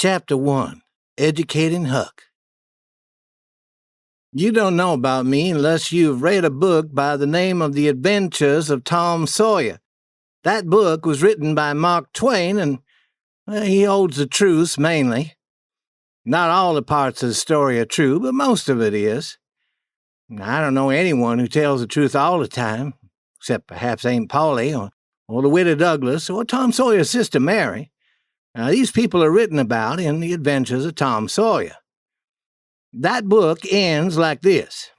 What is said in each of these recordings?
Chapter 1. Educating Huck. You don't know about me unless you've read a book by the name of The Adventures of Tom Sawyer. That book was written by Mark Twain, and he holds the truths mainly. Not all the parts of the story are true, but most of it is. I don't know anyone who tells the truth all the time, except perhaps Aunt Polly or the widow Douglas or Tom Sawyer's sister Mary. Now, these people are written about in The Adventures of Tom Sawyer. That book ends like this.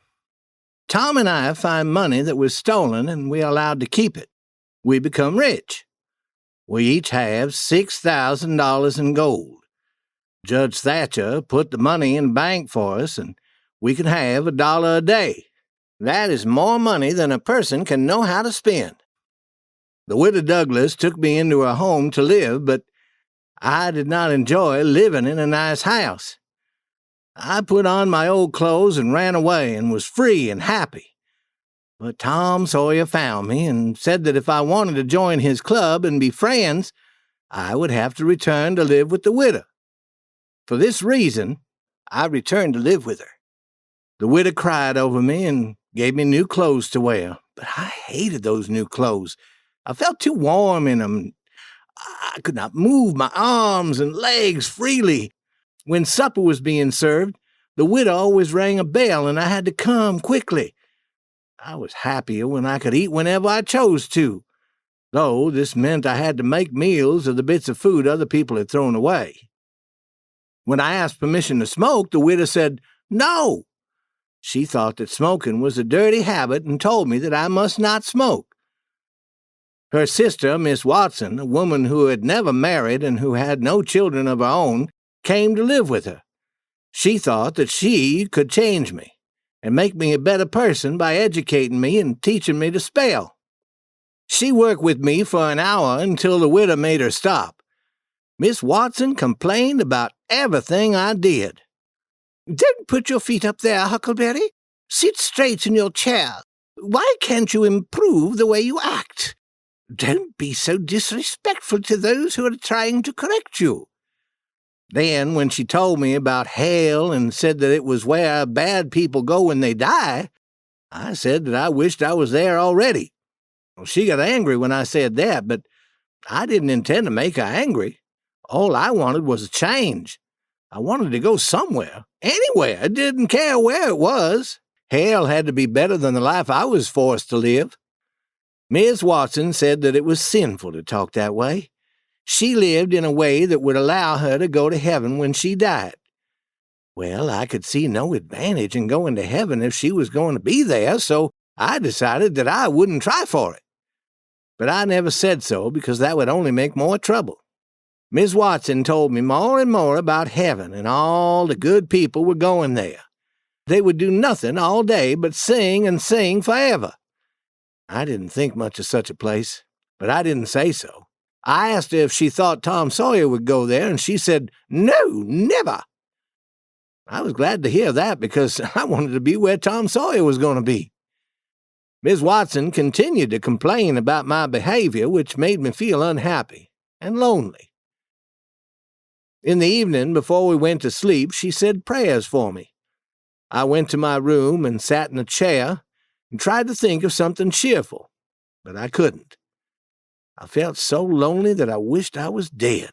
Tom and I find money that was stolen and we are allowed to keep it. We become rich. We each have $6,000 in gold. Judge Thatcher put the money in the bank for us and we can have $1 a day. That is more money than a person can know how to spend. The widow Douglas took me into her home to live, but I did not enjoy living in a nice house. I put on my old clothes and ran away and was free and happy. But Tom Sawyer found me and said that if I wanted to join his club and be friends, I would have to return to live with the widow. For this reason, I returned to live with her. The widow cried over me and gave me new clothes to wear, but I hated those new clothes. I felt too warm in them. I could not move my arms and legs freely. When supper was being served, the widow always rang a bell and I had to come quickly. I was happier when I could eat whenever I chose to, though this meant I had to make meals of the bits of food other people had thrown away. When I asked permission to smoke, the widow said no. She thought that smoking was a dirty habit and told me that I must not smoke. Her sister, Miss Watson, a woman who had never married and who had no children of her own, came to live with her. She thought that she could change me and make me a better person by educating me and teaching me to spell. She worked with me for an hour until the widow made her stop. Miss Watson complained about everything I did. "Don't put your feet up there, Huckleberry. Sit straight in your chair. Why can't you improve the way you act? Don't be so disrespectful to those who are trying to correct you." Then, when she told me about hell and said that it was where bad people go when they die, I said that I wished I was there already. Well, she got angry when I said that, but I didn't intend to make her angry. All I wanted was a change. I wanted to go somewhere, anywhere. I didn't care where it was. Hell had to be better than the life I was forced to live. Miss Watson said that it was sinful to talk that way. She lived in a way that would allow her to go to heaven when she died. Well, I could see no advantage in going to heaven if she was going to be there, so I decided that I wouldn't try for it. But I never said so because that would only make more trouble. Miss Watson told me more and more about heaven and all the good people were going there. They would do nothing all day but sing and sing forever. I didn't think much of such a place, but I didn't say so. I asked her if she thought Tom Sawyer would go there, and she said, "No, never." I was glad to hear that because I wanted to be where Tom Sawyer was going to be. Miss Watson continued to complain about my behavior, which made me feel unhappy and lonely. In the evening, before we went to sleep, she said prayers for me. I went to my room and sat in a chair and tried to think of something cheerful, but I couldn't. I felt so lonely that I wished I was dead.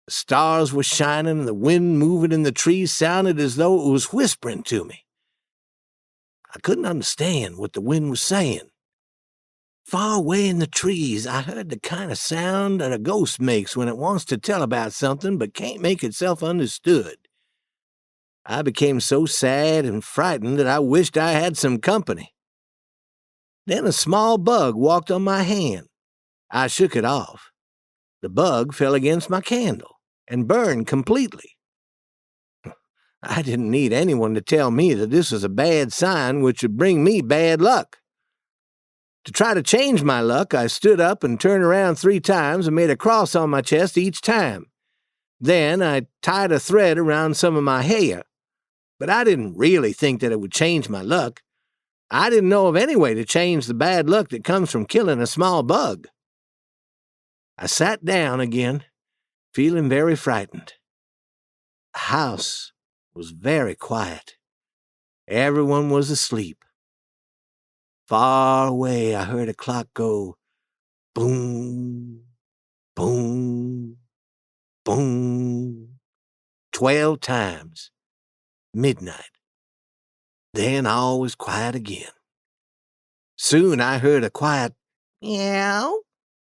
The stars were shining and the wind moving in the trees sounded as though it was whispering to me. I couldn't understand what the wind was saying. Far away in the trees, I heard the kind of sound that a ghost makes when it wants to tell about something but can't make itself understood. I became so sad and frightened that I wished I had some company. Then a small bug walked on my hand. I shook it off. The bug fell against my candle and burned completely. I didn't need anyone to tell me that this was a bad sign which would bring me bad luck. To try to change my luck, I stood up and turned around 3 times and made a cross on my chest each time. Then I tied a thread around some of my hair. But I didn't really think that it would change my luck. I didn't know of any way to change the bad luck that comes from killing a small bug. I sat down again, feeling very frightened. house was very quiet. Everyone was asleep. Far away I heard a clock go boom, boom, boom, 12 times. Midnight. Then all was quiet again. Soon I heard a quiet meow,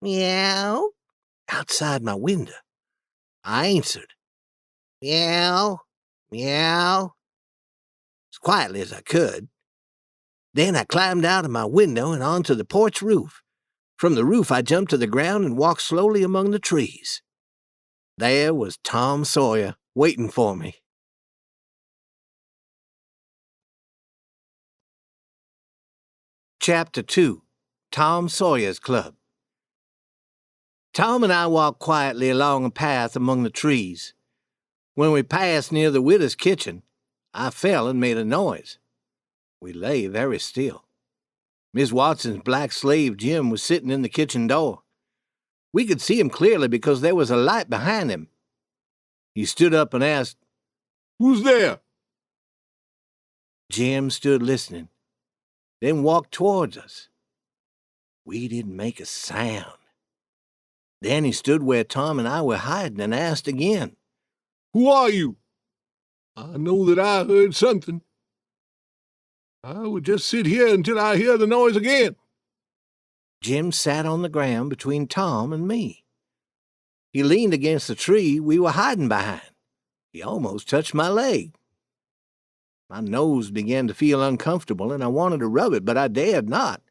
meow outside my window. I answered, meow, meow, as quietly as I could. Then I climbed out of my window and onto the porch roof. From the roof I jumped to the ground and walked slowly among the trees. There was Tom Sawyer waiting for me. Chapter 2. Tom Sawyer's Club. Tom and I walked quietly along a path among the trees. When we passed near the widow's kitchen, I fell and made a noise. We lay very still. Miss Watson's black slave Jim was sitting in the kitchen door. We could see him clearly because there was a light behind him. He stood up and asked, "Who's there?" Jim stood listening, then walked towards us. We didn't make a sound. Then he stood where Tom and I were hiding and asked again, "Who are you? I know that I heard something. I would just sit here until I hear the noise again." Jim sat on the ground between Tom and me. He leaned against the tree we were hiding behind. He almost touched my leg. My nose began to feel uncomfortable, and I wanted to rub it, but I dared not.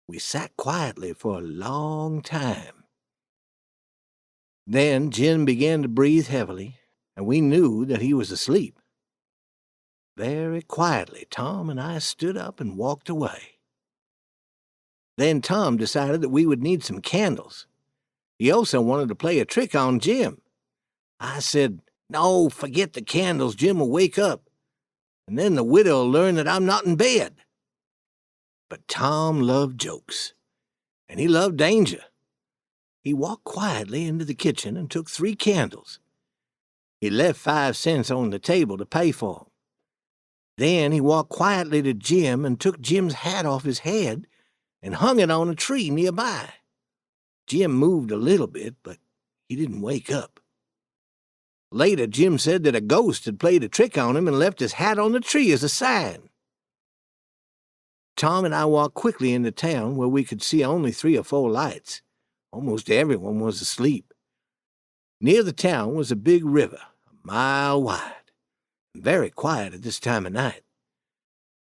We sat quietly for a long time. Then Jim began to breathe heavily, and we knew that he was asleep. Very quietly, Tom and I stood up and walked away. Then Tom decided that we would need some candles. He also wanted to play a trick on Jim. I said, "No, forget the candles. Jim will wake up, and then the widow will learn that I'm not in bed." But Tom loved jokes, and he loved danger. He walked quietly into the kitchen and took 3 candles. He left 5 cents on the table to pay for them. Then he walked quietly to Jim and took Jim's hat off his head and hung it on a tree nearby. Jim moved a little bit, but he didn't wake up. Later, Jim said that a ghost had played a trick on him and left his hat on the tree as a sign. Tom and I walked quickly into town where we could see only 3 or 4 lights. Almost everyone was asleep. Near the town was a big river, a mile wide, and very quiet at this time of night.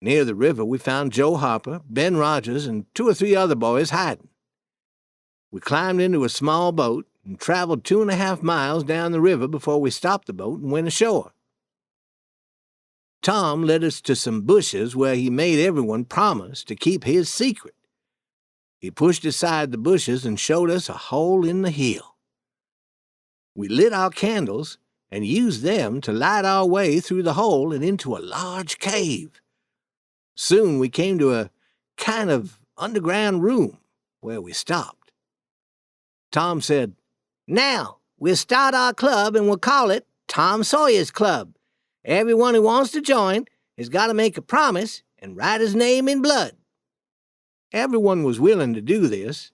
Near the river we found Joe Harper, Ben Rogers, and 2 or 3 other boys hiding. We climbed into a small boat and traveled 2.5 miles down the river before we stopped the boat and went ashore. Tom led us to some bushes where he made everyone promise to keep his secret. He pushed aside the bushes and showed us a hole in the hill. We lit our candles and used them to light our way through the hole and into a large cave. Soon we came to a kind of underground room where we stopped. Tom said, "Now, we'll start our club and we'll call it Tom Sawyer's Club. Everyone who wants to join has got to make a promise and write his name in blood." Everyone was willing to do this.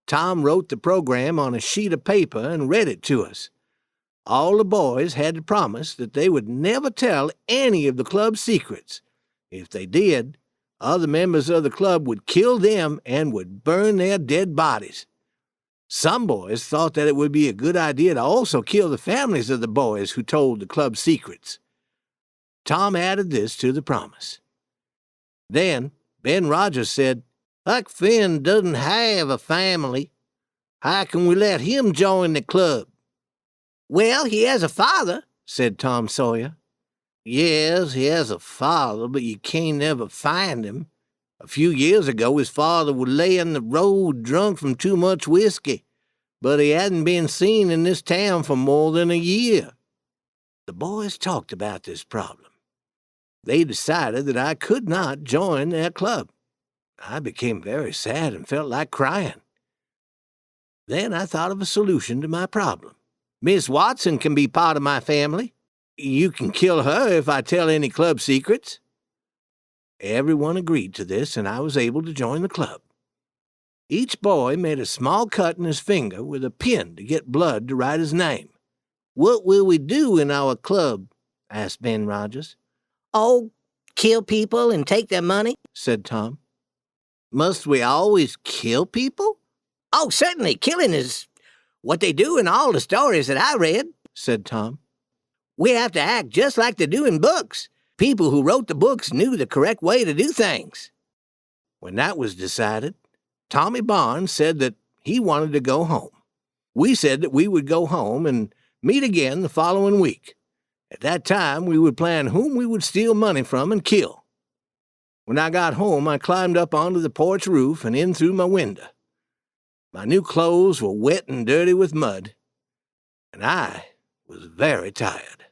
Tom wrote the program on a sheet of paper and read it to us. All the boys had to promise that they would never tell any of the club's secrets. If they did, other members of the club would kill them and would burn their dead bodies. Some boys thought that it would be a good idea to also kill the families of the boys who told the club secrets. Tom added this to the promise. Then Ben Rogers said, "Huck Finn doesn't have a family. How can we let him join the club?" "Well, he has a father," said Tom Sawyer. "Yes, he has a father, but you can't never find him. A few years ago his father would lay in the road drunk from too much whiskey, but he hadn't been seen in this town for more than a year." The boys talked about this problem. They decided that I could not join their club. I became very sad and felt like crying. Then I thought of a solution to my problem. "Miss Watson can be part of my family." You can kill her if I tell any club secrets." Everyone agreed to this, and I was able to join the club. Each boy made a small cut in his finger with a pin to get blood to write his name. "What will we do in our club?" asked Ben Rogers. "Oh, kill people and take their money," said Tom. "Must we always kill people?" "Oh, certainly. Killing is what they do in all the stories that I read," said Tom. "We have to act just like they do in books. People who wrote the books knew the correct way to do things." When that was decided, Tommy Barnes said that he wanted to go home. We said that we would go home and meet again the following week. At that time, we would plan whom we would steal money from and kill. When I got home, I climbed up onto the porch roof and in through my window. My new clothes were wet and dirty with mud, and I was very tired.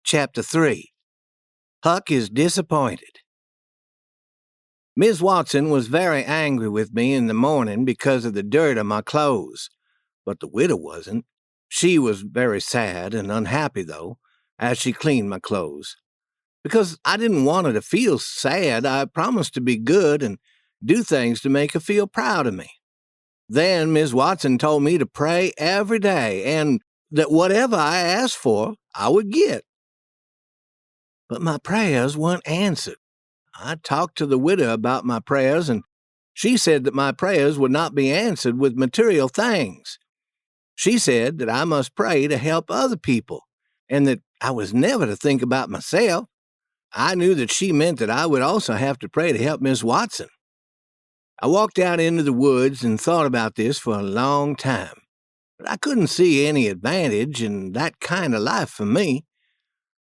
Chapter 3. Huck is disappointed. Miss Watson was very angry with me in the morning because of the dirt on my clothes, but the widow wasn't. She was very sad and unhappy, though, as she cleaned my clothes. Because I didn't want her to feel sad, I promised to be good and do things to make her feel proud of me. Then Miss Watson told me to pray every day and that whatever I asked for, I would get. But my prayers weren't answered. I talked to the widow about my prayers, and she said that my prayers would not be answered with material things. She said that I must pray to help other people, and that I was never to think about myself. I knew that she meant that I would also have to pray to help Miss Watson. I walked out into the woods and thought about this for a long time, but I couldn't see any advantage in that kind of life for me.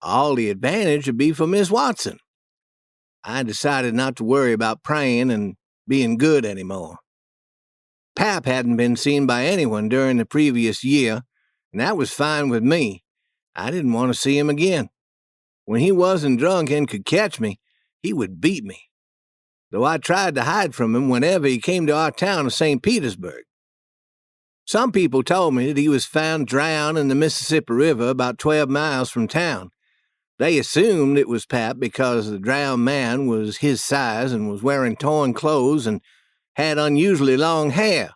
All the advantage would be for Miss Watson. I decided not to worry about praying and being good anymore. Pap hadn't been seen by anyone during the previous year, and that was fine with me. I didn't want to see him again. When he wasn't drunk and could catch me, he would beat me, though I tried to hide from him whenever he came to our town of St. Petersburg. Some people told me that he was found drowned in the Mississippi River about 12 miles from town. They assumed it was Pap because the drowned man was his size and was wearing torn clothes and had unusually long hair.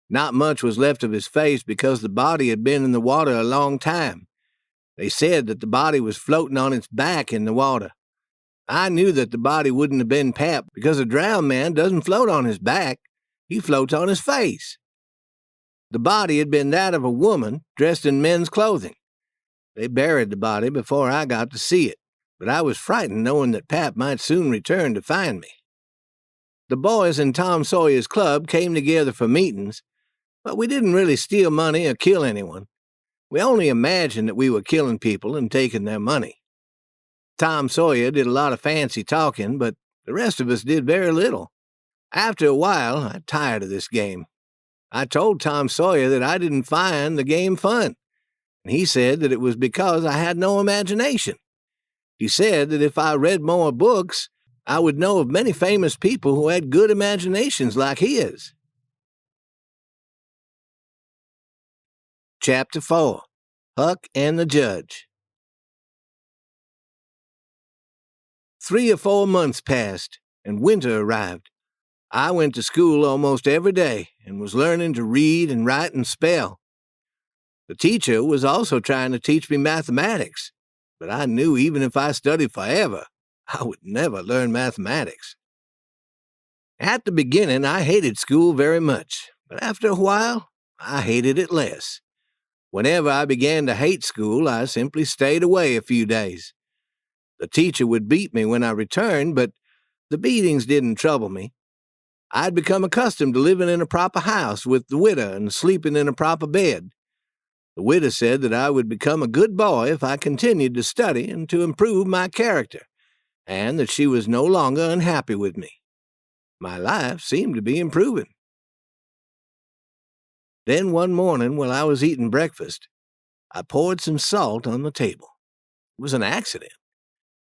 Not much was left of his face because the body had been in the water a long time. They said that the body was floating on its back in the water. I knew that the body wouldn't have been Pap because a drowned man doesn't float on his back. He floats on his face. The body had been that of a woman dressed in men's clothing. They buried the body before I got to see it, but I was frightened knowing that Pap might soon return to find me. The boys in Tom Sawyer's club came together for meetings, but we didn't really steal money or kill anyone. We only imagined that we were killing people and taking their money. Tom Sawyer did a lot of fancy talking, but the rest of us did very little. After a while, I tired of this game. I told Tom Sawyer that I didn't find the game fun. And he said that it was because I had no imagination. He said that if I read more books, I would know of many famous people who had good imaginations like his. Chapter 4. Huck and the Judge. 3 or 4 months passed, and winter arrived. I went to school almost every day and was learning to read and write and spell. The teacher was also trying to teach me mathematics, but I knew even if I studied forever, I would never learn mathematics. At the beginning, I hated school very much, but after a while, I hated it less. Whenever I began to hate school, I simply stayed away a few days. The teacher would beat me when I returned, but the beatings didn't trouble me. I'd become accustomed to living in a proper house with the widow and sleeping in a proper bed. The widow said that I would become a good boy if I continued to study and to improve my character, and that she was no longer unhappy with me. My life seemed to be improving. Then one morning, while I was eating breakfast, I poured some salt on the table. It was an accident.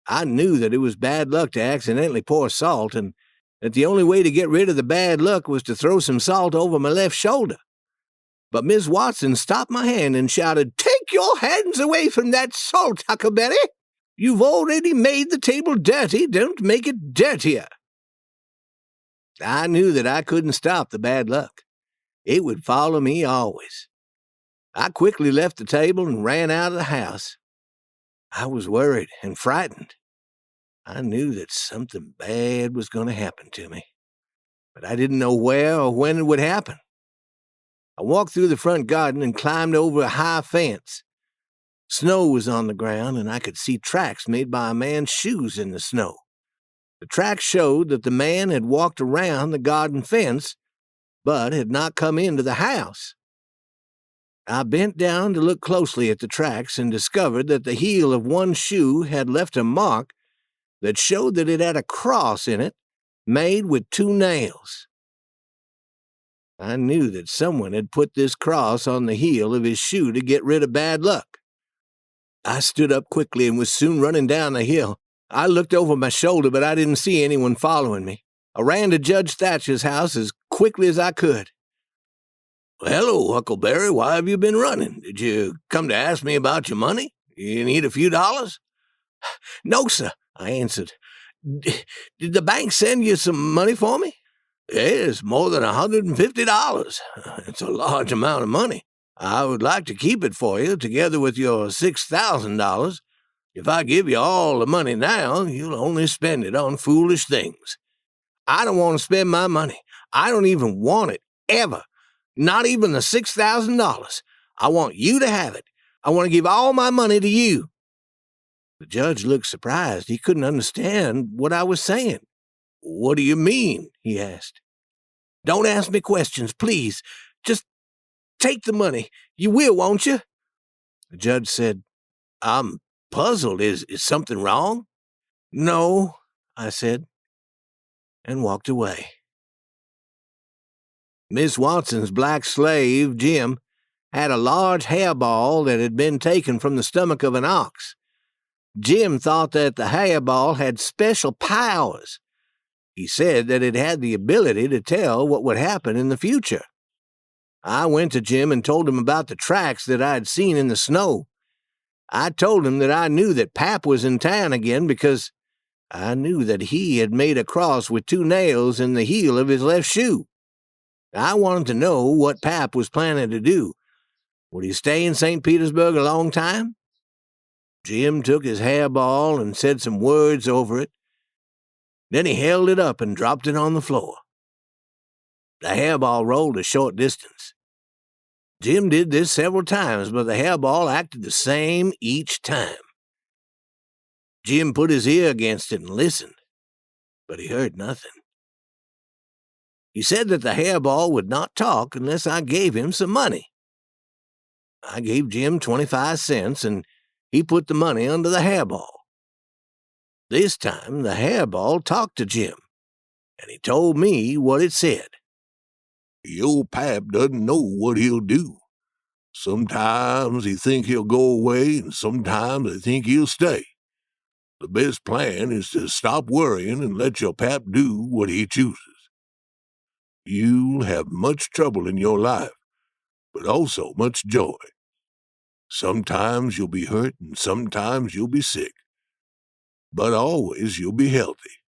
I knew that it was bad luck to accidentally pour salt, and that the only way to get rid of the bad luck was to throw some salt over my left shoulder. But Miss Watson stopped my hand and shouted, "Take your hands away from that salt, Huckleberry! You've already made the table dirty. Don't make it dirtier." I knew that I couldn't stop the bad luck. It would follow me always. I quickly left the table and ran out of the house. I was worried and frightened. I knew that something bad was going to happen to me, but I didn't know where or when it would happen. I walked through the front garden and climbed over a high fence. Snow was on the ground, and I could see tracks made by a man's shoes in the snow. The tracks showed that the man had walked around the garden fence, but had not come into the house. I bent down to look closely at the tracks and discovered that the heel of one shoe had left a mark that showed that it had a cross in it, made with 2 nails. I knew that someone had put this cross on the heel of his shoe to get rid of bad luck. I stood up quickly and was soon running down the hill. I looked over my shoulder, but I didn't see anyone following me. I ran to Judge Thatcher's house as quickly as I could. "Hello, Huckleberry, why have you been running? Did you come to ask me about your money? You need a few dollars?" "No, sir," I answered. Did the bank send you some money for me?" "Yes, more than $150. It's a large amount of money. I would like to keep it for you, together with your $6,000. If I give you all the money now, you'll only spend it on foolish things." "I don't want to spend my money. I don't even want it, ever. Not even the $6,000. I want you to have it. I want to give all my money to you." The judge looked surprised. He couldn't understand what I was saying. "What do you mean?" he asked. "Don't ask me questions, please. Just take the money. You will, won't you?" The judge said, "I'm puzzled. Is something wrong?" "No," I said, and walked away. Miss Watson's black slave, Jim, had a large hairball that had been taken from the stomach of an ox. Jim thought that the hairball had special powers. He said that it had the ability to tell what would happen in the future. I went to Jim and told him about the tracks that I had seen in the snow. I told him that I knew that Pap was in town again because I knew that he had made a cross with 2 nails in the heel of his left shoe. I wanted to know what Pap was planning to do. Would he stay in St. Petersburg a long time? Jim took his hairball and said some words over it. Then he held it up and dropped it on the floor. The hairball rolled a short distance. Jim did this several times, but the hairball acted the same each time. Jim put his ear against it and listened, but he heard nothing. He said that the hairball would not talk unless I gave him some money. I gave Jim 25 cents, and he put the money under the hairball. This time, the hairball talked to Jim, and he told me what it said. "Your pap doesn't know what he'll do. Sometimes he think he'll go away, and sometimes he think he'll stay. The best plan is to stop worrying and let your pap do what he chooses. You'll have much trouble in your life, but also much joy. Sometimes you'll be hurt, and sometimes you'll be sick, but always you'll be healthy."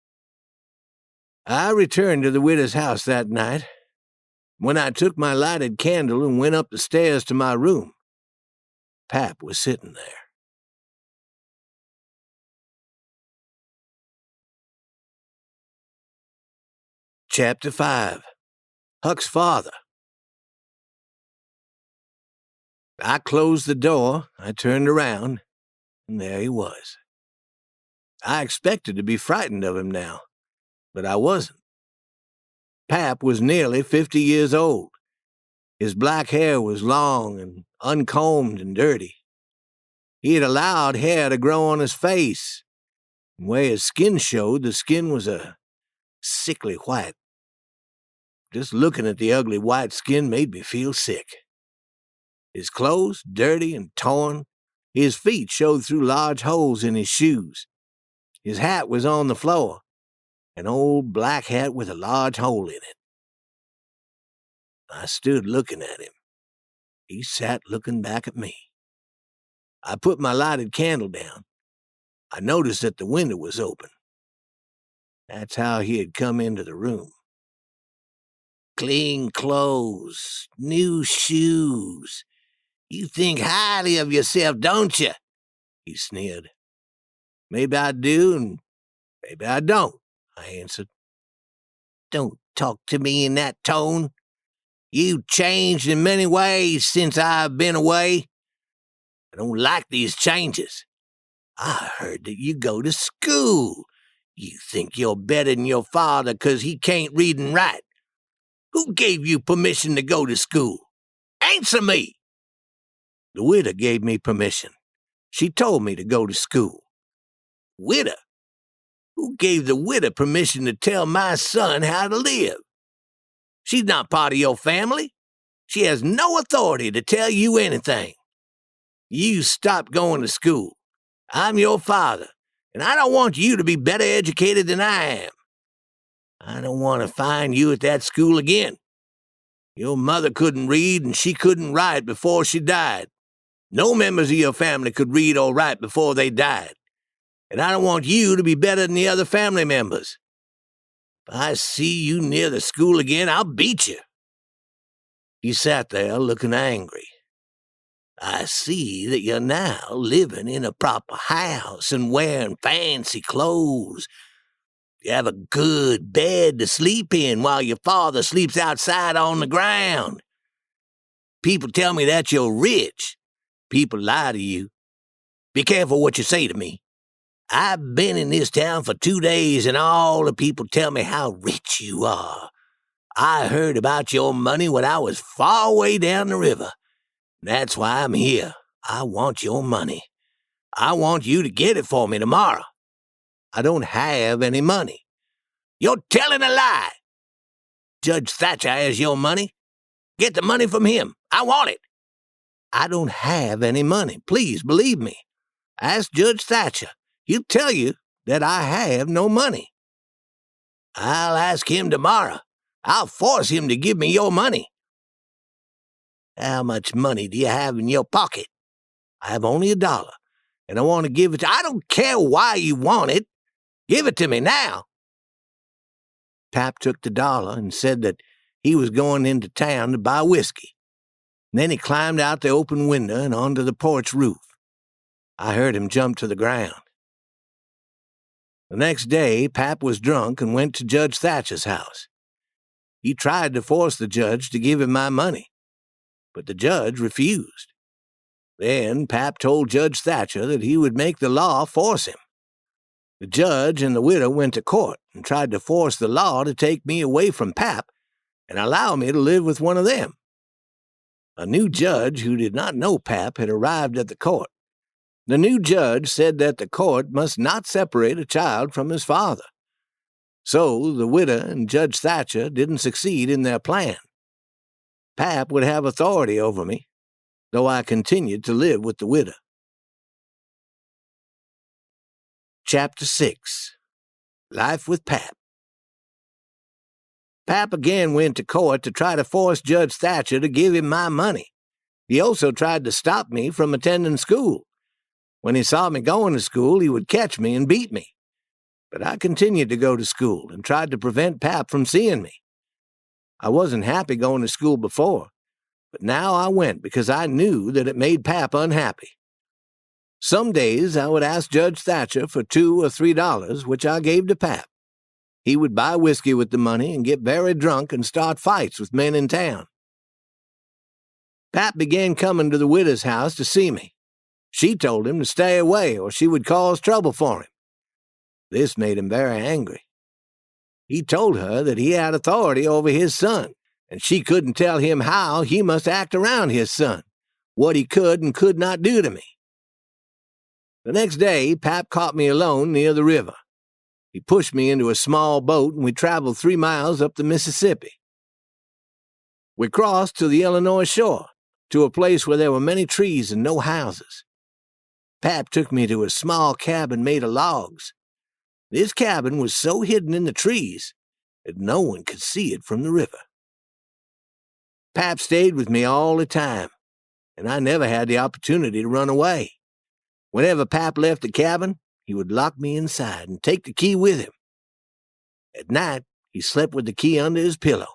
I returned to the widow's house that night. When I took my lighted candle and went up the stairs to my room, Pap was sitting there. Chapter 5. Huck's Father. I closed the door, I turned around, and there he was. I expected to be frightened of him now, but I wasn't. Pap was nearly 50 years old. His black hair was long and uncombed and dirty. He had allowed hair to grow on his face, and where his skin showed, the skin was a sickly white. Just looking at the ugly white skin made me feel sick. His clothes, dirty and torn, his feet showed through large holes in his shoes. His hat was on the floor, an old black hat with a large hole in it. I stood looking at him. He sat looking back at me. I put my lighted candle down. I noticed that the window was open. That's how he had come into the room. Clean clothes, new shoes. You think highly of yourself, don't you? He sneered. Maybe I do, and maybe I don't, I answered. Don't talk to me in that tone. You've changed in many ways since I've been away. I don't like these changes. I heard that you go to school. You think you're better than your father 'cause he can't read and write. Who gave you permission to go to school? Answer me! The widow gave me permission. She told me to go to school. Widow? Who gave the widow permission to tell my son how to live? She's not part of your family. She has no authority to tell you anything. You stop going to school. I'm your father, and I don't want you to be better educated than I am. I don't want to find you at that school again. Your mother couldn't read, and she couldn't write before she died. No members of your family could read or write before they died. And I don't want you to be better than the other family members. If I see you near the school again, I'll beat you. He sat there looking angry. I see that you're now living in a proper house and wearing fancy clothes. You have a good bed to sleep in while your father sleeps outside on the ground. People tell me that you're rich. People lie to you. Be careful what you say to me. I've been in this town for 2 days, and all the people tell me how rich you are. I heard about your money when I was far away down the river. That's why I'm here. I want your money. I want you to get it for me tomorrow. I don't have any money. You're telling a lie. Judge Thatcher has your money. Get the money from him. I want it. I don't have any money. Please believe me. Ask Judge Thatcher. He'll tell you that I have no money. I'll ask him tomorrow. I'll force him to give me your money. How much money do you have in your pocket? I have only $1, and I want to give it to you. I don't care why you want it. Give it to me now. Pap took the $1 and said that he was going into town to buy whiskey. Then he climbed out the open window and onto the porch roof. I heard him jump to the ground. The next day, Pap was drunk and went to Judge Thatcher's house. He tried to force the judge to give him my money, but the judge refused. Then Pap told Judge Thatcher that he would make the law force him. The judge and the widow went to court and tried to force the law to take me away from Pap and allow me to live with one of them. A new judge who did not know Pap had arrived at the court. The new judge said that the court must not separate a child from his father. So the widow and Judge Thatcher didn't succeed in their plan. Pap would have authority over me, though I continued to live with the widow. Chapter 6. Life with Pap. Pap again went to court to try to force Judge Thatcher to give him my money. He also tried to stop me from attending school. When he saw me going to school, he would catch me and beat me. But I continued to go to school and tried to prevent Pap from seeing me. I wasn't happy going to school before, but now I went because I knew that it made Pap unhappy. Some days I would ask Judge Thatcher for $2 or $3, which I gave to Pap. He would buy whiskey with the money and get very drunk and start fights with men in town. Pap began coming to the widow's house to see me. She told him to stay away or she would cause trouble for him. This made him very angry. He told her that he had authority over his son, and she couldn't tell him how he must act around his son, what he could and could not do to me. The next day, Pap caught me alone near the river. He pushed me into a small boat, and we traveled 3 miles up the Mississippi. We crossed to the Illinois shore, to a place where there were many trees and no houses. Pap took me to a small cabin made of logs. This cabin was so hidden in the trees that no one could see it from the river. Pap stayed with me all the time. and I never had the opportunity to run away. Whenever Pap left the cabin, he would lock me inside and take the key with him. At night, he slept with the key under his pillow.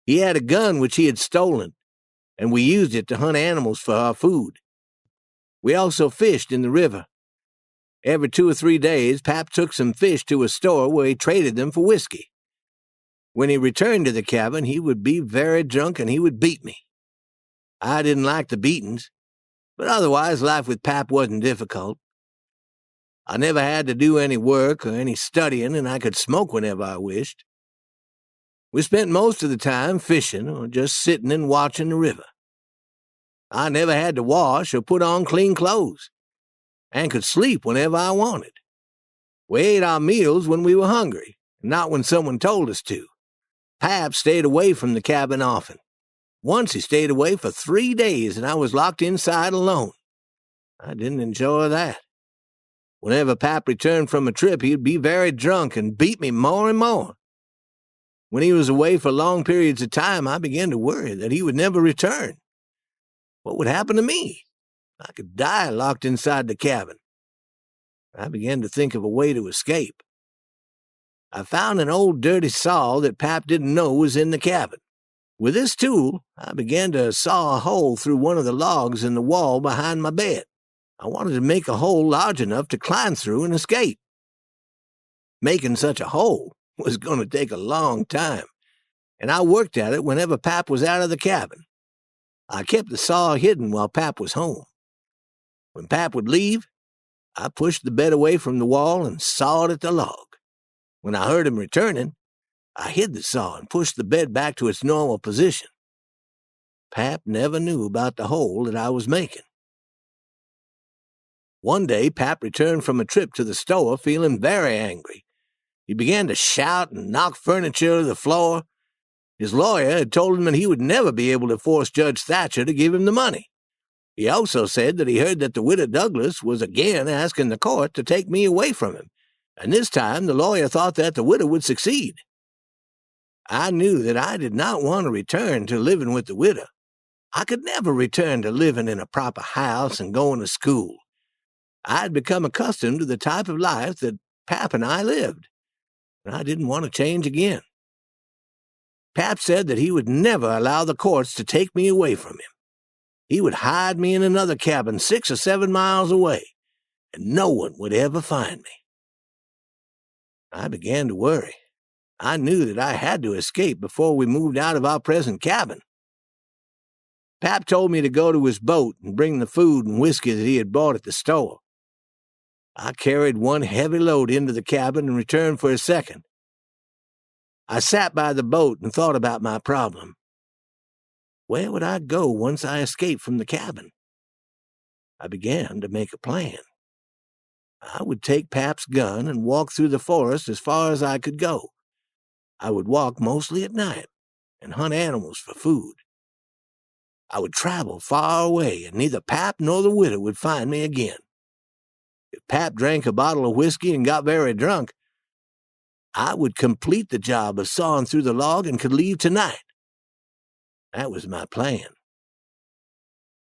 He had a gun which he had stolen, and we used it to hunt animals for our food. We also fished in the river. Every 2 or 3 days, Pap took some fish to a store where he traded them for whiskey. When he returned to the cabin, he would be very drunk and he would beat me. I didn't like the beatings, but otherwise life with Pap wasn't difficult. I never had to do any work or any studying, and I could smoke whenever I wished. We spent most of the time fishing or just sitting and watching the river. I never had to wash or put on clean clothes, and could sleep whenever I wanted. We ate our meals when we were hungry, not when someone told us to. Pap stayed away from the cabin often. Once he stayed away for 3 days, and I was locked inside alone. I didn't enjoy that. Whenever Pap returned from a trip, he would be very drunk and beat me more and more. When he was away for long periods of time, I began to worry that he would never return. What would happen to me? I could die locked inside the cabin. I began to think of a way to escape. I found an old dirty saw that Pap didn't know was in the cabin. With this tool, I began to saw a hole through one of the logs in the wall behind my bed. I wanted to make a hole large enough to climb through and escape. Making such a hole was going to take a long time, and I worked at it whenever Pap was out of the cabin. I kept the saw hidden while Pap was home. When Pap would leave, I pushed the bed away from the wall and sawed at the log. When I heard him returning, I hid the saw and pushed the bed back to its normal position. Pap never knew about the hole that I was making. One day, Pap returned from a trip to the store feeling very angry. He began to shout and knock furniture to the floor. His lawyer had told him that he would never be able to force Judge Thatcher to give him the money. He also said that he heard that the widow Douglas was again asking the court to take me away from him, and this time the lawyer thought that the widow would succeed. I knew that I did not want to return to living with the widow. I could never return to living in a proper house and going to school. I had become accustomed to the type of life that Pap and I lived, and I didn't want to change again. Pap said that he would never allow the courts to take me away from him. He would hide me in another cabin 6 or 7 miles away, and no one would ever find me. I began to worry. I knew that I had to escape before we moved out of our present cabin. Pap told me to go to his boat and bring the food and whiskey that he had bought at the store. I carried one heavy load into the cabin and returned for a second. I sat by the boat and thought about my problem. Where would I go once I escaped from the cabin? I began to make a plan. I would take Pap's gun and walk through the forest as far as I could go. I would walk mostly at night and hunt animals for food. I would travel far away, and neither Pap nor the widow would find me again. If Pap drank a bottle of whiskey and got very drunk, I would complete the job of sawing through the log and could leave tonight. That was my plan.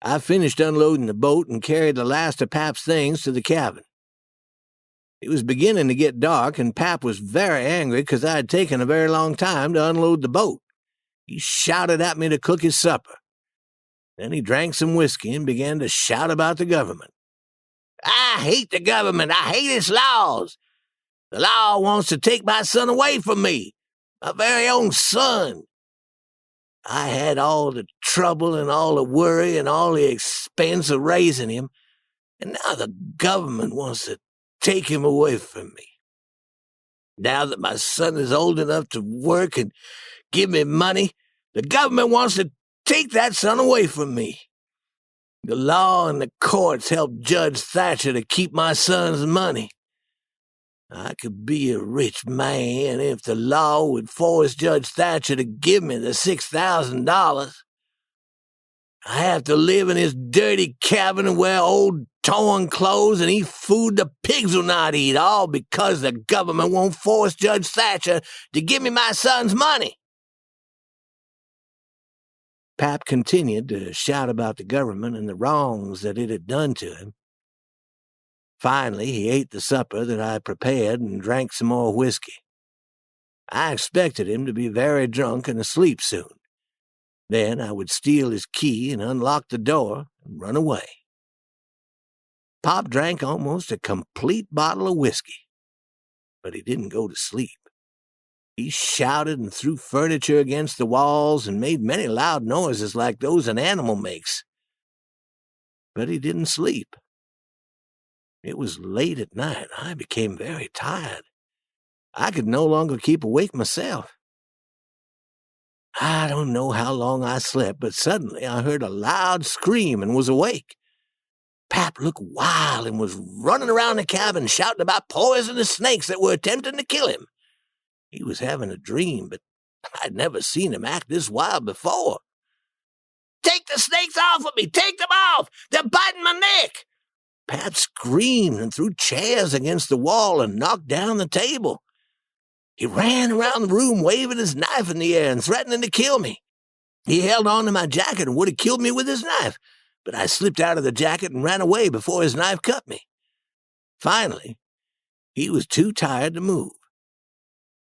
I finished unloading the boat and carried the last of Pap's things to the cabin. It was beginning to get dark, and Pap was very angry because I had taken a very long time to unload the boat. He shouted at me to cook his supper. Then he drank some whiskey and began to shout about the government. I hate the government. I hate its laws. The law wants to take my son away from me, my very own son. I had all the trouble and all the worry and all the expense of raising him, and now the government wants to take him away from me. Now that my son is old enough to work and give me money, the government wants to take that son away from me. The law and the courts helped Judge Thatcher to keep my son's money. I could be a rich man if the law would force Judge Thatcher to give me the $6,000. I have to live in his dirty cabin and wear old torn clothes and eat food the pigs will not eat, all because the government won't force Judge Thatcher to give me my son's money. Pap continued to shout about the government and the wrongs that it had done to him. Finally, he ate the supper that I prepared and drank some more whiskey. I expected him to be very drunk and asleep soon. Then I would steal his key and unlock the door and run away. Pop drank almost a complete bottle of whiskey, but he didn't go to sleep. He shouted and threw furniture against the walls and made many loud noises like those an animal makes. But he didn't sleep. It was late at night. I became very tired. I could no longer keep awake myself. I don't know how long I slept, but suddenly I heard a loud scream and was awake. Pap looked wild and was running around the cabin shouting about poisonous snakes that were attempting to kill him. He was having a dream, but I'd never seen him act this wild before. "Take the snakes off of me! Take them off! They're biting my neck!" Pap screamed and threw chairs against the wall and knocked down the table. He ran around the room waving his knife in the air and threatening to kill me. He held on to my jacket and would have killed me with his knife, but I slipped out of the jacket and ran away before his knife cut me. Finally, he was too tired to move.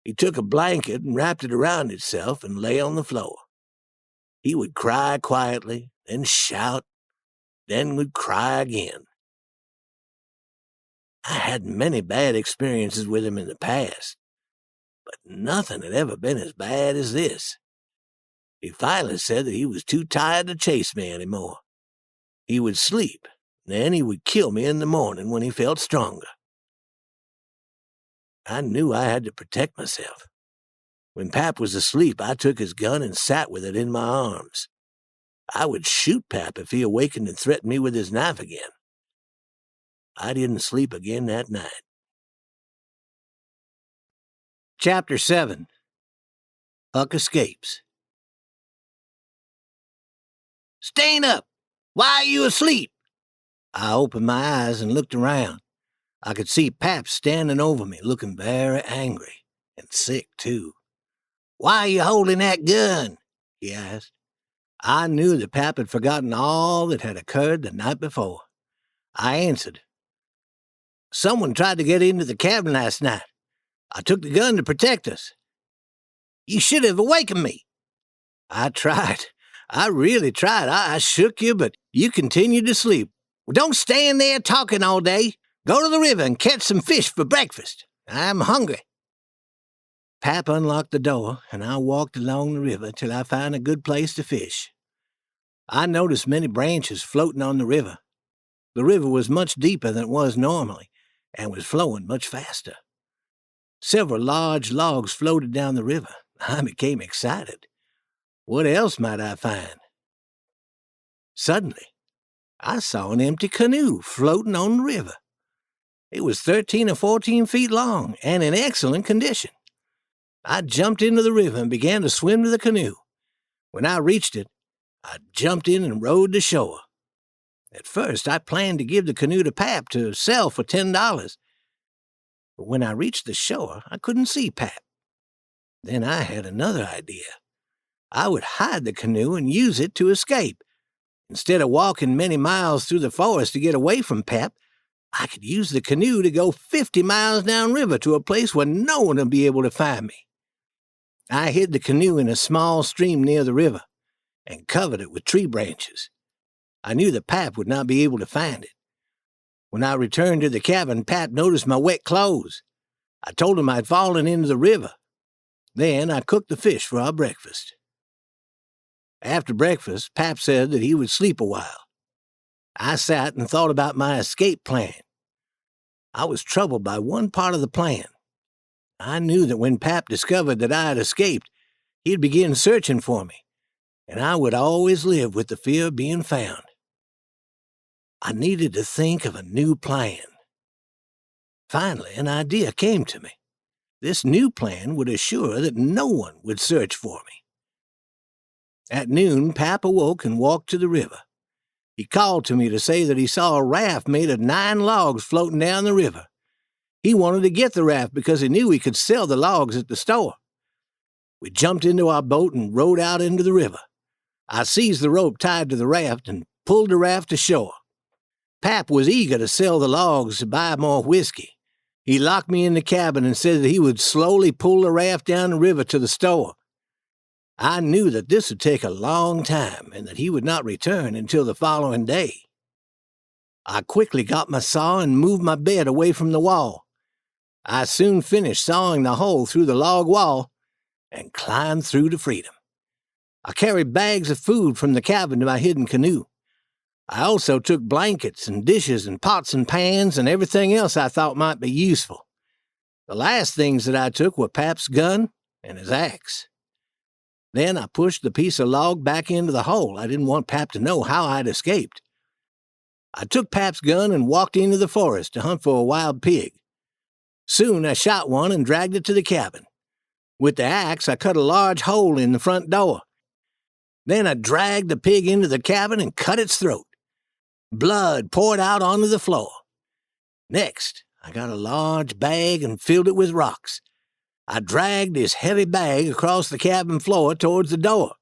He took a blanket and wrapped it around itself and lay on the floor. He would cry quietly, then shout, then would cry again. I had many bad experiences with him in the past, but nothing had ever been as bad as this. He finally said that he was too tired to chase me anymore. He would sleep, then he would kill me in the morning when he felt stronger. I knew I had to protect myself. When Pap was asleep, I took his gun and sat with it in my arms. I would shoot Pap if he awakened and threatened me with his knife again. I didn't sleep again that night. Chapter 7. Huck Escapes. "Stand up! Why are you asleep?" I opened my eyes and looked around. I could see Pap standing over me, looking very angry and sick, too. "Why are you holding that gun?" he asked. I knew that Pap had forgotten all that had occurred the night before. I answered, "Someone tried to get into the cabin last night. I took the gun to protect us." "You should have awakened me." "I tried. I really tried. I shook you, but you continued to sleep." "Well, don't stand there talking all day. Go to the river and catch some fish for breakfast. I'm hungry." Pap unlocked the door, and I walked along the river till I found a good place to fish. I noticed many branches floating on the river. The river was much deeper than it was normally, and was flowing much faster. Several large logs floated down the river. I became excited. What else might I find? Suddenly, I saw an empty canoe floating on the river. It was 13 or 14 feet long and in excellent condition. I jumped into the river and began to swim to the canoe. When I reached it, I jumped in and rowed to shore. At first, I planned to give the canoe to Pap to sell for $10. But when I reached the shore, I couldn't see Pap. Then I had another idea. I would hide the canoe and use it to escape. Instead of walking many miles through the forest to get away from Pap, I could use the canoe to go 50 miles downriver to a place where no one would be able to find me. I hid the canoe in a small stream near the river and covered it with tree branches. I knew that Pap would not be able to find it. When I returned to the cabin, Pap noticed my wet clothes. I told him I'd fallen into the river. Then I cooked the fish for our breakfast. After breakfast, Pap said that he would sleep a while. I sat and thought about my escape plan. I was troubled by one part of the plan. I knew that when Pap discovered that I had escaped, he'd begin searching for me, and I would always live with the fear of being found. I needed to think of a new plan. Finally, an idea came to me. This new plan would assure that no one would search for me. At noon, Pap awoke and walked to the river. He called to me to say that he saw a raft made of 9 logs floating down the river. He wanted to get the raft because he knew he could sell the logs at the store. We jumped into our boat and rowed out into the river. I seized the rope tied to the raft and pulled the raft ashore. Pap was eager to sell the logs to buy more whiskey. He locked me in the cabin and said that he would slowly pull the raft down the river to the store. I knew that this would take a long time and that he would not return until the following day. I quickly got my saw and moved my bed away from the wall. I soon finished sawing the hole through the log wall and climbed through to freedom. I carried bags of food from the cabin to my hidden canoe. I also took blankets and dishes and pots and pans and everything else I thought might be useful. The last things that I took were Pap's gun and his axe. Then I pushed the piece of log back into the hole. I didn't want Pap to know how I'd escaped. I took Pap's gun and walked into the forest to hunt for a wild pig. Soon I shot one and dragged it to the cabin. With the axe, I cut a large hole in the front door. Then I dragged the pig into the cabin and cut its throat. Blood poured out onto the floor. Next, I got a large bag and filled it with rocks. I dragged this heavy bag across the cabin floor towards the door,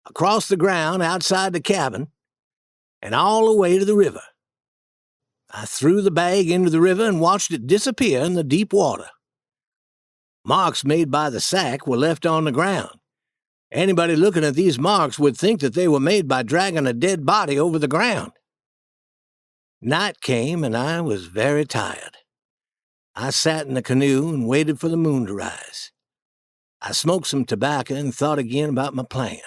across the ground outside the cabin, and all the way to the river. I threw the bag into the river and watched it disappear in the deep water. Marks made by the sack were left on the ground. Anybody looking at these marks would think that they were made by dragging a dead body over the ground. Night came and I was very tired. I sat in the canoe and waited for the moon to rise. I smoked some tobacco and thought again about my plan.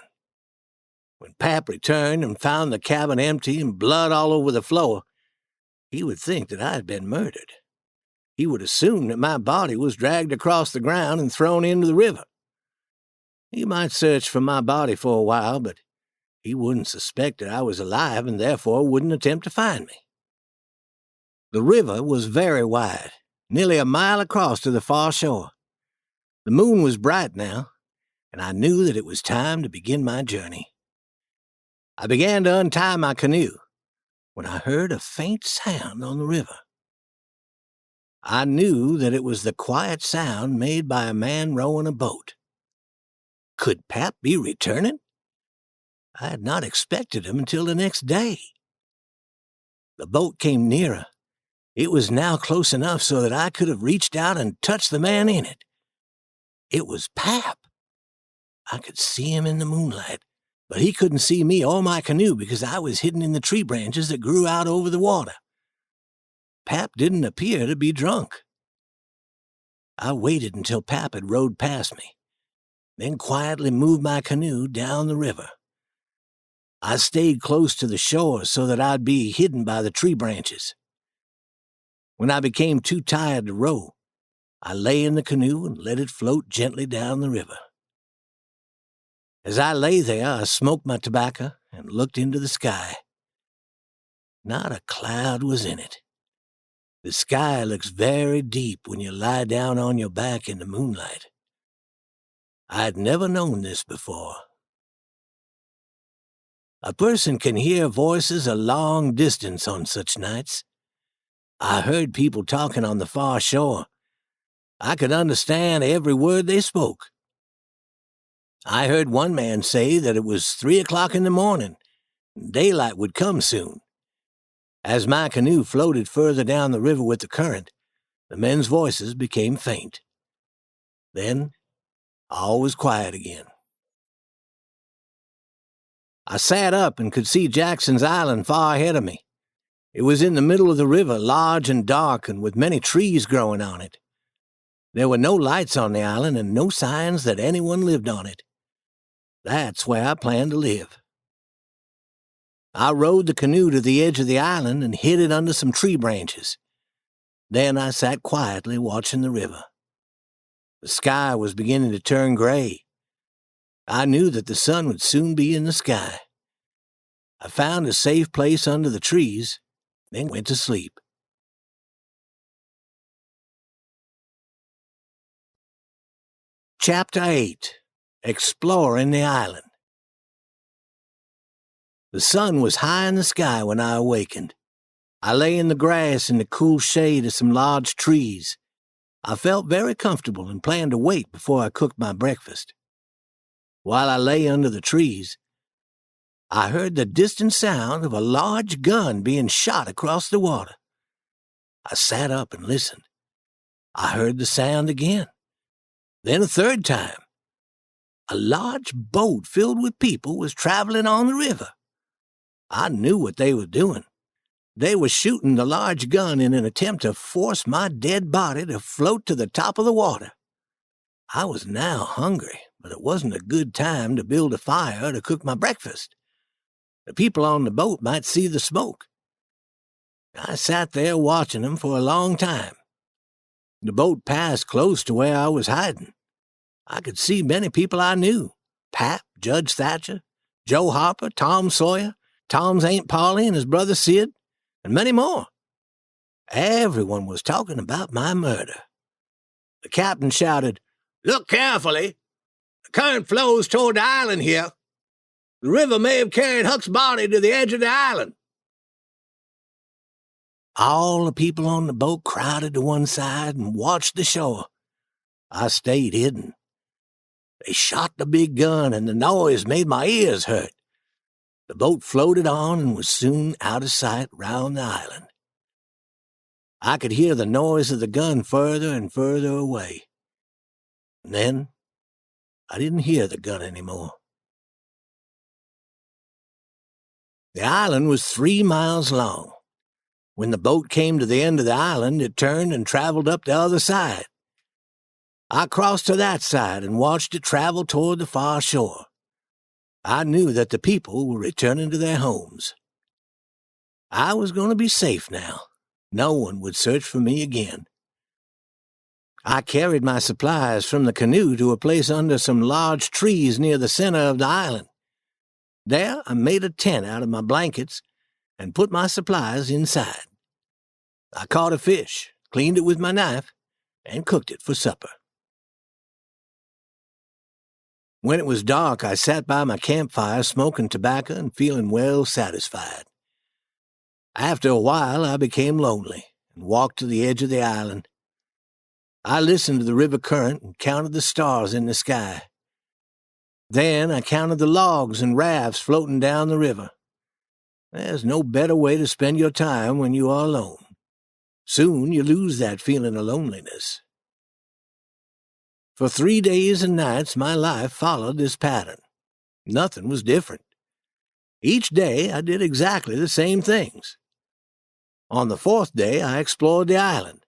When Pap returned and found the cabin empty and blood all over the floor, he would think that I had been murdered. He would assume that my body was dragged across the ground and thrown into the river. He might search for my body for a while, but he wouldn't suspect that I was alive and therefore wouldn't attempt to find me. The river was very wide, nearly a mile across to the far shore. The moon was bright now, and I knew that it was time to begin my journey. I began to untie my canoe when I heard a faint sound on the river. I knew that it was the quiet sound made by a man rowing a boat. Could Pap be returning? I had not expected him until the next day. The boat came nearer. It was now close enough so that I could have reached out and touched the man in it. It was Pap. I could see him in the moonlight, but he couldn't see me or my canoe because I was hidden in the tree branches that grew out over the water. Pap didn't appear to be drunk. I waited until Pap had rowed past me, then quietly moved my canoe down the river. I stayed close to the shore so that I'd be hidden by the tree branches. When I became too tired to row, I lay in the canoe and let it float gently down the river. As I lay there, I smoked my tobacco and looked into the sky. Not a cloud was in it. The sky looks very deep when you lie down on your back in the moonlight. I had never known this before. A person can hear voices a long distance on such nights. I heard people talking on the far shore. I could understand every word they spoke. I heard one man say that it was 3 o'clock in the morning. Daylight would come soon. As my canoe floated further down the river with the current, the men's voices became faint. Then, all was quiet again. I sat up and could see Jackson's Island far ahead of me. It was in the middle of the river, large and dark, and with many trees growing on it. There were no lights on the island and no signs that anyone lived on it. That's where I planned to live. I rowed the canoe to the edge of the island and hid it under some tree branches. Then I sat quietly watching the river. The sky was beginning to turn gray. I knew that the sun would soon be in the sky. I found a safe place under the trees, then went to sleep. Chapter 8. Exploring the Island. The sun was high in the sky when I awakened. I lay in the grass in the cool shade of some large trees. I felt very comfortable and planned to wait before I cooked my breakfast. While I lay under the trees, I heard the distant sound of a large gun being shot across the water. I sat up and listened. I heard the sound again. Then a third time. A large boat filled with people was traveling on the river. I knew what they were doing. They were shooting the large gun in an attempt to force my dead body to float to the top of the water. I was now hungry, but it wasn't a good time to build a fire to cook my breakfast. The people on the boat might see the smoke. I sat there watching them for a long time. The boat passed close to where I was hiding. I could see many people I knew: Pap, Judge Thatcher, Joe Harper, Tom Sawyer, Tom's Aunt Polly and his brother Sid, and many more. Everyone was talking about my murder. The captain shouted, "Look carefully. The current flows toward the island here. The river may have carried Huck's body to the edge of the island." All the people on the boat crowded to one side and watched the shore. I stayed hidden. They shot the big gun, and the noise made my ears hurt. The boat floated on and was soon out of sight round the island. I could hear the noise of the gun further and further away. And then I didn't hear the gun anymore. The island was 3 miles long. When the boat came to the end of the island, it turned and traveled up the other side. I crossed to that side and watched it travel toward the far shore. I knew that the people were returning to their homes. I was going to be safe now. No one would search for me again. I carried my supplies from the canoe to a place under some large trees near the center of the island. There I made a tent out of my blankets and put my supplies inside. I caught a fish, cleaned it with my knife, and cooked it for supper. When it was dark, I sat by my campfire smoking tobacco and feeling well satisfied. After a while, I became lonely and walked to the edge of the island. I listened to the river current and counted the stars in the sky. Then I counted the logs and rafts floating down the river. There's no better way to spend your time when you are alone. Soon you lose that feeling of loneliness. For 3 days and nights, my life followed this pattern. Nothing was different. Each day, I did exactly the same things. On the 4th day, I explored the island.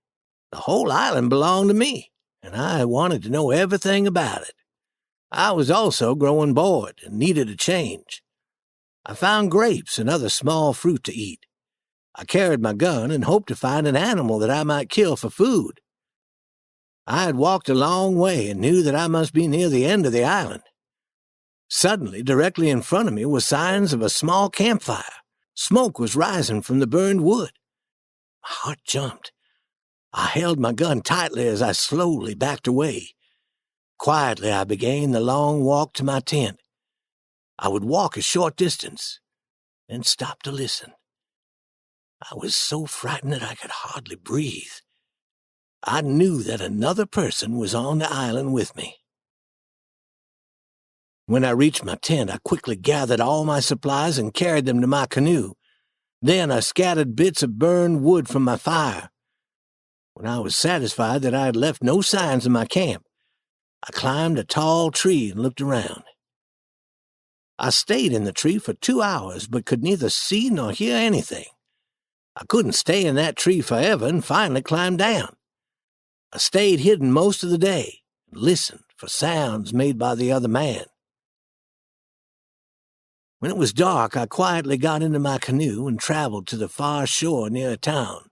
The whole island belonged to me, and I wanted to know everything about it. I was also growing bored and needed a change. I found grapes and other small fruit to eat. I carried my gun and hoped to find an animal that I might kill for food. I had walked a long way and knew that I must be near the end of the island. Suddenly, directly in front of me were signs of a small campfire. Smoke was rising from the burned wood. My heart jumped. I held my gun tightly as I slowly backed away. Quietly, I began the long walk to my tent. I would walk a short distance, then stop to listen. I was so frightened that I could hardly breathe. I knew that another person was on the island with me. When I reached my tent, I quickly gathered all my supplies and carried them to my canoe. Then I scattered bits of burned wood from my fire. When I was satisfied that I had left no signs of my camp, I climbed a tall tree and looked around. I stayed in the tree for 2 hours, but could neither see nor hear anything. I couldn't stay in that tree forever and finally climbed down. I stayed hidden most of the day and listened for sounds made by the other man. When it was dark, I quietly got into my canoe and traveled to the far shore near a town.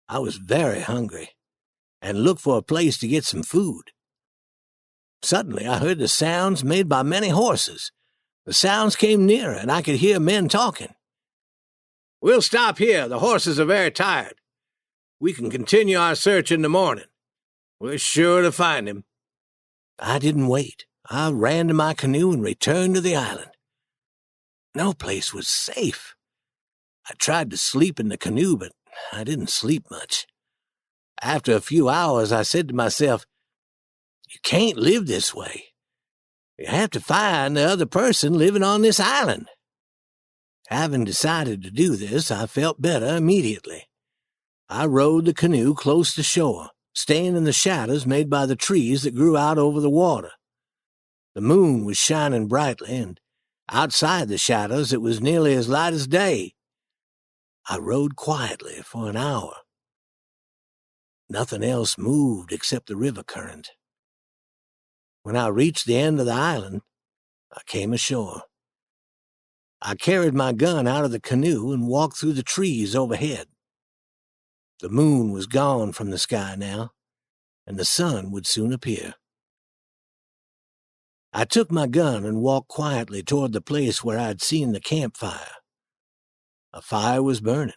I was very hungry and looked for a place to get some food. Suddenly, I heard the sounds made by many horses. The sounds came nearer, and I could hear men talking. "We'll stop here. The horses are very tired. We can continue our search in the morning. We're sure to find him." I didn't wait. I ran to my canoe and returned to the island. No place was safe. I tried to sleep in the canoe, but I didn't sleep much. After a few hours, I said to myself, "You can't live this way. You have to find the other person living on this island. Having decided to do this, I felt better immediately. I rowed the canoe close to shore, staying in the shadows made by the trees that grew out over the water. The moon was shining brightly, and outside the shadows it was nearly as light as day. I rowed quietly for an hour. Nothing else moved except the river current. When I reached the end of the island, I came ashore. I carried my gun out of the canoe and walked through the trees overhead. The moon was gone from the sky now, and the sun would soon appear. I took my gun and walked quietly toward the place where I had seen the campfire. A fire was burning.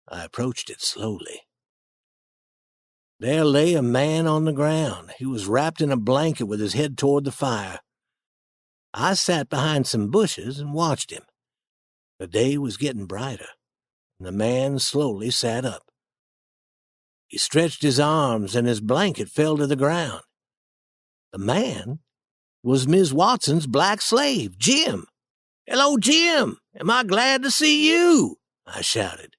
I approached it slowly. There lay a man on the ground. He was wrapped in a blanket with his head toward the fire. I sat behind some bushes and watched him. The day was getting brighter, and the man slowly sat up. He stretched his arms, and his blanket fell to the ground. The man was Miss Watson's black slave, Jim. "Hello, Jim! Am I glad to see you?" I shouted.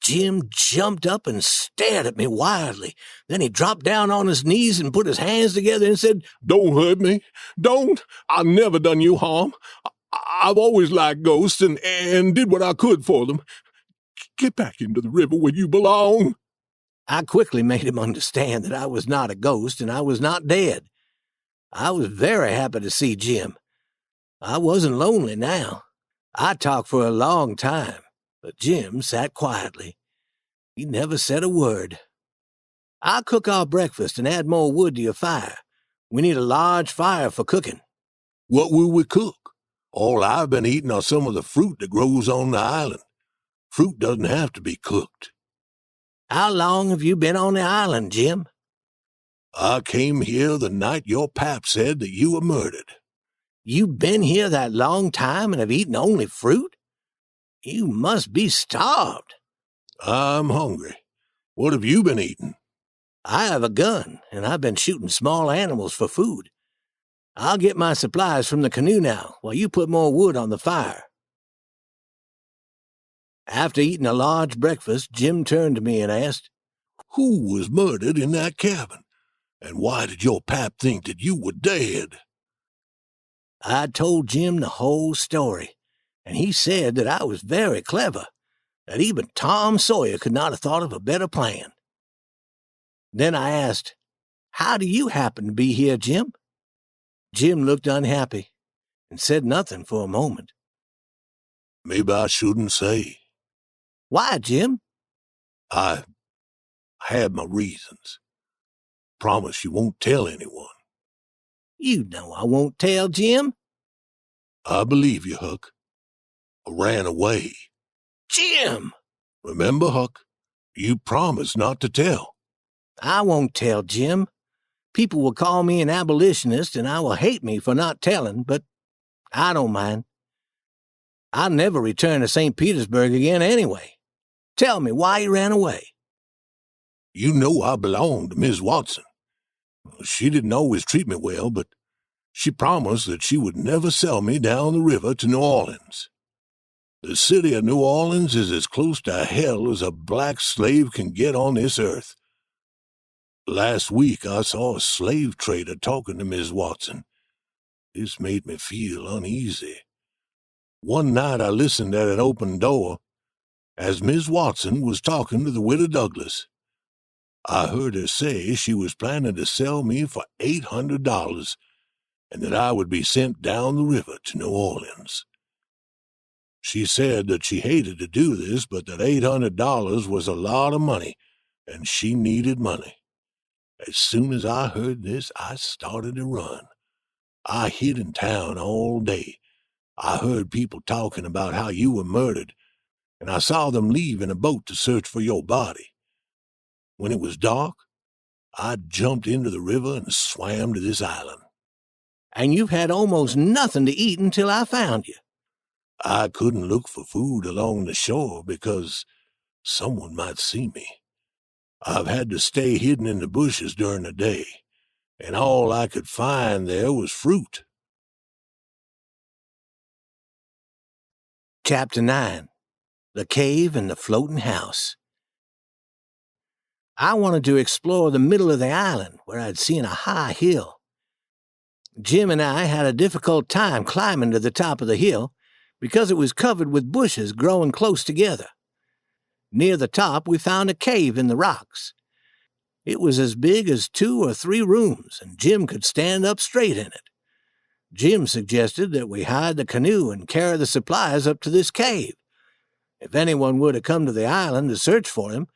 Jim jumped up and stared at me wildly. Then he dropped down on his knees and put his hands together and said, "Don't hurt me. Don't. I've never done you harm. I've always liked ghosts and did what I could for them. Get back into the river where you belong." I quickly made him understand that I was not a ghost and I was not dead. I was very happy to see Jim. I wasn't lonely now. I talked for a long time, but Jim sat quietly. He never said a word. "I'll cook our breakfast and add more wood to your fire. We need a large fire for cooking." "What will we cook? All I've been eating are some of the fruit that grows on the island. Fruit doesn't have to be cooked." "How long have you been on the island, Jim?" "I came here the night your pap said that you were murdered." "You've been here that long time and have eaten only fruit? You must be starved." "I'm hungry. What have you been eating?" "I have a gun, and I've been shooting small animals for food. I'll get my supplies from the canoe now, while you put more wood on the fire." After eating a large breakfast, Jim turned to me and asked, "Who was murdered in that cabin? And why did your pap think that you were dead?" I told Jim the whole story, and he said that I was very clever, that even Tom Sawyer could not have thought of a better plan. Then I asked, "How do you happen to be here, Jim?" Jim looked unhappy and said nothing for a moment. "Maybe I shouldn't say. "Why, Jim?" I had my reasons. Promise you won't tell anyone." "You know I won't tell, Jim." "I believe you, Huck. I ran away." "Jim!" "Remember, Huck, you promised not to tell." "I won't tell, Jim. People will call me an abolitionist, and I will hate me for not telling, but I don't mind. I'll never return to St. Petersburg again anyway. Tell me why you ran away." "You know I belonged to Miss Watson. She didn't always treat me well, but she promised that she would never sell me down the river to New Orleans. The city of New Orleans is as close to hell as a black slave can get on this earth. Last week I saw a slave trader talking to Miss Watson. This made me feel uneasy. One night I listened at an open door as Miss Watson was talking to the widow Douglas. I heard her say she was planning to sell me for $800 and that I would be sent down the river to New Orleans. She said that she hated to do this, but that $800 was a lot of money, and she needed money. As soon as I heard this, I started to run. I hid in town all day. I heard people talking about how you were murdered, and I saw them leave in a boat to search for your body. When it was dark, I jumped into the river and swam to this island." "And you've had almost nothing to eat until I found you." "I couldn't look for food along the shore because someone might see me. I've had to stay hidden in the bushes during the day. and all I could find there was fruit. Chapter 9. The Cave and the Floating House. I wanted to explore the middle of the island, where I'd seen a high hill. Jim and I had a difficult time climbing to the top of the hill because it was covered with bushes growing close together. Near the top, we found a cave in the rocks. It was as big as 2 or 3 rooms, and Jim could stand up straight in it. Jim suggested that we hide the canoe and carry the supplies up to this cave. If anyone were to come to the island to search for him,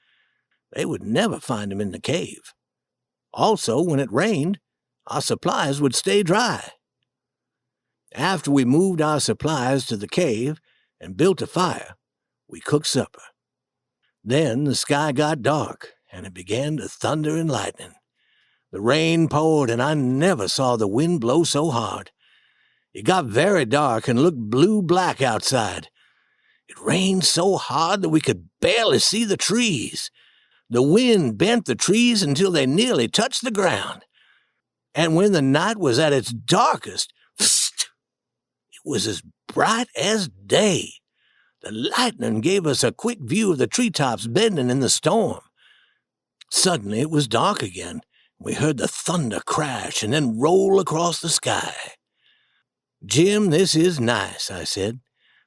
they would never find him in the cave. Also, when it rained, our supplies would stay dry. After we moved our supplies to the cave and built a fire, we cooked supper. Then the sky got dark, and it began to thunder and lightning. The rain poured, and I never saw the wind blow so hard. It got very dark and looked blue-black outside. It rained so hard that we could barely see the trees. The wind bent the trees until they nearly touched the ground. And when the night was at its darkest, it was as bright as day. The lightning gave us a quick view of the treetops bending in the storm. Suddenly it was dark again. We heard the thunder crash and then roll across the sky. "Jim, this is nice," I said.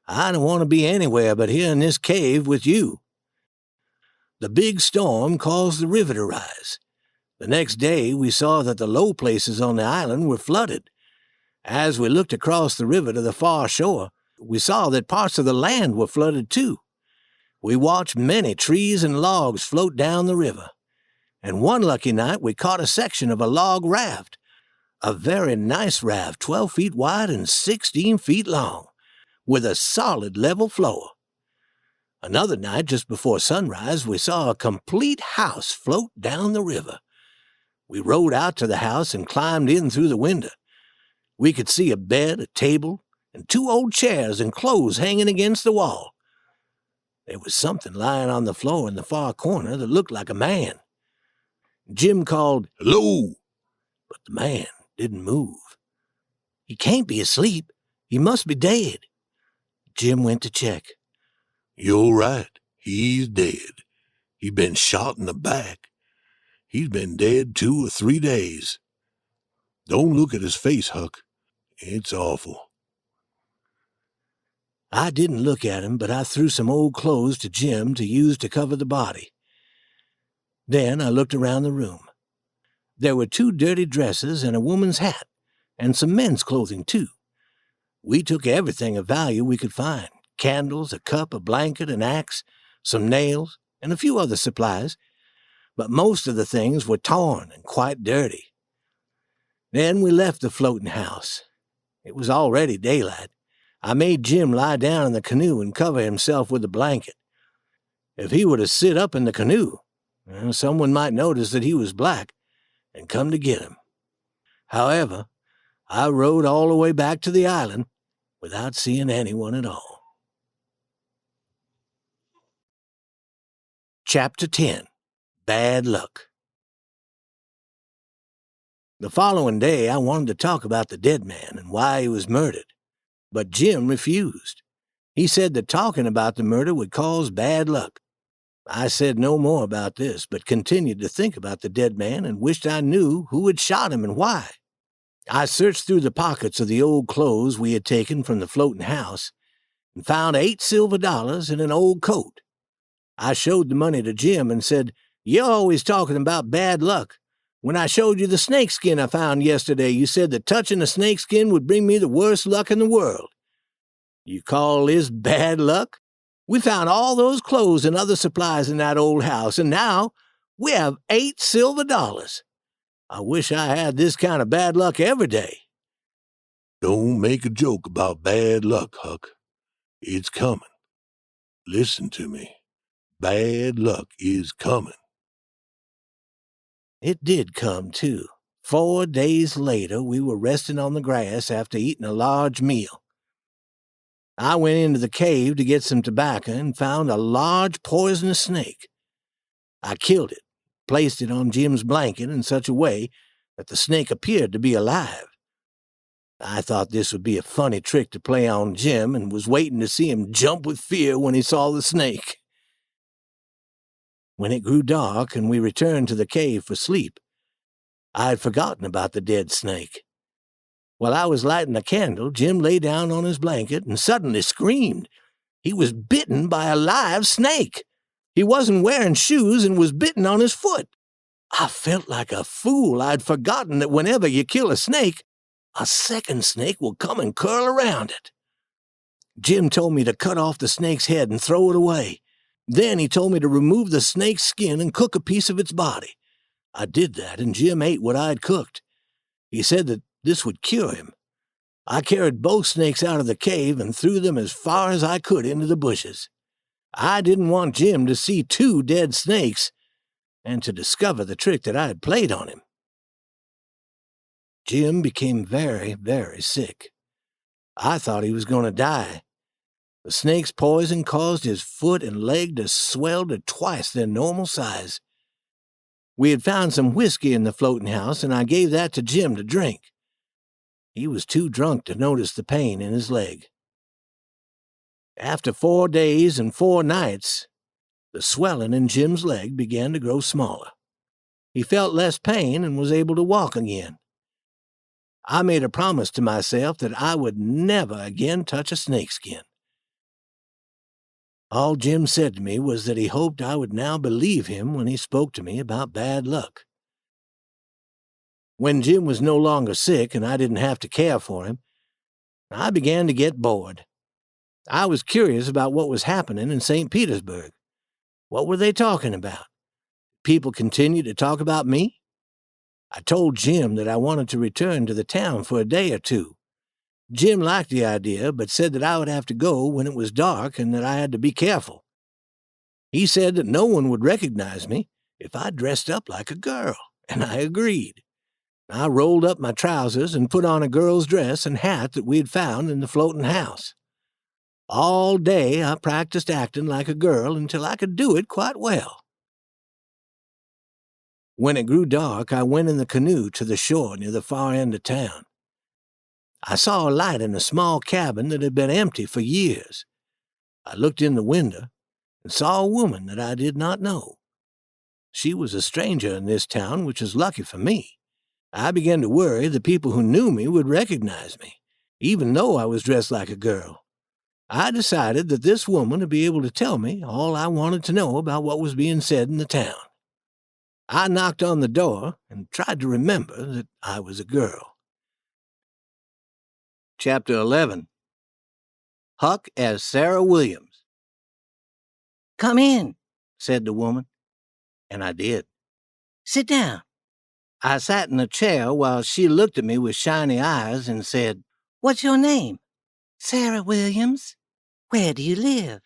"I don't want to be anywhere but here in this cave with you." The big storm caused the river to rise. The next day, we saw that the low places on the island were flooded. As we looked across the river to the far shore, we saw that parts of the land were flooded too. We watched many trees and logs float down the river. And one lucky night, we caught a section of a log raft. A very nice raft, 12 feet wide and 16 feet long, with a solid level floor. Another night, just before sunrise, we saw a complete house float down the river. We rowed out to the house and climbed in through the window. We could see a bed, a table, and 2 old chairs and clothes hanging against the wall. There was something lying on the floor in the far corner that looked like a man. Jim called, "Hello!" but the man didn't move. "He can't be asleep. He must be dead." Jim went to check. "You're right. He's dead. He's been shot in the back. He's been dead 2 or 3 days. Don't look at his face, Huck. It's awful." I didn't look at him, but I threw some old clothes to Jim to use to cover the body. Then I looked around the room. There were 2 dirty dresses and a woman's hat, and some men's clothing too. We took everything of value we could find: candles, a cup, a blanket, an axe, some nails, and a few other supplies, but most of the things were torn and quite dirty. Then we left the floating house. It was already daylight. I made Jim lie down in the canoe and cover himself with a blanket. If he were to sit up in the canoe, someone might notice that he was black and come to get him. However, I rowed all the way back to the island without seeing anyone at all. Chapter 10. Bad Luck. The following day, I wanted to talk about the dead man and why he was murdered, but Jim refused. He said that talking about the murder would cause bad luck. I said no more about this, but continued to think about the dead man and wished I knew who had shot him and why. I searched through the pockets of the old clothes we had taken from the floating house and found $8 silver and an old coat. I showed the money to Jim and said, "You're always talking about bad luck. When I showed you the snakeskin I found yesterday, you said that touching a snakeskin would bring me the worst luck in the world. You call this bad luck? We found all those clothes and other supplies in that old house, and now we have $8 silver. I wish I had this kind of bad luck every day." Don't make a joke about bad luck, Huck. It's coming. Listen to me. Bad luck is coming. It did come, too. 4 days later, we were resting on the grass after eating a large meal. I went into the cave to get some tobacco and found a large poisonous snake. I killed it, placed it on Jim's blanket in such a way that the snake appeared to be alive. I thought this would be a funny trick to play on Jim and was waiting to see him jump with fear when he saw the snake. When it grew dark and we returned to the cave for sleep, I had forgotten about the dead snake. While I was lighting a candle, Jim lay down on his blanket and suddenly screamed. He was bitten by a live snake. He wasn't wearing shoes and was bitten on his foot. I felt like a fool. I'd forgotten that whenever you kill a snake, a second snake will come and curl around it. Jim told me to cut off the snake's head and throw it away. Then he told me to remove the snake's skin and cook a piece of its body. I did that, and Jim ate what I'd cooked. He said that this would cure him. I carried both snakes out of the cave and threw them as far as I could into the bushes. I didn't want Jim to see 2 dead snakes and to discover the trick that I had played on him. Jim became very, very sick. I thought he was going to die. The snake's poison caused his foot and leg to swell to twice their normal size. We had found some whiskey in the floating house, and I gave that to Jim to drink. He was too drunk to notice the pain in his leg. After 4 days and 4 nights, the swelling in Jim's leg began to grow smaller. He felt less pain and was able to walk again. I made a promise to myself that I would never again touch a snakeskin. All Jim said to me was that he hoped I would now believe him when he spoke to me about bad luck. When Jim was no longer sick and I didn't have to care for him, I began to get bored. I was curious about what was happening in St. Petersburg. What were they talking about? People continued to talk about me? I told Jim that I wanted to return to the town for a day or 2. Jim liked the idea, but said that I would have to go when it was dark and that I had to be careful. He said that no one would recognize me if I dressed up like a girl, and I agreed. I rolled up my trousers and put on a girl's dress and hat that we had found in the floating house. All day I practiced acting like a girl until I could do it quite well. When it grew dark, I went in the canoe to the shore near the far end of town. I saw a light in a small cabin that had been empty for years. I looked in the window and saw a woman that I did not know. She was a stranger in this town, which was lucky for me. I began to worry the people who knew me would recognize me, even though I was dressed like a girl. I decided that this woman would be able to tell me all I wanted to know about what was being said in the town. I knocked on the door and tried to remember that I was a girl. Chapter 11. Huck as Sarah Williams. "Come in," said the woman, and I did. "Sit down." I sat in a chair while she looked at me with shiny eyes and said, "What's your name?" "Sarah Williams." "Where do you live?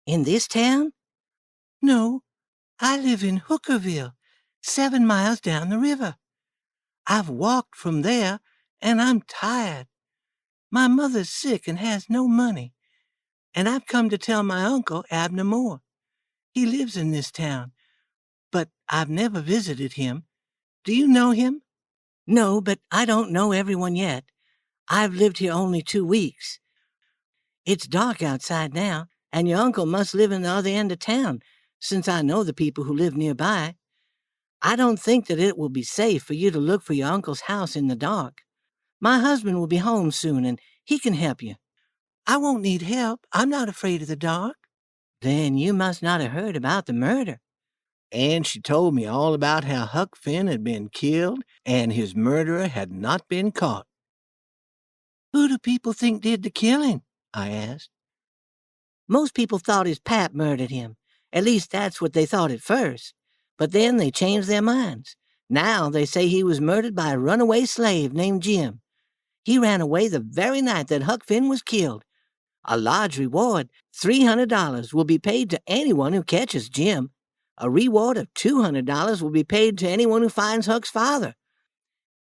In this town?" "No, I live in Hookerville, 7 miles down the river. I've walked from there, and I'm tired. My mother's sick and has no money, and I've come to tell my uncle, Abner Moore. He lives in this town, but I've never visited him. Do you know him?" "No, but I don't know everyone yet. I've lived here only 2 weeks. It's dark outside now, and your uncle must live in the other end of town, since I know the people who live nearby. I don't think that it will be safe for you to look for your uncle's house in the dark. My husband will be home soon, and he can help you." "I won't need help. I'm not afraid of the dark." "Then you must not have heard about the murder." And she told me all about how Huck Finn had been killed and his murderer had not been caught. "Who do people think did the killing?" I asked. "Most people thought his pap murdered him. At least that's what they thought at first. But then they changed their minds. Now they say he was murdered by a runaway slave named Jim. He ran away the very night that Huck Finn was killed. A large reward, $300, will be paid to anyone who catches Jim. A reward of $200 will be paid to anyone who finds Huck's father.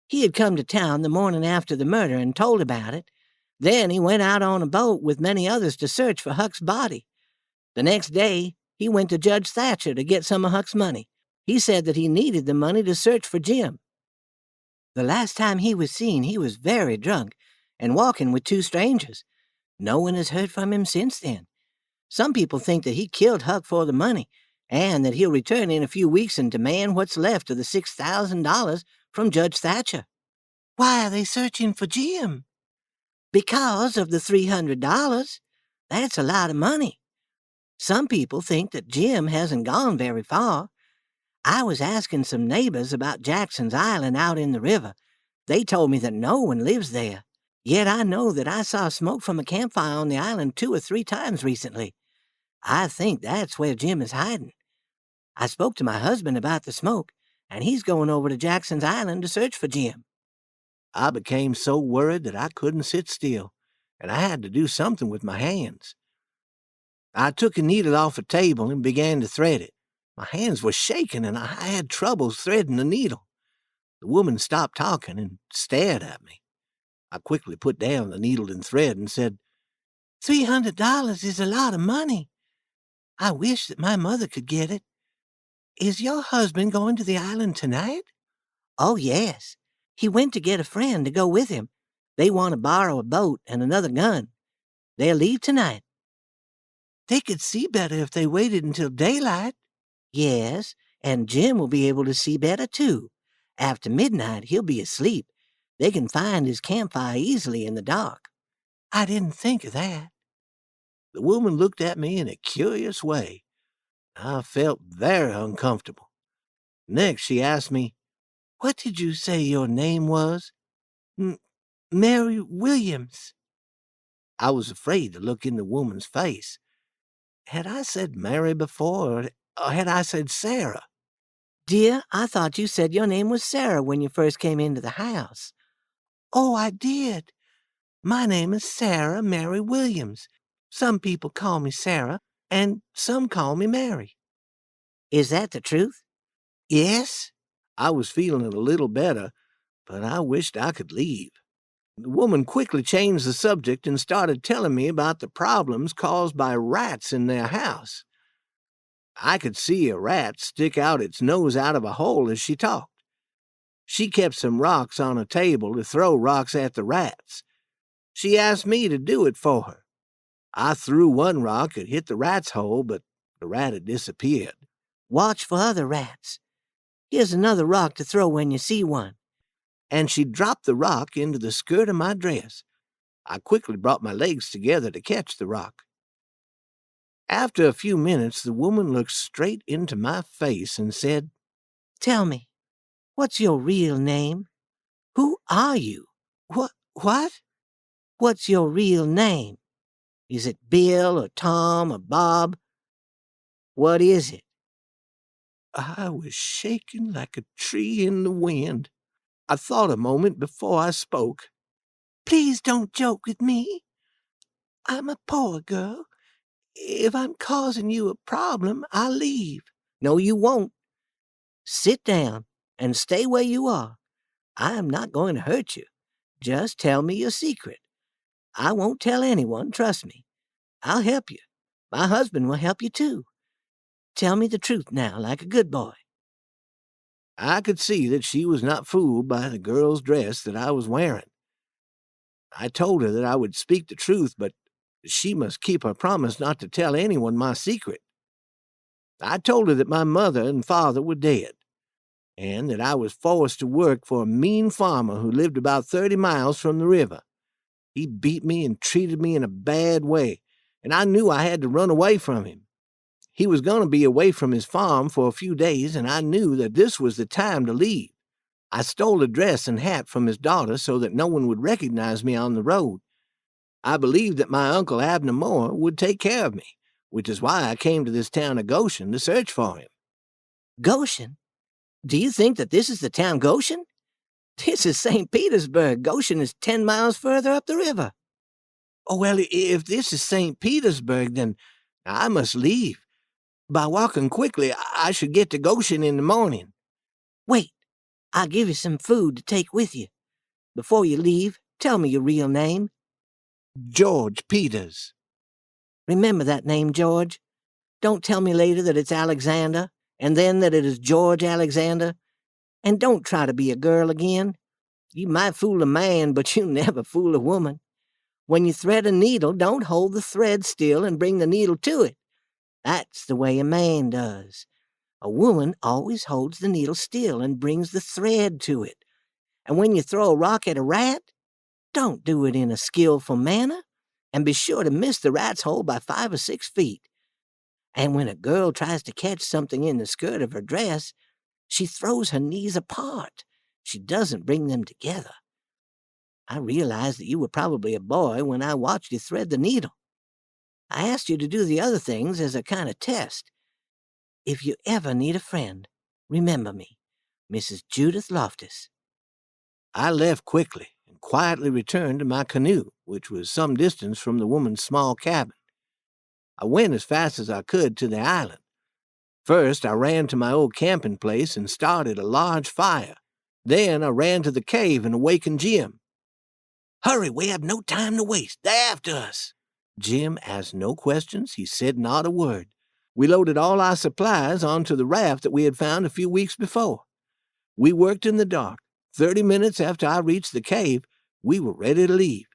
He had come to town the morning after the murder and told about it. Then he went out on a boat with many others to search for Huck's body. The next day, he went to Judge Thatcher to get some of Huck's money. He said that he needed the money to search for Jim. The last time he was seen, he was very drunk and walking with two strangers. No one has heard from him since then. Some people think that he killed Huck for the money, and that he'll return in a few weeks and demand what's left of the $6,000 from Judge Thatcher. Why are they searching for Jim? Because of the $300. That's a lot of money. Some people think that Jim hasn't gone very far. I was asking some neighbors about Jackson's Island out in the river. They told me that no one lives there. Yet I know that I saw smoke from a campfire on the island 2 or 3 times recently. I think that's where Jim is hiding. I spoke to my husband about the smoke, and he's going over to Jackson's Island to search for Jim. I became so worried that I couldn't sit still, and I had to do something with my hands. I took a needle off a table and began to thread it. My hands were shaking, and I had trouble threading the needle. The woman stopped talking and stared at me. I quickly put down the needle and thread and said, $300 is a lot of money. I wish that my mother could get it. Is your husband going to the island tonight? Oh, yes. He went to get a friend to go with him. They want to borrow a boat and another gun. They'll leave tonight. They could see better if they waited until daylight. Yes, and Jim will be able to see better, too. After midnight, he'll be asleep. They can find his campfire easily in the dark. I didn't think of that. The woman looked at me in a curious way. I felt very uncomfortable. Next, she asked me, What did you say your name was? Mary Williams. I was afraid to look in the woman's face. Had I said Mary before, or had I said Sarah? Dear, I thought you said your name was Sarah when you first came into the house. Oh, I did. My name is Sarah Mary Williams. Some people call me Sarah, and some call me Mary. Is that the truth? Yes. I was feeling a little better, but I wished I could leave. The woman quickly changed the subject and started telling me about the problems caused by rats in their house. I could see a rat stick out its nose out of a hole as she talked. She kept some rocks on a table to throw rocks at the rats. She asked me to do it for her. I threw one rock, it hit the rat's hole, but the rat had disappeared. Watch for other rats. Here's another rock to throw when you see one. And she dropped the rock into the skirt of my dress. I quickly brought my legs together to catch the rock. After a few minutes, the woman looked straight into my face and said, Tell me, what's your real name? Who are you? What? What's your real name? Is it Bill or Tom or Bob? What is it? I was shaking like a tree in the wind. I thought a moment before I spoke. Please don't joke with me. I'm a poor girl. If I'm causing you a problem, I'll leave. No, you won't. Sit down and stay where you are. I am not going to hurt you. Just tell me your secret. I won't tell anyone, trust me. I'll help you. My husband will help you, too. Tell me the truth now, like a good boy. I could see that she was not fooled by the girl's dress that I was wearing. I told her that I would speak the truth, but she must keep her promise not to tell anyone my secret. I told her that my mother and father were dead, and that I was forced to work for a mean farmer who lived about 30 miles from the river. He beat me and treated me in a bad way, and I knew I had to run away from him. He was going to be away from his farm for a few days, and I knew that this was the time to leave. I stole a dress and hat from his daughter so that no one would recognize me on the road. I believed that my Uncle Abner Moore would take care of me, which is why I came to this town of Goshen to search for him. Goshen? Do you think that this is the town Goshen? This is St. Petersburg. Goshen is 10 miles further up the river. Oh, well, if this is St. Petersburg, then I must leave. By walking quickly, I should get to Goshen in the morning. Wait, I'll give you some food to take with you. Before you leave, tell me your real name. George Peters. Remember that name, George. Don't tell me later that it's Alexander, and then that it is George Alexander. And don't try to be a girl again. You might fool a man, but you never fool a woman. When you thread a needle, don't hold the thread still and bring the needle to it. That's the way a man does. A woman always holds the needle still and brings the thread to it. And when you throw a rock at a rat, don't do it in a skillful manner, and be sure to miss the rat's hole by 5 or 6 feet. And when a girl tries to catch something in the skirt of her dress, she throws her knees apart. She doesn't bring them together. I realized that you were probably a boy when I watched you thread the needle. I asked you to do the other things as a kind of test. If you ever need a friend, remember me, Mrs. Judith Loftus. I left quickly and quietly returned to my canoe, which was some distance from the woman's small cabin. I went as fast as I could to the island. First, I ran to my old camping place and started a large fire. Then I ran to the cave and awakened Jim. "Hurry, we have no time to waste. They're after us." Jim asked no questions. He said not a word. We loaded all our supplies onto the raft that we had found a few weeks before. We worked in the dark. 30 minutes after I reached the cave, we were ready to leave.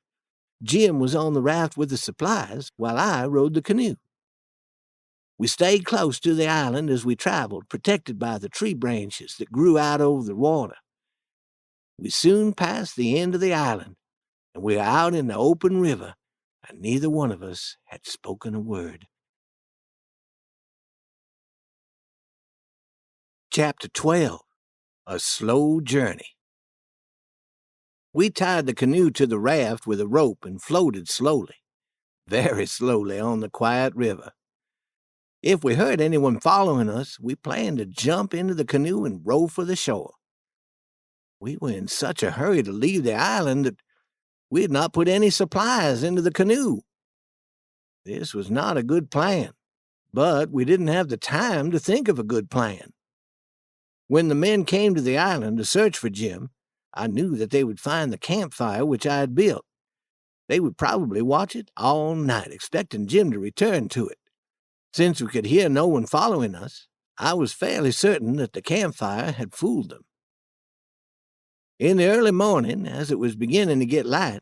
Jim was on the raft with the supplies, while I rowed the canoe. We stayed close to the island as we traveled, protected by the tree branches that grew out over the water. We soon passed the end of the island, and we were out in the open river, and neither one of us had spoken a word. Chapter 12. A Slow Journey. We tied the canoe to the raft with a rope and floated slowly, very slowly on the quiet river. If we heard anyone following us, we planned to jump into the canoe and row for the shore. We were in such a hurry to leave the island that we had not put any supplies into the canoe. This was not a good plan, but we didn't have the time to think of a good plan. When the men came to the island to search for Jim, I knew that they would find the campfire which I had built. They would probably watch it all night, expecting Jim to return to it. Since we could hear no one following us, I was fairly certain that the campfire had fooled them. In the early morning, as it was beginning to get light,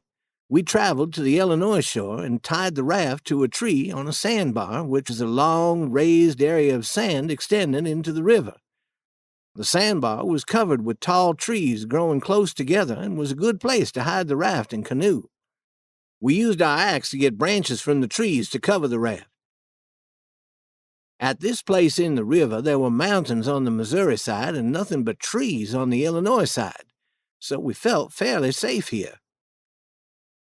we traveled to the Illinois shore and tied the raft to a tree on a sandbar, which was a long, raised area of sand extending into the river. The sandbar was covered with tall trees growing close together and was a good place to hide the raft and canoe. We used our axe to get branches from the trees to cover the raft. At this place in the river, there were mountains on the Missouri side and nothing but trees on the Illinois side, so we felt fairly safe here.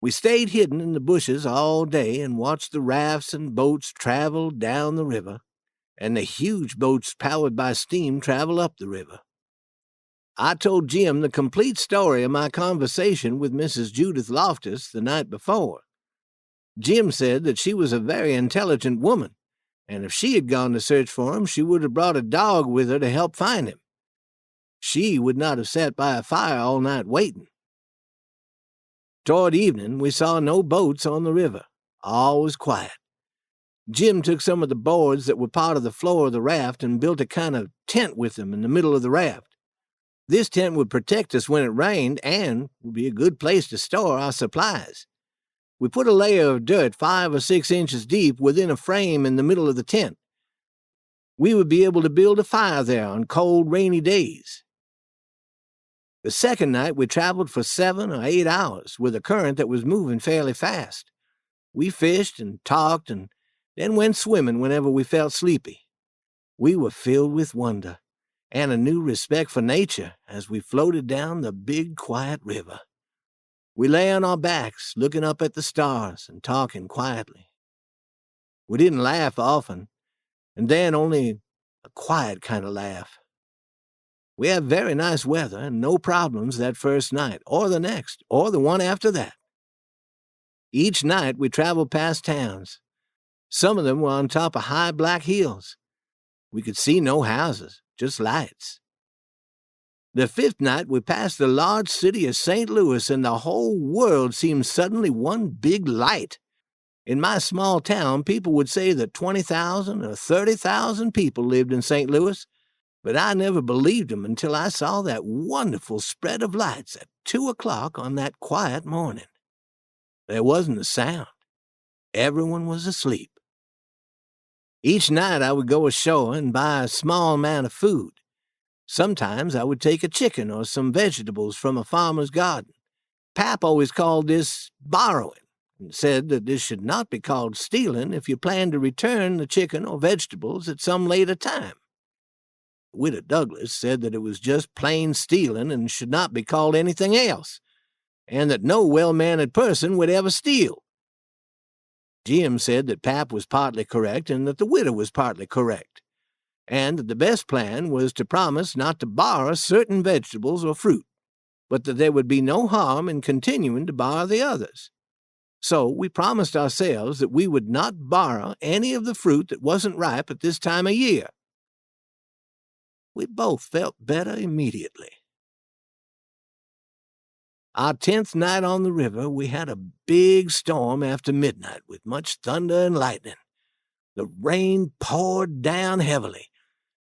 We stayed hidden in the bushes all day and watched the rafts and boats travel down the river, and the huge boats powered by steam travel up the river. I told Jim the complete story of my conversation with Mrs. Judith Loftus the night before. Jim said that she was a very intelligent woman, and if she had gone to search for him, she would have brought a dog with her to help find him. She would not have sat by a fire all night waiting. Toward evening, we saw no boats on the river. All was quiet. Jim took some of the boards that were part of the floor of the raft and built a kind of tent with them in the middle of the raft. This tent would protect us when it rained and would be a good place to store our supplies. We put a layer of dirt 5 or 6 inches deep within a frame in the middle of the tent. We would be able to build a fire there on cold, rainy days. The second night, we traveled for 7 or 8 hours with a current that was moving fairly fast. We fished and talked and then went swimming whenever we felt sleepy. We were filled with wonder and a new respect for nature as we floated down the big, quiet river. We lay on our backs, looking up at the stars and talking quietly. We didn't laugh often, and then only a quiet kind of laugh. We had very nice weather and no problems that first night, or the next, or the one after that. Each night we traveled past towns. Some of them were on top of high black hills. We could see no houses, just lights. The 5th night we passed the large city of St. Louis, and the whole world seemed suddenly one big light. In my small town, people would say that 20,000 or 30,000 people lived in St. Louis, but I never believed them until I saw that wonderful spread of lights that 2 o'clock on that quiet morning. There wasn't a sound. Everyone was asleep. Each night I would go ashore and buy a small amount of food. Sometimes I would take a chicken or some vegetables from a farmer's garden. Pap always called this borrowing, and said that this should not be called stealing if you plan to return the chicken or vegetables at some later time. Widow Douglas said that it was just plain stealing and should not be called anything else, and that no well-mannered person would ever steal. Jim said that Pap was partly correct and that the widow was partly correct, and that the best plan was to promise not to borrow certain vegetables or fruit, but that there would be no harm in continuing to borrow the others. So we promised ourselves that we would not borrow any of the fruit that wasn't ripe at this time of year. We both felt better immediately. Our 10th night on the river, we had a big storm after midnight with much thunder and lightning. The rain poured down heavily.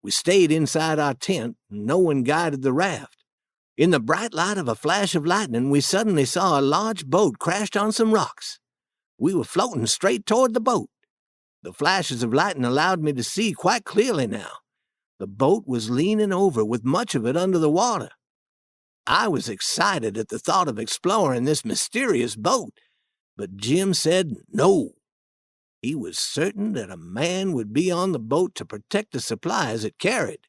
We stayed inside our tent, and no one guided the raft. In the bright light of a flash of lightning, we suddenly saw a large boat crashed on some rocks. We were floating straight toward the boat. The flashes of lightning allowed me to see quite clearly now. The boat was leaning over with much of it under the water. I was excited at the thought of exploring this mysterious boat, but Jim said no. He was certain that a man would be on the boat to protect the supplies it carried.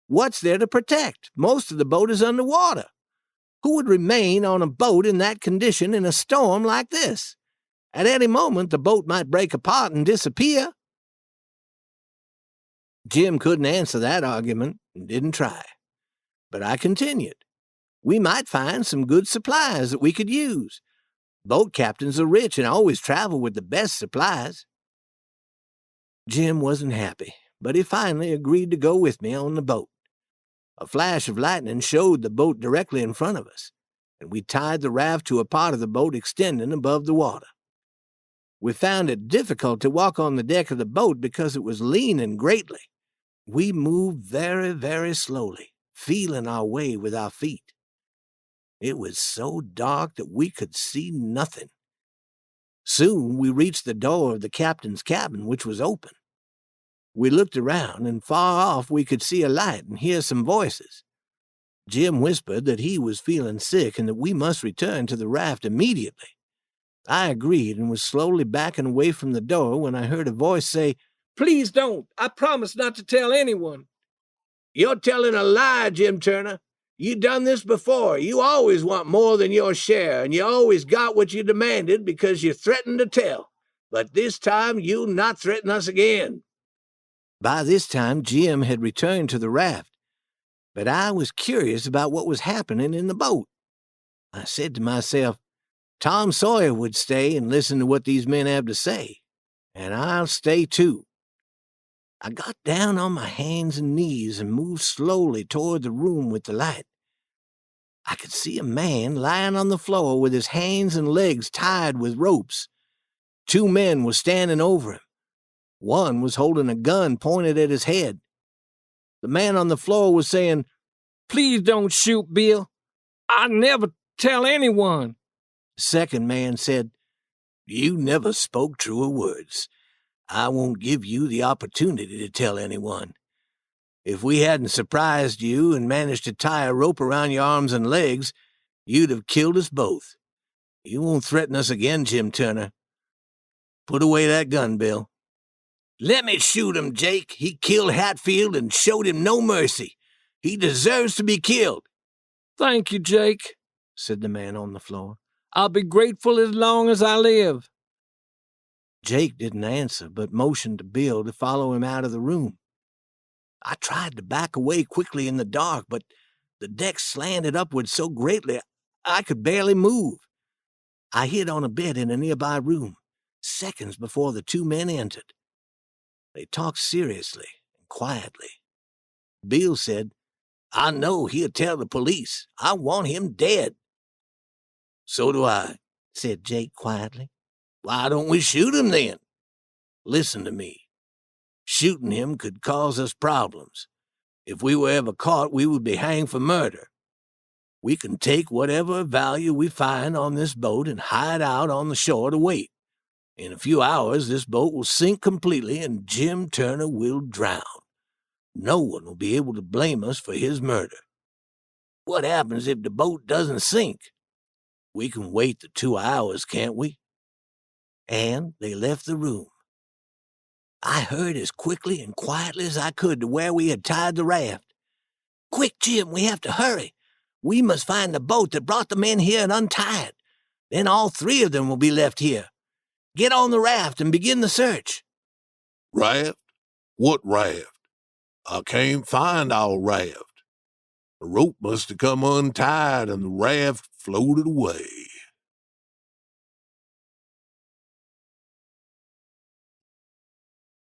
What's there to protect? Most of the boat is under water. Who would remain on a boat in that condition in a storm like this? At any moment, the boat might break apart and disappear. Jim couldn't answer that argument and didn't try. But I continued. We might find some good supplies that we could use. Boat captains are rich and always travel with the best supplies. Jim wasn't happy, but he finally agreed to go with me on the boat. A flash of lightning showed the boat directly in front of us, and we tied the raft to a part of the boat extending above the water. We found it difficult to walk on the deck of the boat because it was leaning greatly. We moved very, very slowly, feeling our way with our feet. It was so dark that we could see nothing. Soon we reached the door of the captain's cabin, which was open. We looked around, and far off we could see a light and hear some voices. Jim whispered that he was feeling sick and that we must return to the raft immediately. I agreed and was slowly backing away from the door when I heard a voice say, "Please don't. I promise not to tell anyone." "You're telling a lie, Jim Turner. You done this before. You always want more than your share, and you always got what you demanded because you threatened to tell. But this time you'll not threaten us again." By this time, Jim had returned to the raft, but I was curious about what was happening in the boat. I said to myself, Tom Sawyer would stay and listen to what these men have to say, and I'll stay too. I got down on my hands and knees and moved slowly toward the room with the light. I could see a man lying on the floor with his hands and legs tied with ropes. 2 men were standing over him. One was holding a gun pointed at his head. The man on the floor was saying, "Please don't shoot, Bill. I never tell anyone." The second man said, "You never spoke truer words. I won't give you the opportunity to tell anyone. If we hadn't surprised you and managed to tie a rope around your arms and legs, you'd have killed us both. You won't threaten us again, Jim Turner. Put away that gun, Bill." "Let me shoot him, Jake. He killed Hatfield and showed him no mercy. He deserves to be killed." "Thank you, Jake," said the man on the floor. "I'll be grateful as long as I live." Jake didn't answer, but motioned to Bill to follow him out of the room. I tried to back away quickly in the dark, but the deck slanted upward so greatly I could barely move. I hid on a bed in a nearby room, seconds before the 2 men entered. They talked seriously and quietly. Bill said, "I know he'll tell the police. I want him dead." "So do I," said Jake quietly. "Why don't we shoot him then? Listen to me. Shooting him could cause us problems. If we were ever caught, we would be hanged for murder. We can take whatever value we find on this boat and hide out on the shore to wait. In a few hours, this boat will sink completely and Jim Turner will drown. No one will be able to blame us for his murder. What happens if the boat doesn't sink? We can wait the 2 hours, can't we?" And they left the room. I hurried as quickly and quietly as I could to where we had tied the raft. "Quick, Jim, we have to hurry. We must find the boat that brought the men here and untie it. Then all 3 of them will be left here. Get on the raft and begin the search." "Raft? What raft? I can't find our raft. The rope must have come untied and the raft floated away."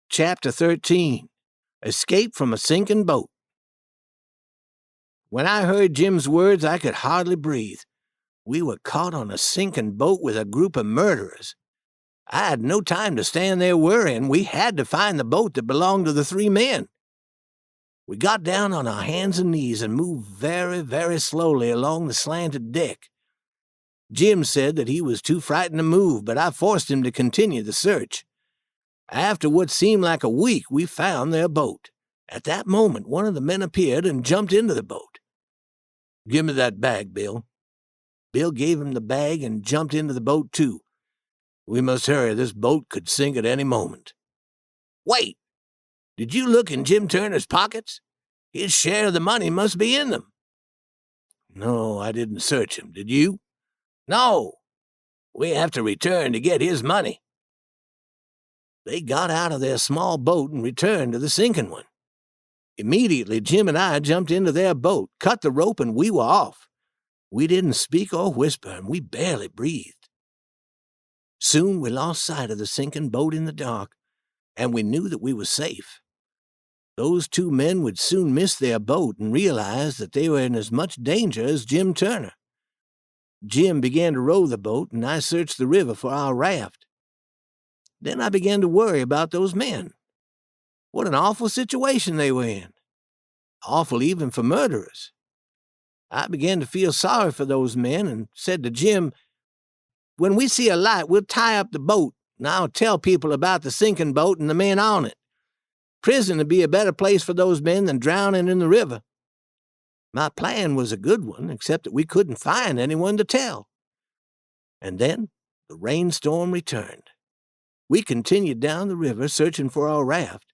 Chapter 13. Escape from a Sinking Boat. When I heard Jim's words, I could hardly breathe. We were caught on a sinking boat with a group of murderers. I had no time to stand there worrying. We had to find the boat that belonged to the 3 men. We got down on our hands and knees and moved very, very slowly along the slanted deck. Jim said that he was too frightened to move, but I forced him to continue the search. After what seemed like a week, we found their boat. At that moment, one of the men appeared and jumped into the boat. "Give me that bag, Bill." Bill gave him the bag and jumped into the boat, too. "We must hurry. This boat could sink at any moment." "Wait! Did you look in Jim Turner's pockets? His share of the money must be in them." "No, I didn't search him. Did you?" "No. We have to return to get his money." They got out of their small boat and returned to the sinking one. Immediately, Jim and I jumped into their boat, cut the rope, and we were off. We didn't speak or whisper, and we barely breathed. Soon we lost sight of the sinking boat in the dark, and we knew that we were safe. Those 2 men would soon miss their boat and realize that they were in as much danger as Jim Turner. Jim began to row the boat, and I searched the river for our raft. Then I began to worry about those men. What an awful situation they were in. Awful even for murderers. I began to feel sorry for those men and said to Jim, "When we see a light, we'll tie up the boat, and I'll tell people about the sinking boat and the men on it. Prison would be a better place for those men than drowning in the river." My plan was a good one, except that we couldn't find anyone to tell. And then the rainstorm returned. We continued down the river, searching for our raft.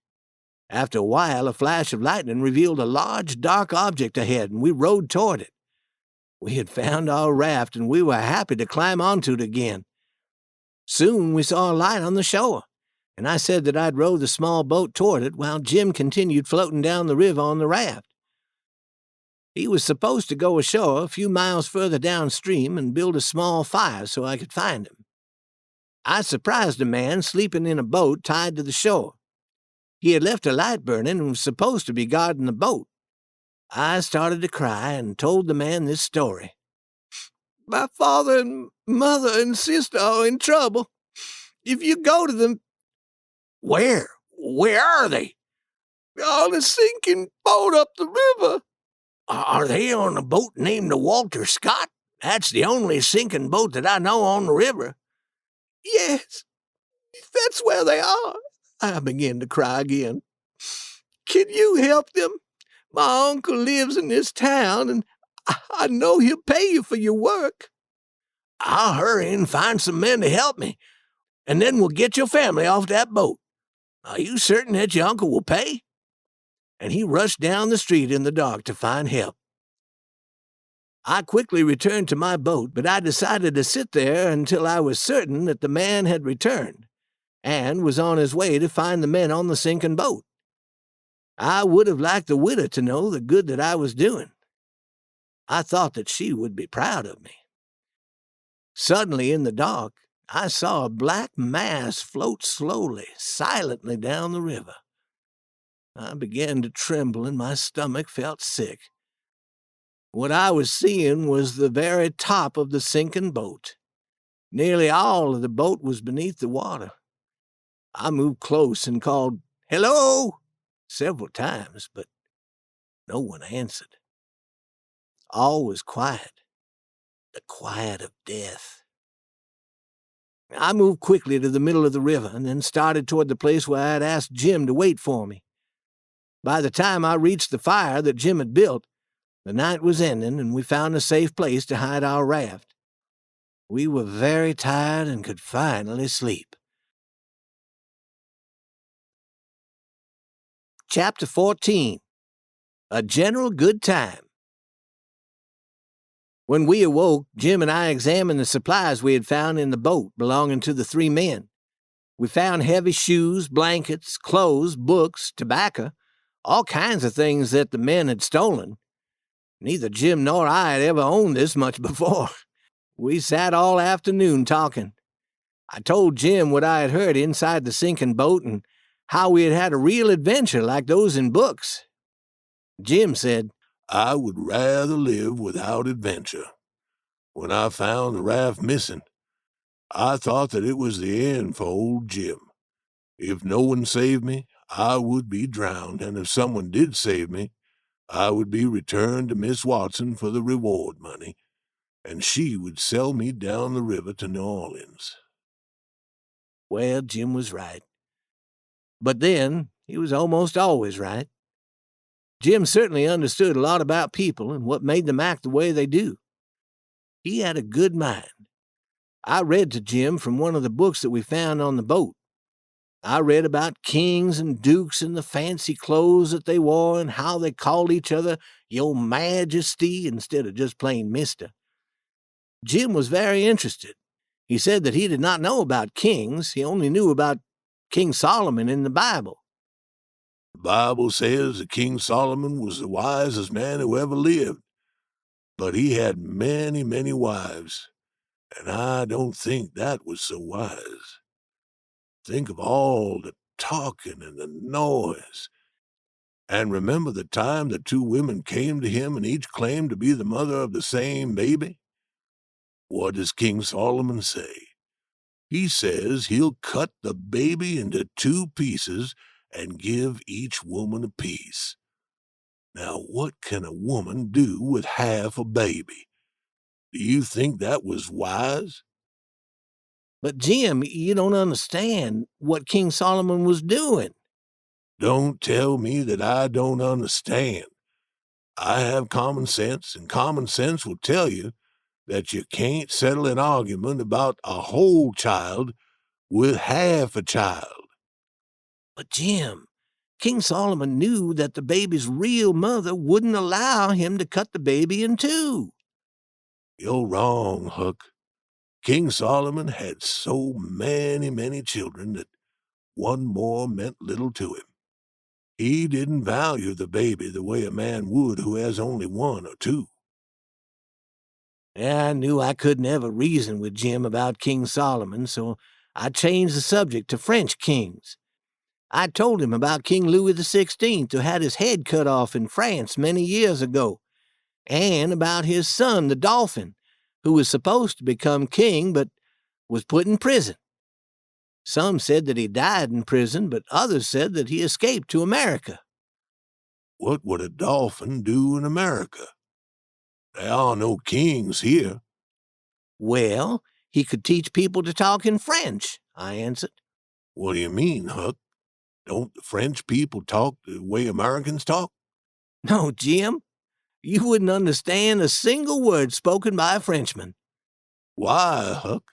After a while, a flash of lightning revealed a large, dark object ahead, and we rowed toward it. We had found our raft, and we were happy to climb onto it again. Soon we saw a light on the shore, and I said that I'd row the small boat toward it while Jim continued floating down the river on the raft. He was supposed to go ashore a few miles further downstream and build a small fire so I could find him. I surprised a man sleeping in a boat tied to the shore. He had left a light burning and was supposed to be guarding the boat. I started to cry and told the man this story. "My father and mother and sister are in trouble. If you go to them—" "Where? Where are they?" "On a sinking boat up the river." "Are they on a boat named the Walter Scott? That's the only sinking boat that I know on the river." "Yes, that's where they are." I began to cry again. "Can you help them? My uncle lives in this town, and I know he'll pay you for your work." "I'll hurry and find some men to help me, and then we'll get your family off that boat. Are you certain that your uncle will pay?" And he rushed down the street in the dark to find help. I quickly returned to my boat, but I decided to sit there until I was certain that the man had returned and was on his way to find the men on the sinking boat. I would have liked the widow to know the good that I was doing. I thought that she would be proud of me. Suddenly, in the dark, I saw a black mass float slowly, silently down the river. I began to tremble and my stomach felt sick. What I was seeing was the very top of the sinking boat. Nearly all of the boat was beneath the water. I moved close and called, "Hello!" several times, but no one answered. All was quiet, the quiet of death. I moved quickly to the middle of the river and then started toward the place where I had asked Jim to wait for me. By the time I reached the fire that Jim had built, the night was ending and we found a safe place to hide our raft. We were very tired and could finally sleep. Chapter 14. A General Good Time. When we awoke, Jim and I examined the supplies we had found in the boat belonging to the 3 men. We found heavy shoes, blankets, clothes, books, tobacco, all kinds of things that the men had stolen. Neither Jim nor I had ever owned this much before. We sat all afternoon talking. I told Jim what I had heard inside the sinking boat and how we had had a real adventure like those in books. Jim said, I would rather live without adventure. When I found the raft missing, I thought that it was the end for old Jim. If no one saved me, I would be drowned, and if someone did save me, I would be returned to Miss Watson for the reward money, and she would sell me down the river to New Orleans. Well, Jim was right. But then, he was almost always right. Jim certainly understood a lot about people and what made them act the way they do. He had a good mind. I read to Jim from one of the books that we found on the boat. I read about kings and dukes and the fancy clothes that they wore and how they called each other Your Majesty instead of just plain Mister. Jim was very interested. He said that he did not know about kings. He only knew about King Solomon in the Bible. The Bible says that King Solomon was the wisest man who ever lived, but he had many, many wives, and I don't think that was so wise. Think of all the talking and the noise. And remember the time the 2 women came to him and each claimed to be the mother of the same baby? What does King Solomon say? He says he'll cut the baby into 2 pieces and give each woman a piece. Now, what can a woman do with half a baby? Do you think that was wise? But Jim, you don't understand what King Solomon was doing. Don't tell me that I don't understand. I have common sense, and common sense will tell you that you can't settle an argument about a whole child with half a child. But Jim, King Solomon knew that the baby's real mother wouldn't allow him to cut the baby in 2. You're wrong, Huck. King Solomon had so many, many children that one more meant little to him. He didn't value the baby the way a man would who has only 1 or 2. I knew I could never reason with Jim about King Solomon, so I changed the subject to French kings. I told him about King Louis XVI, who had his head cut off in France many years ago, and about his son, the Dauphin, who was supposed to become king but was put in prison. Some said that he died in prison, but others said that he escaped to America. What would a dolphin do in America? There are no kings here. Well, he could teach people to talk in French, I answered. What do you mean, Huck? Don't the French people talk the way Americans talk? No, Jim, you wouldn't understand a single word spoken by a Frenchman. Why, Huck?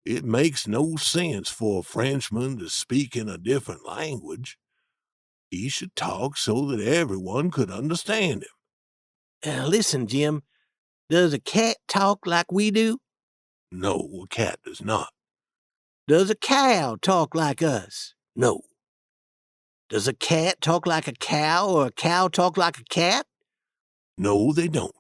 It makes no sense for a Frenchman to speak in a different language. He should talk so that everyone could understand him. Listen, Jim, does a cat talk like we do? No, a cat does not. Does a cow talk like us? No. Does a cat talk like a cow or a cow talk like a cat? No, they don't.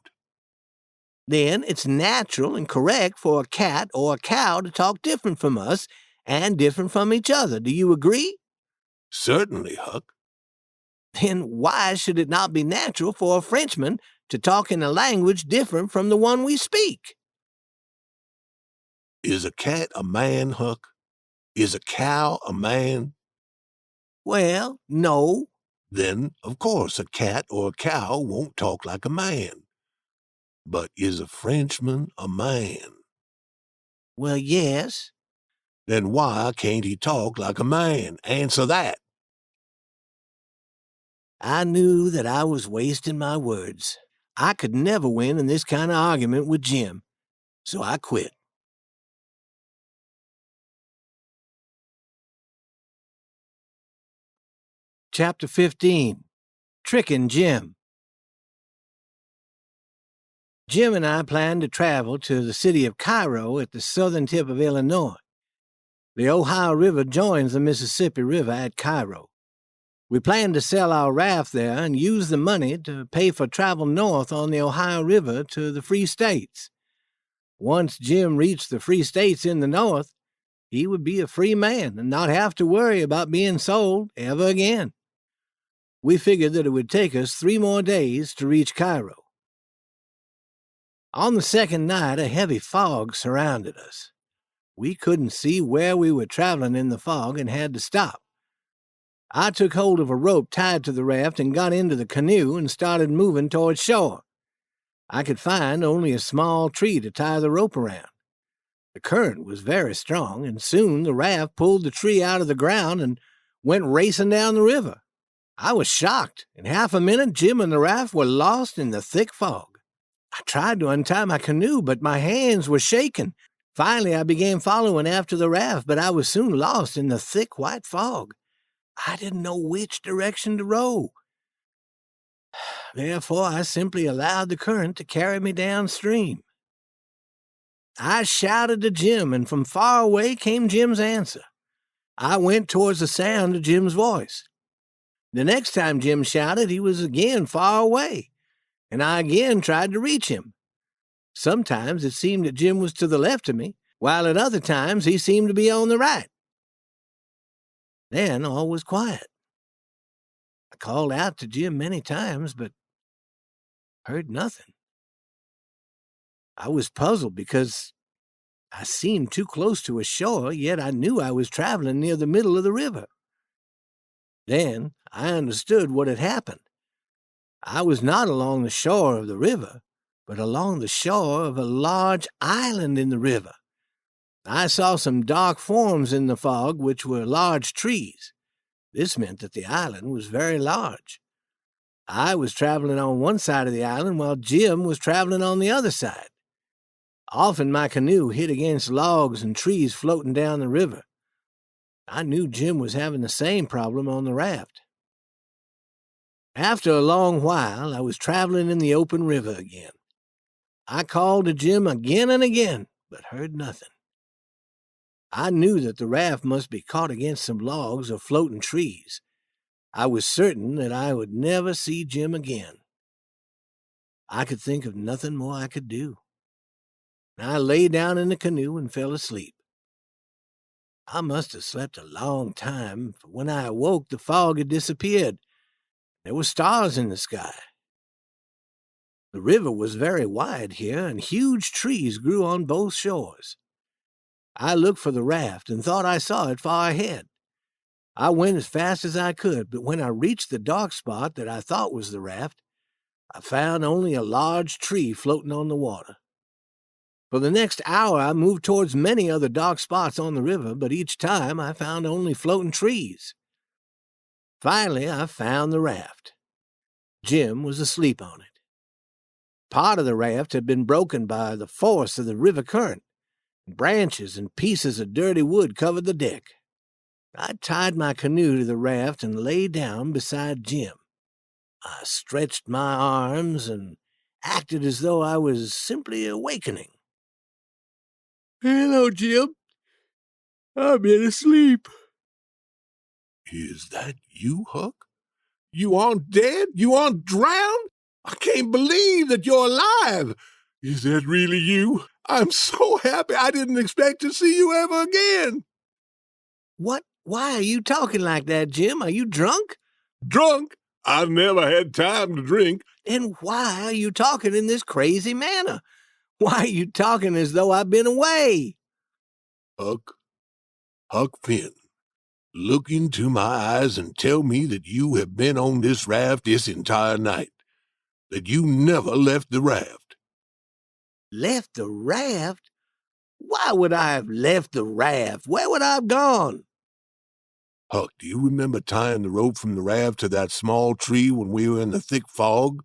Then it's natural and correct for a cat or a cow to talk different from us and different from each other. Do you agree? Certainly, Huck. Then why should it not be natural for a Frenchman to talk in a language different from the one we speak? Is a cat a man, Huck? Is a cow a man? Well, no. Then, of course, a cat or a cow won't talk like a man. But is a Frenchman a man? Well, yes. Then why can't he talk like a man? Answer that. I knew that I was wasting my words. I could never win in this kind of argument with Jim, so I quit. Chapter 15. Tricking Jim. Jim and I planned to travel to the city of Cairo at the southern tip of Illinois. The Ohio River joins the Mississippi River at Cairo. We planned to sell our raft there and use the money to pay for travel north on the Ohio River to the Free States. Once Jim reached the Free States in the north, he would be a free man and not have to worry about being sold ever again. We figured that it would take us 3 more days to reach Cairo. On the second night, a heavy fog surrounded us. We couldn't see where we were traveling in the fog and had to stop. I took hold of a rope tied to the raft and got into the canoe and started moving toward shore. I could find only a small tree to tie the rope around. The current was very strong, and soon the raft pulled the tree out of the ground and went racing down the river. I was shocked. In half a minute, Jim and the raft were lost in the thick fog. I tried to untie my canoe, but my hands were shaking. Finally, I began following after the raft, but I was soon lost in the thick white fog. I didn't know which direction to row. Therefore, I simply allowed the current to carry me downstream. I shouted to Jim, and from far away came Jim's answer. I went towards the sound of Jim's voice. The next time Jim shouted, he was again far away, and I again tried to reach him. Sometimes it seemed that Jim was to the left of me, while at other times he seemed to be on the right. Then all was quiet. I called out to Jim many times, but heard nothing. I was puzzled because I seemed too close to a shore, yet I knew I was traveling near the middle of the river. Then I understood what had happened. I was not along the shore of the river, but along the shore of a large island in the river. I saw some dark forms in the fog, which were large trees. This meant that the island was very large. I was traveling on one side of the island while Jim was traveling on the other side. Often my canoe hit against logs and trees floating down the river. I knew Jim was having the same problem on the raft. After a long while, I was traveling in the open river again. I called to Jim again and again, but heard nothing. I knew that the raft must be caught against some logs or floating trees. I was certain that I would never see Jim again. I could think of nothing more I could do. I lay down in the canoe and fell asleep. I must have slept a long time, for when I awoke, the fog had disappeared. There were stars in the sky. The river was very wide here, and huge trees grew on both shores. I looked for the raft and thought I saw it far ahead. I went as fast as I could, but when I reached the dark spot that I thought was the raft, I found only a large tree floating on the water. For the next hour, I moved towards many other dark spots on the river, but each time I found only floating trees. Finally, I found the raft. Jim was asleep on it. Part of the raft had been broken by the force of the river current. Branches and pieces of dirty wood covered the deck. I tied my canoe to the raft and lay down beside Jim. I stretched my arms and acted as though I was simply awakening. "Hello, Jim. I've been asleep." Is that you, Huck? You aren't dead? You aren't drowned? I can't believe that you're alive. Is that really you? I'm so happy. I didn't expect to see you ever again. What? Why are you talking like that, Jim? Are you drunk? Drunk? I've never had time to drink. Then why are you talking in this crazy manner? Why are you talking as though I've been away? Huck Finn, look into my eyes and tell me that you have been on this raft this entire night, that you never left the raft. Left the raft? Why would I have left the raft? Where would I have gone? Huck, do you remember tying the rope from the raft to that small tree when we were in the thick fog?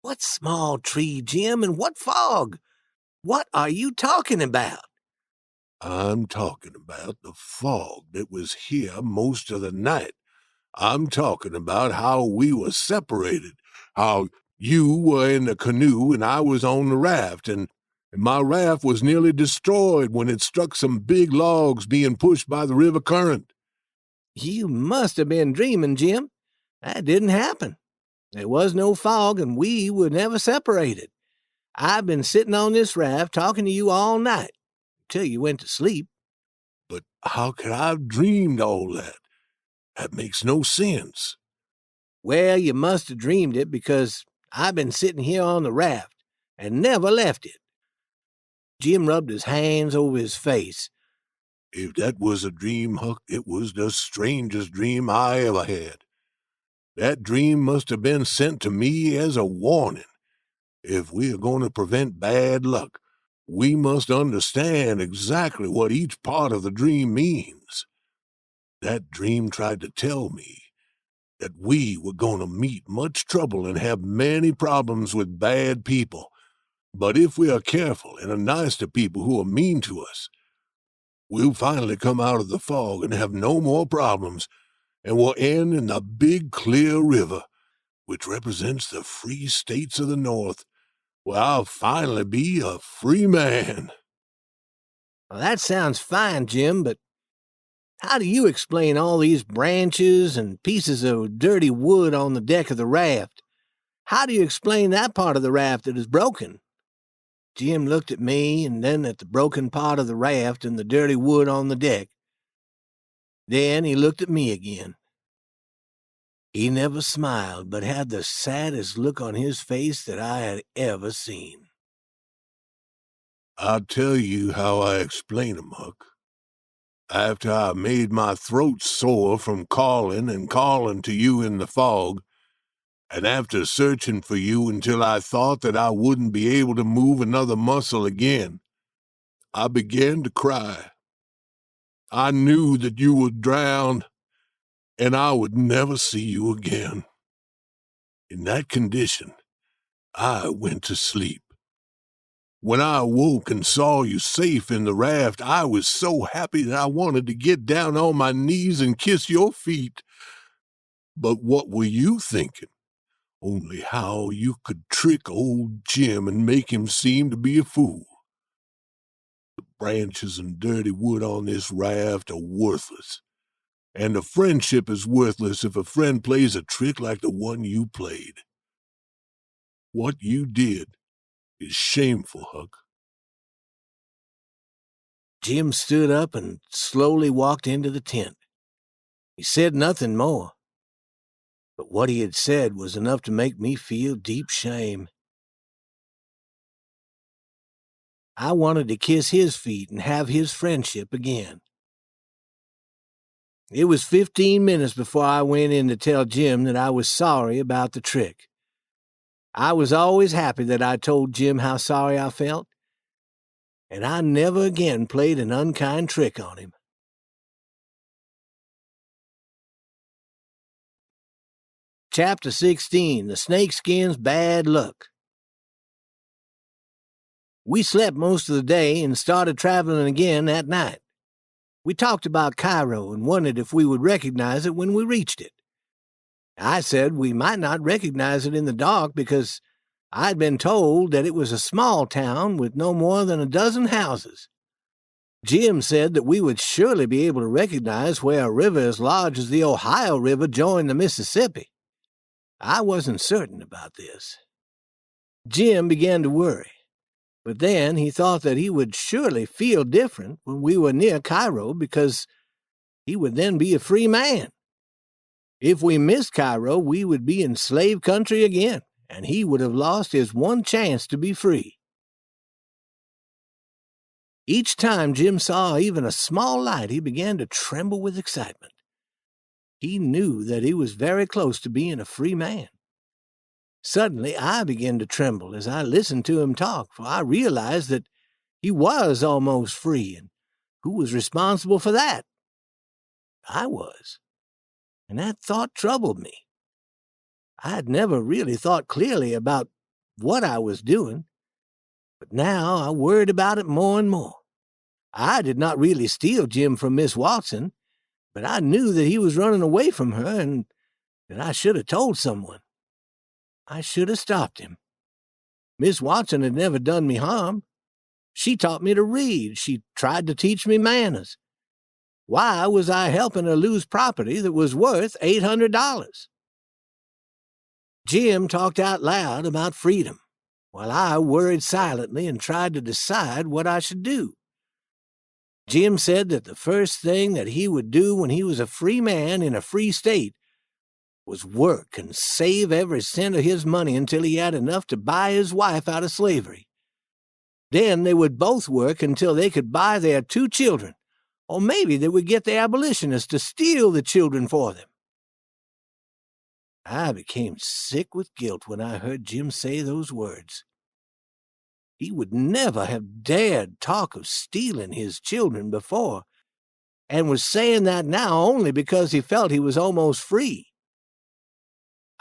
What small tree, Jim, and what fog? What are you talking about? I'm talking about the fog that was here most of the night. I'm talking about how we were separated, how you were in the canoe and I was on the raft, and my raft was nearly destroyed when it struck some big logs being pushed by the river current. You must have been dreaming, Jim. That didn't happen. There was no fog, and we were never separated. I've been sitting on this raft talking to you all night, till you went to sleep. But how could I have dreamed all that? That makes no sense. Well, you must have dreamed it, because I've been sitting here on the raft and never left it. Jim rubbed his hands over his face. If that was a dream, Huck, it was the strangest dream I ever had. That dream must have been sent to me as a warning. If we are going to prevent bad luck, we must understand exactly what each part of the dream means. That dream tried to tell me that we were going to meet much trouble and have many problems with bad people. But if we are careful and are nice to people who are mean to us, we'll finally come out of the fog and have no more problems, and we'll end in the big clear river, which represents the free states of the North, where I'll finally be a free man. Well, that sounds fine, Jim, but how do you explain all these branches and pieces of dirty wood on the deck of the raft? How do you explain that part of the raft that is broken? Jim looked at me and then at the broken part of the raft and the dirty wood on the deck. Then he looked at me again. He never smiled, but had the saddest look on his face that I had ever seen. I'll tell you how I explain 'em, Huck. After I made my throat sore from calling and calling to you in the fog, and after searching for you until I thought that I wouldn't be able to move another muscle again, I began to cry. I knew that you would drown, and I would never see you again. In that condition, I went to sleep. When I awoke and saw you safe in the raft, I was so happy that I wanted to get down on my knees and kiss your feet. But what were you thinking? Only how you could trick old Jim and make him seem to be a fool. The branches and dirty wood on this raft are worthless, and a friendship is worthless if a friend plays a trick like the one you played. What you did is shameful, Huck. Jim stood up and slowly walked into the tent. He said nothing more, but what he had said was enough to make me feel deep shame. I wanted to kiss his feet and have his friendship again. It was 15 minutes before I went in to tell Jim that I was sorry about the trick. I was always happy that I told Jim how sorry I felt, and I never again played an unkind trick on him. Chapter 16, The Snakeskin's Bad Luck. We slept most of the day and started traveling again that night. We talked about Cairo and wondered if we would recognize it when we reached it. I said we might not recognize it in the dark because I'd been told that it was a small town with no more than a dozen houses. Jim said that we would surely be able to recognize where a river as large as the Ohio River joined the Mississippi. I wasn't certain about this. Jim began to worry, but then he thought that he would surely feel different when we were near Cairo because he would then be a free man. If we missed Cairo, we would be in slave country again, and he would have lost his one chance to be free. Each time Jim saw even a small light, he began to tremble with excitement. He knew that he was very close to being a free man. Suddenly I began to tremble as I listened to him talk, for I realized that he was almost free, and who was responsible for that? I was. And that thought troubled me. I had never really thought clearly about what I was doing, but now I worried about it more and more. I did not really steal Jim from Miss Watson, but I knew that he was running away from her and that I should have told someone. I should have stopped him. Miss Watson had never done me harm. She taught me to read. She tried to teach me manners. Why was I helping her lose property that was worth $800? Jim talked out loud about freedom, while I worried silently and tried to decide what I should do. Jim said that the first thing that he would do when he was a free man in a free state was work and save every cent of his money until he had enough to buy his wife out of slavery. Then they would both work until they could buy their 2 children, or maybe they would get the abolitionists to steal the children for them. I became sick with guilt when I heard Jim say those words. He would never have dared talk of stealing his children before, and was saying that now only because he felt he was almost free.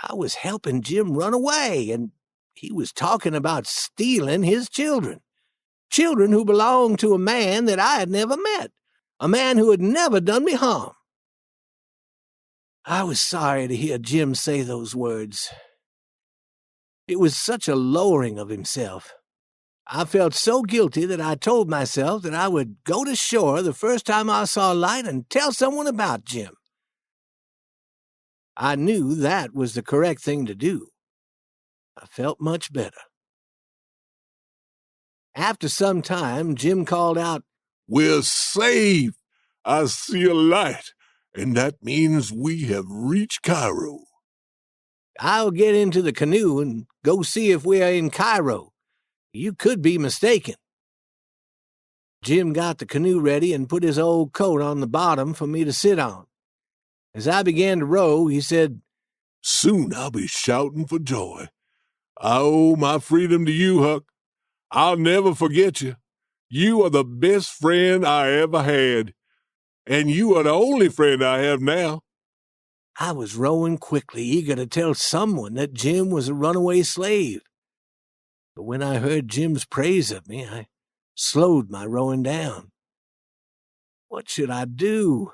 I was helping Jim run away, and he was talking about stealing his children. Children who belonged to a man that I had never met, a man who had never done me harm. I was sorry to hear Jim say those words. It was such a lowering of himself. I felt so guilty that I told myself that I would go to shore the first time I saw light and tell someone about Jim. I knew that was the correct thing to do. I felt much better. After some time, Jim called out, "We're safe! I see a light, and that means we have reached Cairo." "I'll get into the canoe and go see if we are in Cairo. You could be mistaken." Jim got the canoe ready and put his old coat on the bottom for me to sit on. As I began to row, he said, "Soon I'll be shouting for joy. I owe my freedom to you, Huck. I'll never forget you. You are the best friend I ever had, and you are the only friend I have now." I was rowing quickly, eager to tell someone that Jim was a runaway slave. But when I heard Jim's praise of me, I slowed my rowing down. What should I do?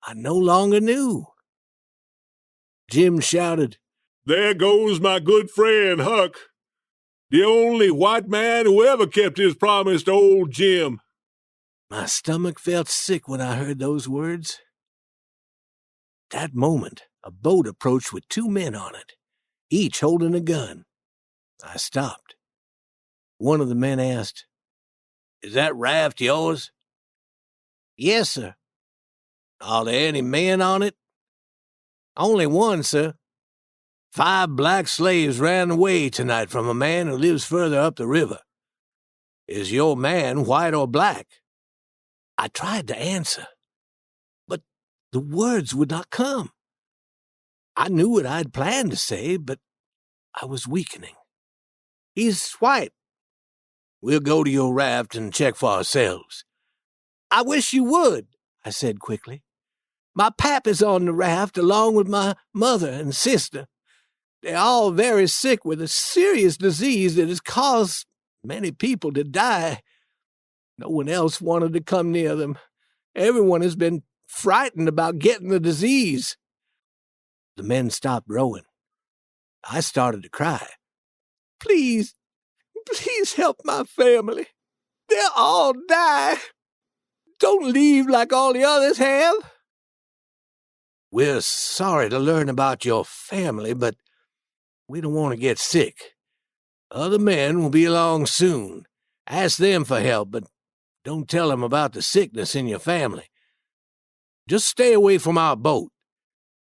I no longer knew. Jim shouted, "There goes my good friend, Huck, the only white man who ever kept his promise to old Jim." My stomach felt sick when I heard those words. That moment, a boat approached with 2 men on it, each holding a gun. I stopped. One of the men asked, "Is that raft yours?" "Yes, sir." "Are there any men on it?" "Only one, sir. 5 black slaves ran away tonight from a man who lives further up the river. Is your man white or black?" I tried to answer, but the words would not come. I knew what I'd planned to say, but I was weakening. "He's white." "We'll go to your raft and check for ourselves." "I wish you would," I said quickly. "My pap is on the raft along with my mother and sister. They're all very sick with a serious disease that has caused many people to die. No one else wanted to come near them. Everyone has been frightened about getting the disease." The men stopped rowing. I started to cry. Please help my family. They'll all die. Don't leave like all the others have." "We're sorry to learn about your family, but we don't want to get sick. Other men will be along soon. Ask them for help, but don't tell them about the sickness in your family. Just stay away from our boat.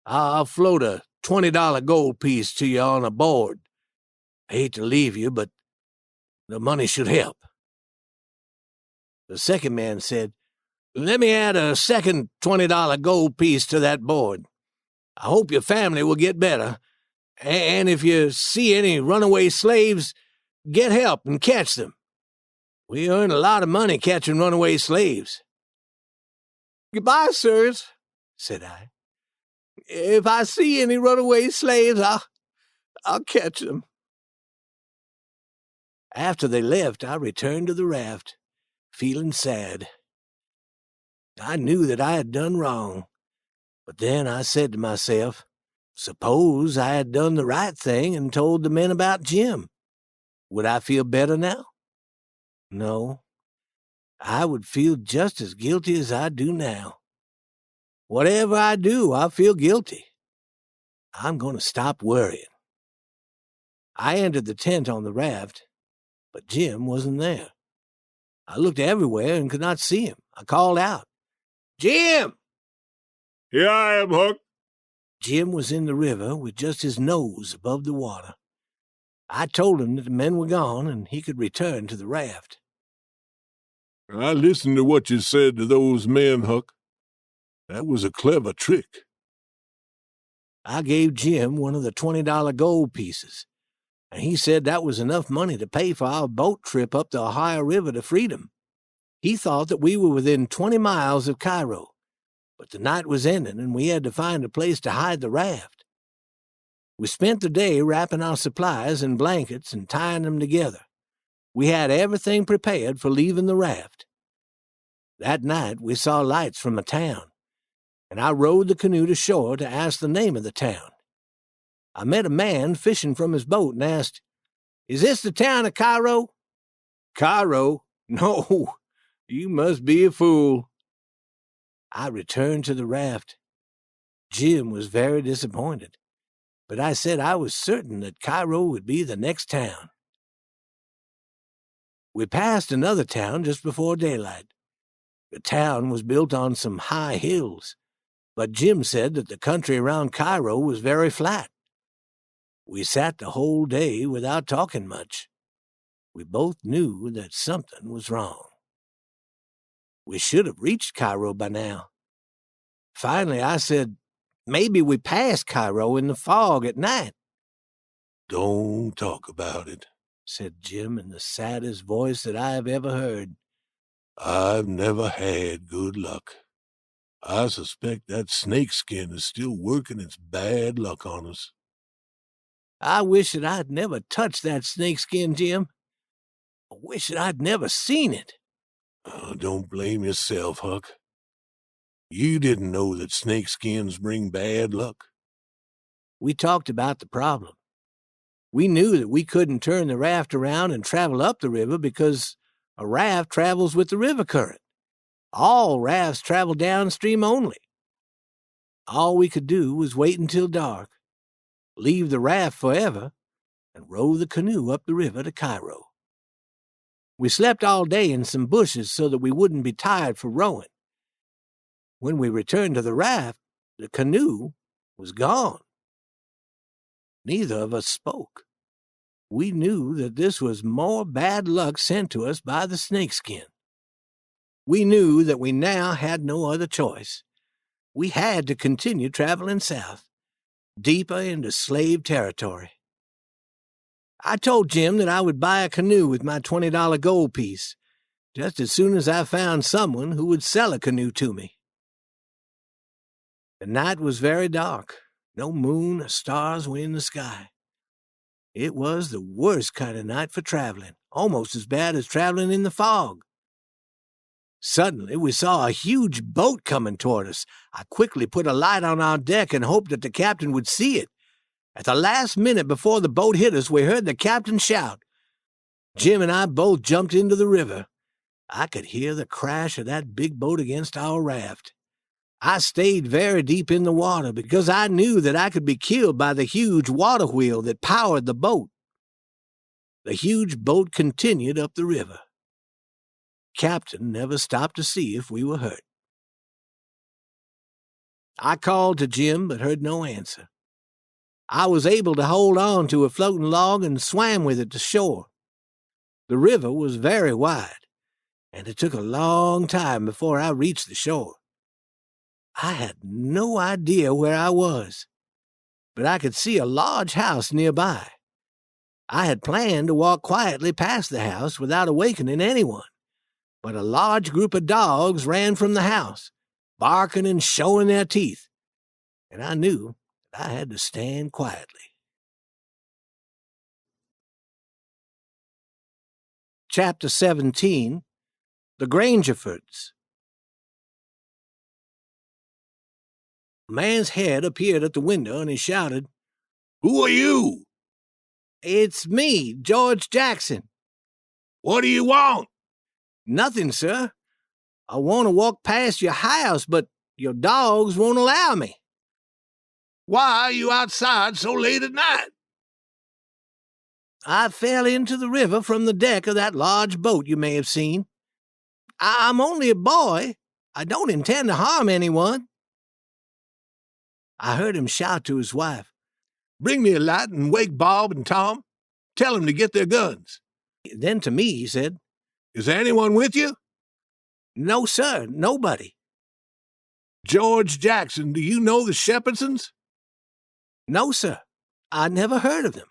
I'll float a $20 gold piece to you on a board. I hate to leave you, but the money should help." The second man said, "Let me add a second $20 gold piece to that board. I hope your family will get better. And if you see any runaway slaves, get help and catch them. We earn a lot of money catching runaway slaves." "Goodbye, sirs," said I. "If I see any runaway slaves, I'll catch them." After they left, I returned to the raft, feeling sad. I knew that I had done wrong, but then I said to myself, suppose I had done the right thing and told the men about Jim. Would I feel better now? No. I would feel just as guilty as I do now. Whatever I do, I feel guilty. I'm going to stop worrying. I entered the tent on the raft, but Jim wasn't there. I looked everywhere and could not see him. I called out, "Jim!" "Here I am, Huck." Jim was in the river with just his nose above the water. I told him that the men were gone and he could return to the raft. "I listened to what you said to those men, Huck. That was a clever trick." I gave Jim one of the $20 gold pieces, and he said that was enough money to pay for our boat trip up the Ohio River to freedom. He thought that we were within 20 miles of Cairo, but the night was ending and we had to find a place to hide the raft. We spent the day wrapping our supplies in blankets and tying them together. We had everything prepared for leaving the raft. That night we saw lights from a town, and I rowed the canoe to shore to ask the name of the town. I met a man fishing from his boat and asked, "Is this the town of Cairo?" "Cairo? No, you must be a fool." I returned to the raft. Jim was very disappointed, but I said I was certain that Cairo would be the next town. We passed another town just before daylight. The town was built on some high hills, but Jim said that the country around Cairo was very flat. We sat the whole day without talking much. We both knew that something was wrong. We should have reached Cairo by now. Finally, I said, "Maybe we passed Cairo in the fog at night." "Don't talk about it," said Jim in the saddest voice that I have ever heard. "I've never had good luck. I suspect that snakeskin is still working its bad luck on us." I wish that I'd never touched that snakeskin, Jim. I wish that I'd never seen it. Don't blame yourself, Huck. You didn't know that snakeskins bring bad luck. We talked about the problem. We knew that we couldn't turn the raft around and travel up the river because a raft travels with the river current. All rafts travel downstream only. All we could do was wait until dark, leave the raft forever, and row the canoe up the river to Cairo. We slept all day in some bushes so that we wouldn't be tired for rowing. When we returned to the raft, the canoe was gone. Neither of us spoke. We knew that this was more bad luck sent to us by the snakeskin. We knew that we now had no other choice. We had to continue traveling south, deeper into slave territory. I told Jim that I would buy a canoe with my $20 gold piece, just as soon as I found someone who would sell a canoe to me. The night was very dark. No moon or stars were in the sky. It was the worst kind of night for traveling, almost as bad as traveling in the fog. Suddenly, we saw a huge boat coming toward us. I quickly put a light on our deck and hoped that the captain would see it. At the last minute before the boat hit us, we heard the captain shout. Jim and I both jumped into the river. I could hear the crash of that big boat against our raft. I stayed very deep in the water because I knew that I could be killed by the huge water wheel that powered the boat. The huge boat continued up the river. Captain never stopped to see if we were hurt. I called to Jim but heard no answer. I was able to hold on to a floating log and swam with it to shore. The river was very wide, and it took a long time before I reached the shore. I had no idea where I was. but I could see a large house nearby. I had planned to walk quietly past the house without awakening anyone, but a large group of dogs ran from the house, barking and showing their teeth, and I knew that I had to stand quietly. Chapter 17, The Grangerfords. A man's head appeared at the window, and he shouted, "Who are you?" "It's me, George Jackson." "What do you want?" "Nothing, sir. I want to walk past your house, but your dogs won't allow me." "Why are you outside so late at night?" "I fell into the river from the deck of that large boat you may have seen. I'm only a boy. I don't intend to harm anyone." I heard him shout to his wife, "Bring me a light and wake Bob and Tom. Tell them to get their guns." Then to me he said, "Is there anyone with you?" "No, sir, nobody." "George Jackson, do you know the Shepherdsons?" "No, sir. I never heard of them."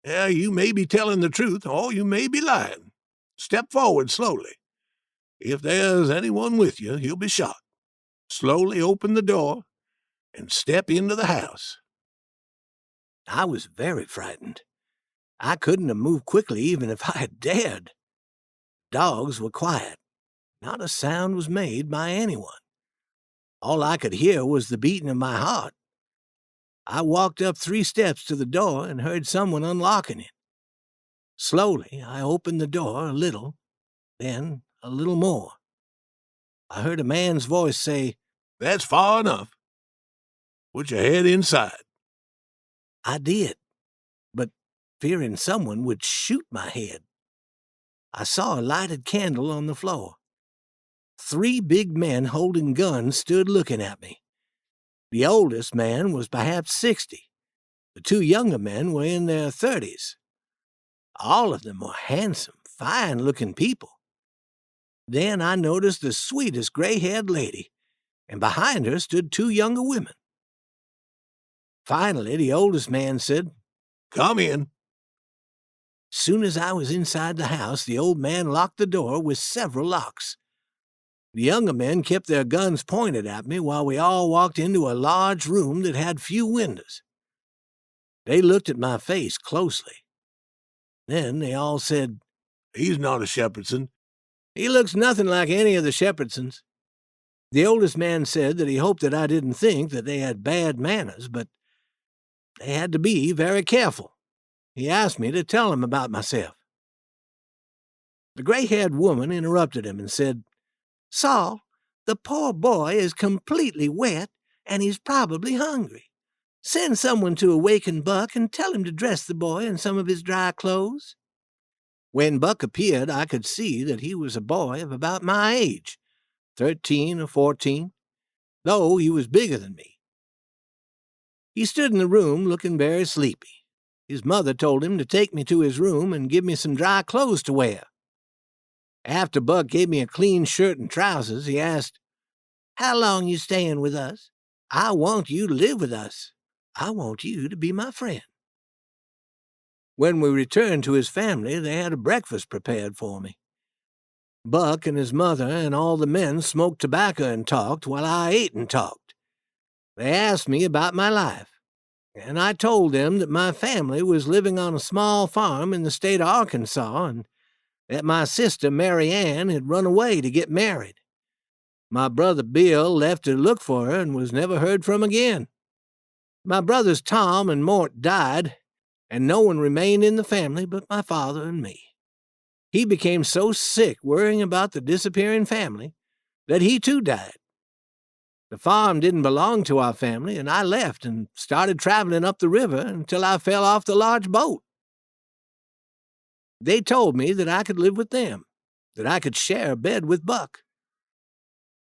"Yeah, you may be telling the truth, or you may be lying. Step forward slowly. If there's anyone with you, he'll be shot. Slowly open the door and step into the house." I was very frightened. I couldn't have moved quickly even if I had dared. Dogs were quiet. Not a sound was made by anyone. All I could hear was the beating of my heart. I walked up 3 steps to the door and heard someone unlocking it. Slowly, I opened the door a little, then a little more. I heard a man's voice say, "That's far enough. Put your head inside." I did, but fearing someone would shoot my head. I saw a lighted candle on the floor. 3 big men holding guns stood looking at me. The oldest man was perhaps 60. The 2 younger men were in their 30s. All of them were handsome, fine-looking people. Then I noticed the sweetest gray-haired lady, and behind her stood 2 younger women. Finally, the oldest man said, "Come in." Soon as I was inside the house, the old man locked the door with several locks. The younger men kept their guns pointed at me while we all walked into a large room that had few windows. They looked at my face closely. Then they all said, "He's not a Shepherdson." "He looks nothing like any of the Shepherdsons." The oldest man said that he hoped that I didn't think that they had bad manners, but they had to be very careful. He asked me to tell him about myself. The gray-haired woman interrupted him and said, "Saul, the poor boy is completely wet, and he's probably hungry. Send someone to awaken Buck and tell him to dress the boy in some of his dry clothes." When Buck appeared, I could see that he was a boy of about my age, 13 or 14, though he was bigger than me. He stood in the room looking very sleepy. His mother told him to take me to his room and give me some dry clothes to wear. After Buck gave me a clean shirt and trousers, he asked, "How long you staying with us? I want you to live with us. I want you to be my friend." When we returned to his family, they had a breakfast prepared for me. Buck and his mother and all the men smoked tobacco and talked while I ate and talked. They asked me about my life, and I told them that my family was living on a small farm in the state of Arkansas and that my sister Mary Ann had run away to get married. My brother Bill left to look for her and was never heard from again. My brothers Tom and Mort died, and no one remained in the family but my father and me. He became so sick worrying about the disappearing family that he too died. The farm didn't belong to our family, and I left and started traveling up the river until I fell off the large boat. They told me that I could live with them, that I could share a bed with Buck.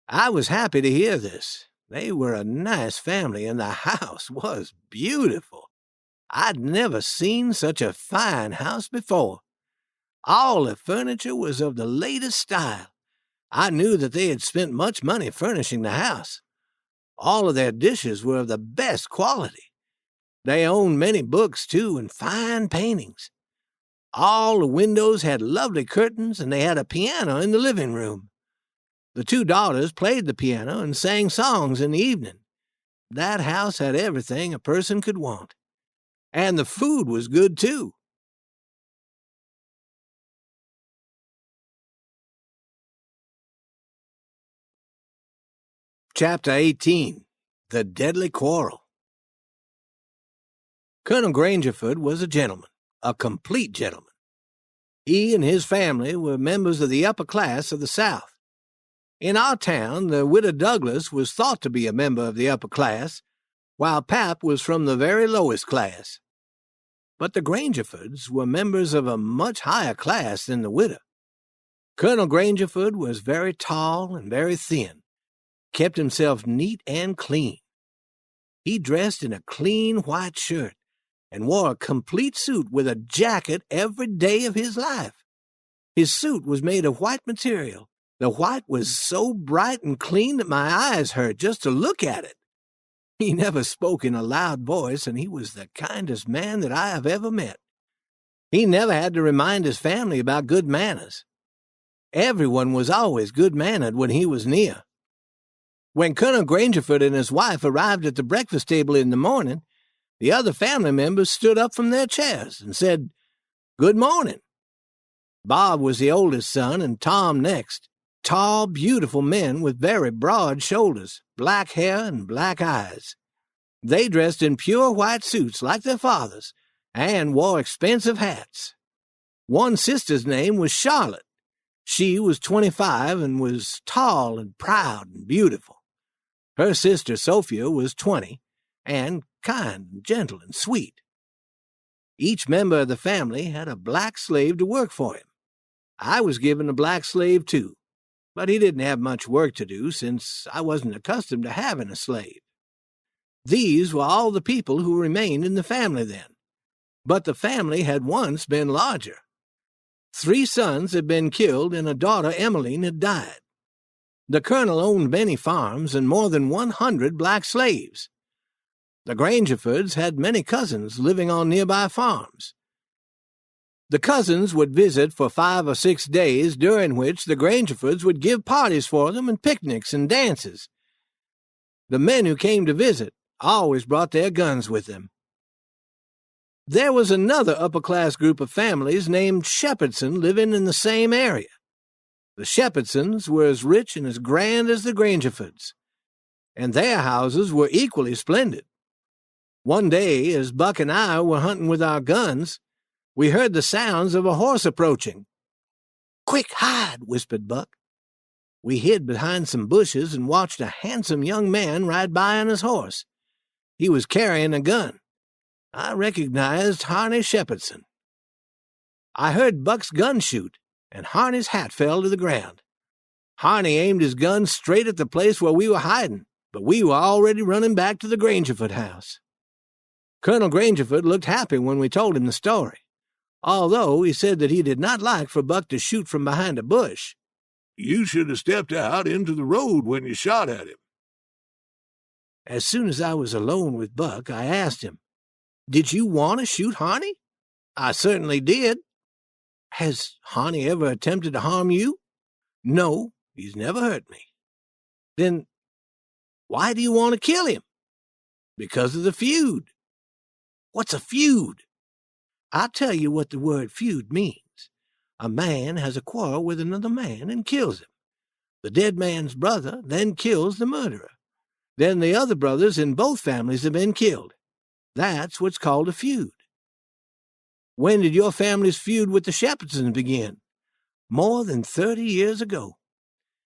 I was happy to hear this. They were a nice family, and the house was beautiful. I'd never seen such a fine house before. All the furniture was of the latest style. I knew that they had spent much money furnishing the house. All of their dishes were of the best quality, They owned many books, too, and fine paintings. All the windows had lovely curtains, and they had a piano in the living room. The two daughters played the piano and sang songs in the evening. That house had everything a person could want. And the food was good, too. Chapter 18. The Deadly Quarrel. Colonel Grangerford was a gentleman, a complete gentleman. He and his family were members of the upper class of the South. In our town, the widow Douglas was thought to be a member of the upper class, while Pap was from the very lowest class. But the Grangerfords were members of a much higher class than the widow. Colonel Grangerford was very tall and very thin, kept himself neat and clean. He dressed in a clean white shirt and wore a complete suit with a jacket every day of his life. His suit was made of white material. The white was so bright and clean that my eyes hurt just to look at it. He never spoke in a loud voice, and he was the kindest man that I have ever met. He never had to remind his family about good manners. Everyone was always good-mannered when he was near. When Colonel Grangerford and his wife arrived at the breakfast table in the morning, the other family members stood up from their chairs and said, "Good morning." Bob was the oldest son, and Tom next. Tall, beautiful men with very broad shoulders, black hair, and black eyes. They dressed in pure white suits like their fathers, and wore expensive hats. One sister's name was Charlotte. She was 25 and was tall and proud and beautiful. Her sister Sophia was 20, and kind and gentle and sweet. Each member of the family had a black slave to work for him. I was given a black slave, too, but he didn't have much work to do since I wasn't accustomed to having a slave. These were all the people who remained in the family then, but the family had once been larger. 3 sons had been killed, and a daughter, Emmeline, had died. The colonel owned many farms and more than 100 black slaves. The Grangerfords had many cousins living on nearby farms. The cousins would visit for 5 or 6 days, during which the Grangerfords would give parties for them and picnics and dances. The men who came to visit always brought their guns with them. There was another upper-class group of families named Shepherdson living in the same area. The Shepherdsons were as rich and as grand as the Grangerfords, and their houses were equally splendid. One day, as Buck and I were hunting with our guns, we heard the sounds of a horse approaching. "Quick, hide," whispered Buck. We hid behind some bushes and watched a handsome young man ride by on his horse. He was carrying a gun. I recognized Harney Shepherdson. I heard Buck's gun shoot, and Harney's hat fell to the ground. Harney aimed his gun straight at the place where we were hiding, but we were already running back to the Grangerford house. Colonel Grangerford looked happy when we told him the story, although he said that he did not like for Buck to shoot from behind a bush. "You should have stepped out into the road when you shot at him." As soon as I was alone with Buck, I asked him, "Did you want to shoot Harney?" "I certainly did." "Has Harney ever attempted to harm you?" "No, he's never hurt me." "Then why do you want to kill him?" "Because of the feud." "What's a feud?" "I'll tell you what the word feud means. A man has a quarrel with another man and kills him. The dead man's brother then kills the murderer. Then the other brothers in both families have been killed. That's what's called a feud." "When did your family's feud with the Shepherdsons begin?" "More than 30 years ago.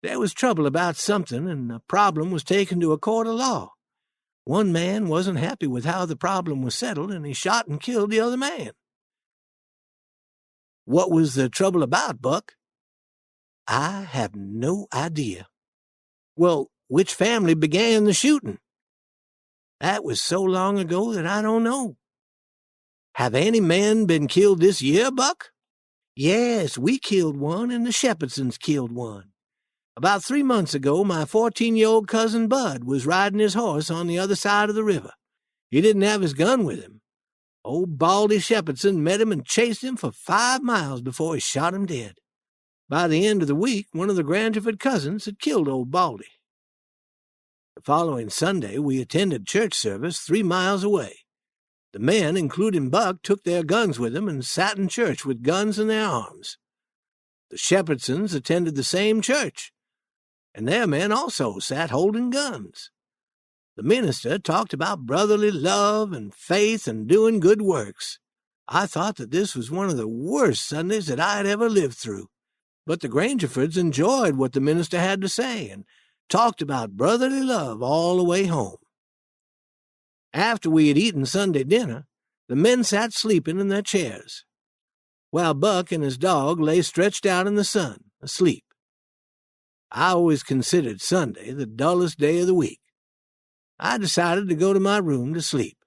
There was trouble about something, and the problem was taken to a court of law. One man wasn't happy with how the problem was settled, and he shot and killed the other man." "What was the trouble about, Buck?" "I have no idea." "Well, which family began the shooting?" "That was so long ago that I don't know." "Have any men been killed this year, Buck?" "Yes, we killed one, and the Shepherdsons killed one. About 3 months ago, my 14-year-old cousin Bud was riding his horse on the other side of the river. He didn't have his gun with him. Old Baldy Shepherdson met him and chased him for 5 miles before he shot him dead. By the end of the week, one of the Grangerford cousins had killed old Baldy. The following Sunday, we attended church service 3 miles away. The men, including Buck, took their guns with them and sat in church with guns in their arms. The Shepherdsons attended the same church, and their men also sat holding guns. The minister talked about brotherly love and faith and doing good works. I thought that this was one of the worst Sundays that I had ever lived through. But the Grangerfords enjoyed what the minister had to say and talked about brotherly love all the way home. After we had eaten Sunday dinner, the men sat sleeping in their chairs, while Buck and his dog lay stretched out in the sun, asleep. I always considered Sunday the dullest day of the week. I decided to go to my room to sleep,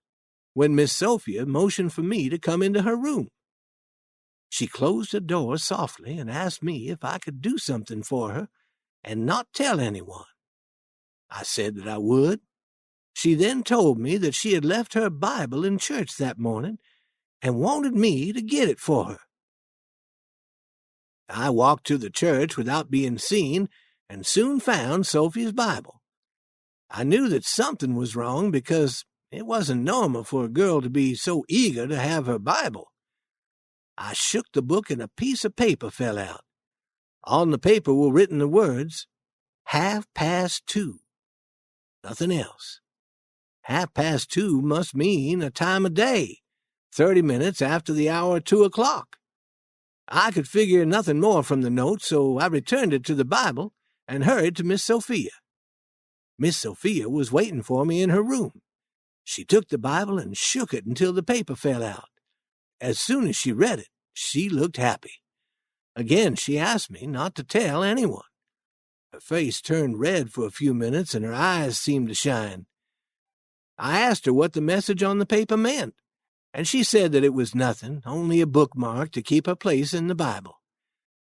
when Miss Sophia motioned for me to come into her room. She closed her door softly and asked me if I could do something for her and not tell anyone. I said that I would. She then told me that she had left her Bible in church that morning and wanted me to get it for her. I walked to the church without being seen and soon found Sophie's Bible. I knew that something was wrong because it wasn't normal for a girl to be so eager to have her Bible. I shook the book and a piece of paper fell out. On the paper were written the words, 2:30. Nothing else. 2:30 must mean a time of day, 30 minutes after the hour 2 o'clock. I could figure nothing more from the note, so I returned it to the Bible and hurried to Miss Sophia. Miss Sophia was waiting for me in her room. She took the Bible and shook it until the paper fell out. As soon as she read it, she looked happy. Again she asked me not to tell anyone. Her face turned red for a few minutes and her eyes seemed to shine. I asked her what the message on the paper meant, and she said that it was nothing, only a bookmark to keep her place in the Bible.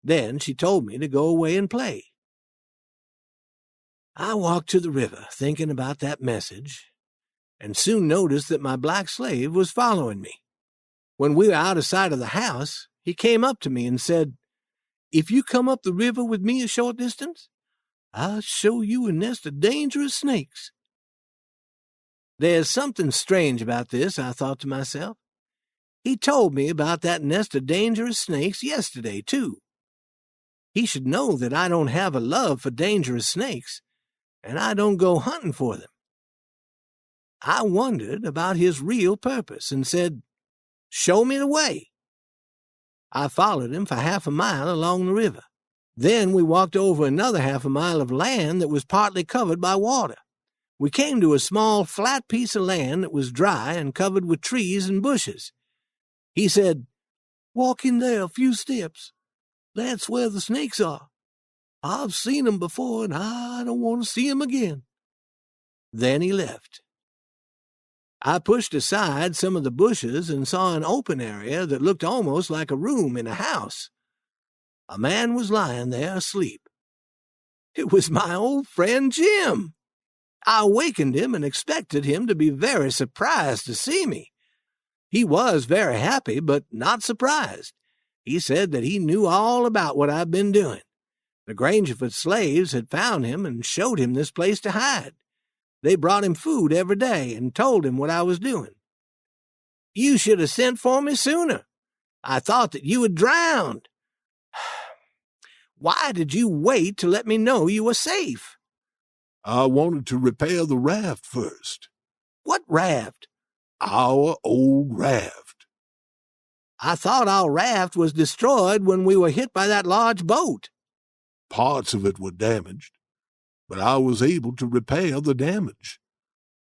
Then she told me to go away and play. I walked to the river, thinking about that message, and soon noticed that my black slave was following me. When we were out of sight of the house, he came up to me and said, "If you come up the river with me a short distance, I'll show you a nest of dangerous snakes." There's something strange about this, I thought to myself. He told me about that nest of dangerous snakes yesterday, too. He should know that I don't have a love for dangerous snakes, and I don't go hunting for them. I wondered about his real purpose and said, "Show me the way." I followed him for 1/2 a mile along the river. Then we walked over another 1/2 a mile of land that was partly covered by water. We came to a small, flat piece of land that was dry and covered with trees and bushes. He said, "Walk in there a few steps. That's where the snakes are. I've seen 'em before, and I don't want to see 'em again." Then he left. I pushed aside some of the bushes and saw an open area that looked almost like a room in a house. A man was lying there asleep. It was my old friend Jim. I awakened him and expected him to be very surprised to see me. He was very happy, but not surprised. He said that he knew all about what I'd been doing. The Grangerford slaves had found him and showed him this place to hide. They brought him food every day and told him what I was doing. "You should have sent for me sooner. I thought that you had drowned. Why did you wait to let me know you were safe?" I wanted to repair the raft first. "What raft?" Our old raft. "I thought our raft was destroyed when we were hit by that large boat." Parts of it were damaged, but I was able to repair the damage.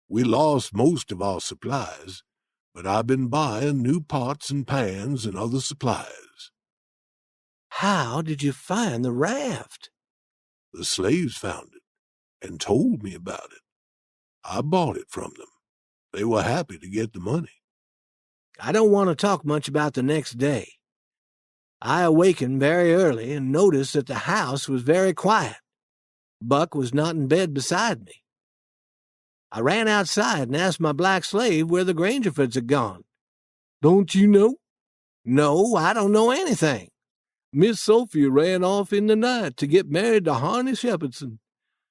We lost most of our supplies, but I've been buying new pots and pans and other supplies. "How did you find the raft?" The slaves found it and told me about it. I bought it from them. They were happy to get the money. I don't want to talk much about the next day. I awakened very early and noticed that the house was very quiet. Buck was not in bed beside me. I ran outside and asked my black slave where the Grangerfords had gone. "Don't you know?" "No, I don't know anything." "Miss Sophia ran off in the night to get married to Harney Shepherdson.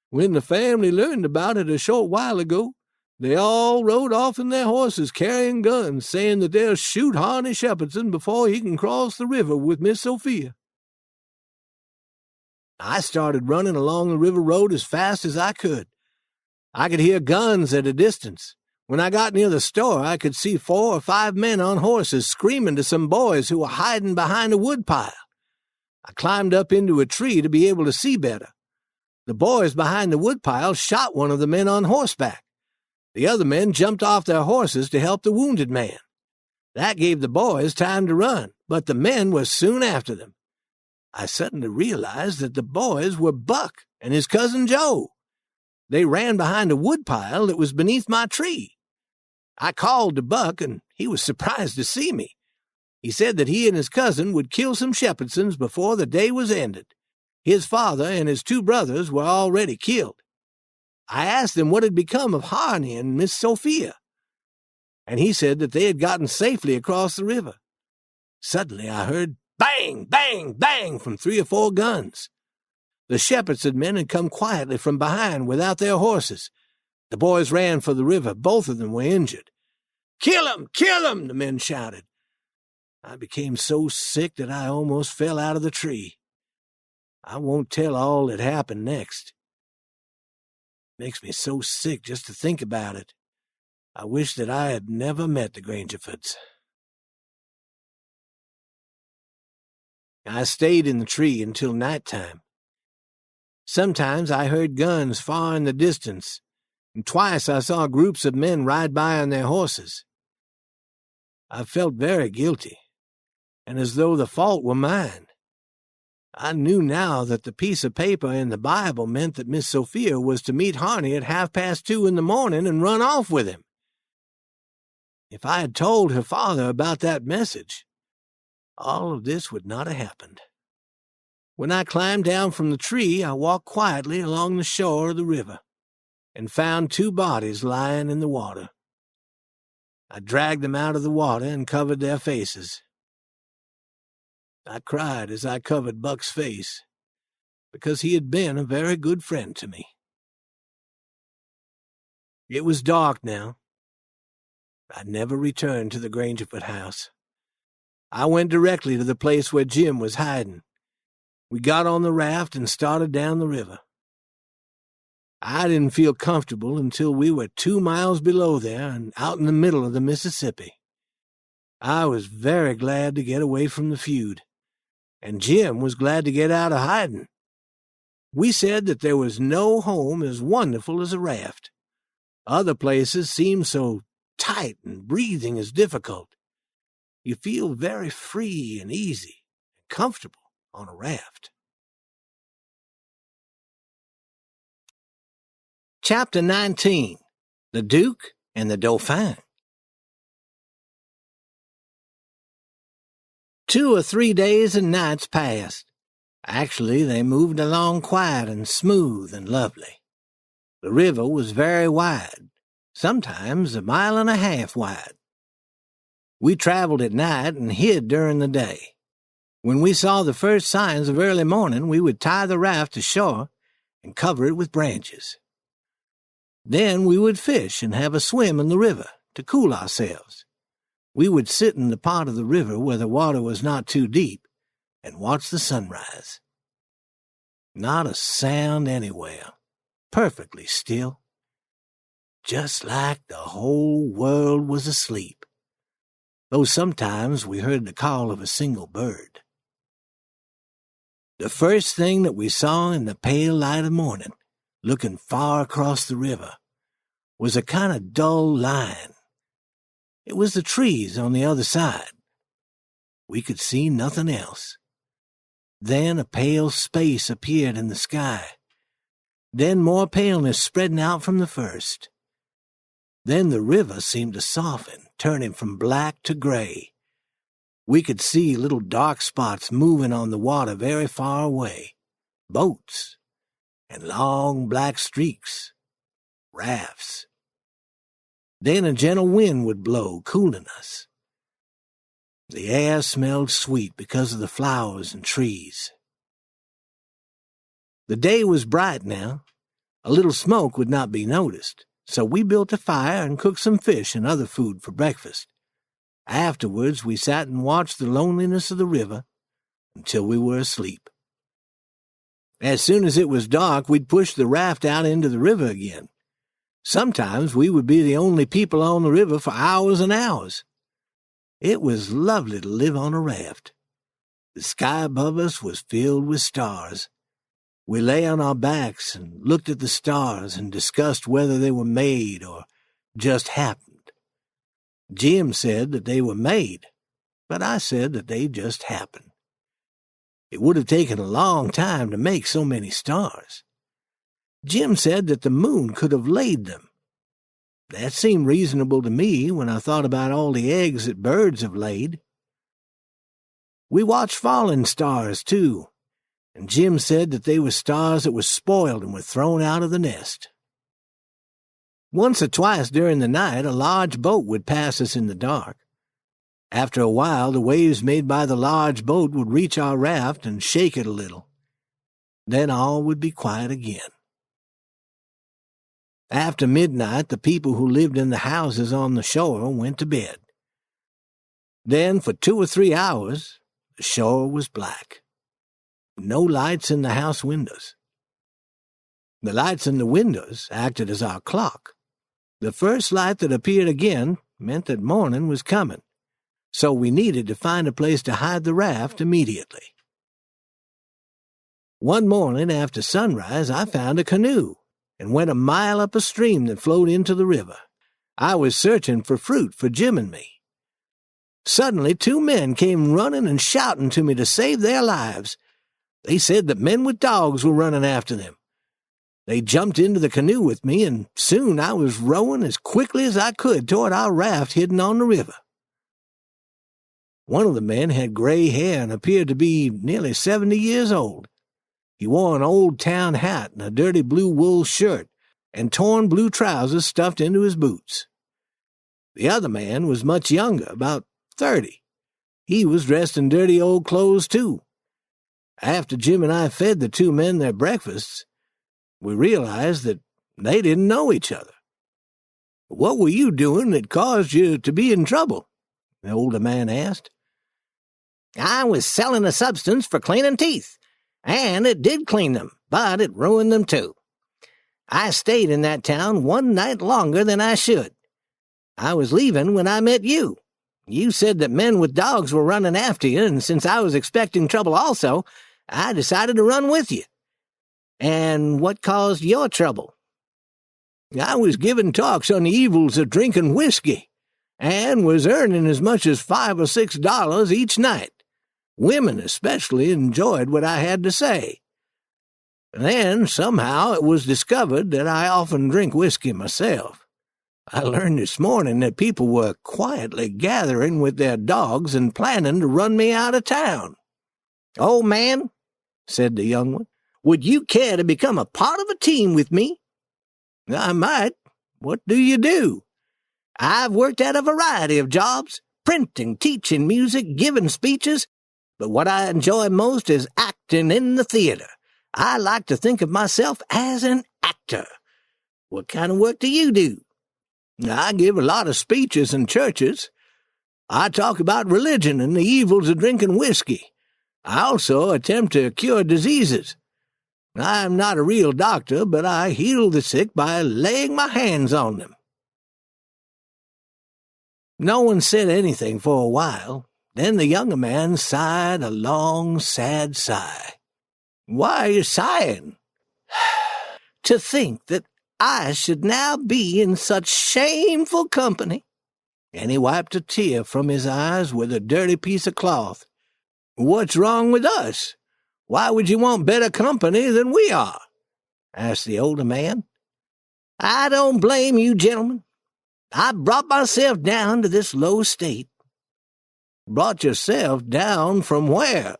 When the family learned about it a short while ago, they all rode off in their horses carrying guns, saying that they'll shoot Harney Shepherdson before he can cross the river with Miss Sophia." I started running along the river road as fast as I could. I could hear guns at a distance. When I got near the store, I could see 4 or 5 men on horses screaming to some boys who were hiding behind a woodpile. I climbed up into a tree to be able to see better. The boys behind the woodpile shot one of the men on horseback. The other men jumped off their horses to help the wounded man. That gave the boys time to run, but the men were soon after them. I suddenly realized that the boys were Buck and his cousin Joe. They ran behind a woodpile that was beneath my tree. I called to Buck, and he was surprised to see me. He said that he and his cousin would kill some Shepherdsons before the day was ended. His father and his 2 brothers were already killed. I asked him what had become of Harney and Miss Sophia, and he said that they had gotten safely across the river. Suddenly I heard bang, bang, bang from 3 or 4 guns. The Shepherdson men had come quietly from behind without their horses. The boys ran for the river. Both of them were injured. "Kill 'em! Kill 'em!" the men shouted. I became so sick that I almost fell out of the tree. I won't tell all that happened next. It makes me so sick just to think about it. I wish that I had never met the Grangerfords. I stayed in the tree until nighttime. Sometimes I heard guns far in the distance, and twice I saw groups of men ride by on their horses. I felt very guilty, and as though the fault were mine. I knew now that the piece of paper in the Bible meant that Miss Sophia was to meet Harney at 2:30 in the morning and run off with him. If I had told her father about that message, all of this would not have happened. When I climbed down from the tree, I walked quietly along the shore of the river and found 2 bodies lying in the water. I dragged them out of the water and covered their faces. I cried as I covered Buck's face, because he had been a very good friend to me. It was dark now. I never returned to the Grangerford house. I went directly to the place where Jim was hiding. We got on the raft and started down the river. I didn't feel comfortable until we were 2 miles below there and out in the middle of the Mississippi. I was very glad to get away from the feud, and Jim was glad to get out of hiding. We said that there was no home as wonderful as a raft. Other places seem so tight and breathing is difficult. You feel very free and easy and comfortable on a raft. Chapter 19. The Duke and the Dauphin. 2 or 3 days and nights passed. Actually, they moved along quiet and smooth and lovely. The river was very wide, sometimes 1.5 miles wide. We traveled at night and hid during the day. When we saw the first signs of early morning, we would tie the raft to shore and cover it with branches. Then we would fish and have a swim in the river to cool ourselves. We would sit in the part of the river where the water was not too deep and watch the sunrise. Not a sound anywhere, perfectly still, just like the whole world was asleep, though sometimes we heard the call of a single bird. The first thing that we saw in the pale light of morning, looking far across the river, was a kind of dull line. It was the trees on the other side. We could see nothing else. Then a pale space appeared in the sky. Then more paleness spreading out from the first. Then the river seemed to soften, turning from black to gray. We could see little dark spots moving on the water very far away. Boats and long black streaks. Rafts. Then a gentle wind would blow, cooling us. The air smelled sweet because of the flowers and trees. The day was bright now. A little smoke would not be noticed, so we built a fire and cooked some fish and other food for breakfast. Afterwards, we sat and watched the loneliness of the river until we were asleep. As soon as it was dark, we'd push the raft out into the river again. Sometimes we would be the only people on the river for hours and hours. It was lovely to live on a raft. The sky above us was filled with stars. We lay on our backs and looked at the stars and discussed whether they were made or just happened. Jim said that they were made, but I said that they just happened. It would have taken a long time to make so many stars. Jim said that the moon could have laid them. That seemed reasonable to me when I thought about all the eggs that birds have laid. We watched falling stars, too, and Jim said that they were stars that were spoiled and were thrown out of the nest. Once or twice during the night, a large boat would pass us in the dark. After a while, the waves made by the large boat would reach our raft and shake it a little. Then all would be quiet again. After midnight, the people who lived in the houses on the shore went to bed. Then, for 2 or 3 hours, the shore was black. No lights in the house windows. The lights in the windows acted as our clock. The first light that appeared again meant that morning was coming, so we needed to find a place to hide the raft immediately. One morning after sunrise, I found a canoe and went a mile up a stream that flowed into the river. I was searching for fruit for Jim and me. Suddenly, 2 men came running and shouting to me to save their lives. They said that men with dogs were running after them. They jumped into the canoe with me, and soon I was rowing as quickly as I could toward our raft hidden on the river. One of the men had gray hair and appeared to be nearly 70 years old. He wore an old town hat and a dirty blue wool shirt and torn blue trousers stuffed into his boots. The other man was much younger, about 30. He was dressed in dirty old clothes, too. After Jim and I fed the 2 men their breakfasts, we realized that they didn't know each other. "What were you doing that caused you to be in trouble?" the older man asked. "I was selling a substance for cleaning teeth, and it did clean them, but it ruined them too. I stayed in that town 1 night longer than I should. I was leaving when I met you. You said that men with dogs were running after you, and since I was expecting trouble also, I decided to run with you. And what caused your trouble?" "I was giving talks on the evils of drinking whiskey, and was earning as much as $5 or $6 each night. Women especially enjoyed what I had to say. Then, somehow, it was discovered that I often drink whiskey myself. I learned this morning that people were quietly gathering with their dogs and planning to run me out of town." "Old man," said the young one, "would you care to become a part of a team with me?" "I might. What do you do?" "I've worked at a variety of jobs, printing, teaching music, giving speeches, but what I enjoy most is acting in the theater. I like to think of myself as an actor. What kind of work do you do?" "I give a lot of speeches in churches. I talk about religion and the evils of drinking whiskey. I also attempt to cure diseases. I'm not a real doctor, but I heal the sick by laying my hands on them." No one said anything for a while. Then the younger man sighed a long, sad sigh. "Why are you sighing?" "To think that I should now be in such shameful company." And he wiped a tear from his eyes with a dirty piece of cloth. "What's wrong with us? Why would you want better company than we are?" asked the older man. "I don't blame you, gentlemen. I brought myself down to this low state." "Brought yourself down from where?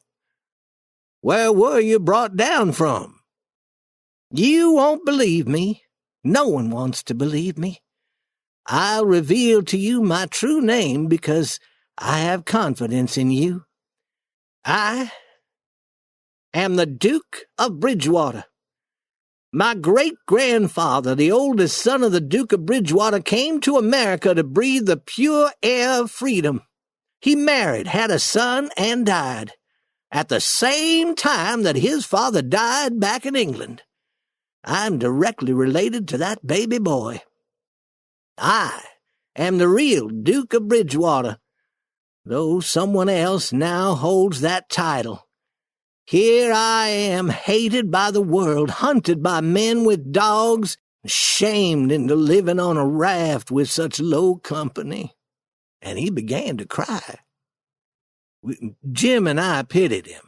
Where were you brought down from?" "You won't believe me. No one wants to believe me. I'll reveal to you my true name because I have confidence in you. I am the Duke of Bridgewater. My great-grandfather, the oldest son of the Duke of Bridgewater, came to America to breathe the pure air of freedom. He married, had a son, and died at the same time that his father died back in England. I'm directly related to that baby boy. I am the real Duke of Bridgewater, though someone else now holds that title. Here I am, hated by the world, hunted by men with dogs, shamed into living on a raft with such low company. And he began to cry. Jim and I pitied him.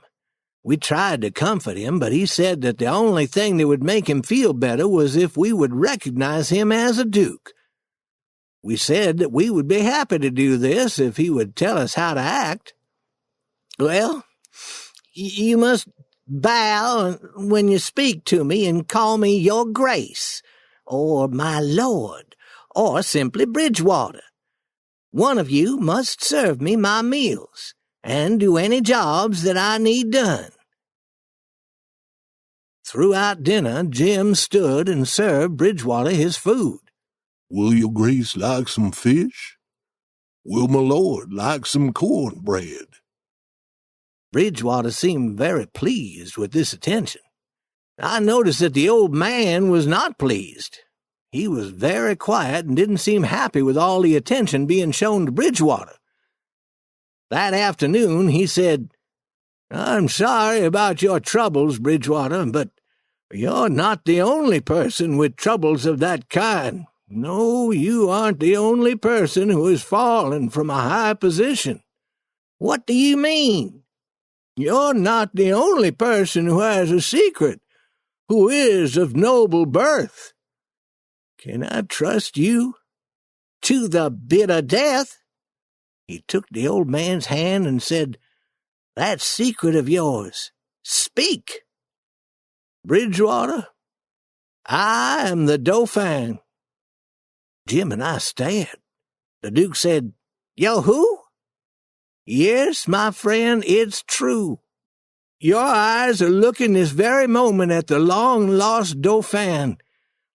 We tried to comfort him, but he said that the only thing that would make him feel better was if we would recognize him as a duke. We said that we would be happy to do this if he would tell us how to act. Well, you must bow when you speak to me and call me Your Grace, or my Lord, or simply Bridgewater. One of you must serve me my meals and do any jobs that I need done. Throughout dinner, Jim stood and served Bridgewater his food. Will your grace like some fish? Will my lord like some cornbread? Bridgewater seemed very pleased with this attention. I noticed that the old man was not pleased. He was very quiet and didn't seem happy with all the attention being shown to Bridgewater. That afternoon he said, I'm sorry about your troubles, Bridgewater, but you're not the only person with troubles of that kind. No, you aren't the only person who has fallen from a high position. What do you mean? You're not the only person who has a secret, who is of noble birth. Can I trust you? To the bitter death? He took the old man's hand and said, That secret of yours, speak. Bridgewater, I am the Dauphin. Jim and I stared. The Duke said, Yo who? Yes, my friend, it's true. Your eyes are looking this very moment at the long-lost Dauphin,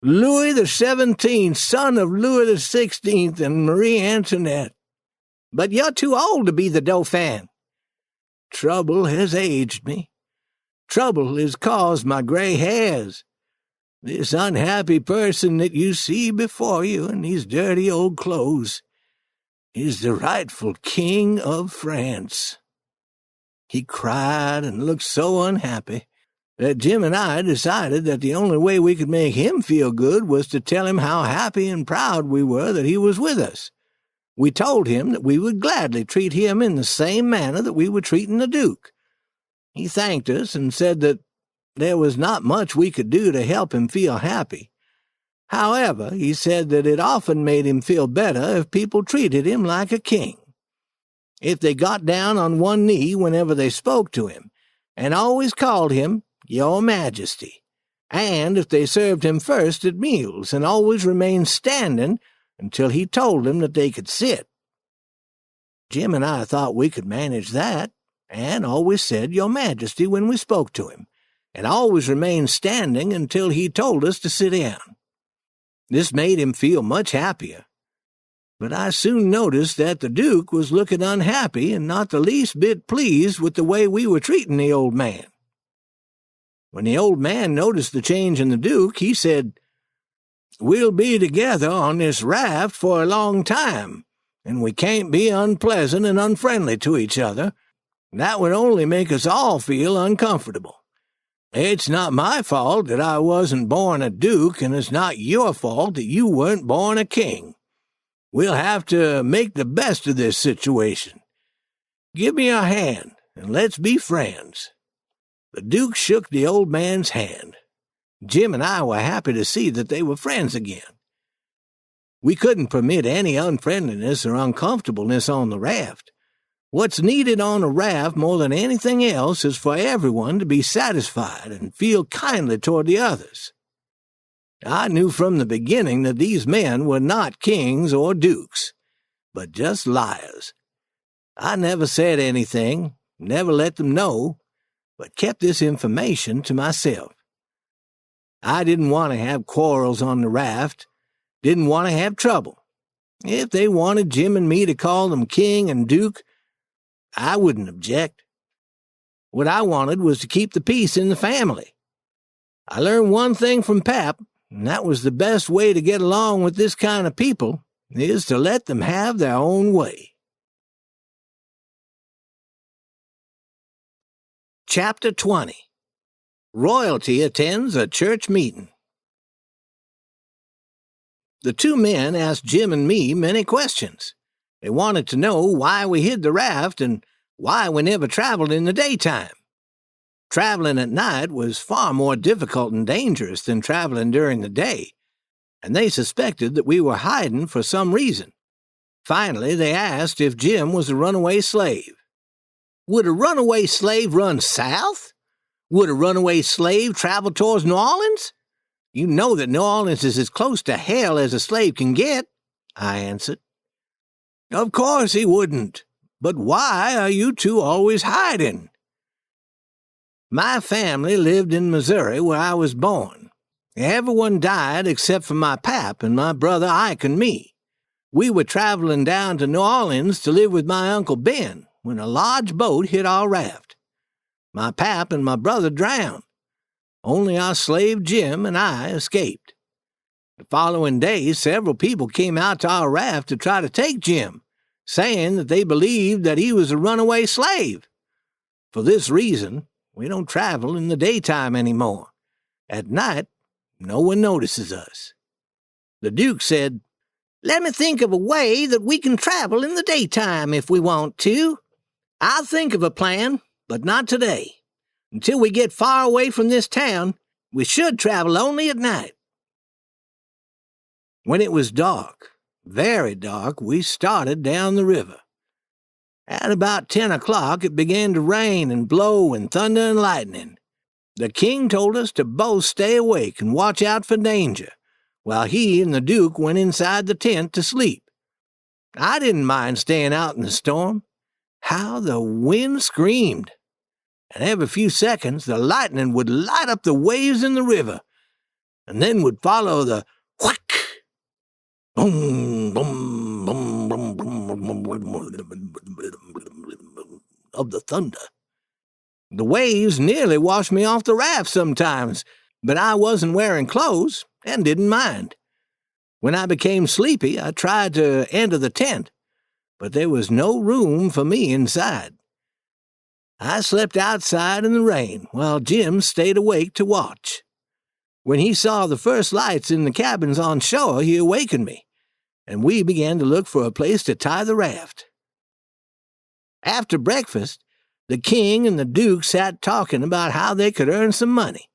Louis XVII, son of Louis XVI and Marie Antoinette. But you're too old to be the Dauphin. Trouble has aged me. Trouble has caused my gray hairs. This unhappy person that you see before you in these dirty old clothes is the rightful King of France. He cried and looked so unhappy that Jim and I decided that the only way we could make him feel good was to tell him how happy and proud we were that he was with us. We told him that we would gladly treat him in the same manner that we were treating the Duke. He thanked us and said that there was not much we could do to help him feel happy. However, he said that it often made him feel better if people treated him like a king. If they got down on one knee whenever they spoke to him, and always called him Your Majesty, and if they served him first at meals and always remained standing until he told them that they could sit. Jim and I thought we could manage that, and always said Your Majesty when we spoke to him, and always remained standing until he told us to sit down. This made him feel much happier. But I soon noticed that the Duke was looking unhappy and not the least bit pleased with the way we were treating the old man. When the old man noticed the change in the Duke, he said, We'll be together on this raft for a long time, and we can't be unpleasant and unfriendly to each other. That would only make us all feel uncomfortable. It's not my fault that I wasn't born a duke, and it's not your fault that you weren't born a king. We'll have to make the best of this situation. Give me your hand, and let's be friends. The Duke shook the old man's hand. Jim and I were happy to see that they were friends again. We couldn't permit any unfriendliness or uncomfortableness on the raft. What's needed on a raft more than anything else is for everyone to be satisfied and feel kindly toward the others. I knew from the beginning that these men were not kings or dukes, but just liars. I never said anything, never let them know, but kept this information to myself. I didn't want to have quarrels on the raft, didn't want to have trouble. If they wanted Jim and me to call them king and duke, I wouldn't object. What I wanted was to keep the peace in the family. I learned one thing from Pap, and that was the best way to get along with this kind of people is to let them have their own way. Chapter 20. Royalty attends a church meeting. The two men asked Jim and me many questions. They wanted to know why we hid the raft and why we never traveled in the daytime. Traveling at night was far more difficult and dangerous than traveling during the day, and they suspected that we were hiding for some reason. Finally, they asked if Jim was a runaway slave. Would a runaway slave run south? Would a runaway slave travel towards New Orleans? You know that New Orleans is as close to hell as a slave can get, I answered. Of course he wouldn't. But why are you two always hiding? My family lived in Missouri where I was born. Everyone died except for my pap and my brother Ike and me. We were traveling down to New Orleans to live with my Uncle Ben when a large boat hit our raft. My pap and my brother drowned. Only our slave Jim and I escaped. The following day, several people came out to our raft to try to take Jim, saying that they believed that he was a runaway slave. For this reason, we don't travel in the daytime anymore. At night, no one notices us. The Duke said, "Let me think of a way that we can travel in the daytime if we want to. I'll think of a plan, but not today. Until we get far away from this town, we should travel only at night." When it was dark, very dark, we started down the river. At about 10 o'clock, it began to rain and blow and thunder and lightning. The king told us to both stay awake and watch out for danger, while he and the Duke went inside the tent to sleep. I didn't mind staying out in the storm. How the wind screamed! And every few seconds the lightning would light up the waves in the river, and then would follow the whack, boom, boom, boom, boom, boom, of the thunder. The waves nearly washed me off the raft sometimes, but I wasn't wearing clothes and didn't mind. When I became sleepy, I tried to enter the tent, but there was no room for me inside. I slept outside in the rain, while Jim stayed awake to watch. When he saw the first lights in the cabins on shore, he awakened me, and we began to look for a place to tie the raft. After breakfast, the king and the Duke sat talking about how they could earn some money.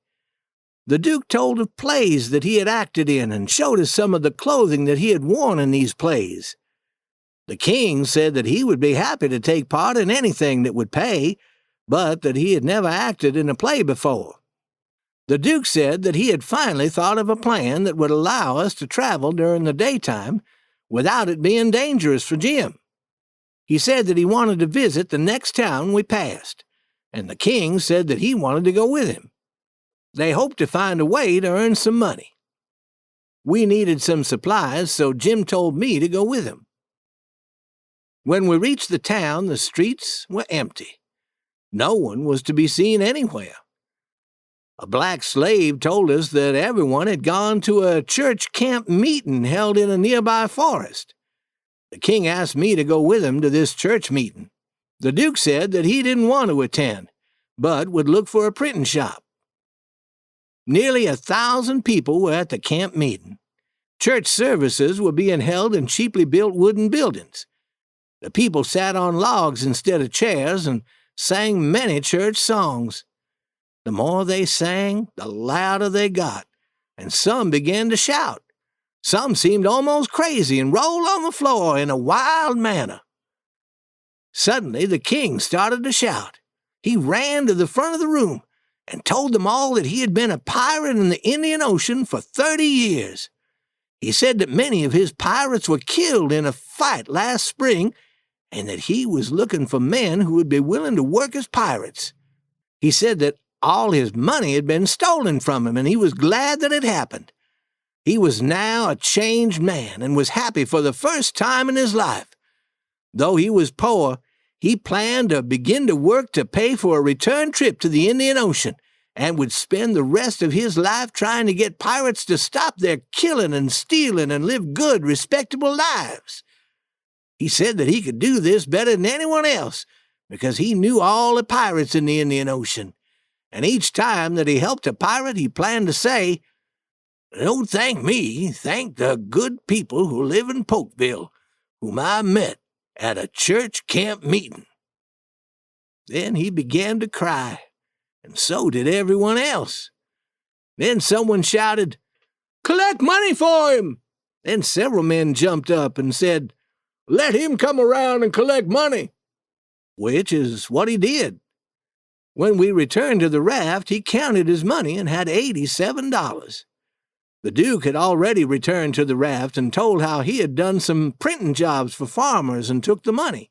The Duke told of plays that he had acted in and showed us some of the clothing that he had worn in these plays. The king said that he would be happy to take part in anything that would pay, but that he had never acted in a play before. The Duke said that he had finally thought of a plan that would allow us to travel during the daytime without it being dangerous for Jim. He said that he wanted to visit the next town we passed, and the king said that he wanted to go with him. They hoped to find a way to earn some money. We needed some supplies, so Jim told me to go with him. When we reached the town, the streets were empty. No one was to be seen anywhere. A black slave told us that everyone had gone to a church camp meeting held in a nearby forest. The king asked me to go with him to this church meeting. The Duke said that he didn't want to attend, but would look for a printing shop. Nearly 1,000 people were at the camp meeting. Church services were being held in cheaply built wooden buildings. The people sat on logs instead of chairs and sang many church songs. The more they sang, the louder they got, and some began to shout. Some seemed almost crazy and rolled on the floor in a wild manner. Suddenly the king started to shout. He ran to the front of the room, and told them all that he had been a pirate in the Indian Ocean for 30 years. He said that many of his pirates were killed in a fight last spring, and that he was looking for men who would be willing to work as pirates. He said that all his money had been stolen from him, and he was glad that it happened. He was now a changed man and was happy for the first time in his life. Though he was poor, he planned to begin to work to pay for a return trip to the Indian Ocean, and would spend the rest of his life trying to get pirates to stop their killing and stealing and live good, respectable lives. He said that he could do this better than anyone else because he knew all the pirates in the Indian Ocean, and each time that he helped a pirate, he planned to say, "Don't thank me, thank the good people who live in Polkville, whom I met at a church camp meeting." Then he began to cry, and so did everyone else. Then someone shouted, "Collect money for him!" Then several men jumped up and said, "Let him come around and collect money," which is what he did. When we returned to the raft, he counted his money and had $87. The Duke had already returned to the raft and told how he had done some printing jobs for farmers and took the money.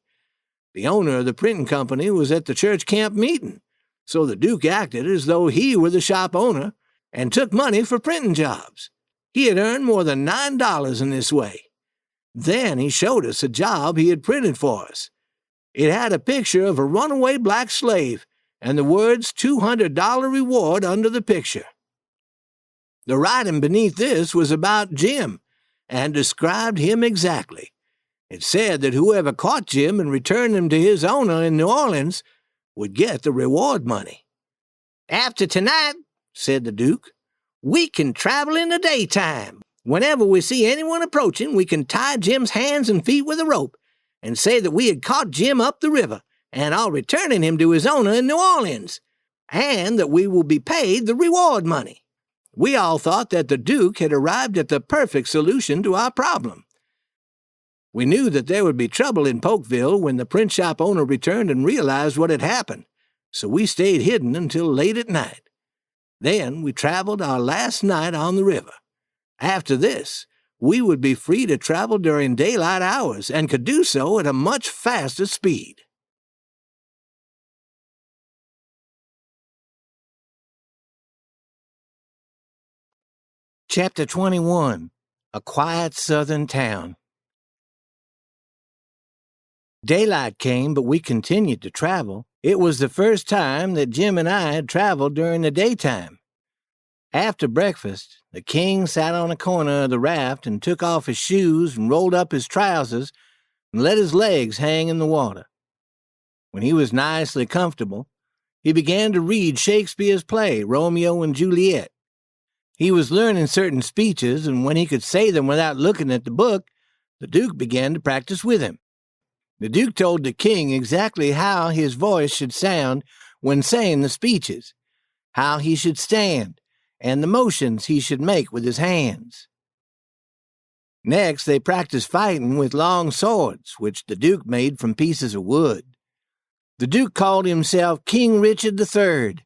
The owner of the printing company was at the church camp meeting, so the Duke acted as though he were the shop owner and took money for printing jobs. He had earned more than $9 in this way. Then he showed us a job he had printed for us. It had a picture of a runaway black slave and the words $200 reward under the picture. The writing beneath this was about Jim and described him exactly. It said that whoever caught Jim and returned him to his owner in New Orleans would get the reward money. "After tonight," said the Duke, "we can travel in the daytime. Whenever we see anyone approaching, we can tie Jim's hands and feet with a rope and say that we had caught Jim up the river and are returning him to his owner in New Orleans, and that we will be paid the reward money." We all thought that the Duke had arrived at the perfect solution to our problem. We knew that there would be trouble in Polkville when the print shop owner returned and realized what had happened, so we stayed hidden until late at night. Then we traveled our last night on the river. After this, we would be free to travel during daylight hours and could do so at a much faster speed. Chapter 21. A Quiet Southern Town. Daylight came, but we continued to travel. It was the first time that Jim and I had traveled during the daytime. After breakfast, the king sat on a corner of the raft and took off his shoes and rolled up his trousers and let his legs hang in the water. When he was nicely comfortable, he began to read Shakespeare's play, Romeo and Juliet. He was learning certain speeches, and when he could say them without looking at the book, the Duke began to practice with him. The Duke told the king exactly how his voice should sound when saying the speeches, how he should stand, and the motions he should make with his hands. Next, they practiced fighting with long swords, which the Duke made from pieces of wood. The Duke called himself King Richard III,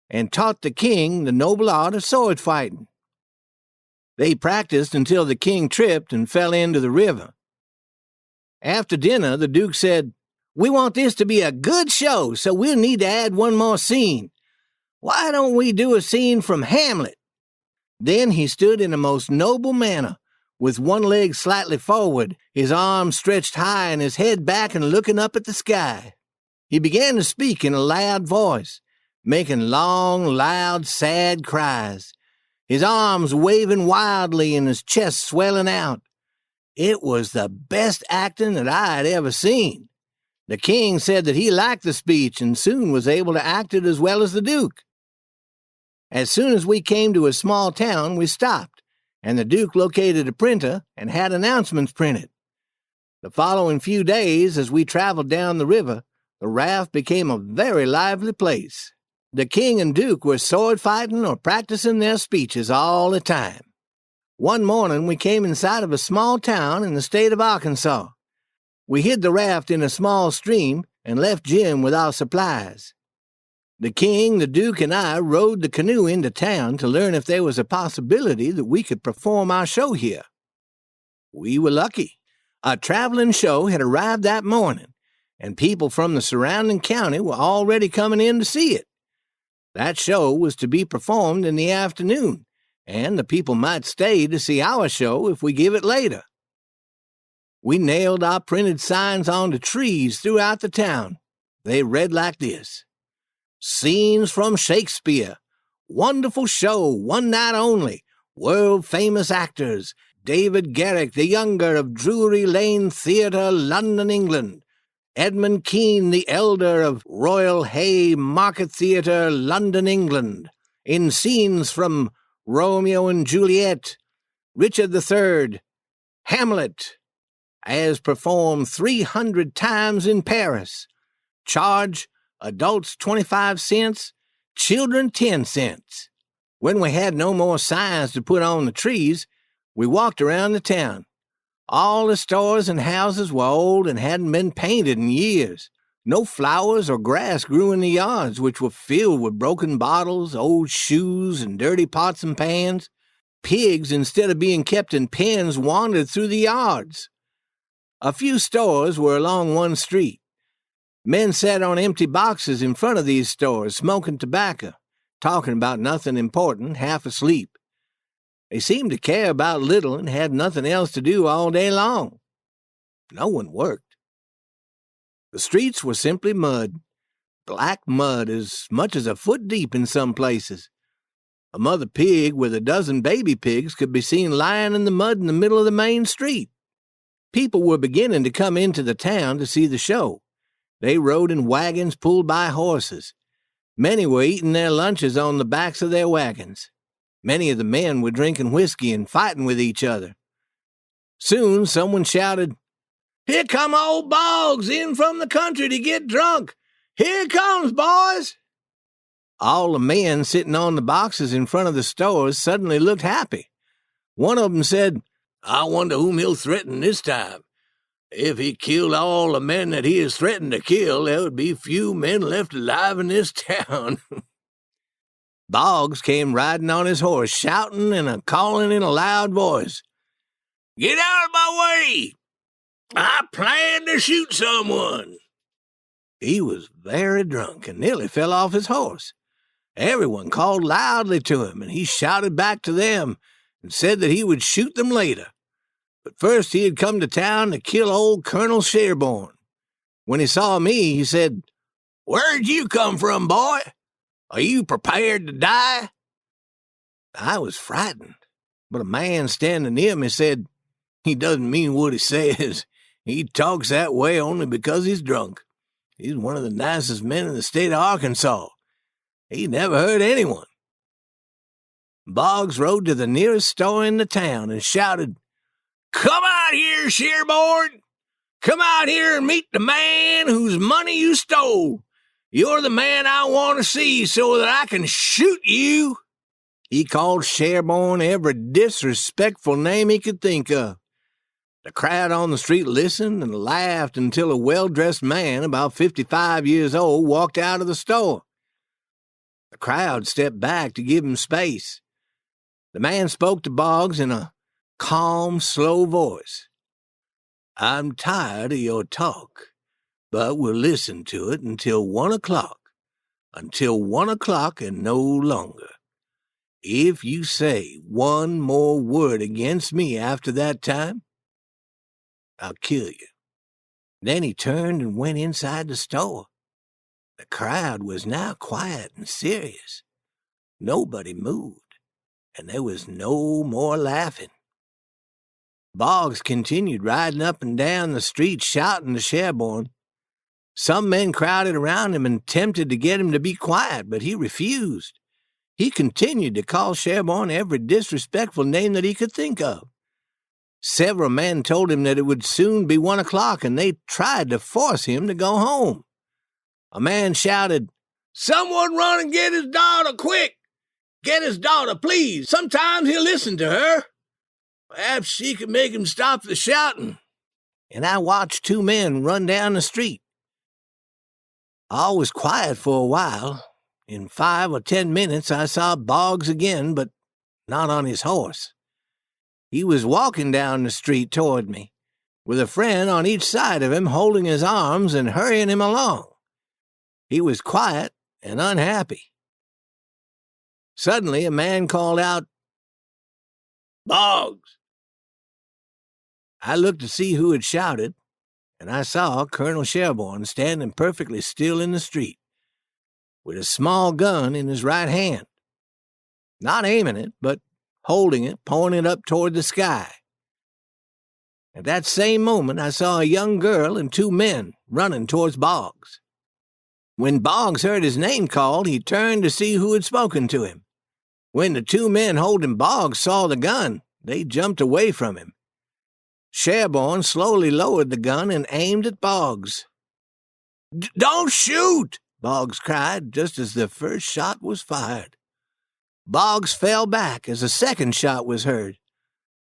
and taught the king the noble art of sword fighting. They practiced until the king tripped and fell into the river. After dinner, the Duke said, "We want this to be a good show, so we'll need to add one more scene. Why don't we do a scene from Hamlet?" Then he stood in a most noble manner, with one leg slightly forward, his arms stretched high and his head back and looking up at the sky. He began to speak in a loud voice, making long, loud, sad cries, his arms waving wildly and his chest swelling out. It was the best acting that I had ever seen. The king said that he liked the speech and soon was able to act it as well as the Duke. As soon as we came to a small town, we stopped, and the Duke located a printer and had announcements printed. The following few days, as we traveled down the river, the raft became a very lively place. The king and Duke were sword fighting or practicing their speeches all the time. One morning we came in sight of a small town in the state of Arkansas. We hid the raft in a small stream and left Jim with our supplies. The king, the duke, and I rowed the canoe into town to learn if there was a possibility that we could perform our show here. We were lucky. A traveling show had arrived that morning, and people from the surrounding county were already coming in to see it. That show was to be performed in the afternoon, and the people might stay to see our show if we give it later. We nailed our printed signs onto trees throughout the town. They read like this: Scenes from Shakespeare. Wonderful show, one night only. World-famous actors. David Garrick the Younger of Drury Lane Theatre, London, England. Edmund Kean the Elder of Royal Hay Market Theatre, London, England. In scenes from Romeo and Juliet, Richard III, Hamlet, as performed 300 times in Paris. Charge, adults 25 cents, children 10 cents. When we had no more signs to put on the trees, we walked around the town. All the stores and houses were old and hadn't been painted in years. No flowers or grass grew in the yards, which were filled with broken bottles, old shoes, and dirty pots and pans. Pigs, instead of being kept in pens, wandered through the yards. A few stores were along one street. Men sat on empty boxes in front of these stores, smoking tobacco, talking about nothing important, half asleep. They seemed to care about little and had nothing else to do all day long. No one worked. The streets were simply mud, black mud as much as a foot deep in some places. A mother pig with a dozen baby pigs could be seen lying in the mud in the middle of the main street. People were beginning to come into the town to see the show. They rode in wagons pulled by horses. Many were eating their lunches on the backs of their wagons. Many of the men were drinking whiskey and fighting with each other. Soon someone shouted, "Here come old Boggs in from the country to get drunk. Here he comes, boys." All the men sitting on the boxes in front of the stores suddenly looked happy. One of them said, "I wonder whom he'll threaten this time. If he killed all the men that he has threatened to kill, there would be few men left alive in this town." Boggs came riding on his horse, shouting and calling in a loud voice, "Get out of my way! I plan to shoot someone." He was very drunk and nearly fell off his horse. Everyone called loudly to him, and he shouted back to them and said that he would shoot them later. But first he had come to town to kill old Colonel Sherborne. When he saw me, he said, "Where'd you come from, boy? Are you prepared to die?" I was frightened, but a man standing near me said, "He doesn't mean what he says. He talks that way only because he's drunk. He's one of the nicest men in the state of Arkansas. He never hurt anyone." Boggs rode to the nearest store in the town and shouted, "Come out here, Sherborne! Come out here and meet the man whose money you stole. You're the man I want to see so that I can shoot you." He called Sherborne every disrespectful name he could think of. The crowd on the street listened and laughed until a well-dressed man, about 55 years old, walked out of the store. The crowd stepped back to give him space. The man spoke to Boggs in a calm, slow voice. "I'm tired of your talk, but we'll listen to it until 1 o'clock. Until 1 o'clock and no longer. If you say one more word against me after that time, I'll kill you." Then he turned and went inside the store. The crowd was now quiet and serious. Nobody moved, and there was no more laughing. Boggs continued riding up and down the street shouting to Sherborne. Some men crowded around him and attempted to get him to be quiet, but he refused. He continued to call Sherborne every disrespectful name that he could think of. Several men told him that it would soon be 1 o'clock, and they tried to force him to go home. A man shouted, "Someone run and get his daughter, quick! Get his daughter, please. Sometimes he'll listen to her. Perhaps she could make him stop the shouting." And I watched 2 men run down the street. All was quiet for a while. In 5 or 10 minutes I saw Boggs again, but not on his horse. He was walking down the street toward me, with a friend on each side of him holding his arms and hurrying him along. He was quiet and unhappy. Suddenly a man called out, "Boggs!" I looked to see who had shouted, and I saw Colonel Sherburne standing perfectly still in the street, with a small gun in his right hand, not aiming it, but holding it, pointing it up toward the sky. At that same moment, I saw a young girl and 2 men running towards Boggs. When Boggs heard his name called, he turned to see who had spoken to him. When the 2 men holding Boggs saw the gun, they jumped away from him. Sherburne slowly lowered the gun and aimed at Boggs. "Don't shoot!" Boggs cried just as the first shot was fired. Boggs fell back as a second shot was heard.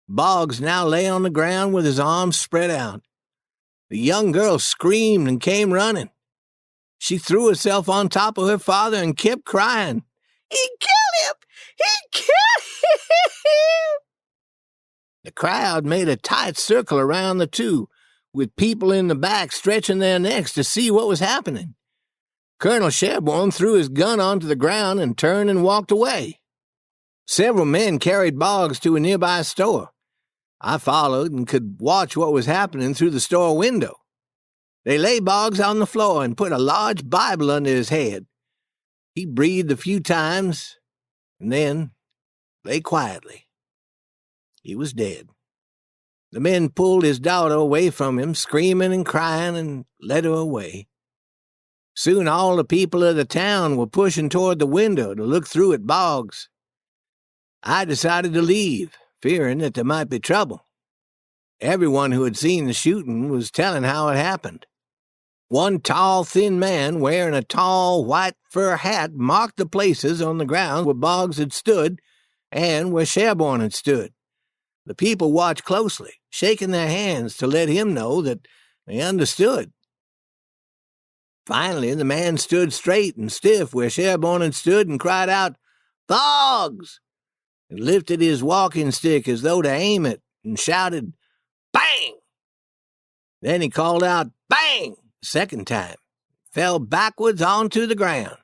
Boggs now lay on the ground with his arms spread out. The young girl screamed and came running. She threw herself on top of her father and kept crying, "He killed him! He killed him!" The crowd made a tight circle around the two, with people in the back stretching their necks to see what was happening. Colonel Sherburne threw his gun onto the ground and turned and walked away. Several men carried Boggs to a nearby store. I followed and could watch what was happening through the store window. They laid Boggs on the floor and put a large Bible under his head. He breathed a few times and then lay quietly. He was dead. The men pulled his daughter away from him, screaming and crying, and led her away. Soon all the people of the town were pushing toward the window to look through at Boggs. I decided to leave, fearing that there might be trouble. Everyone who had seen the shooting was telling how it happened. One tall, thin man wearing a tall, white fur hat marked the places on the ground where Boggs had stood and where Sherburne had stood. The people watched closely, shaking their hands to let him know that they understood. Finally, the man stood straight and stiff where Sherburne had stood and cried out, "Boggs!" and lifted his walking stick as though to aim it and shouted, "Bang!" Then he called out, "Bang!" a second time, fell backwards onto the ground.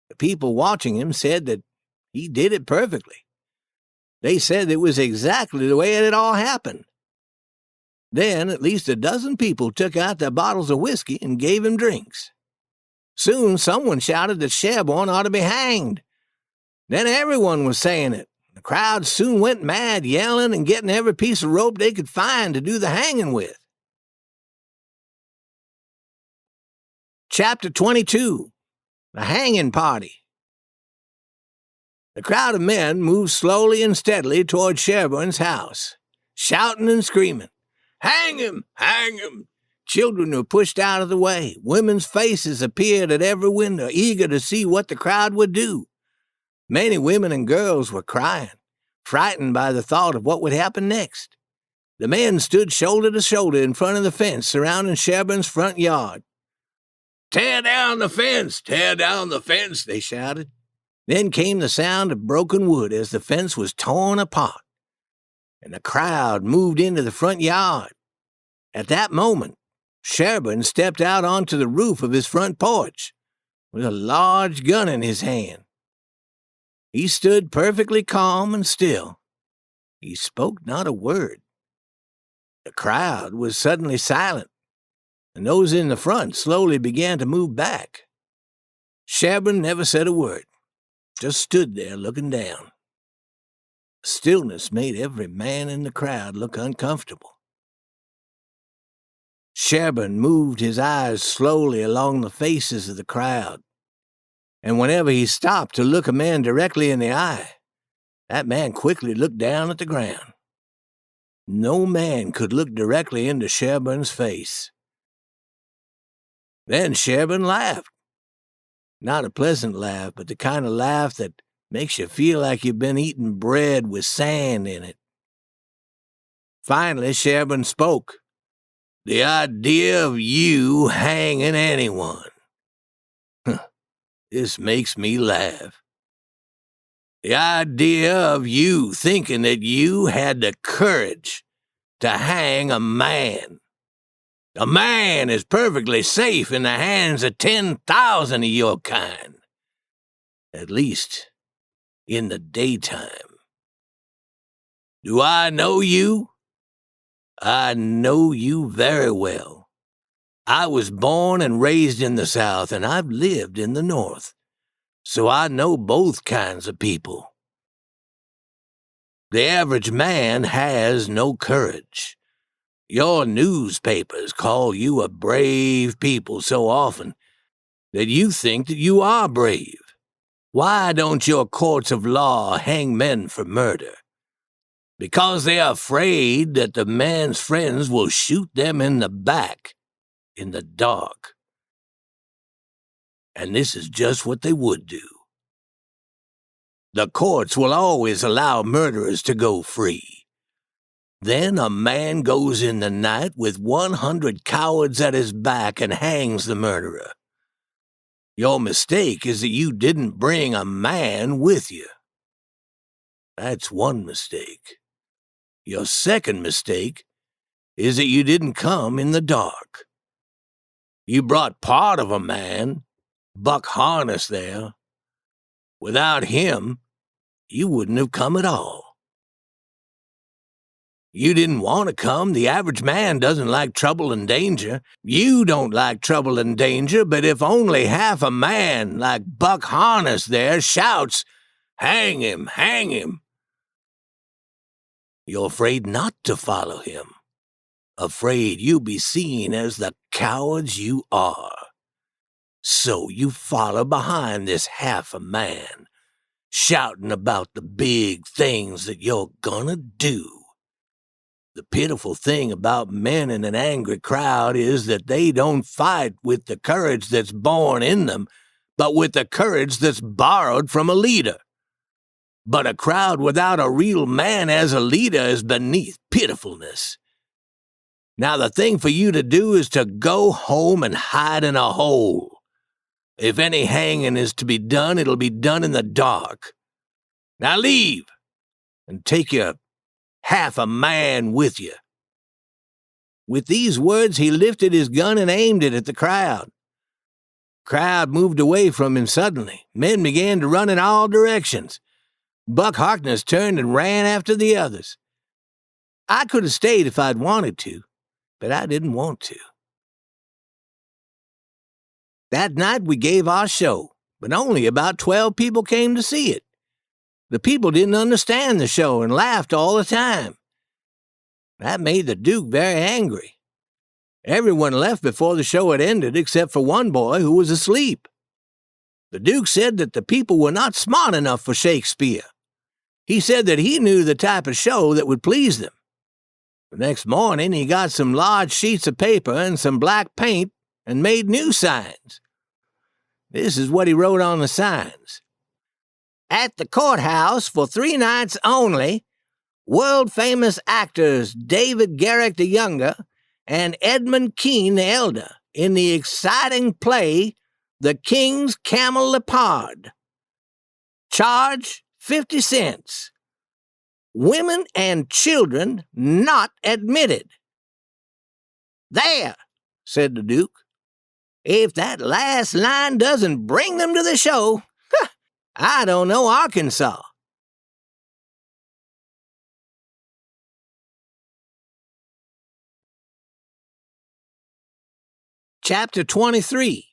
The people watching him said that he did it perfectly. They said it was exactly the way it had all happened. Then at least a dozen people took out their bottles of whiskey and gave him drinks. Soon someone shouted that Sherburne ought to be hanged. Then everyone was saying it. The crowd soon went mad, yelling and getting every piece of rope they could find to do the hanging with. Chapter 22. The Hanging Party. The crowd of men moved slowly and steadily toward Sherburne's house, shouting and screaming, "Hang him! Hang him!" Children were pushed out of the way. Women's faces appeared at every window, eager to see what the crowd would do. Many women and girls were crying, frightened by the thought of what would happen next. The men stood shoulder to shoulder in front of the fence surrounding Sherburne's front yard. "Tear down the fence! Tear down the fence!" they shouted. Then came the sound of broken wood as the fence was torn apart, and the crowd moved into the front yard. At that moment, Sherburne stepped out onto the roof of his front porch with a large gun in his hand. He stood perfectly calm and still. He spoke not a word. The crowd was suddenly silent, and those in the front slowly began to move back. Sherburne never said a word, just stood there looking down. Stillness made every man in the crowd look uncomfortable. Sherburne moved his eyes slowly along the faces of the crowd, and whenever he stopped to look a man directly in the eye, that man quickly looked down at the ground. No man could look directly into Sherburne's face. Then Sherburne laughed. Not a pleasant laugh, but the kind of laugh that makes you feel like you've been eating bread with sand in it. Finally, Sherburne spoke. "The idea of you hanging anyone. This makes me laugh. The idea of you thinking that you had the courage to hang a man. A man is perfectly safe in the hands of 10,000 of your kind. At least in the daytime. Do I know you? I know you very well. I was born and raised in the South, and I've lived in the North, so I know both kinds of people. The average man has no courage. Your newspapers call you a brave people so often that you think that you are brave. Why don't your courts of law hang men for murder? Because they are afraid that the man's friends will shoot them in the back in the dark. And this is just what they would do. The courts will always allow murderers to go free. Then a man goes in the night with 100 cowards at his back and hangs the murderer. Your mistake is that you didn't bring a man with you. That's one mistake. Your second mistake is that you didn't come in the dark. You brought part of a man, Buck Harness there. Without him, you wouldn't have come at all. You didn't want to come. The average man doesn't like trouble and danger. You don't like trouble and danger, but if only half a man like Buck Harness there shouts, "Hang him, hang him," you're afraid not to follow him. Afraid you'll be seen as the cowards you are. So you follow behind this half a man, shouting about the big things that you're gonna do. The pitiful thing about men in an angry crowd is that they don't fight with the courage that's born in them, but with the courage that's borrowed from a leader. But a crowd without a real man as a leader is beneath pitifulness. Now the thing for you to do is to go home and hide in a hole. If any hanging is to be done, it'll be done in the dark. Now leave, and take your half a man with you. With these words, he lifted his gun and aimed it at the crowd. The crowd moved away from him suddenly. Men began to run in all directions. Buck Harkness turned and ran after the others. I could have stayed if I'd wanted to, but I didn't want to. That night we gave our show, but only about 12 people came to see it. The people didn't understand the show and laughed all the time. That made the Duke very angry. Everyone left before the show had ended except for one boy who was asleep. The Duke said that the people were not smart enough for Shakespeare. He said that he knew the type of show that would please them. The next morning he got some large sheets of paper and some black paint and made new signs. This is what he wrote on the signs. At the courthouse for 3 nights only, world-famous actors David Garrick the Younger and Edmund Kean the Elder in the exciting play The King's Camel-Leopard. Charge 50 cents. Women and children not admitted. There, said the Duke. If that last line doesn't bring them to the show, I don't know Arkansas. Chapter 23.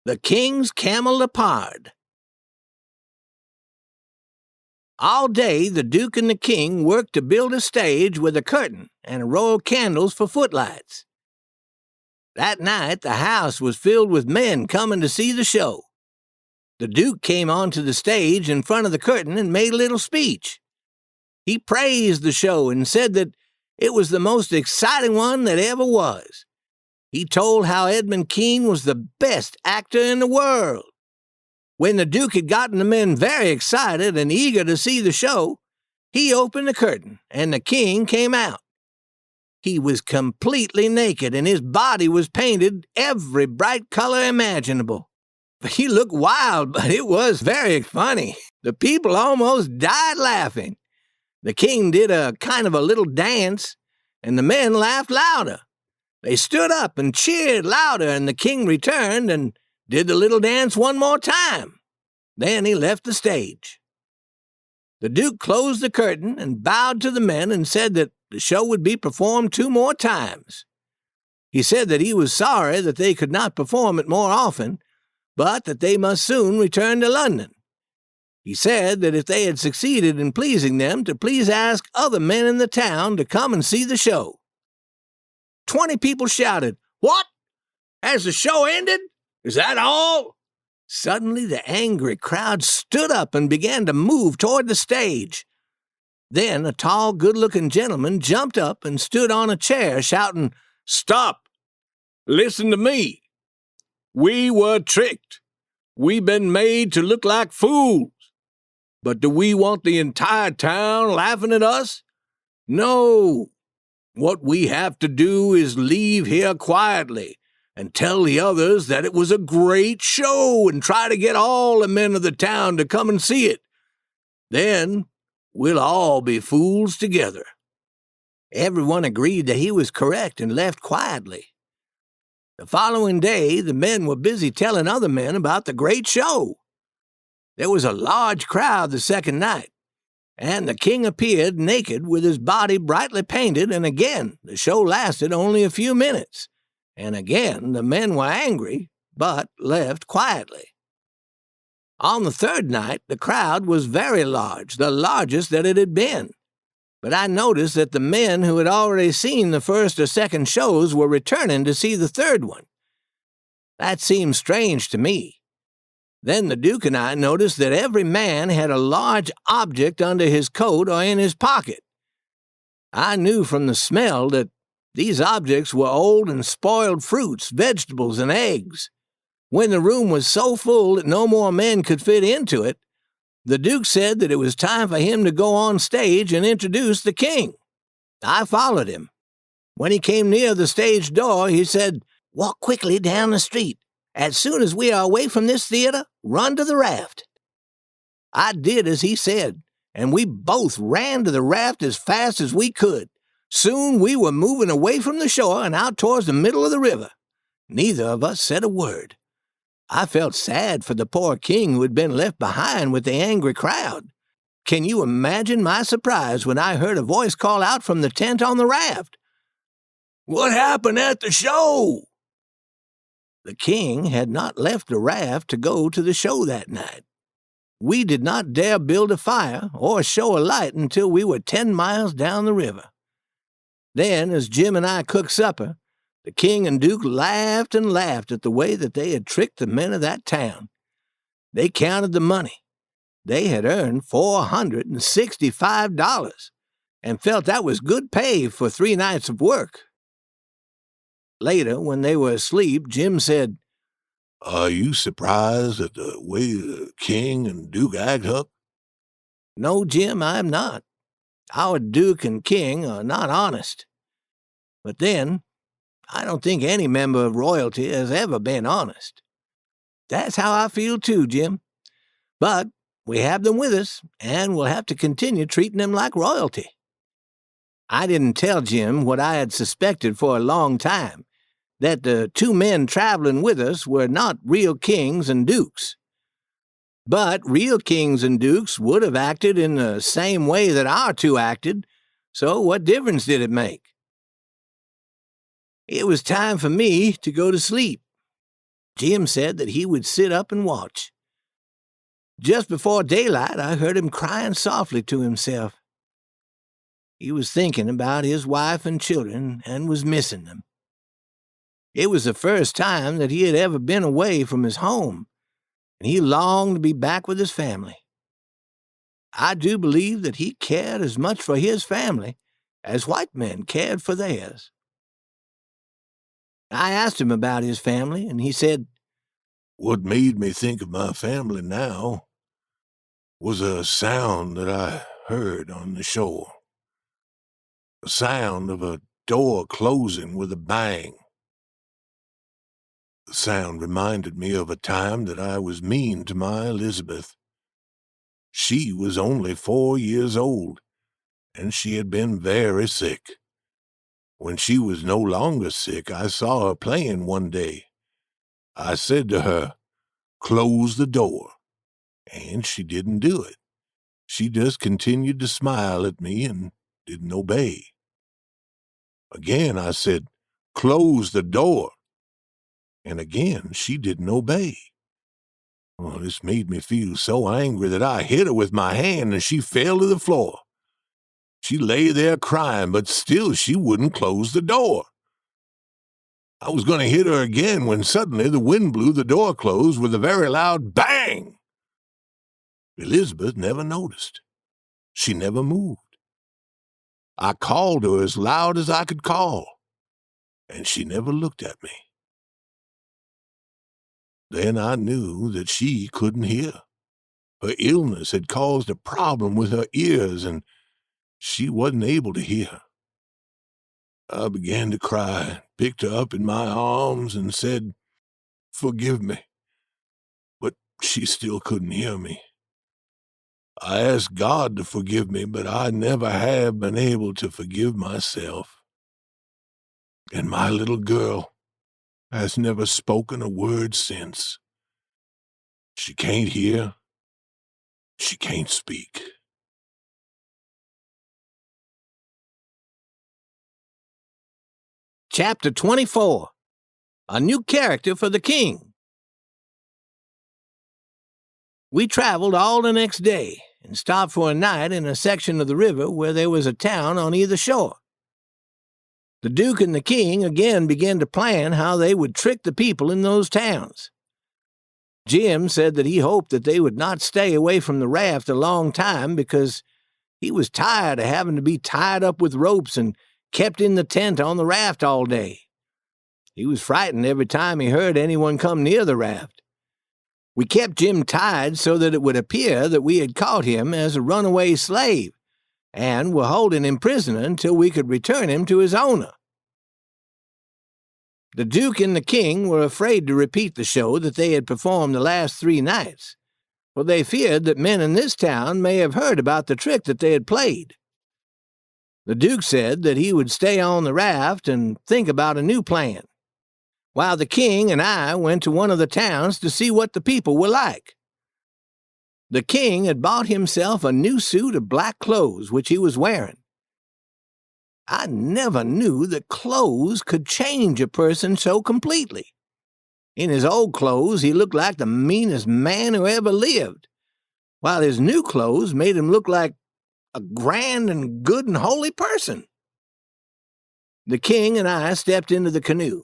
The King's Camel-Leopard. All day the Duke and the King worked to build a stage with a curtain and a row of candles for footlights. That night the house was filled with men coming to see the show. The Duke came onto the stage in front of the curtain and made a little speech. He praised the show and said that it was the most exciting one that ever was. He told how Edmund Kean was the best actor in the world. When the Duke had gotten the men very excited and eager to see the show, he opened the curtain and the King came out. He was completely naked and his body was painted every bright color imaginable. He looked wild, but it was very funny. The people almost died laughing. The king did a kind of a little dance, and the men laughed louder. They stood up and cheered louder, and the king returned and did the little dance one more time. Then he left the stage. The Duke closed the curtain and bowed to the men and said that the show would be performed 2 more times. He said that he was sorry that they could not perform it more often, but that they must soon return to London. He said that if they had succeeded in pleasing them, to please ask other men in the town to come and see the show. 20 people shouted, "What? Has the show ended? Is that all?" Suddenly the angry crowd stood up and began to move toward the stage. Then a tall, good-looking gentleman jumped up and stood on a chair, shouting, "Stop! Listen to me. We were tricked. We've been made to look like fools. But do we want the entire town laughing at us? No. What we have to do is leave here quietly and tell the others that it was a great show and try to get all the men of the town to come and see it. Then we'll all be fools together." Everyone agreed that he was correct and left quietly. The following day, the men were busy telling other men about the great show. There was a large crowd the second night, and the king appeared naked with his body brightly painted, and again the show lasted only a few minutes, and again the men were angry, but left quietly. On the third night, the crowd was very large, the largest that it had been. But I noticed that the men who had already seen the first or second shows were returning to see the third one. That seemed strange to me. Then the Duke and I noticed that every man had a large object under his coat or in his pocket. I knew from the smell that these objects were old and spoiled fruits, vegetables, and eggs. When the room was so full that no more men could fit into it, the Duke said that it was time for him to go on stage and introduce the king. I followed him. When he came near the stage door, he said, "Walk quickly down the street. As soon as we are away from this theater, run to the raft." I did as he said, and we both ran to the raft as fast as we could. Soon we were moving away from the shore and out towards the middle of the river. Neither of us said a word. I felt sad for the poor king who had been left behind with the angry crowd. Can you imagine my surprise when I heard a voice call out from the tent on the raft, "What happened at the show?" The king had not left the raft to go to the show that night. We did not dare build a fire or show a light until we were 10 miles down the river. Then, as Jim and I cooked supper, the king and Duke laughed and laughed at the way that they had tricked the men of that town. They counted the money. They had earned $465 and felt that was good pay for 3 nights of work. Later, when they were asleep, Jim said, "Are you surprised at the way the king and Duke act, Huck?" "No, Jim, I am not. Our Duke and King are not honest. But then, I don't think any member of royalty has ever been honest. That's how I feel too, Jim. But we have them with us, and we'll have to continue treating them like royalty." I didn't tell Jim what I had suspected for a long time, that the 2 men traveling with us were not real kings and dukes. But real kings and dukes would have acted in the same way that our 2 acted, so what difference did it make? It was time for me to go to sleep. Jim said that he would sit up and watch. Just before daylight, I heard him crying softly to himself. He was thinking about his wife and children and was missing them. It was the first time that he had ever been away from his home, and he longed to be back with his family. I do believe that he cared as much for his family as white men cared for theirs. I asked him about his family, and he said, "What made me think of my family now was a sound that I heard on the shore. The sound of a door closing with a bang. The sound reminded me of a time that I was mean to my Elizabeth. She was only 4 years old, and she had been very sick. When she was no longer sick, I saw her playing one day. I said to her, "Close the door," and she didn't do it. She just continued to smile at me and didn't obey. Again I said, "Close the door," and again she didn't obey. Well, this made me feel so angry that I hit her with my hand and she fell to the floor. She lay there crying, but still she wouldn't close the door. I was going to hit her again when suddenly the wind blew the door closed with a very loud bang. Elizabeth never noticed. She never moved. I called her as loud as I could call, and she never looked at me. Then I knew that she couldn't hear. Her illness had caused a problem with her ears, and she wasn't able to hear. I began to cry, picked her up in my arms, and said, "Forgive me." But she still couldn't hear me. I asked God to forgive me, but I never have been able to forgive myself. And my little girl has never spoken a word since. She can't hear. She can't speak. Chapter 24. A New Character for the King. We traveled all the next day and stopped for a night in a section of the river where there was a town on either shore. The Duke and the King again began to plan how they would trick the people in those towns. Jim said that he hoped that they would not stay away from the raft a long time because he was tired of having to be tied up with ropes and kept in the tent on the raft all day. He was frightened every time he heard anyone come near the raft. We kept Jim tied so that it would appear that we had caught him as a runaway slave and were holding him prisoner until we could return him to his owner. The Duke and the King were afraid to repeat the show that they had performed the last 3 nights, for they feared that men in this town may have heard about the trick that they had played. The Duke said that he would stay on the raft and think about a new plan, while the King and I went to one of the towns to see what the people were like. The King had bought himself a new suit of black clothes, which he was wearing. I never knew that clothes could change a person so completely. In his old clothes, he looked like the meanest man who ever lived, while his new clothes made him look like a grand and good and holy person. The King and I stepped into the canoe.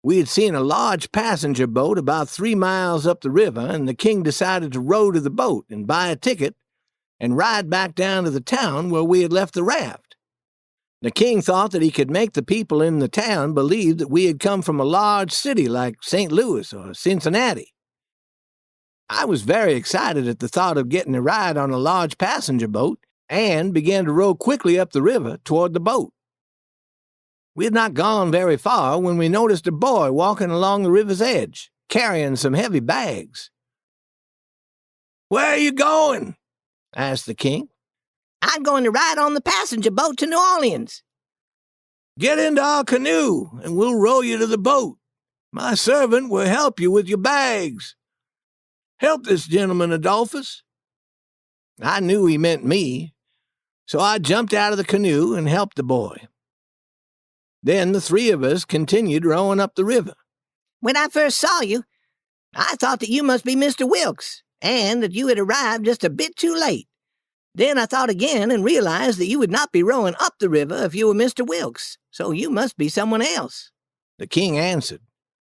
We had seen a large passenger boat about 3 miles up the river, and the King decided to row to the boat and buy a ticket and ride back down to the town where we had left the raft. The King thought that he could make the people in the town believe that we had come from a large city like St. Louis or Cincinnati. I was very excited at the thought of getting a ride on a large passenger boat and began to row quickly up the river toward the boat. We had not gone very far when we noticed a boy walking along the river's edge, carrying some heavy bags. "Where are you going?" asked the King. "I'm going to ride on the passenger boat to New Orleans." "Get into our canoe, and we'll row you to the boat. My servant will help you with your bags. Help this gentleman, Adolphus." I knew he meant me, so I jumped out of the canoe and helped the boy. Then the 3 of us continued rowing up the river. "When I first saw you, I thought that you must be Mr. Wilkes, and that you had arrived just a bit too late. Then I thought again and realized that you would not be rowing up the river if you were Mr. Wilkes, so you must be someone else." The King answered,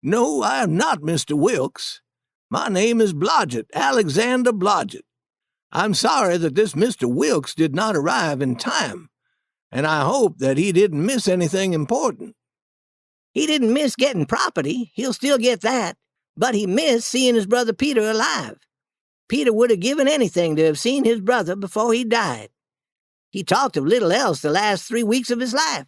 "No, I am not Mr. Wilkes. My name is Blodgett, Alexander Blodgett. I'm sorry that this Mr. Wilkes did not arrive in time, and I hope that he didn't miss anything important." "He didn't miss getting property. He'll still get that. But he missed seeing his brother Peter alive. Peter would have given anything to have seen his brother before he died. He talked of little else the last 3 weeks of his life.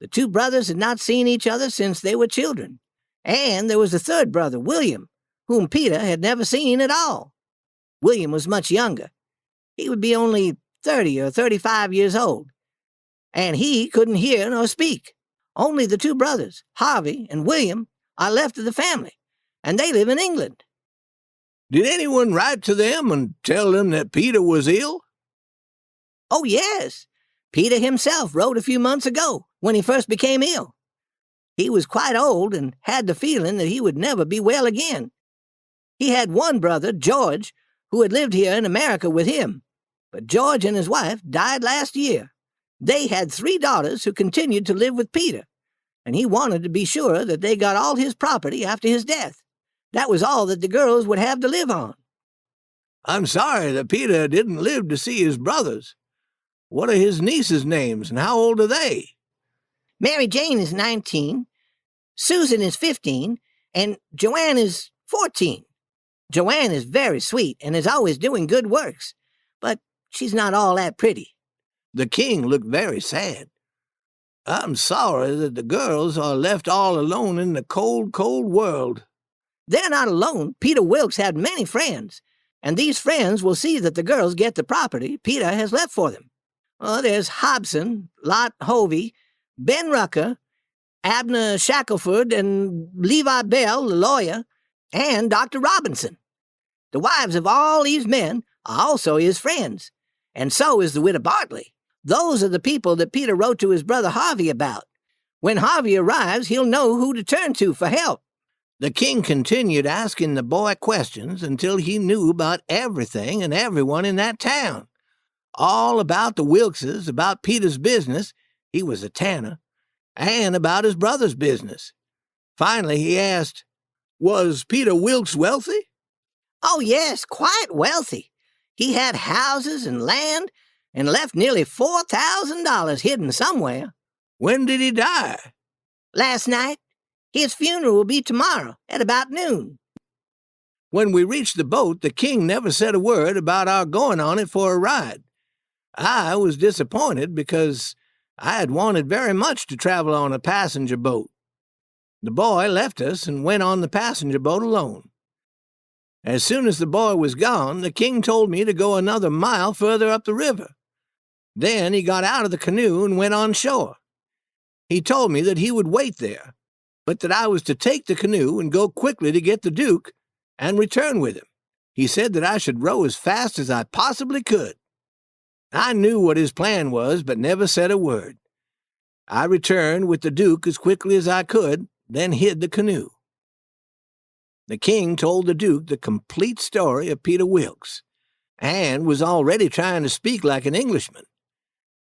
The 2 brothers had not seen each other since they were children, And there was a third brother, William, whom Peter had never seen at all. William was much younger. He would be only 30 or 35 years old, and he couldn't hear nor speak. Only the two brothers, Harvey and William, are left of the family, and they live in England. Did anyone write to them and tell them that Peter was ill? Oh, yes. Peter himself wrote a few months ago, when he first became ill. He was quite old and had the feeling that he would never be well again. He had one brother, George, who had lived here in America with him, but George and his wife died last year. They had 3 daughters who continued to live with Peter, and he wanted to be sure that they got all his property after his death. That was all that the girls would have to live on. I'm sorry that Peter didn't live to see his brothers. What are his nieces' names, and how old are they? Mary Jane is 19, Susan is 15, and Joanne is 14. Joanne is very sweet and is always doing good works, but she's not all that pretty. The king looked very sad. I'm sorry that the girls are left all alone in the cold, cold world. They're not alone. Peter Wilkes had many friends, and these friends will see that the girls get the property Peter has left for them. There's Hobson, Lot Hovey, Ben Rucker, Abner Shackelford, and Levi Bell, the lawyer, and Dr. Robinson. The wives of all these men are also his friends, and so is the widow Bartley. Those are the people that Peter wrote to his brother Harvey about. When Harvey arrives, he'll know who to turn to for help. The king continued asking the boy questions until he knew about everything and everyone in that town. All about the Wilkeses, about Peter's business — he was a tanner — and about his brother's business. Finally, he asked, was Peter Wilkes wealthy? Oh, yes, quite wealthy. He had houses and land and left nearly $4,000 hidden somewhere. When did he die? Last night. His funeral will be tomorrow at about noon. When we reached the boat, the king never said a word about our going on it for a ride. I was disappointed because I had wanted very much to travel on a passenger boat. The boy left us and went on the passenger boat alone. As soon as the boy was gone, the king told me to go another mile further up the river. Then he got out of the canoe and went on shore. He told me that he would wait there, but that I was to take the canoe and go quickly to get the Duke and return with him. He said that I should row as fast as I possibly could. I knew what his plan was, but never said a word. I returned with the Duke as quickly as I could, then hid the canoe. The king told the Duke the complete story of Peter Wilkes, and was already trying to speak like an Englishman.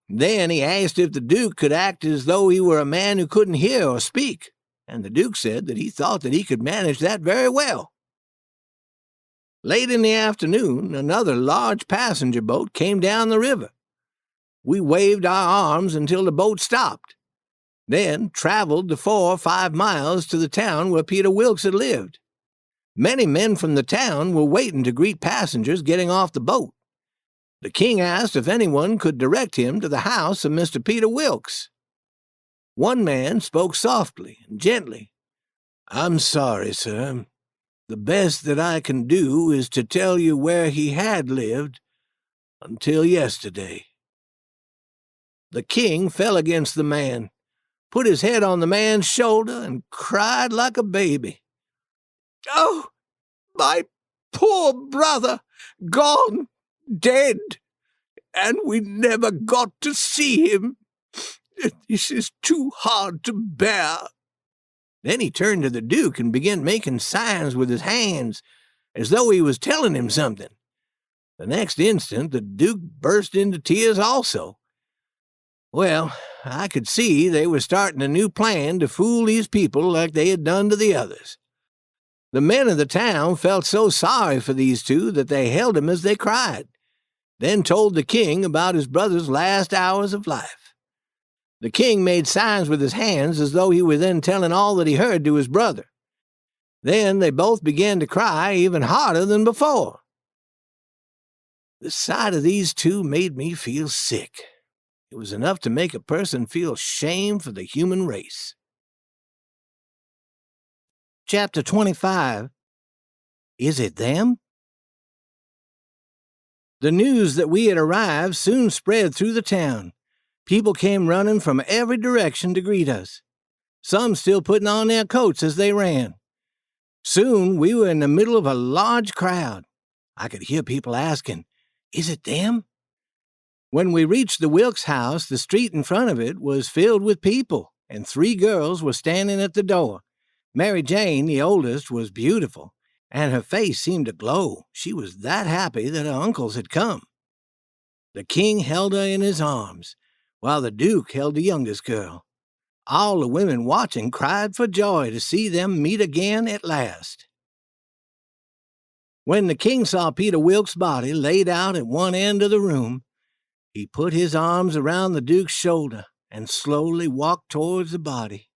Then he asked if the Duke could act as though he were a man who couldn't hear or speak, and the Duke said that he thought that he could manage that very well. Late in the afternoon, another large passenger boat came down the river. We waved our arms until the boat stopped, then traveled the 4 or 5 miles to the town where Peter Wilkes had lived. Many men from the town were waiting to greet passengers getting off the boat. The king asked if anyone could direct him to the house of Mr. Peter Wilkes. One man spoke softly and gently. I'm sorry, sir. The best that I can do is to tell you where he had lived until yesterday. The king fell against the man, put his head on the man's shoulder, and cried like a baby. Oh, my poor brother, gone, dead, and we never got to see him. This is too hard to bear. Then he turned to the Duke and began making signs with his hands, as though he was telling him something. The next instant, the Duke burst into tears also. Well, I could see they were starting a new plan to fool these people like they had done to the others. The men of the town felt so sorry for these two that they held him as they cried, then told the king about his brother's last hours of life. The king made signs with his hands as though he were then telling all that he heard to his brother. Then they both began to cry even harder than before. The sight of these two made me feel sick. It was enough to make a person feel shame for the human race. Chapter 25. Is it them? The news that we had arrived soon spread through the town. People came running from every direction to greet us, some still putting on their coats as they ran. Soon we were in the middle of a large crowd. I could hear people asking, "Is it them?" When we reached the Wilkes house, the street in front of it was filled with people, and 3 girls were standing at the door. Mary Jane, the oldest, was beautiful, and her face seemed to glow. She was that happy that her uncles had come. The king held her in his arms, while the duke held the youngest girl. All the women watching cried for joy to see them meet again at last. When the king saw Peter Wilkes' body laid out at one end of the room, he put his arms around the duke's shoulder and slowly walked towards the body.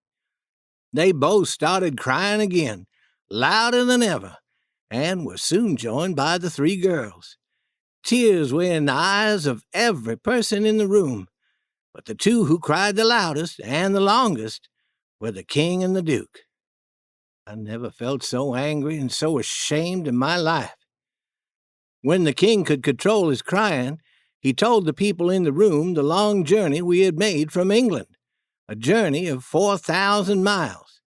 They both started crying again, louder than ever, and were soon joined by the 3 girls. Tears were in the eyes of every person in the room, but the 2 who cried the loudest and the longest were the king and the duke. I never felt so angry and so ashamed in my life. When the king could control his crying, he told the people in the room the long journey we had made from England, a journey of 4,000 miles.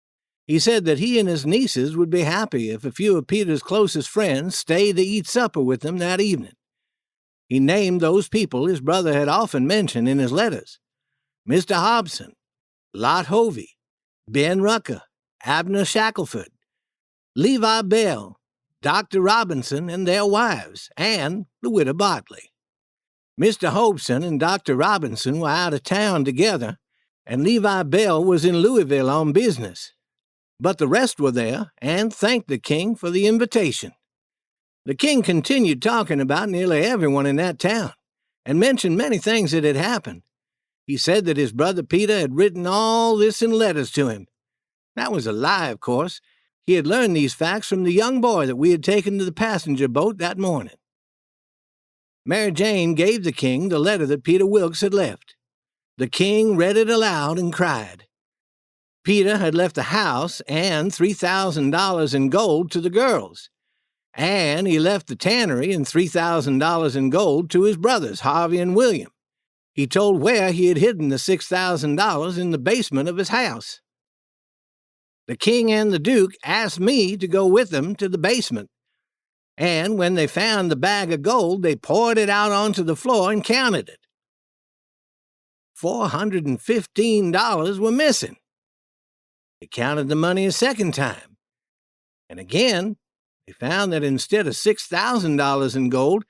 He said that he and his nieces would be happy if a few of Peter's closest friends stayed to eat supper with them that evening. He named those people his brother had often mentioned in his letters: Mr. Hobson, Lot Hovey, Ben Rucker, Abner Shackelford, Levi Bell, Dr. Robinson and their wives, and the widow Bartley. Mr. Hobson and Dr. Robinson were out of town together, and Levi Bell was in Louisville on business. But the rest were there and thanked the king for the invitation. The king continued talking about nearly everyone in that town and mentioned many things that had happened. He said that his brother Peter had written all this in letters to him. That was a lie, of course. He had learned these facts from the young boy that we had taken to the passenger boat that morning. Mary Jane gave the king the letter that Peter Wilkes had left. The king read it aloud and cried. Peter had left the house and $3,000 in gold to the girls, and he left the tannery and $3,000 in gold to his brothers, Harvey and William. He told where he had hidden the $6,000 in the basement of his house. The king and the duke asked me to go with them to the basement, and when they found the bag of gold, they poured it out onto the floor and counted it. $415 were missing. They counted the money a second time, and again they found that instead of $6,000 in gold,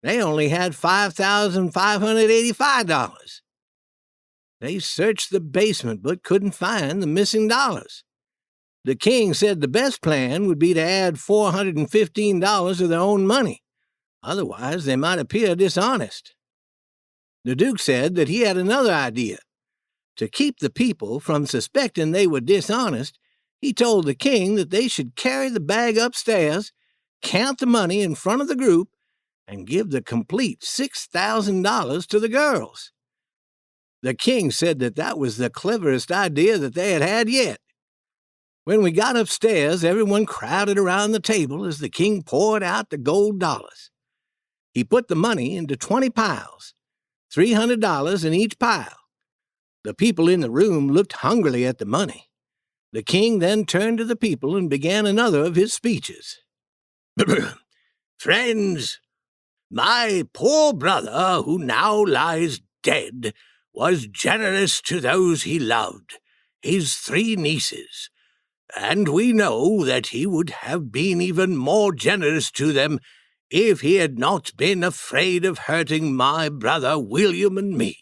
they only had $5,585. They searched the basement but couldn't find the missing dollars. The king said the best plan would be to add $415 of their own money. Otherwise, they might appear dishonest. The duke said that he had another idea. To keep the people from suspecting they were dishonest, he told the king that they should carry the bag upstairs, count the money in front of the group, and give the complete $6,000 to the girls. The king said that that was the cleverest idea that they had had yet. When we got upstairs, everyone crowded around the table as the king poured out the gold dollars. He put the money into 20 piles, $300 in each pile. The people in the room looked hungrily at the money. The king then turned to the people and began another of his speeches. Friends, my poor brother, who now lies dead, was generous to those he loved, his 3 nieces, and we know that he would have been even more generous to them if he had not been afraid of hurting my brother William and me.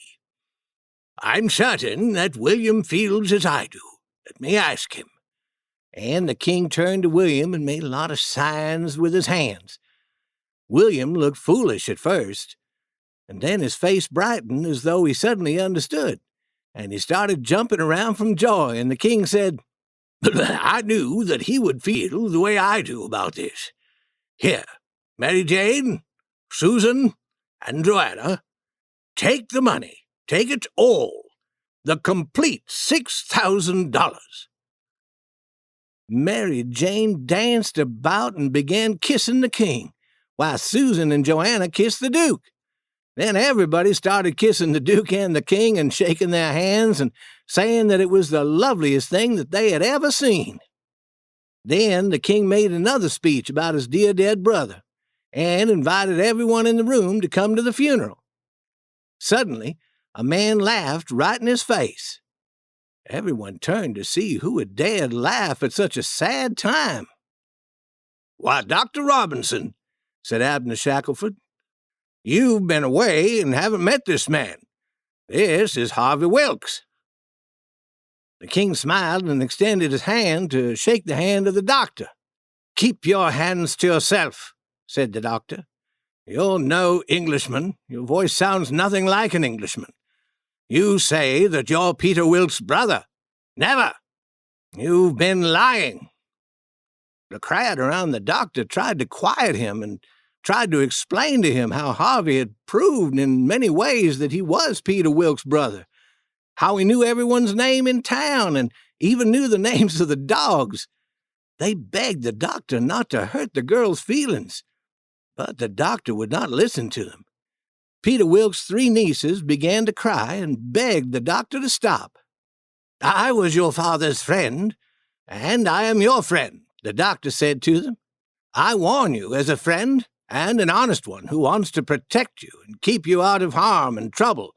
I'm certain that William feels as I do. Let me ask him. And the king turned to William and made a lot of signs with his hands. William looked foolish at first, and then his face brightened as though he suddenly understood, and he started jumping around from joy, and the king said, I knew that he would feel the way I do about this. Here, Mary Jane, Susan, and Joanna, take the money. Take it all. The complete $6,000. Mary Jane danced about and began kissing the king, while Susan and Joanna kissed the Duke. Then everybody started kissing the Duke and the king and shaking their hands and saying that it was the loveliest thing that they had ever seen. Then the king made another speech about his dear dead brother and invited everyone in the room to come to the funeral. Suddenly, a man laughed right in his face. Everyone turned to see who had dared laugh at such a sad time. "Why, Dr. Robinson," said Abner Shackelford, "you've been away and haven't met this man. This is Harvey Wilkes." The king smiled and extended his hand to shake the hand of the doctor. "Keep your hands to yourself," said the doctor. "You're no Englishman. Your voice sounds nothing like an Englishman. You say that you're Peter Wilkes' brother. Never! You've been lying." The crowd around the doctor tried to quiet him and tried to explain to him how Harvey had proved in many ways that he was Peter Wilkes' brother, how he knew everyone's name in town and even knew the names of the dogs. They begged the doctor not to hurt the girl's feelings, but the doctor would not listen to them. Peter Wilkes' 3 nieces began to cry and begged the doctor to stop. "I was your father's friend, and I am your friend," the doctor said to them. "I warn you as a friend and an honest one who wants to protect you and keep you out of harm and trouble,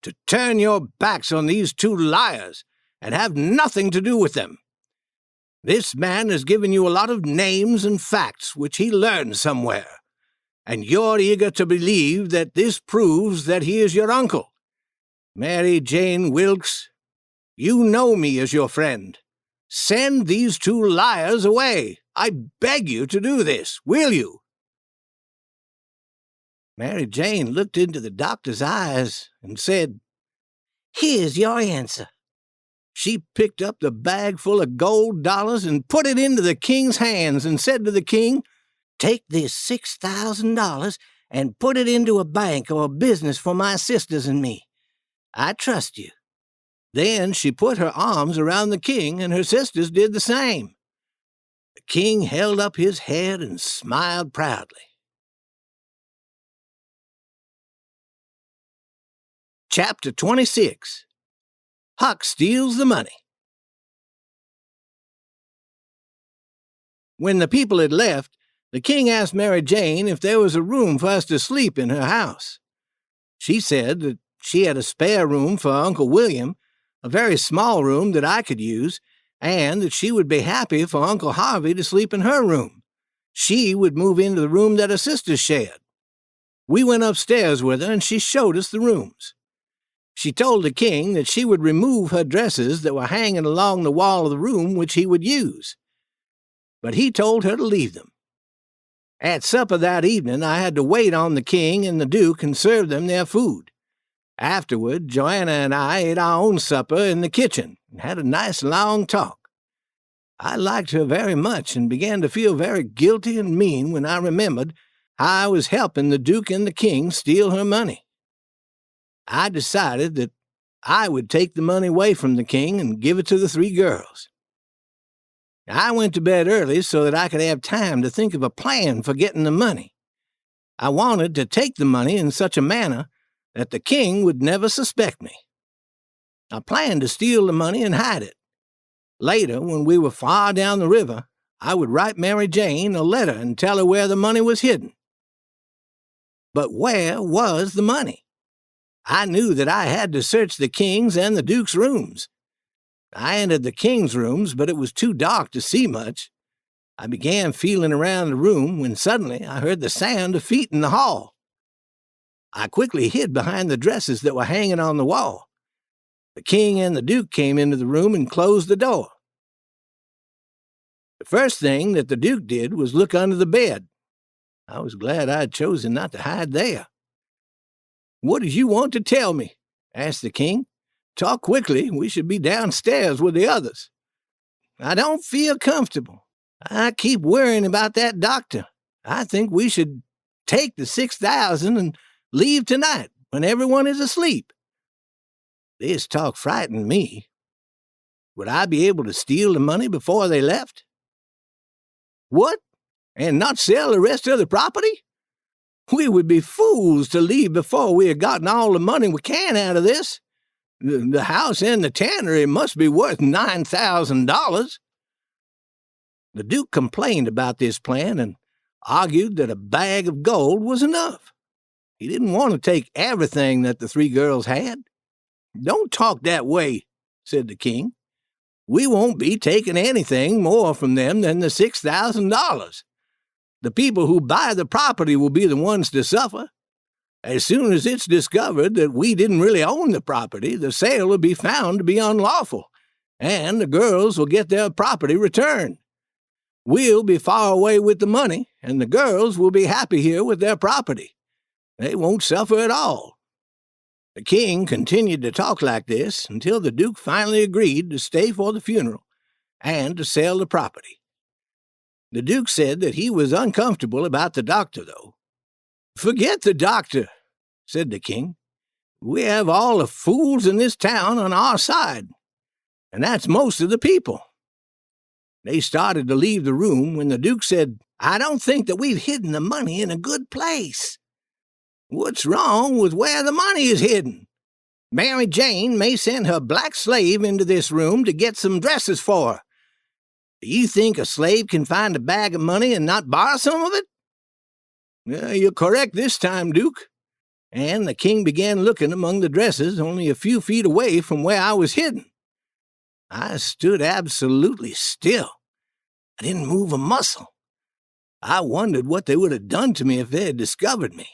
to turn your backs on these 2 liars and have nothing to do with them. This man has given you a lot of names and facts which he learned somewhere, and you're eager to believe that this proves that he is your uncle. Mary Jane Wilkes, you know me as your friend. Send these 2 liars away. I beg you to do this. Will you?" Mary Jane looked into the doctor's eyes and said, "Here's your answer." She picked up the bag full of gold dollars and put it into the king's hands and said to the king, "Take this $6,000 and put it into a bank or a business for my sisters and me. I trust you." Then she put her arms around the king, and her sisters did the same. The king held up his head and smiled proudly. Chapter 26. Huck Steals the Money. When the people had left, the king asked Mary Jane if there was a room for us to sleep in her house. She said that she had a spare room for Uncle William, a very small room that I could use, and that she would be happy for Uncle Harvey to sleep in her room. She would move into the room that her sisters shared. We went upstairs with her, and she showed us the rooms. She told the king that she would remove her dresses that were hanging along the wall of the room which he would use. But he told her to leave them. At supper that evening, I had to wait on the king and the duke and serve them their food. Afterward, Joanna and I ate our own supper in the kitchen and had a nice long talk. I liked her very much and began to feel very guilty and mean when I remembered how I was helping the duke and the king steal her money. I decided that I would take the money away from the king and give it to the 3 girls. I went to bed early so that I could have time to think of a plan for getting the money. I wanted to take the money in such a manner that the king would never suspect me. I planned to steal the money and hide it. Later, when we were far down the river, I would write Mary Jane a letter and tell her where the money was hidden. But where was the money? I knew that I had to search the king's and the duke's rooms. I entered the king's rooms, but it was too dark to see much. I began feeling around the room when suddenly I heard the sound of feet in the hall. I quickly hid behind the dresses that were hanging on the wall. The king and the duke came into the room and closed the door. The first thing that the duke did was look under the bed. I was glad I had chosen not to hide there. "What did you want to tell me?" asked the king. "Talk quickly. We should be downstairs with the others." "I don't feel comfortable. I keep worrying about that doctor. I think we should take the 6,000 and leave tonight when everyone is asleep." This talk frightened me. Would I be able to steal the money before they left? What? And not sell the rest of the property? We would be fools to leave before we had gotten all the money we can out of this. The house and the tannery must be worth $9,000. The Duke complained about this plan and argued that a bag of gold was enough. He didn't want to take everything that the three girls had. Don't talk that way, said the king. We won't be taking anything more from them than the $6,000. The people who buy the property will be the ones to suffer. As soon as it's discovered that we didn't really own the property, the sale will be found to be unlawful, and the girls will get their property returned. We'll be far away with the money, and the girls will be happy here with their property. They won't suffer at all. The king continued to talk like this until the Duke finally agreed to stay for the funeral and to sell the property. The Duke said that he was uncomfortable about the doctor, though. Forget the doctor, said the king. We have all the fools in this town on our side, and that's most of the people. They started to leave the room when the Duke said, I don't think that we've hidden the money in a good place. What's wrong with where the money is hidden? Mary Jane may send her black slave into this room to get some dresses for her. Do you think a slave can find a bag of money and not borrow some of it? You're correct this time, Duke. And the king began looking among the dresses only a few feet away from where I was hidden. I stood absolutely still. I didn't move a muscle. I wondered what they would have done to me if they had discovered me.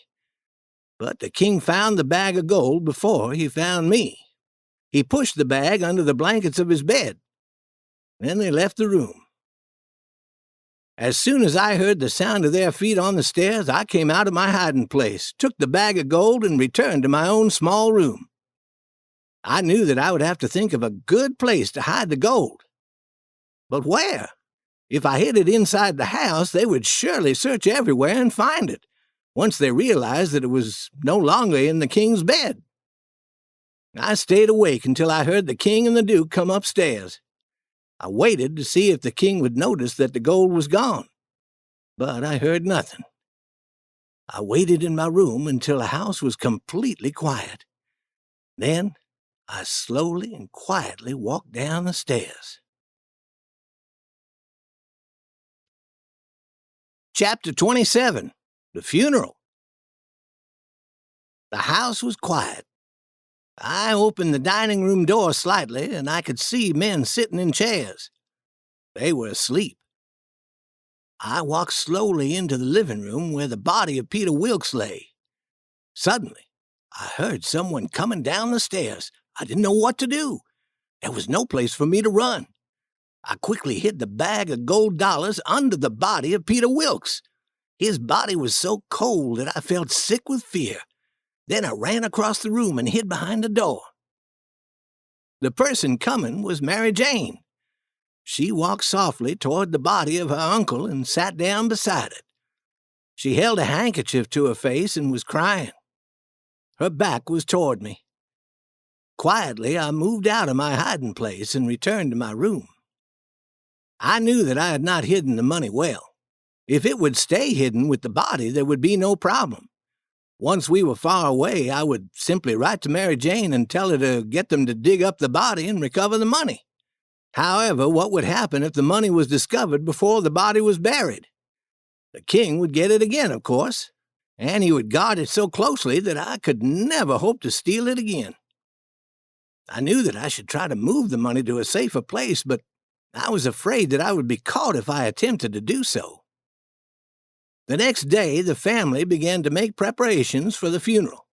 But the king found the bag of gold before he found me. He pushed the bag under the blankets of his bed. Then they left the room. As soon as I heard the sound of their feet on the stairs, I came out of my hiding place, took the bag of gold, and returned to my own small room. I knew that I would have to think of a good place to hide the gold. But where? If I hid it inside the house, they would surely search everywhere and find it, once they realized that it was no longer in the king's bed. I stayed awake until I heard the king and the Duke come upstairs. I waited to see if the king would notice that the gold was gone, but I heard nothing. I waited in my room until the house was completely quiet. Then I slowly and quietly walked down the stairs. Chapter 27. The Funeral. The house was quiet. I opened the dining room door slightly, and I could see men sitting in chairs. They were asleep. I walked slowly into the living room where the body of Peter Wilkes lay. Suddenly, I heard someone coming down the stairs. I didn't know what to do. There was no place for me to run. I quickly hid the bag of gold dollars under the body of Peter Wilkes. His body was so cold that I felt sick with fear. Then I ran across the room and hid behind the door. The person coming was Mary Jane. She walked softly toward the body of her uncle and sat down beside it. She held a handkerchief to her face and was crying. Her back was toward me. Quietly, I moved out of my hiding place and returned to my room. I knew that I had not hidden the money well. If it would stay hidden with the body, there would be no problem. Once we were far away, I would simply write to Mary Jane and tell her to get them to dig up the body and recover the money. However, what would happen if the money was discovered before the body was buried? The king would get it again, of course, and he would guard it so closely that I could never hope to steal it again. I knew that I should try to move the money to a safer place, but I was afraid that I would be caught if I attempted to do so. The next day, the family began to make preparations for the funeral.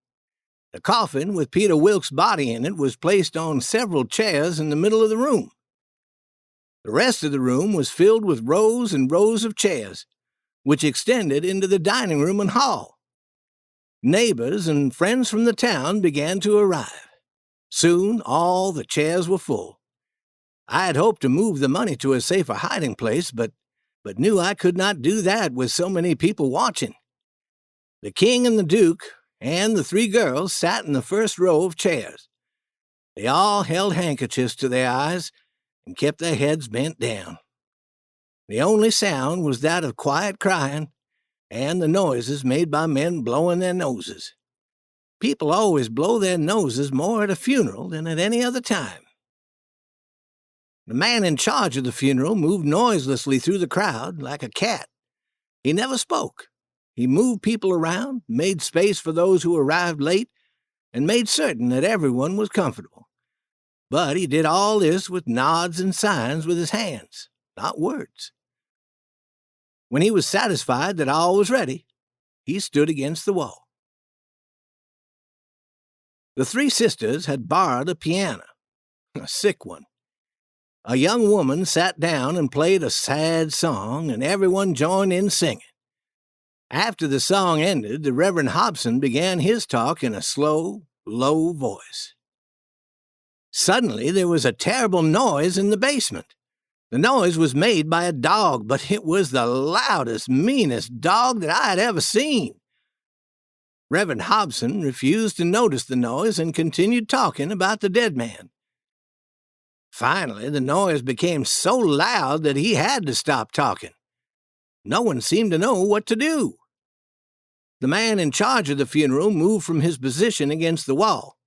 The coffin with Peter Wilkes' body in it was placed on several chairs in the middle of the room. The rest of the room was filled with rows and rows of chairs, which extended into the dining room and hall. Neighbors and friends from the town began to arrive. Soon, all the chairs were full. I had hoped to move the money to a safer hiding place, but knew I could not do that with so many people watching. The king and the Duke and the three girls sat in the first row of chairs. They all held handkerchiefs to their eyes and kept their heads bent down. The only sound was that of quiet crying and the noises made by men blowing their noses. People always blow their noses more at a funeral than at any other time. The man in charge of the funeral moved noiselessly through the crowd like a cat. He never spoke. He moved people around, made space for those who arrived late, and made certain that everyone was comfortable. But he did all this with nods and signs with his hands, not words. When he was satisfied that all was ready, he stood against the wall. The three sisters had borrowed a piano, a sick one. A young woman sat down and played a sad song, and everyone joined in singing. After the song ended, the Reverend Hobson began his talk in a slow, low voice. Suddenly, there was a terrible noise in the basement. The noise was made by a dog, but it was the loudest, meanest dog that I had ever seen. Reverend Hobson refused to notice the noise and continued talking about the dead man. Finally, the noise became so loud that he had to stop talking. No one seemed to know what to do. The man in charge of the funeral moved from his position against the wall.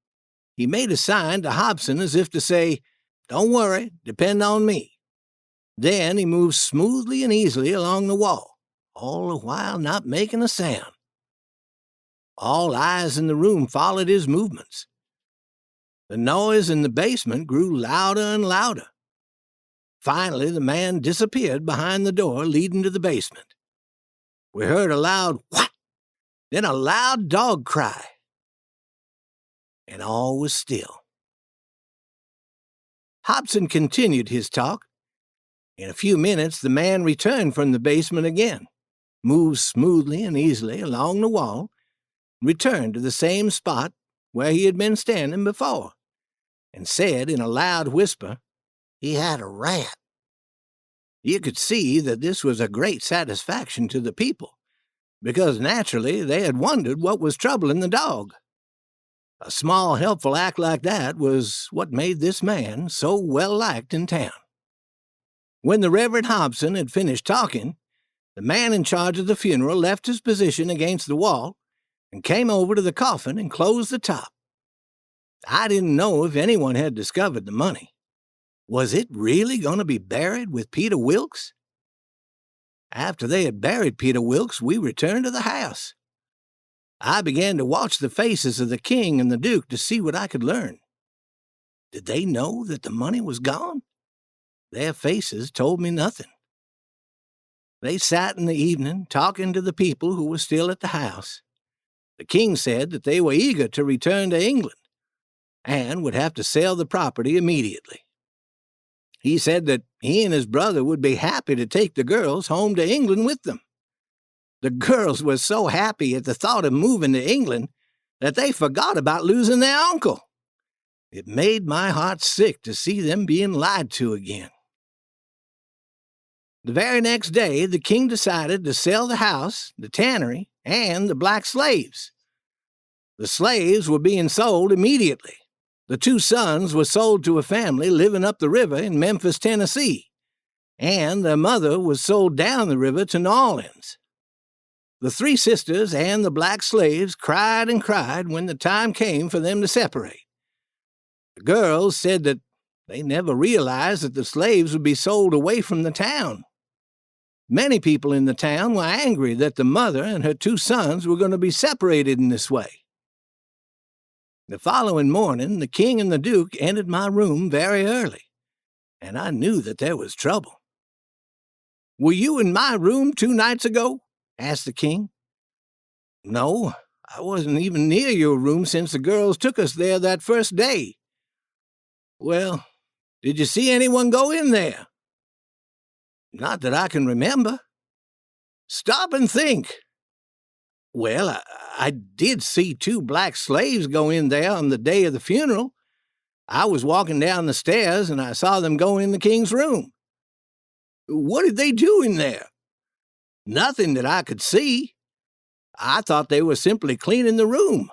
He made a sign to Hobson as if to say, "Don't worry, depend on me." Then he moved smoothly and easily along the wall, all the while not making a sound. All eyes in the room followed his movements. The noise in the basement grew louder and louder. Finally, the man disappeared behind the door leading to the basement. We heard a loud "what?" then a loud dog cry, and all was still. Hobson continued his talk. In a few minutes, the man returned from the basement again, moved smoothly and easily along the wall, returned to the same spot where he had been standing before, and said in a loud whisper, "He had a rat." You could see that this was a great satisfaction to the people, because naturally they had wondered what was troubling the dog. A small, helpful act like that was what made this man so well liked in town. When the Reverend Hobson had finished talking, the man in charge of the funeral left his position against the wall and came over to the coffin and closed the top. I didn't know if anyone had discovered the money. Was it really going to be buried with Peter Wilkes? After they had buried Peter Wilkes, we returned to the house. I began to watch the faces of the king and the duke to see what I could learn. Did they know that the money was gone? Their faces told me nothing. They sat in the evening talking to the people who were still at the house. The king said that they were eager to return to England and would have to sell the property immediately. He said that he and his brother would be happy to take the girls home to England with them. The girls were so happy at the thought of moving to England that they forgot about losing their uncle. It made my heart sick to see them being lied to again. The very next day, the king decided to sell the house, the tannery, and the black slaves. The slaves were being sold immediately. The two sons were sold to a family living up the river in Memphis, Tennessee, and their mother was sold down the river to New Orleans. The three sisters and the black slaves cried and cried when the time came for them to separate. The girls said that they never realized that the slaves would be sold away from the town. Many people in the town were angry that the mother and her two sons were going to be separated in this way. The following morning, the king and the duke entered my room very early, and I knew that there was trouble. "Were you in my room 2 nights ago?" asked the king. "No, I wasn't even near your room since the girls took us there that first day." "Well, did you see anyone go in there?" "Not that I can remember." "Stop and think." "Well, I did see 2 black slaves go in there on the day of the funeral. I was walking down the stairs and I saw them go in the king's room." "What did they do in there?" "Nothing that I could see. I thought they were simply cleaning the room."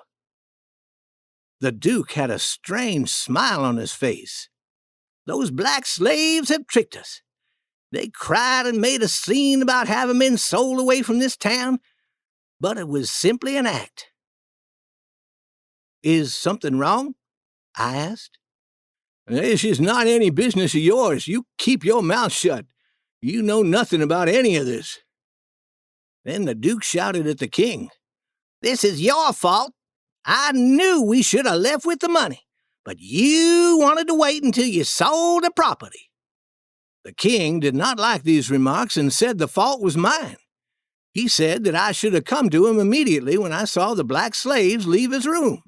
The duke had a strange smile on his face. "Those black slaves have tricked us. They cried and made a scene about having been sold away from this town, but it was simply an act. Is something wrong? I asked. This is not any business of yours. You keep your mouth shut. You know nothing about any of this. Then the Duke shouted at the king, "This is your fault. I knew we should have left with the money, but you wanted to wait until you sold the property." The king did not like these remarks and said the fault was mine. He said that I should have come to him immediately when I saw the black slaves leave his room.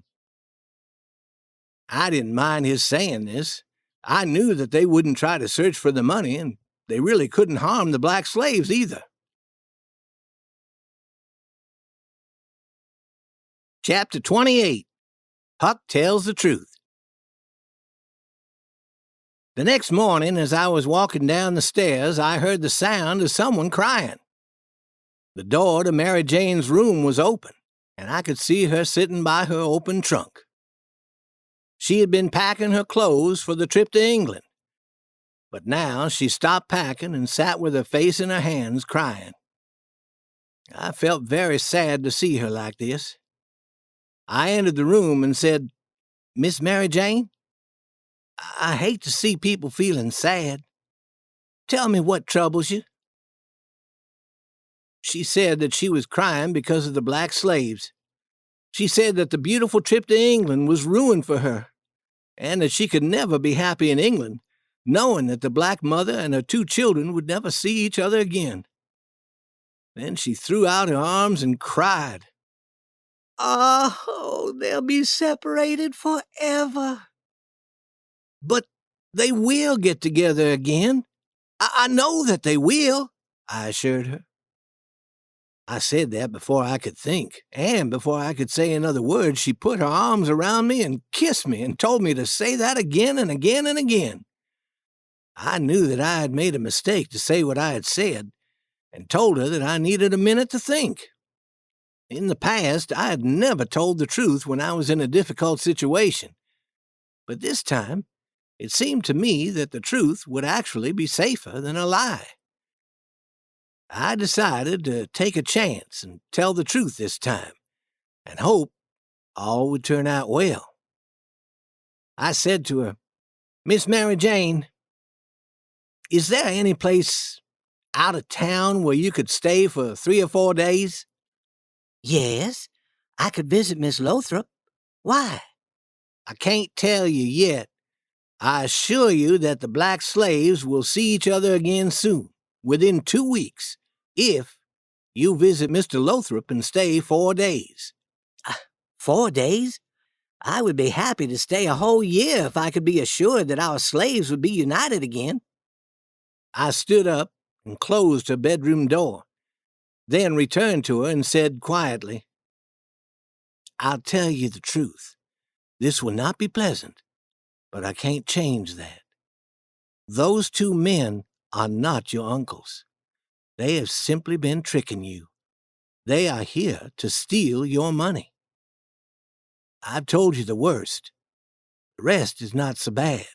I didn't mind his saying this. I knew that they wouldn't try to search for the money, and they really couldn't harm the black slaves either. Chapter 28. Huck Tells the Truth. The next morning, as I was walking down the stairs, I heard the sound of someone crying. The door to Mary Jane's room was open, and I could see her sitting by her open trunk. She had been packing her clothes for the trip to England, but now she stopped packing and sat with her face in her hands, crying. I felt very sad to see her like this. I entered the room and said, "Miss Mary Jane, I hate to see people feeling sad. Tell me what troubles you." She said that she was crying because of the black slaves. She said that the beautiful trip to England was ruined for her, and that she could never be happy in England, knowing that the black mother and her 2 children would never see each other again. Then she threw out her arms and cried, "Oh, they'll be separated forever." "But they will get together again. I know that they will," I assured her. I said that before I could think, and before I could say another word, she put her arms around me and kissed me and told me to say that again and again and again. I knew that I had made a mistake to say what I had said, and told her that I needed a minute to think. In the past, I had never told the truth when I was in a difficult situation, but this time it seemed to me that the truth would actually be safer than a lie. I decided to take a chance and tell the truth this time, and hope all would turn out well. I said to her, "Miss Mary Jane, is there any place out of town where you could stay for 3 or 4 days?" "Yes, I could visit Miss Lothrop. Why?" "I can't tell you yet. I assure you that the black slaves will see each other again soon, within 2 weeks, if you visit Mr. Lothrop and stay 4 days. 4 days? I would be happy to stay a whole year if I could be assured that our slaves would be united again." I stood up and closed her bedroom door, then returned to her and said quietly, "I'll tell you the truth. This will not be pleasant, but I can't change that. Those 2 men are not your uncles. They have simply been tricking you. They are here to steal your money. I've told you the worst. The rest is not so bad."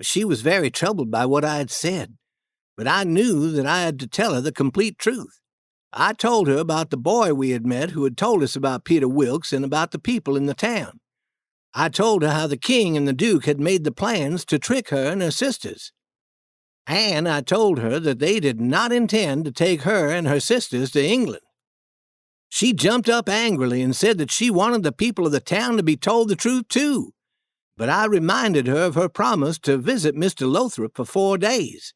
She was very troubled by what I had said, but I knew that I had to tell her the complete truth. I told her about the boy we had met who had told us about Peter Wilkes and about the people in the town. I told her how the king and the duke had made the plans to trick her and her sisters. And I told her that they did not intend to take her and her sisters to England. She jumped up angrily and said that she wanted the people of the town to be told the truth too, but I reminded her of her promise to visit Mr. Lothrop for 4 days,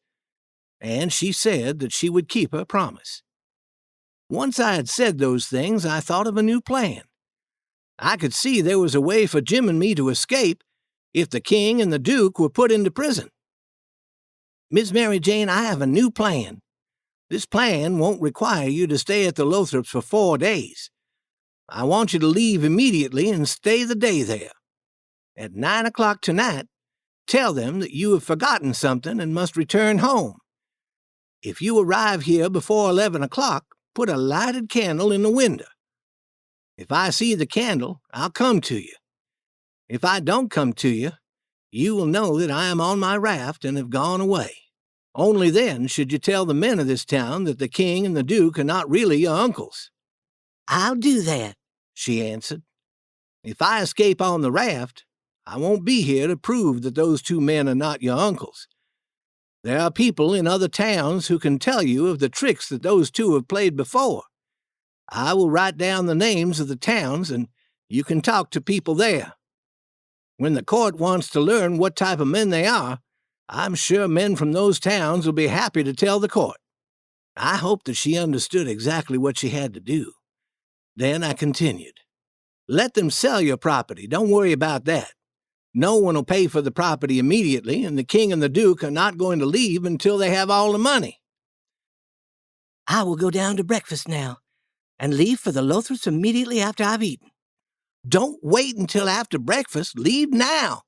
and she said that she would keep her promise. Once I had said those things, I thought of a new plan. I could see there was a way for Jim and me to escape if the king and the duke were put into prison. "Miss Mary Jane, I have a new plan. This plan won't require you to stay at the Lothrops for 4 days. I want you to leave immediately and stay the day there. At 9 o'clock tonight, tell them that you have forgotten something and must return home. If you arrive here before 11 o'clock, put a lighted candle in the window. If I see the candle, I'll come to you. If I don't come to you, you will know that I am on my raft and have gone away. Only then should you tell the men of this town that the king and the duke are not really your uncles." "I'll do that," she answered. "If I escape on the raft, I won't be here to prove that those two men are not your uncles. There are people in other towns who can tell you of the tricks that those two have played before. I will write down the names of the towns, and you can talk to people there. When the court wants to learn what type of men they are, I'm sure men from those towns will be happy to tell the court." I hoped that she understood exactly what she had to do. Then I continued, "Let them sell your property. Don't worry about that. No one will pay for the property immediately, and the king and the duke are not going to leave until they have all the money." "I will go down to breakfast now, and leave for the Lothrops immediately after I've eaten." "Don't wait until after breakfast. Leave now.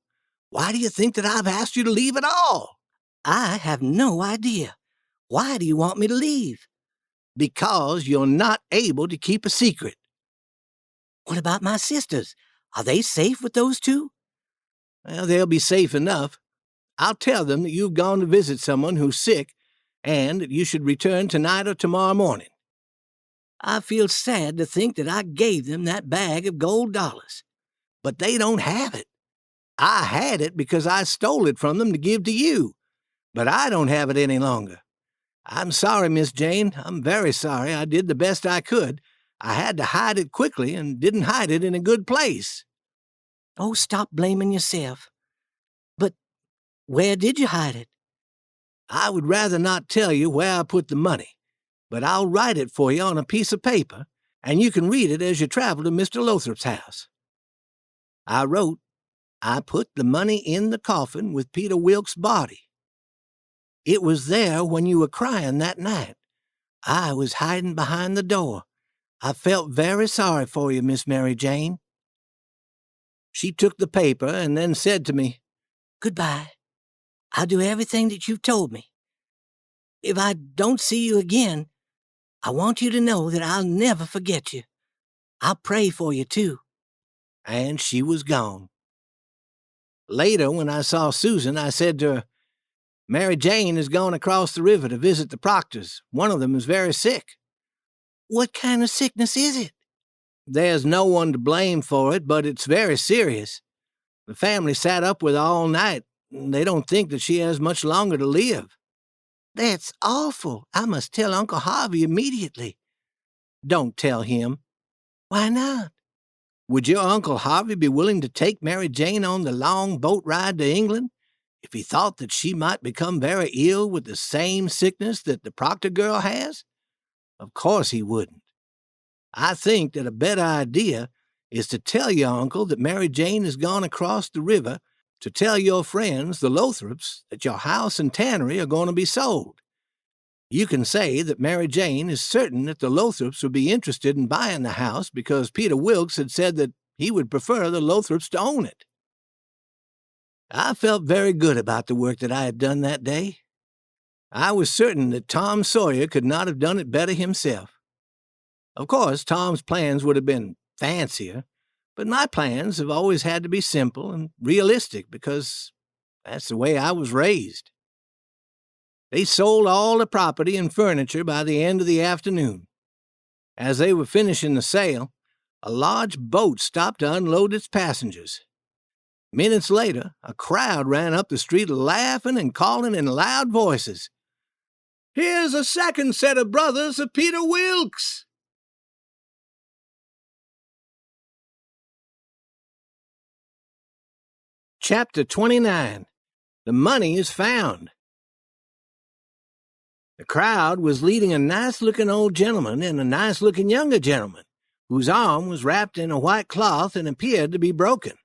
Why do you think that I've asked you to leave at all?" "I have no idea. Why do you want me to leave?" "Because you're not able to keep a secret." "What about my sisters? Are they safe with those two?" "Well, they'll be safe enough. I'll tell them that you've gone to visit someone who's sick, and that you should return tonight or tomorrow morning." I feel sad to think that I gave them that bag of gold dollars. "But they don't have it. I had it because I stole it from them to give to you, but I don't have it any longer. I'm sorry, Miss Jane. I'm very sorry. I did the best I could. I had to hide it quickly and didn't hide it in a good place." "Oh, stop blaming yourself. But where did you hide it?" "I would rather not tell you where I put the money, but I'll write it for you on a piece of paper, and you can read it as you travel to Mr. Lothrop's house." I wrote, "I put the money in the coffin with Peter Wilkes' body. It was there when you were crying that night. I was hiding behind the door. I felt very sorry for you, Miss Mary Jane." She took the paper and then said to me, "Goodbye. I'll do everything that you've told me. If I don't see you again, I want you to know that I'll never forget you. I'll pray for you, too." And she was gone. Later, when I saw Susan, I said to her, "Mary Jane has gone across the river to visit the Proctors. One of them is very sick." "What kind of sickness is it?" "There's no one to blame for it, but it's very serious. The family sat up with her all night, and they don't think that she has much longer to live." "That's awful. I must tell Uncle Harvey immediately." "Don't tell him." "Why not?" "Would your Uncle Harvey be willing to take Mary Jane on the long boat ride to England if he thought that she might become very ill with the same sickness that the Proctor girl has? Of course he wouldn't. I think that a better idea is to tell your uncle that Mary Jane has gone across the river to tell your friends, the Lothrops, that your house and tannery are going to be sold. You can say that Mary Jane is certain that the Lothrops would be interested in buying the house because Peter Wilkes had said that he would prefer the Lothrops to own it." I felt very good about the work that I had done that day. I was certain that Tom Sawyer could not have done it better himself. Of course, Tom's plans would have been fancier, but my plans have always had to be simple and realistic because that's the way I was raised. They sold all the property and furniture by the end of the afternoon. As they were finishing the sale, a large boat stopped to unload its passengers. Minutes later, a crowd ran up the street laughing and calling in loud voices, "Here's a second set of brothers of Peter Wilkes!" Chapter 29. The Money is Found. The crowd was leading a nice-looking old gentleman and a nice-looking younger gentleman, whose arm was wrapped in a white cloth and appeared to be broken.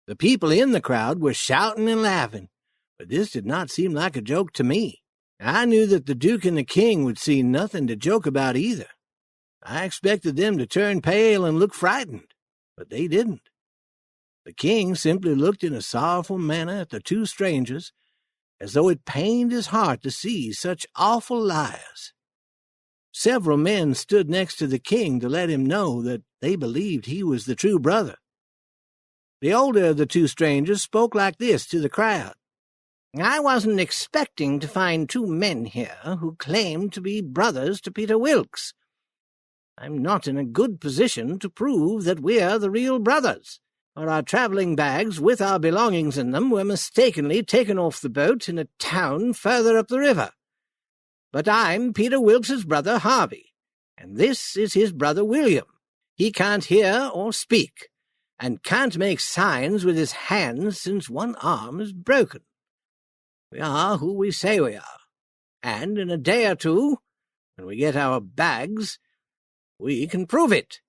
The people in the crowd were shouting and laughing, but this did not seem like a joke to me. I knew that the Duke and the King would see nothing to joke about either. I expected them to turn pale and look frightened, but they didn't. The King simply looked in a sorrowful manner at the two strangers, as though it pained his heart to see such awful liars. Several men stood next to the King to let him know that they believed he was the true brother. The older of the two strangers spoke like this to the crowd. I wasn't expecting to find two men here who claimed to be brothers to Peter Wilkes. I'm not in a good position to prove that we're the real brothers, for our travelling bags with our belongings in them were mistakenly taken off the boat in a town further up the river. But I'm Peter Wilkes's brother Harvey, and this is his brother William. He can't hear or speak, and can't make signs with his hands since one arm is broken. We are who we say we are, and in a day or two, when we get our bags, we can prove it.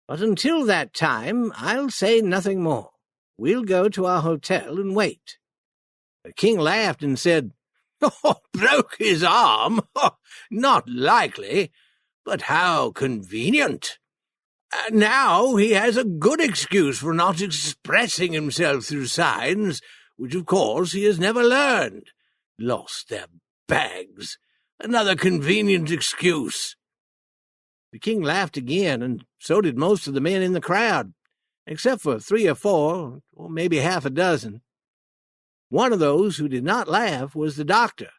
But until that time, I'll say nothing more. We'll go to our hotel and wait." The king laughed and said, "Oh, broke his arm? Not likely, but how convenient. Now he has a good excuse for not expressing himself through signs, which of course he has never learned. Lost their bags. Another convenient excuse." The king laughed again, and so did most of the men in the crowd, except for 3 or 4, or maybe half a dozen. One of those who did not laugh was the doctor.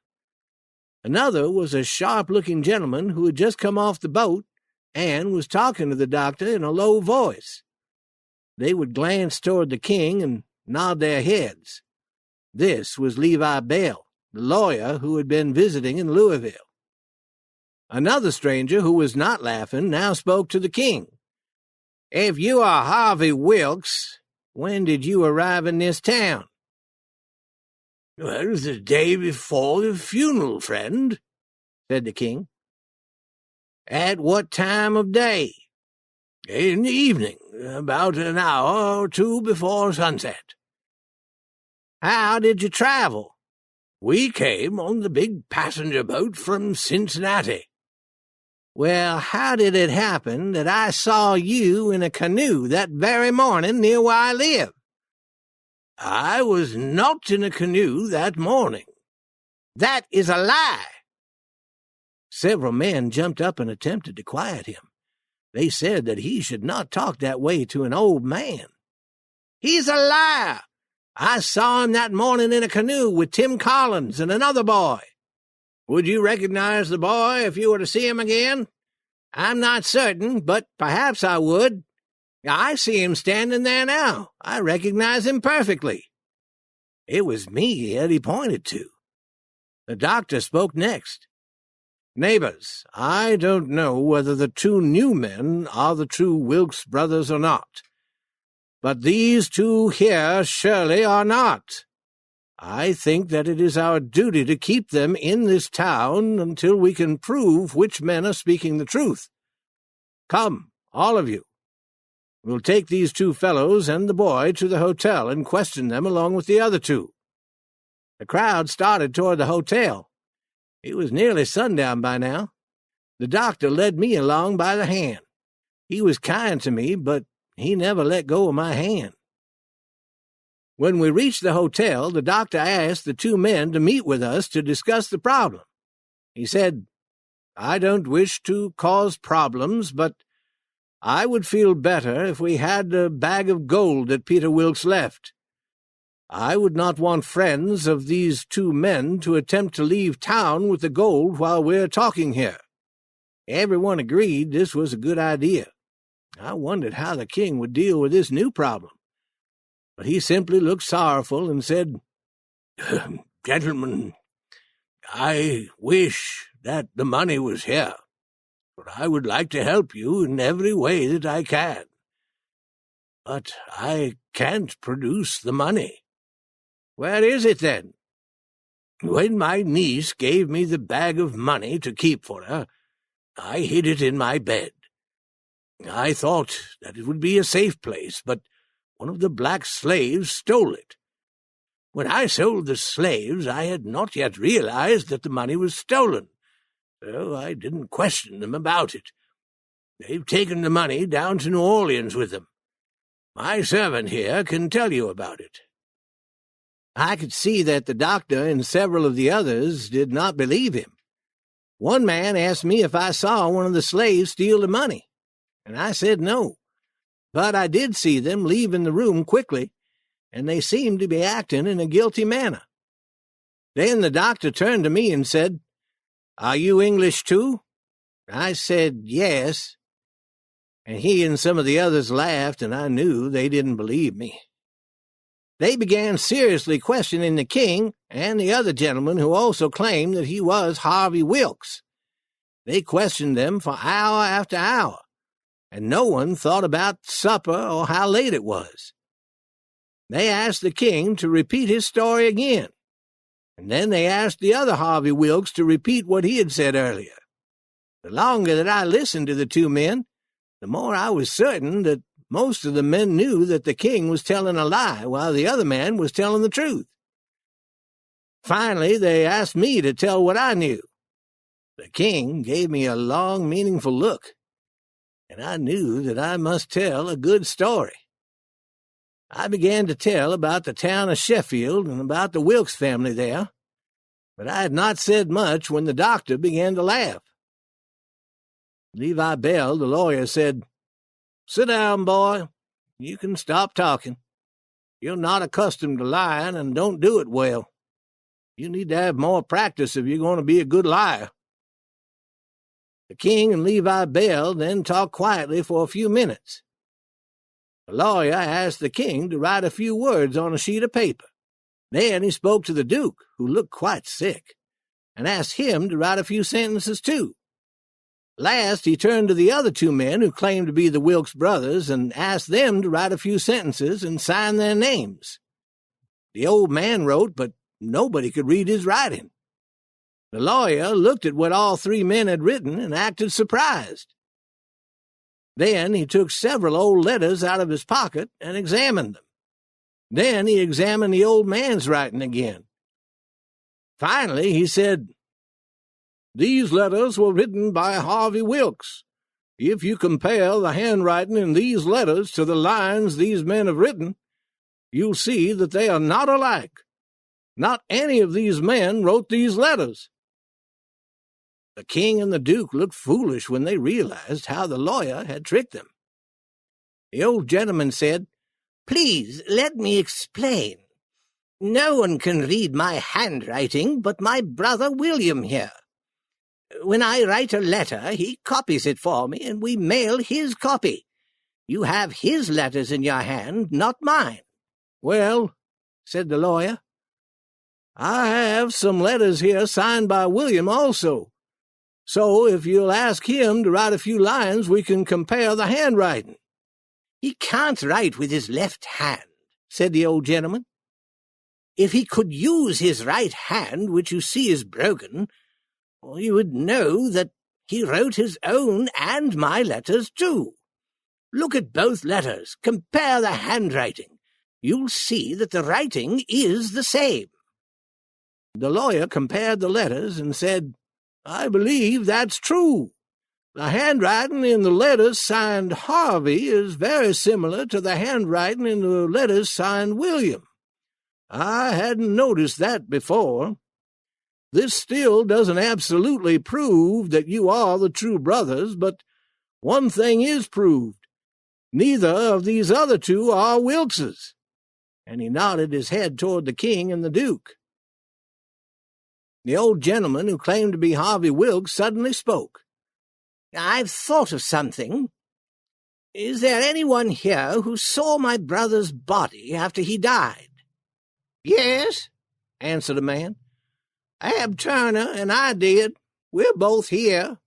Another was a sharp-looking gentleman who had just come off the boat and was talking to the doctor in a low voice. They would glance toward the king and nod their heads. This was Levi Bell, the lawyer who had been visiting in Louisville. Another stranger who was not laughing now spoke to the king. "If you are Harvey Wilkes, when did you arrive in this town?" "Well, the day before the funeral, friend," said the king. "At what time of day?" "In the evening, about an hour or two before sunset." "How did you travel?" "We came on the big passenger boat from Cincinnati." "Well, how did it happen that I saw you in a canoe that very morning near where I live?" "I was not in a canoe that morning." "That is a lie." Several men jumped up and attempted to quiet him. They said that he should not talk that way to an old man. "He's a liar. I saw him that morning in a canoe with Tim Collins and another boy." "Would you recognize the boy if you were to see him again?" "I'm not certain, but perhaps I would. I see him standing there now. I recognize him perfectly." It was me that he pointed to. The doctor spoke next. "Neighbors, I don't know whether the 2 new men are the true Wilkes brothers or not, but these 2 here surely are not. I think that it is our duty to keep them in this town until we can prove which men are speaking the truth. Come, all of you. We'll take these 2 fellows and the boy to the hotel and question them along with the other 2. The crowd started toward the hotel. It was nearly sundown by now. The doctor led me along by the hand. He was kind to me, but he never let go of my hand. When we reached the hotel, the doctor asked the 2 men to meet with us to discuss the problem. He said, "I don't wish to cause problems, but I would feel better if we had a bag of gold that Peter Wilkes left. I would not want friends of these 2 men to attempt to leave town with the gold while we're talking here." Everyone agreed this was a good idea. I wondered how the king would deal with this new problem. But he simply looked sorrowful and said, "Gentlemen, I wish that the money was here, for I would like to help you in every way that I can. But I can't produce the money." "Where is it, then?" "When my niece gave me the bag of money to keep for her, I hid it in my bed. I thought that it would be a safe place, but one of the black slaves stole it. When I sold the slaves, I had not yet realized that the money was stolen, so I didn't question them about it. They've taken the money down to New Orleans with them. My servant here can tell you about it." I could see that the doctor and several of the others did not believe him. One man asked me if I saw one of the slaves steal the money, and I said no. But I did see them leaving the room quickly, and they seemed to be acting in a guilty manner. Then the doctor turned to me and said, "Are you English too?" I said, "Yes." And he and some of the others laughed, and I knew they didn't believe me. They began seriously questioning the king and the other gentleman who also claimed that he was Harvey Wilkes. They questioned them for hour after hour, and no one thought about supper or how late it was. They asked the king to repeat his story again, and then they asked the other Harvey Wilkes to repeat what he had said earlier. The longer that I listened to the two men, the more I was certain that most of the men knew that the king was telling a lie while the other man was telling the truth. Finally, they asked me to tell what I knew. The king gave me a long, meaningful look, and I knew that I must tell a good story. I began to tell about the town of Sheffield and about the Wilkes family there, but I had not said much when the doctor began to laugh. Levi Bell, the lawyer, said, "Sit down, boy. You can stop talking. You're not accustomed to lying and don't do it well. You need to have more practice if you're going to be a good liar." The king and Levi Bell then talked quietly for a few minutes. The lawyer asked the king to write a few words on a sheet of paper. Then he spoke to the duke, who looked quite sick, and asked him to write a few sentences too. Last, he turned to the other two men who claimed to be the Wilkes brothers and asked them to write a few sentences and sign their names. The old man wrote, but nobody could read his writing. The lawyer looked at what all three men had written and acted surprised. Then he took several old letters out of his pocket and examined them. Then he examined the old man's writing again. Finally, he said, "These letters were written by Harvey Wilkes. If you compare the handwriting in these letters to the lines these men have written, you'll see that they are not alike. Not any of these men wrote these letters." The king and the duke looked foolish when they realized how the lawyer had tricked them. The old gentleman said, "Please let me explain. No one can read my handwriting but my brother William here. When I write a letter, he copies it for me, and we mail his copy. You have his letters in your hand, not mine." "Well," said the lawyer, "I have some letters here signed by William also. So if you'll ask him to write a few lines, we can compare the handwriting." "He can't write with his left hand," said the old gentleman. "If he could use his right hand, which you see is broken, you would know that he wrote his own and my letters too. Look at both letters. Compare the handwriting. You'll see that the writing is the same." The lawyer compared the letters and said, "I believe that's true. The handwriting in the letters signed Harvey is very similar to the handwriting in the letters signed William. I hadn't noticed that before. This still doesn't absolutely prove that you are the true brothers, but one thing is proved. Neither of these other two are Wilkes's." And he nodded his head toward the king and the duke. The old gentleman who claimed to be Harvey Wilkes suddenly spoke. "I've thought of something. Is there anyone here who saw my brother's body after he died?" "Yes," answered a man. "Ab Turner and I did. We're both here."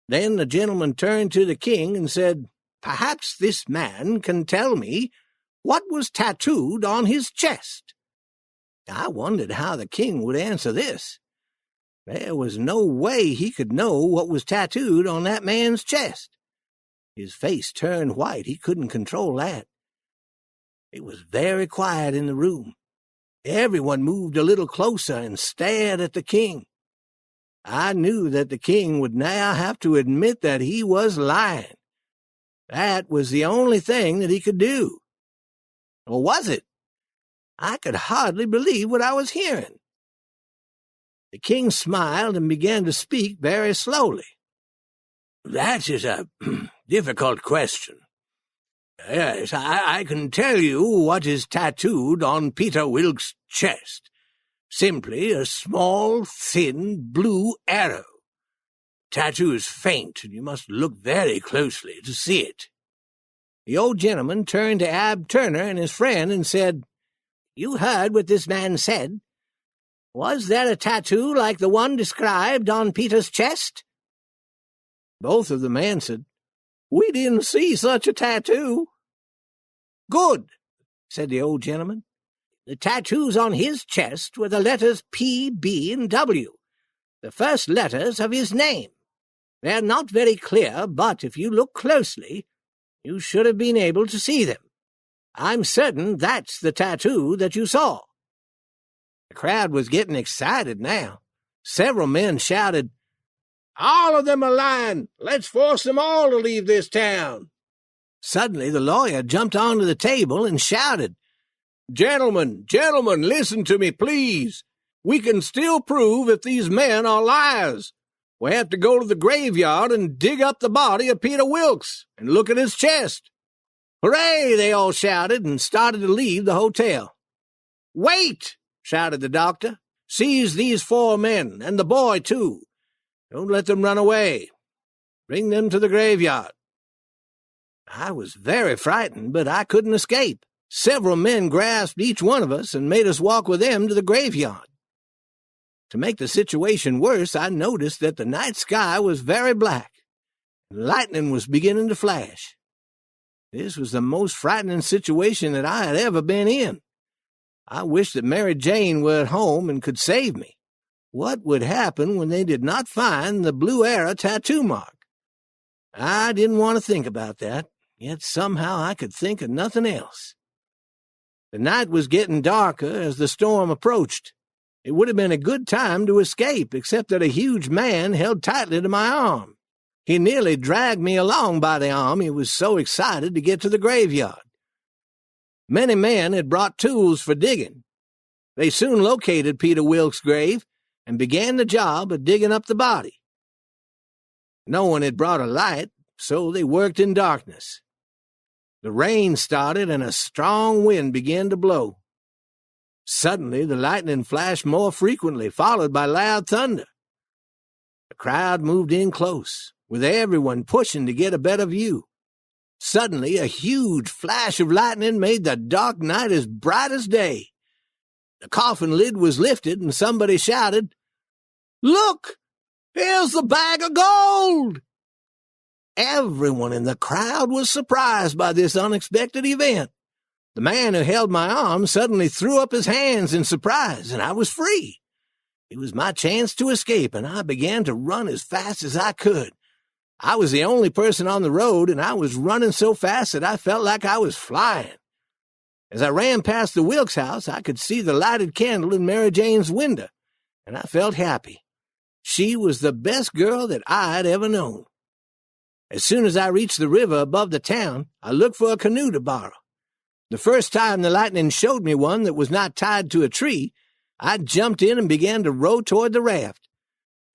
Then the gentleman turned to the king and said, "Perhaps this man can tell me what was tattooed on his chest." I wondered how the king would answer this. There was no way he could know what was tattooed on that man's chest. His face turned white. He couldn't control that. It was very quiet in the room. Everyone moved a little closer and stared at the king. I knew that the king would now have to admit that he was lying. That was the only thing that he could do. Or was it? I could hardly believe what I was hearing. The king smiled and began to speak very slowly. "That is a difficult question. Yes, I can tell you what is tattooed on Peter Wilkes' chest. Simply a small, thin, blue arrow. Tattoo is faint, and you must look very closely to see it." The old gentleman turned to Ab Turner and his friend and said, "You heard what this man said. Was there a tattoo like the one described on Peter's chest?" Both of them answered, "We didn't see such a tattoo." "Good," said the old gentleman. "The tattoos on his chest were the letters P, B, and W, the first letters of his name. They're not very clear, but if you look closely, you should have been able to see them. I'm certain that's the tattoo that you saw." The crowd was getting excited now. Several men shouted, "All of them are lying. Let's force them all to leave this town." Suddenly the lawyer jumped onto the table and shouted, Gentlemen, listen to me, please. We can still prove if these men are liars. We have to go to the graveyard and dig up the body of Peter Wilkes and look at his chest." "Hooray!" they all shouted and started to leave the hotel. "Wait!" shouted the doctor. "Seize these 4 men, and the boy, too. Don't let them run away. Bring them to the graveyard." I was very frightened, but I couldn't escape. Several men grasped each one of us and made us walk with them to the graveyard. To make the situation worse, I noticed that the night sky was very black, and lightning was beginning to flash. This was the most frightening situation that I had ever been in. I wished that Mary Jane were at home and could save me. What would happen when they did not find the blue arrow tattoo mark? I didn't want to think about that, yet somehow I could think of nothing else. The night was getting darker as the storm approached. It would have been a good time to escape, except that a huge man held tightly to my arm. He nearly dragged me along by the arm. He was so excited to get to the graveyard. Many men had brought tools for digging. They soon located Peter Wilkes' grave and began the job of digging up the body. No one had brought a light, so they worked in darkness. The rain started and a strong wind began to blow. Suddenly, the lightning flashed more frequently, followed by loud thunder. The crowd moved in close, with everyone pushing to get a better view. Suddenly, a huge flash of lightning made the dark night as bright as day. The coffin lid was lifted, and somebody shouted, "Look! Here's the bag of gold!" Everyone in the crowd was surprised by this unexpected event. The man who held my arm suddenly threw up his hands in surprise, and I was free. It was my chance to escape, and I began to run as fast as I could. I was the only person on the road, and I was running so fast that I felt like I was flying. As I ran past the Wilkes house, I could see the lighted candle in Mary Jane's window, and I felt happy. She was the best girl that I'd ever known. As soon as I reached the river above the town, I looked for a canoe to borrow. The first time the lightning showed me one that was not tied to a tree, I jumped in and began to row toward the raft.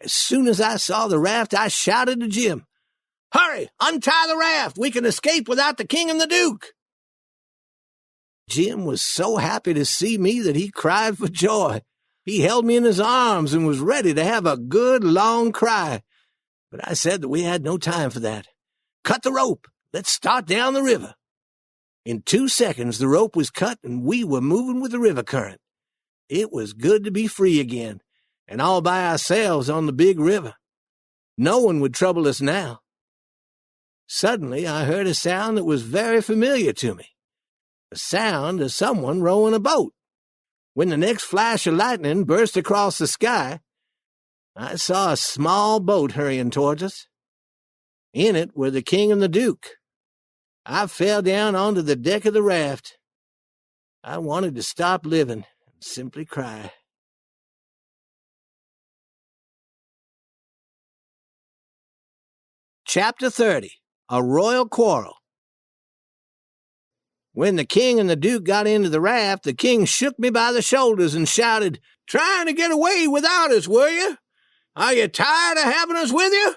As soon as I saw the raft, I shouted to Jim, "Hurry, untie the raft! We can escape without the king and the duke!" Jim was so happy to see me that he cried for joy. He held me in his arms and was ready to have a good long cry. But I said that we had no time for that. "Cut the rope. Let's start down the river." In 2 seconds, the rope was cut, and we were moving with the river current. It was good to be free again, and all by ourselves on the big river. No one would trouble us now. Suddenly, I heard a sound that was very familiar to me, the sound of someone rowing a boat. When the next flash of lightning burst across the sky, I saw a small boat hurrying towards us. In it were the king and the duke. I fell down onto the deck of the raft. I wanted to stop living and simply cry. Chapter 30. A Royal Quarrel. When the king and the duke got into the raft, the king shook me by the shoulders and shouted, "Trying to get away without us, were you? Are you tired of having us with you?"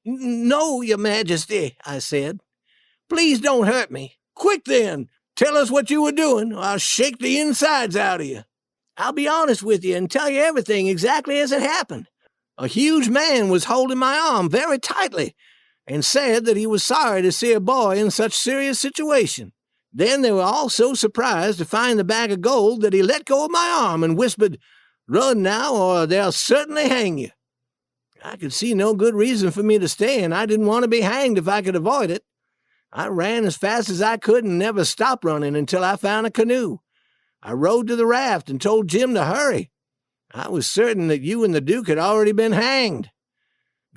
No, your majesty," I said. "Please don't hurt me. Quick then, tell us what you were doing, or I'll shake the insides out of you." I'll be honest with you and tell you everything exactly as it happened. A huge man was holding my arm very tightly and said that he was sorry to see a boy in such serious situation. Then they were all so surprised to find the bag of gold that he let go of my arm and whispered, 'Run now, or they'll certainly hang you.' I could see no good reason for me to stay, and I didn't want to be hanged if I could avoid it. I ran as fast as I could and never stopped running until I found a canoe. I rowed to the raft and told Jim to hurry. I was certain that you and the Duke had already been hanged.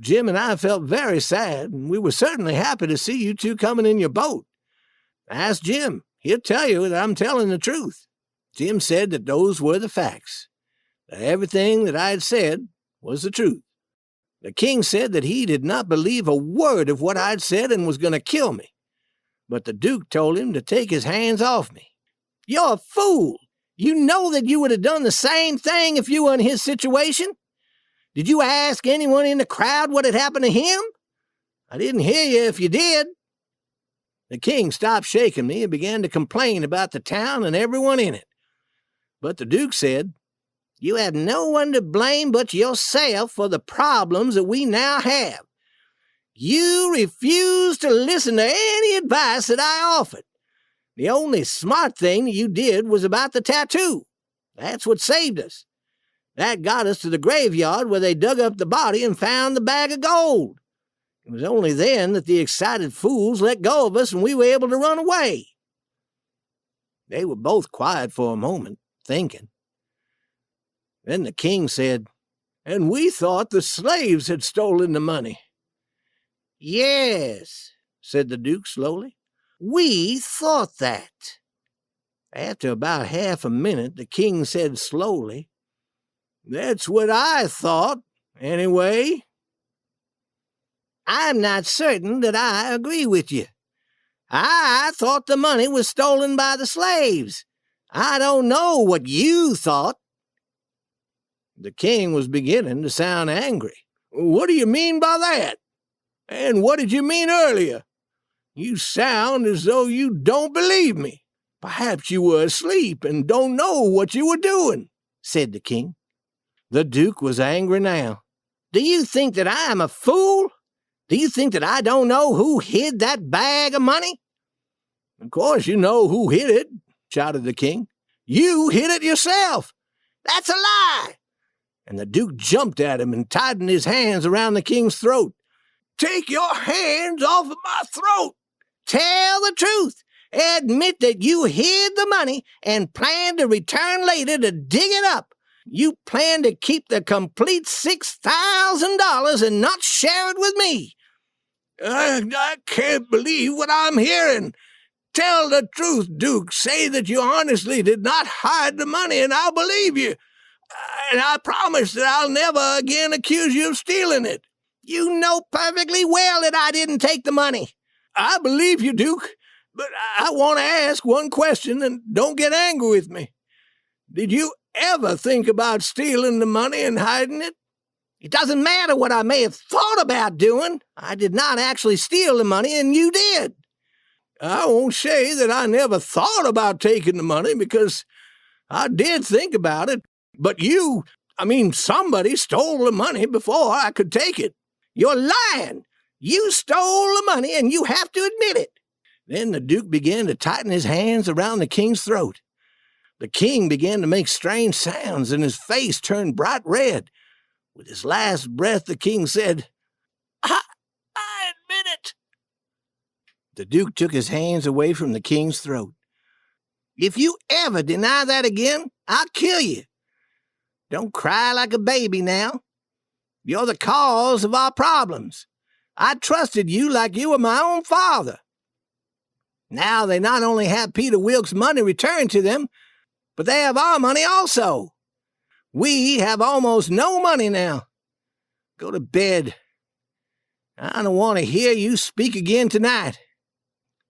Jim and I felt very sad, and we were certainly happy to see you two coming in your boat. Ask Jim. He'll tell you that I'm telling the truth." Jim said that those were the facts, that everything that I had said was the truth. The king said that he did not believe a word of what I'd said and was going to kill me. But the Duke told him to take his hands off me. "You're a fool. You know that you would have done the same thing if you were in his situation. Did you ask anyone in the crowd what had happened to him? I didn't hear you if you did." The king stopped shaking me and began to complain about the town and everyone in it. But the Duke said, "You have no one to blame but yourself for the problems that we now have. You refused to listen to any advice that I offered. The only smart thing that you did was about the tattoo. That's what saved us. That got us to the graveyard where they dug up the body and found the bag of gold. It was only then that the excited fools let go of us and we were able to run away." They were both quiet for a moment, thinking. Then the king said, "And we thought the slaves had stolen the money." "Yes," said the Duke slowly. "We thought that." After about half a minute, the king said slowly, "That's what I thought, anyway." "I'm not certain that I agree with you. I thought the money was stolen by the slaves. I don't know what you thought." The king was beginning to sound angry. "What do you mean by that? And what did you mean earlier? You sound as though you don't believe me. Perhaps you were asleep and don't know what you were doing," said the king. The Duke was angry now. "Do you think that I am a fool? Do you think that I don't know who hid that bag of money?" "Of course you know who hid it," shouted the king. "You hid it yourself." "That's a lie." And the Duke jumped at him and tightened his hands around the king's throat. "Take your hands off of my throat. Tell the truth. Admit that you hid the money and planned to return later to dig it up. You plan to keep the complete $6,000 and not share it with me." I can't believe what I'm hearing. Tell the truth, Duke. Say that you honestly did not hide the money, and I'll believe you. And I promise that I'll never again accuse you of stealing it." "You know perfectly well that I didn't take the money." "I believe you, Duke, but I want to ask one question, and don't get angry with me. Did you ever think about stealing the money and hiding it?" "It doesn't matter what I may have thought about doing. I did not actually steal the money, and you did." "I won't say that I never thought about taking the money, because I did think about it. But somebody stole the money before I could take it." "You're lying. You stole the money, and you have to admit it." Then the Duke began to tighten his hands around the king's throat. The king began to make strange sounds, and his face turned bright red. With his last breath, the king said, I admit it." The Duke took his hands away from the king's throat. "If you ever deny that again, I'll kill you. Don't cry like a baby now. You're the cause of our problems. I trusted you like you were my own father. Now they not only have Peter Wilkes' money returned to them, but they have our money also. We have almost no money now. Go to bed. I don't want to hear you speak again tonight."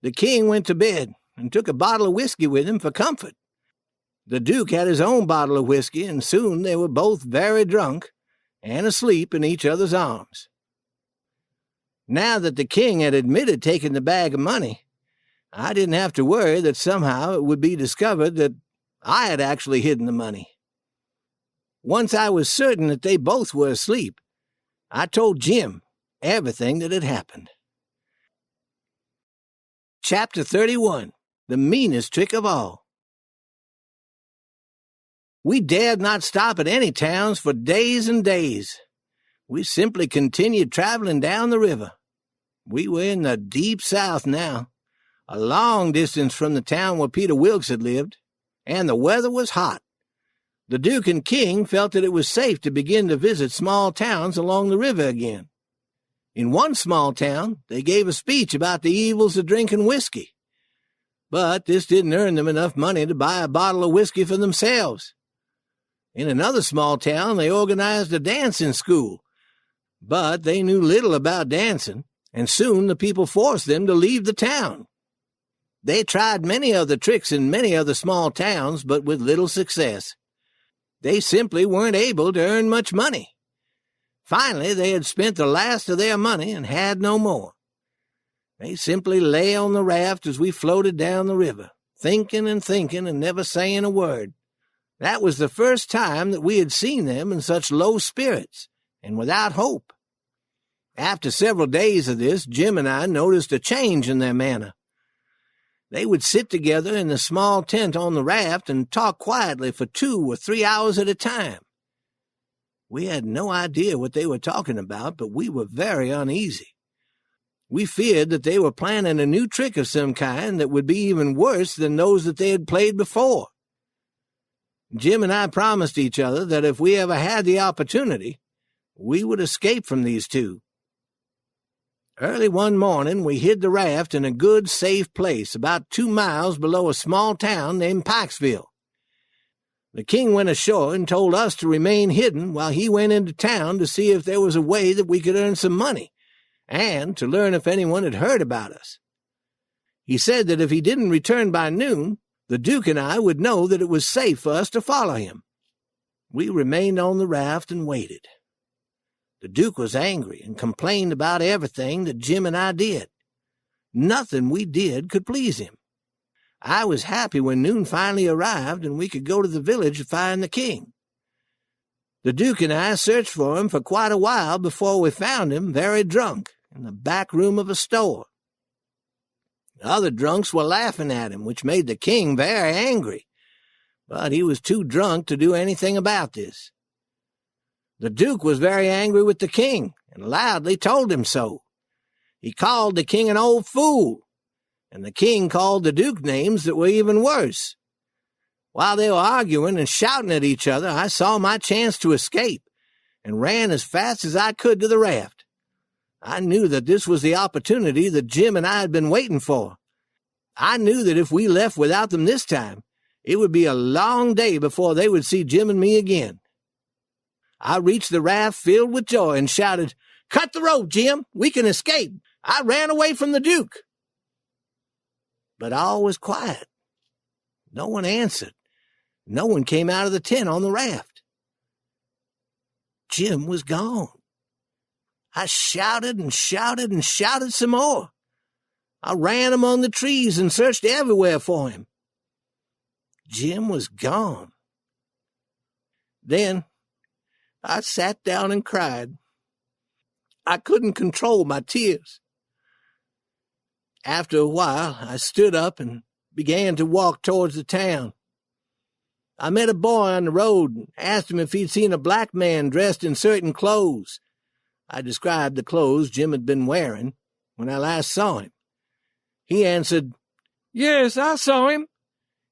The king went to bed and took a bottle of whiskey with him for comfort. The Duke had his own bottle of whiskey, and soon they were both very drunk and asleep in each other's arms. Now that the king had admitted taking the bag of money, I didn't have to worry that somehow it would be discovered that I had actually hidden the money. Once I was certain that they both were asleep, I told Jim everything that had happened. Chapter 31. The meanest trick of all. We dared not stop at any towns for days and days. We simply continued traveling down the river. We were in the deep South now, a long distance from the town where Peter Wilkes had lived, and the weather was hot. The Duke and King felt that it was safe to begin to visit small towns along the river again. In one small town, they gave a speech about the evils of drinking whiskey. But this didn't earn them enough money to buy a bottle of whiskey for themselves. In another small town, they organized a dancing school. But they knew little about dancing, and soon the people forced them to leave the town. They tried many other tricks in many other small towns, but with little success. They simply weren't able to earn much money. Finally, they had spent the last of their money and had no more. They simply lay on the raft as we floated down the river, thinking and never saying a word. That was the first time that we had seen them in such low spirits and without hope. After several days of this, Jim and I noticed a change in their manner. They would sit together in the small tent on the raft and talk quietly for 2 or 3 hours at a time. We had no idea what they were talking about, but we were very uneasy. We feared that they were planning a new trick of some kind that would be even worse than those that they had played before. Jim and I promised each other that if we ever had the opportunity, we would escape from these two. Early one morning, we hid the raft in a good, safe place about 2 miles below a small town named Pikesville. The king went ashore and told us to remain hidden while he went into town to see if there was a way that we could earn some money, and to learn if anyone had heard about us. He said that if he didn't return by noon, the Duke and I would know that it was safe for us to follow him. We remained on the raft and waited. The Duke was angry and complained about everything that Jim and I did. Nothing we did could please him. I was happy when noon finally arrived and we could go to the village to find the king. The Duke and I searched for him for quite a while before we found him very drunk in the back room of a store. The other drunks were laughing at him, which made the king very angry, but he was too drunk to do anything about this. The Duke was very angry with the king and loudly told him so. He called the king an old fool, and the king called the Duke names that were even worse. While they were arguing and shouting at each other, I saw my chance to escape and ran as fast as I could to the raft. I knew that this was the opportunity that Jim and I had been waiting for. I knew that if we left without them this time, it would be a long day before they would see Jim and me again. I reached the raft filled with joy and shouted, "Cut the rope, Jim! We can escape! I ran away from the Duke!" But all was quiet. No one answered. No one came out of the tent on the raft. Jim was gone. I shouted and shouted and shouted some more. I ran among the trees and searched everywhere for him. Jim was gone. Then I sat down and cried. I couldn't control my tears. After a while, I stood up and began to walk towards the town. I met a boy on the road and asked him if he'd seen a black man dressed in certain clothes. I described the clothes Jim had been wearing when I last saw him. He answered, "Yes, I saw him.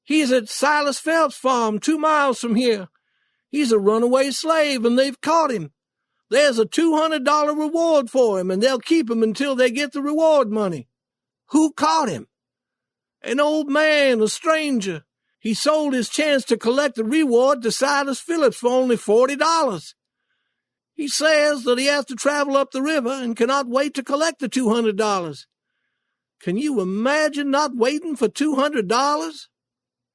He's at Silas Phelps' farm 2 miles from here. He's a runaway slave, and they've caught him. There's a $200 reward for him, and they'll keep him until they get the reward money." "Who caught him?" "An old man, a stranger. He sold his chance to collect the reward to Silas Phillips for only $40. He says that he has to travel up the river and cannot wait to collect the $200. Can you imagine not waiting for $200?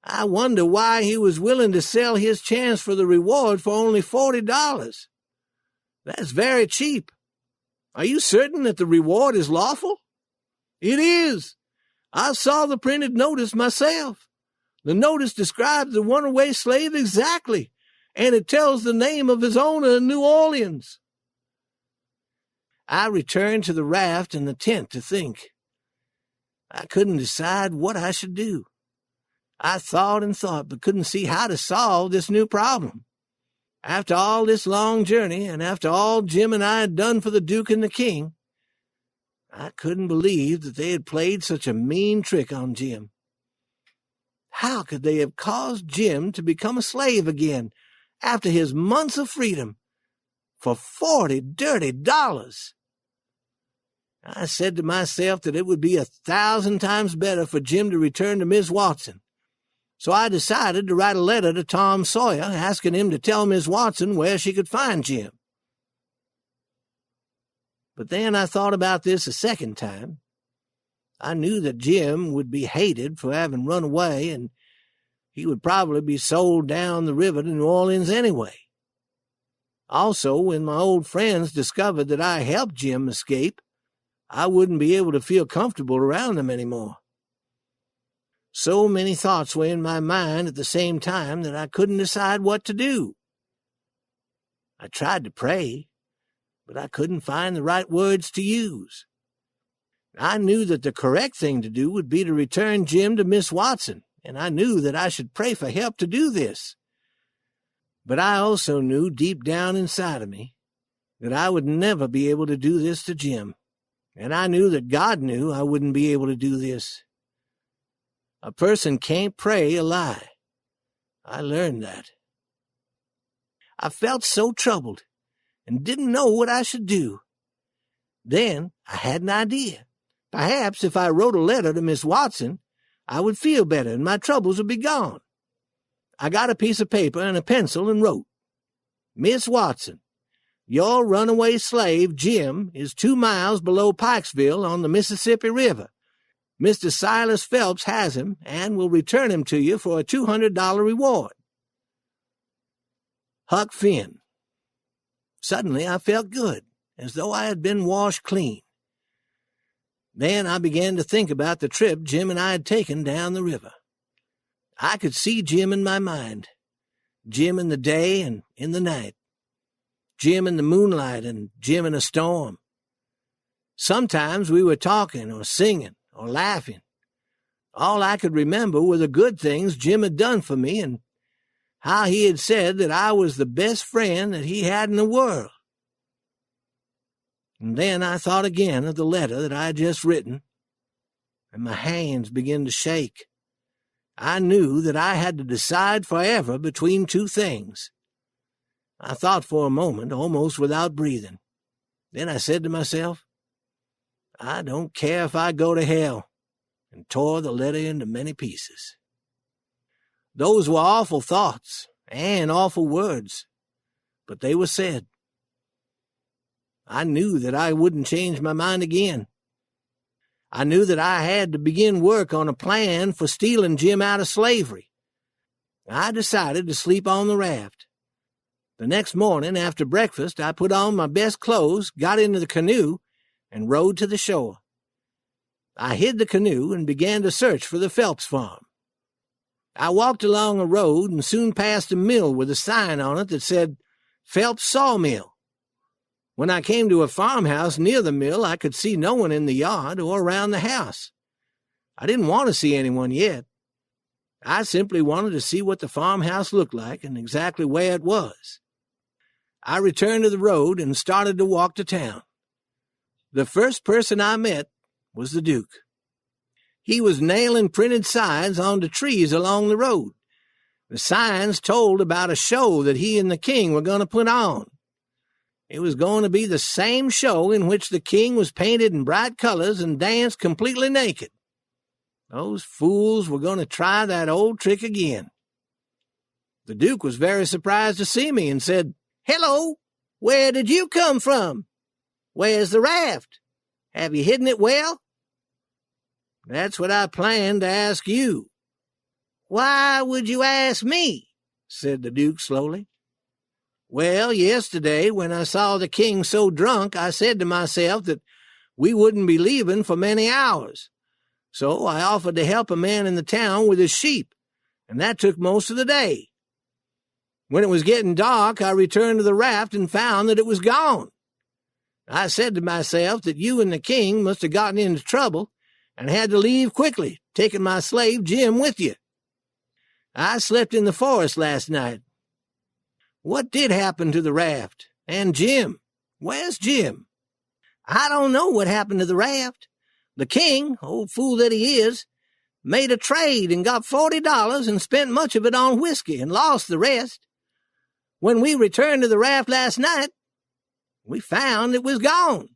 I wonder why he was willing to sell his chance for the reward for only $40. That's very cheap. Are you certain that the reward is lawful?" "It is. I saw the printed notice myself. The notice describes the runaway slave exactly, and it tells the name of his owner in New Orleans. I returned to the raft and the tent to think. I couldn't decide what I should do. I thought and thought, but couldn't see how to solve this new problem. After all this long journey, and after all Jim and I had done for the Duke and the King, I couldn't believe that they had played such a mean trick on Jim. How could they have caused Jim to become a slave again after his months of freedom for $40 dirty dollars? I said to myself that it would be 1,000 times better for Jim to return to Miss Watson. So I decided to write a letter to Tom Sawyer asking him to tell Miss Watson where she could find Jim. But then I thought about this a second time. I knew that Jim would be hated for having run away, and he would probably be sold down the river to New Orleans anyway. Also, when my old friends discovered that I helped Jim escape, I wouldn't be able to feel comfortable around them anymore. So many thoughts were in my mind at the same time that I couldn't decide what to do. I tried to pray, but I couldn't find the right words to use. I knew that the correct thing to do would be to return Jim to Miss Watson, and I knew that I should pray for help to do this. But I also knew deep down inside of me that I would never be able to do this to Jim, and I knew that God knew I wouldn't be able to do this. A person can't pray a lie. I learned that. I felt so troubled and didn't know what I should do. Then I had an idea. Perhaps if I wrote a letter to Miss Watson, I would feel better and my troubles would be gone. I got a piece of paper and a pencil and wrote, "Miss Watson, your runaway slave, Jim, is 2 miles below Pikesville on the Mississippi River. Mr. Silas Phelps has him and will return him to you for a $200 reward. Huck Finn." Suddenly I felt good, as though I had been washed clean. Then I began to think about the trip Jim and I had taken down the river. I could see Jim in my mind, Jim in the day and in the night, Jim in the moonlight and Jim in a storm. Sometimes we were talking or singing or laughing. All I could remember were the good things Jim had done for me and how he had said that I was the best friend that he had in the world. And then I thought again of the letter that I had just written, and my hands began to shake. I knew that I had to decide forever between two things. I thought for a moment, almost without breathing. Then I said to myself, I don't care if I go to hell, and tore the letter into many pieces. Those were awful thoughts and awful words, but they were said. I knew that I wouldn't change my mind again. I knew that I had to begin work on a plan for stealing Jim out of slavery. I decided to sleep on the raft. The next morning after breakfast, I put on my best clothes, got into the canoe, and rowed to the shore. I hid the canoe and began to search for the Phelps farm. I walked along a road and soon passed a mill with a sign on it that said, Phelps Sawmill. When I came to a farmhouse near the mill, I could see no one in the yard or around the house. I didn't want to see anyone yet. I simply wanted to see what the farmhouse looked like and exactly where it was. I returned to the road and started to walk to town. The first person I met was the Duke. He was nailing printed signs onto trees along the road. The signs told about a show that he and the king were going to put on. It was going to be the same show in which the king was painted in bright colors and danced completely naked. Those fools were going to try that old trick again. The Duke was very surprised to see me and said, Hello, where did you come from? Where's the raft? Have you hidden it well? That's what I planned to ask you. Why would you ask me? Said the Duke slowly. Well, yesterday, when I saw the king so drunk, I said to myself that we wouldn't be leaving for many hours. So I offered to help a man in the town with his sheep, and that took most of the day. When it was getting dark, I returned to the raft and found that it was gone. I said to myself that you and the king must have gotten into trouble and had to leave quickly, taking my slave Jim with you. I slept in the forest last night. What did happen to the raft? And Jim? Where's Jim? I don't know what happened to the raft. The king, old fool that he is, made a trade and got $40 and spent much of it on whiskey and lost the rest. When we returned to the raft last night, we found it was gone.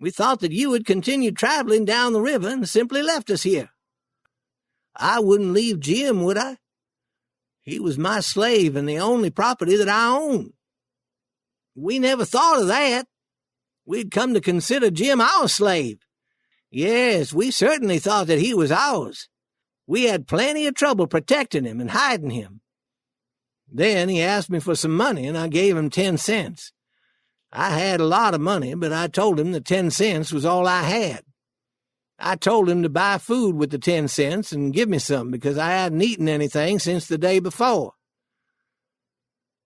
We thought that you had continued traveling down the river and simply left us here. I wouldn't leave Jim, would I? He was my slave and the only property that I owned. We never thought of that. We'd come to consider Jim our slave. Yes, we certainly thought that he was ours. We had plenty of trouble protecting him and hiding him. Then he asked me for some money, and I gave him 10 cents. I had a lot of money, but I told him that 10 cents was all I had. I told him to buy food with the 10 cents and give me some because I hadn't eaten anything since the day before.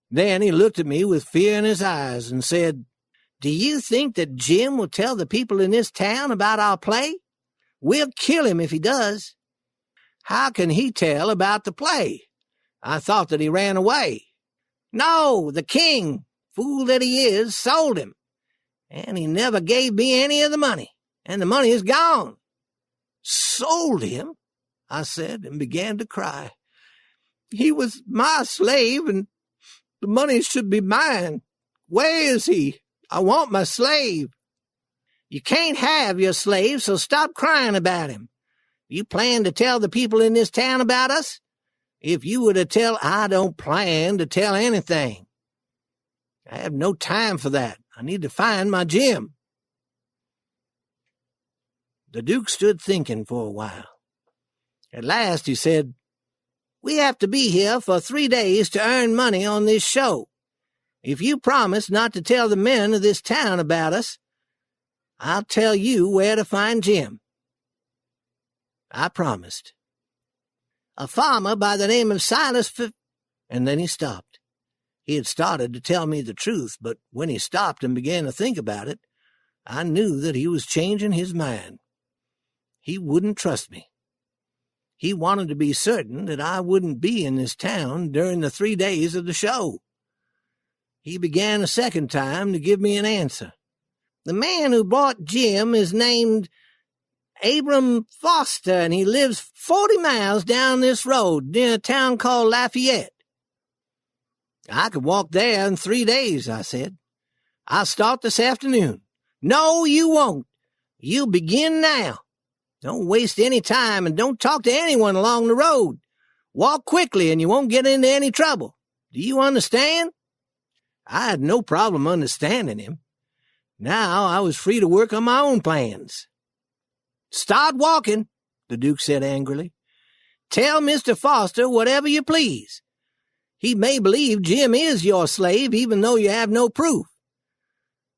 Then he looked at me with fear in his eyes and said, "Do you think that Jim will tell the people in this town about our play? We'll kill him if he does." "How can he tell about the play? I thought that he ran away." "No, the king, fool that he is, sold him, and he never gave me any of the money, and the money is gone." "Sold him?" I said, and began to cry. "He was my slave, and the money should be mine. Where is he? I want my slave." "You can't have your slave, so stop crying about him. You plan to tell the people in this town about us? If you were to tell, I don't plan to tell anything. I have no time for that. I need to find my Jim." The Duke stood thinking for a while. At last he said, "We have to be here for 3 days to earn money on this show. If you promise not to tell the men of this town about us, I'll tell you where to find Jim." I promised. "A farmer by the name of Silas And then he stopped. He had started to tell me the truth, but when he stopped and began to think about it, I knew that he was changing his mind. He wouldn't trust me. He wanted to be certain that I wouldn't be in this town during the 3 days of the show. He began a second time to give me an answer. "The man who bought Jim is named Abram Foster, and he lives 40 miles down this road near a town called Lafayette." "I could walk there in 3 days," I said. "I'll start this afternoon." "No, you won't. You'll begin now. Don't waste any time, and don't talk to anyone along the road. Walk quickly, and you won't get into any trouble. Do you understand?" I had no problem understanding him. Now I was free to work on my own plans. "Start walking," the Duke said angrily. "Tell Mr. Foster whatever you please. He may believe Jim is your slave, even though you have no proof.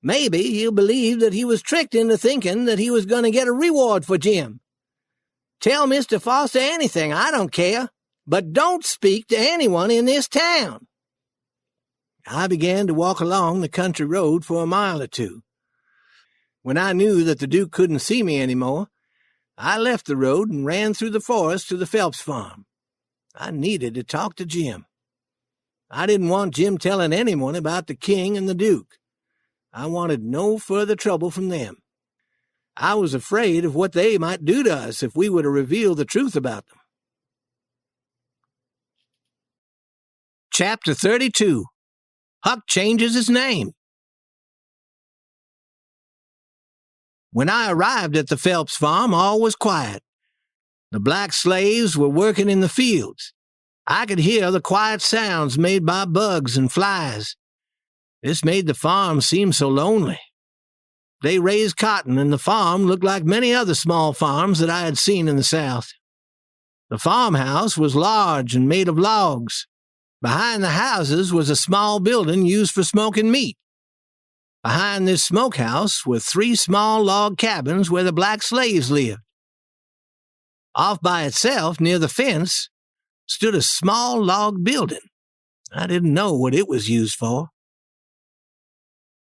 Maybe he'll believe that he was tricked into thinking that he was going to get a reward for Jim. Tell Mr. Foster anything, I don't care, but don't speak to anyone in this town." I began to walk along the country road for a mile or two. When I knew that the Duke couldn't see me any more, I left the road and ran through the forest to the Phelps farm. I needed to talk to Jim. I didn't want Jim telling anyone about the king and the Duke. I wanted no further trouble from them. I was afraid of what they might do to us if we were to reveal the truth about them. Chapter 32. Huck changes his name. When I arrived at the Phelps farm, all was quiet. The black slaves were working in the fields. I could hear the quiet sounds made by bugs and flies. This made the farm seem so lonely. They raised cotton, and the farm looked like many other small farms that I had seen in the South. The farmhouse was large and made of logs. Behind the houses was a small building used for smoking meat. Behind this smokehouse were 3 small log cabins where the black slaves lived. Off by itself, near the fence, stood a small log building. I didn't know what it was used for.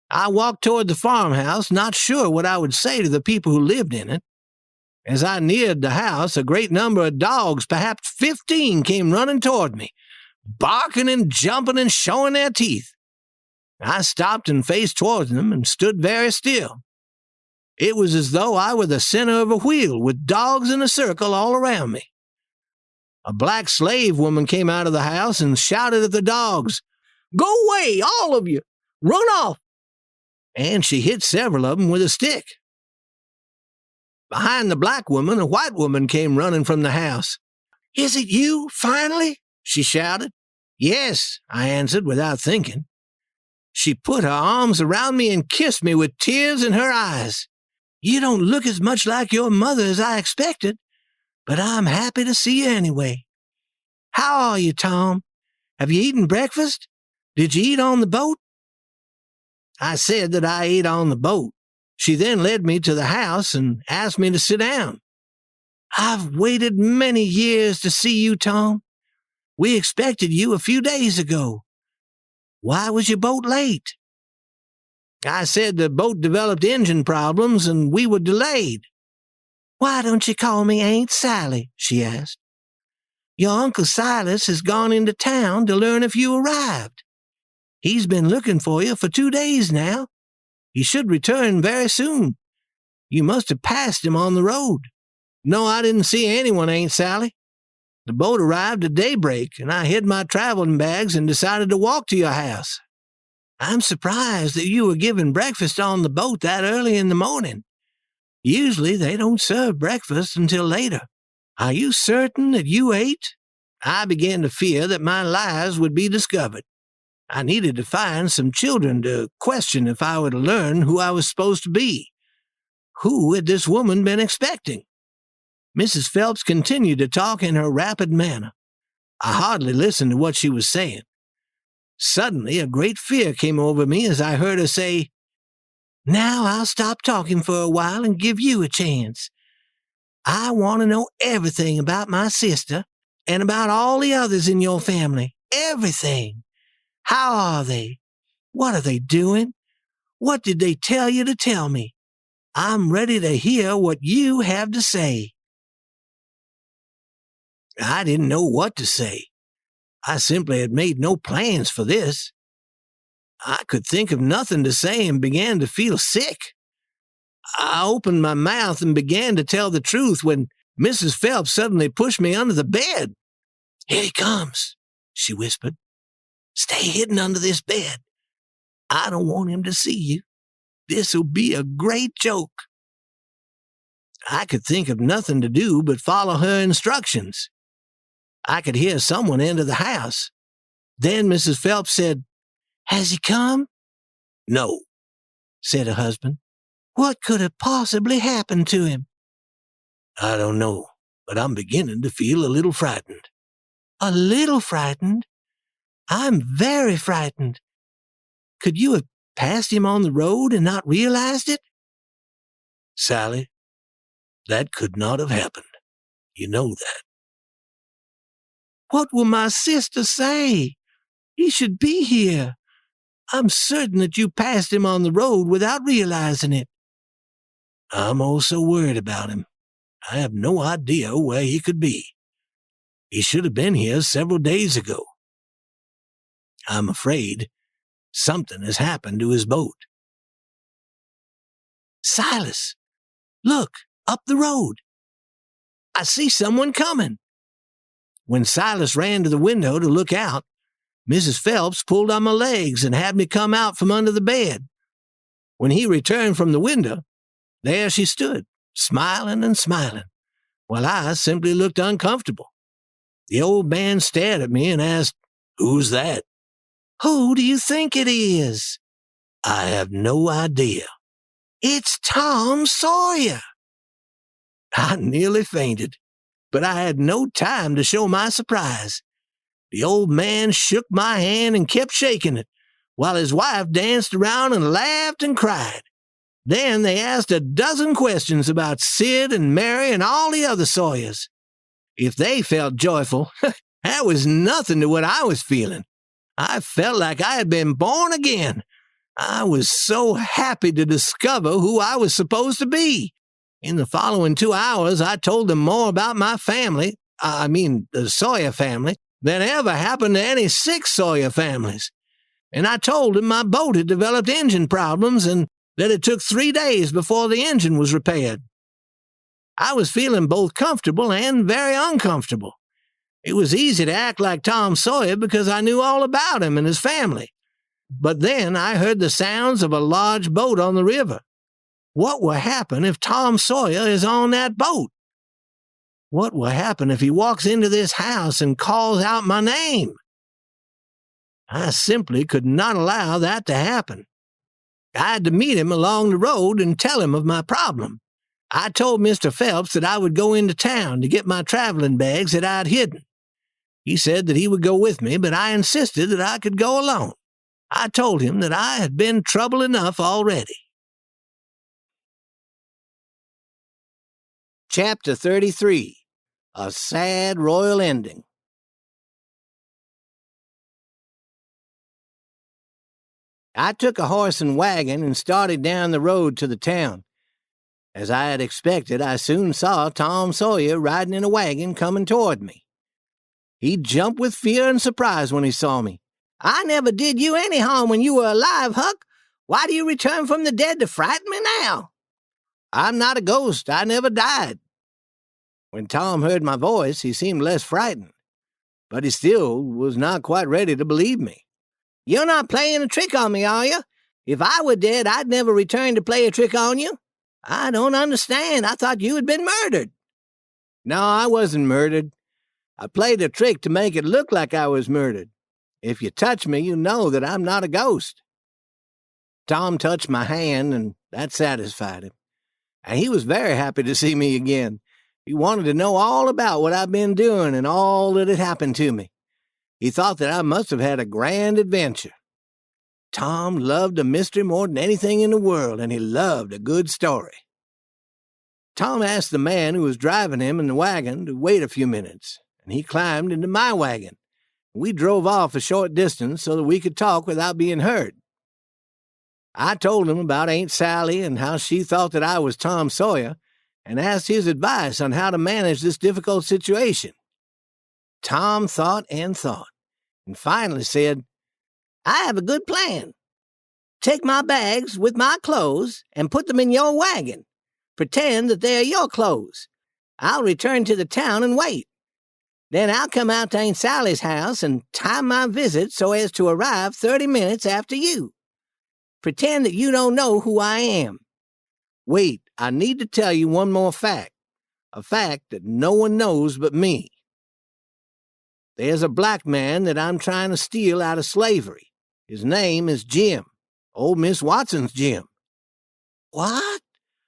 I walked toward the farmhouse, not sure what I would say to the people who lived in it. As I neared the house, a great number of dogs, perhaps 15, came running toward me, barking and jumping and showing their teeth. I stopped and faced towards them and stood very still. It was as though I were the center of a wheel, with dogs in a circle all around me. A black slave woman came out of the house and shouted at the dogs, "Go away, all of you! Run off!" And she hit several of them with a stick. Behind the black woman, a white woman came running from the house. "Is it you, finally?" she shouted. "Yes," I answered without thinking. She put her arms around me and kissed me with tears in her eyes. "You don't look as much like your mother as I expected, but I'm happy to see you anyway. How are you, Tom? Have you eaten breakfast? Did you eat on the boat?" I said that I ate on the boat. She then led me to the house and asked me to sit down. "I've waited many years to see you, Tom. We expected you a few days ago. Why was your boat late?" I said the boat developed engine problems and we were delayed. "Why don't you call me Aunt Sally?" she asked. "Your Uncle Silas has gone into town to learn if you arrived. He's been looking for you for 2 days now. He should return very soon. You must have passed him on the road." "No, I didn't see anyone, Aunt Sally. The boat arrived at daybreak, and I hid my traveling bags and decided to walk to your house." "I'm surprised that you were given breakfast on the boat that early in the morning. Usually they don't serve breakfast until later. Are you certain that you ate?" I began to fear that my lies would be discovered. I needed to find some children to question if I were to learn who I was supposed to be. Who had this woman been expecting? Mrs. Phelps continued to talk in her rapid manner. I hardly listened to what she was saying. Suddenly, a great fear came over me as I heard her say, "Now I'll stop talking for a while and give you a chance. I want to know everything about my sister and about all the others in your family. Everything. How are they? What are they doing? What did they tell you to tell me? I'm ready to hear what you have to say." I didn't know what to say. I simply had made no plans for this. I could think of nothing to say and began to feel sick. I opened my mouth and began to tell the truth when Mrs. Phelps suddenly pushed me under the bed. "Here he comes," she whispered. "Stay hidden under this bed. I don't want him to see you. This'll be a great joke." I could think of nothing to do but follow her instructions. I could hear someone enter the house. Then Mrs. Phelps said, "Has he come?" "No," said her husband. "What could have possibly happened to him?" "I don't know, but I'm beginning to feel a little frightened." "A little frightened? I'm very frightened. Could you have passed him on the road and not realized it?" "Sally, that could not have happened. You know that." "What will my sister say? He should be here. I'm certain that you passed him on the road without realizing it." "I'm also worried about him. I have no idea where he could be. He should have been here several days ago. I'm afraid something has happened to his boat." "Silas, look, up the road. I see someone coming." When Silas ran to the window to look out, Mrs. Phelps pulled on my legs and had me come out from under the bed. When he returned from the window, there she stood, smiling and smiling, while I simply looked uncomfortable. The old man stared at me and asked, "Who's that?" "Who do you think it is?" "I have no idea." "It's Tom Sawyer." I nearly fainted, but I had no time to show my surprise. The old man shook my hand and kept shaking it, while his wife danced around and laughed and cried. Then they asked a dozen questions about Sid and Mary and all the other Sawyers. If they felt joyful, that was nothing to what I was feeling. I felt like I had been born again. I was so happy to discover who I was supposed to be. In the following 2 hours, I told them more about my family, the Sawyer family, than ever happened to any 6 Sawyer families. And I told them my boat had developed engine problems and that it took 3 days before the engine was repaired. I was feeling both comfortable and very uncomfortable. It was easy to act like Tom Sawyer because I knew all about him and his family. But then I heard the sounds of a large boat on the river. What will happen if Tom Sawyer is on that boat? What will happen if he walks into this house and calls out my name? I simply could not allow that to happen. I had to meet him along the road and tell him of my problem. I told Mr. Phelps that I would go into town to get my traveling bags that I'd hidden. He said that he would go with me, but I insisted that I could go alone. I told him that I had been trouble enough already. Chapter 33. A Sad Royal Ending. I took a horse and wagon and started down the road to the town. As I had expected, I soon saw Tom Sawyer riding in a wagon coming toward me. He jumped with fear and surprise when he saw me. "I never did you any harm when you were alive, Huck. Why do you return from the dead to frighten me now?" "I'm not a ghost. I never died." When Tom heard my voice, he seemed less frightened, but he still was not quite ready to believe me. "You're not playing a trick on me, are you? If I were dead, I'd never return to play a trick on you. I don't understand. I thought you had been murdered." "No, I wasn't murdered. I played a trick to make it look like I was murdered. If you touch me, you know that I'm not a ghost." Tom touched my hand, and that satisfied him. And he was very happy to see me again. He wanted to know all about what I'd been doing and all that had happened to me. He thought that I must have had a grand adventure. Tom loved a mystery more than anything in the world, and he loved a good story. Tom asked the man who was driving him in the wagon to wait a few minutes, and he climbed into my wagon. We drove off a short distance so that we could talk without being heard. I told him about Aunt Sally and how she thought that I was Tom Sawyer, and asked his advice on how to manage this difficult situation. Tom thought and finally said, "I have a good plan. Take my bags with my clothes and put them in your wagon. Pretend that they are your clothes. I'll return to the town and wait. Then I'll come out to Aunt Sally's house and time my visit so as to arrive 30 minutes after you. Pretend that you don't know who I am. Wait, I need to tell you one more fact, a fact that no one knows but me. There's a black man that I'm trying to steal out of slavery. His name is Jim, old Miss Watson's Jim." "What?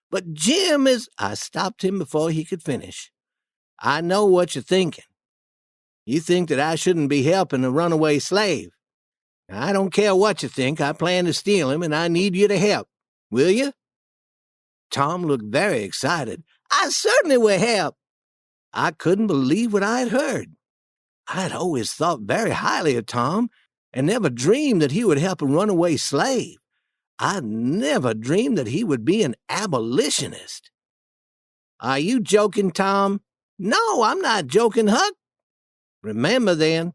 But Jim is—" I stopped him before he could finish. "I know what you're thinking. You think that I shouldn't be helping a runaway slave. I don't care what you think. I plan to steal him, and I need you to help. Will you?" Tom looked very excited. "I certainly will help." I couldn't believe what I had heard. I had always thought very highly of Tom, and never dreamed that he would help a runaway slave. I never dreamed that he would be an abolitionist. "Are you joking, Tom?" "No, I'm not joking, Huck." "Remember, then,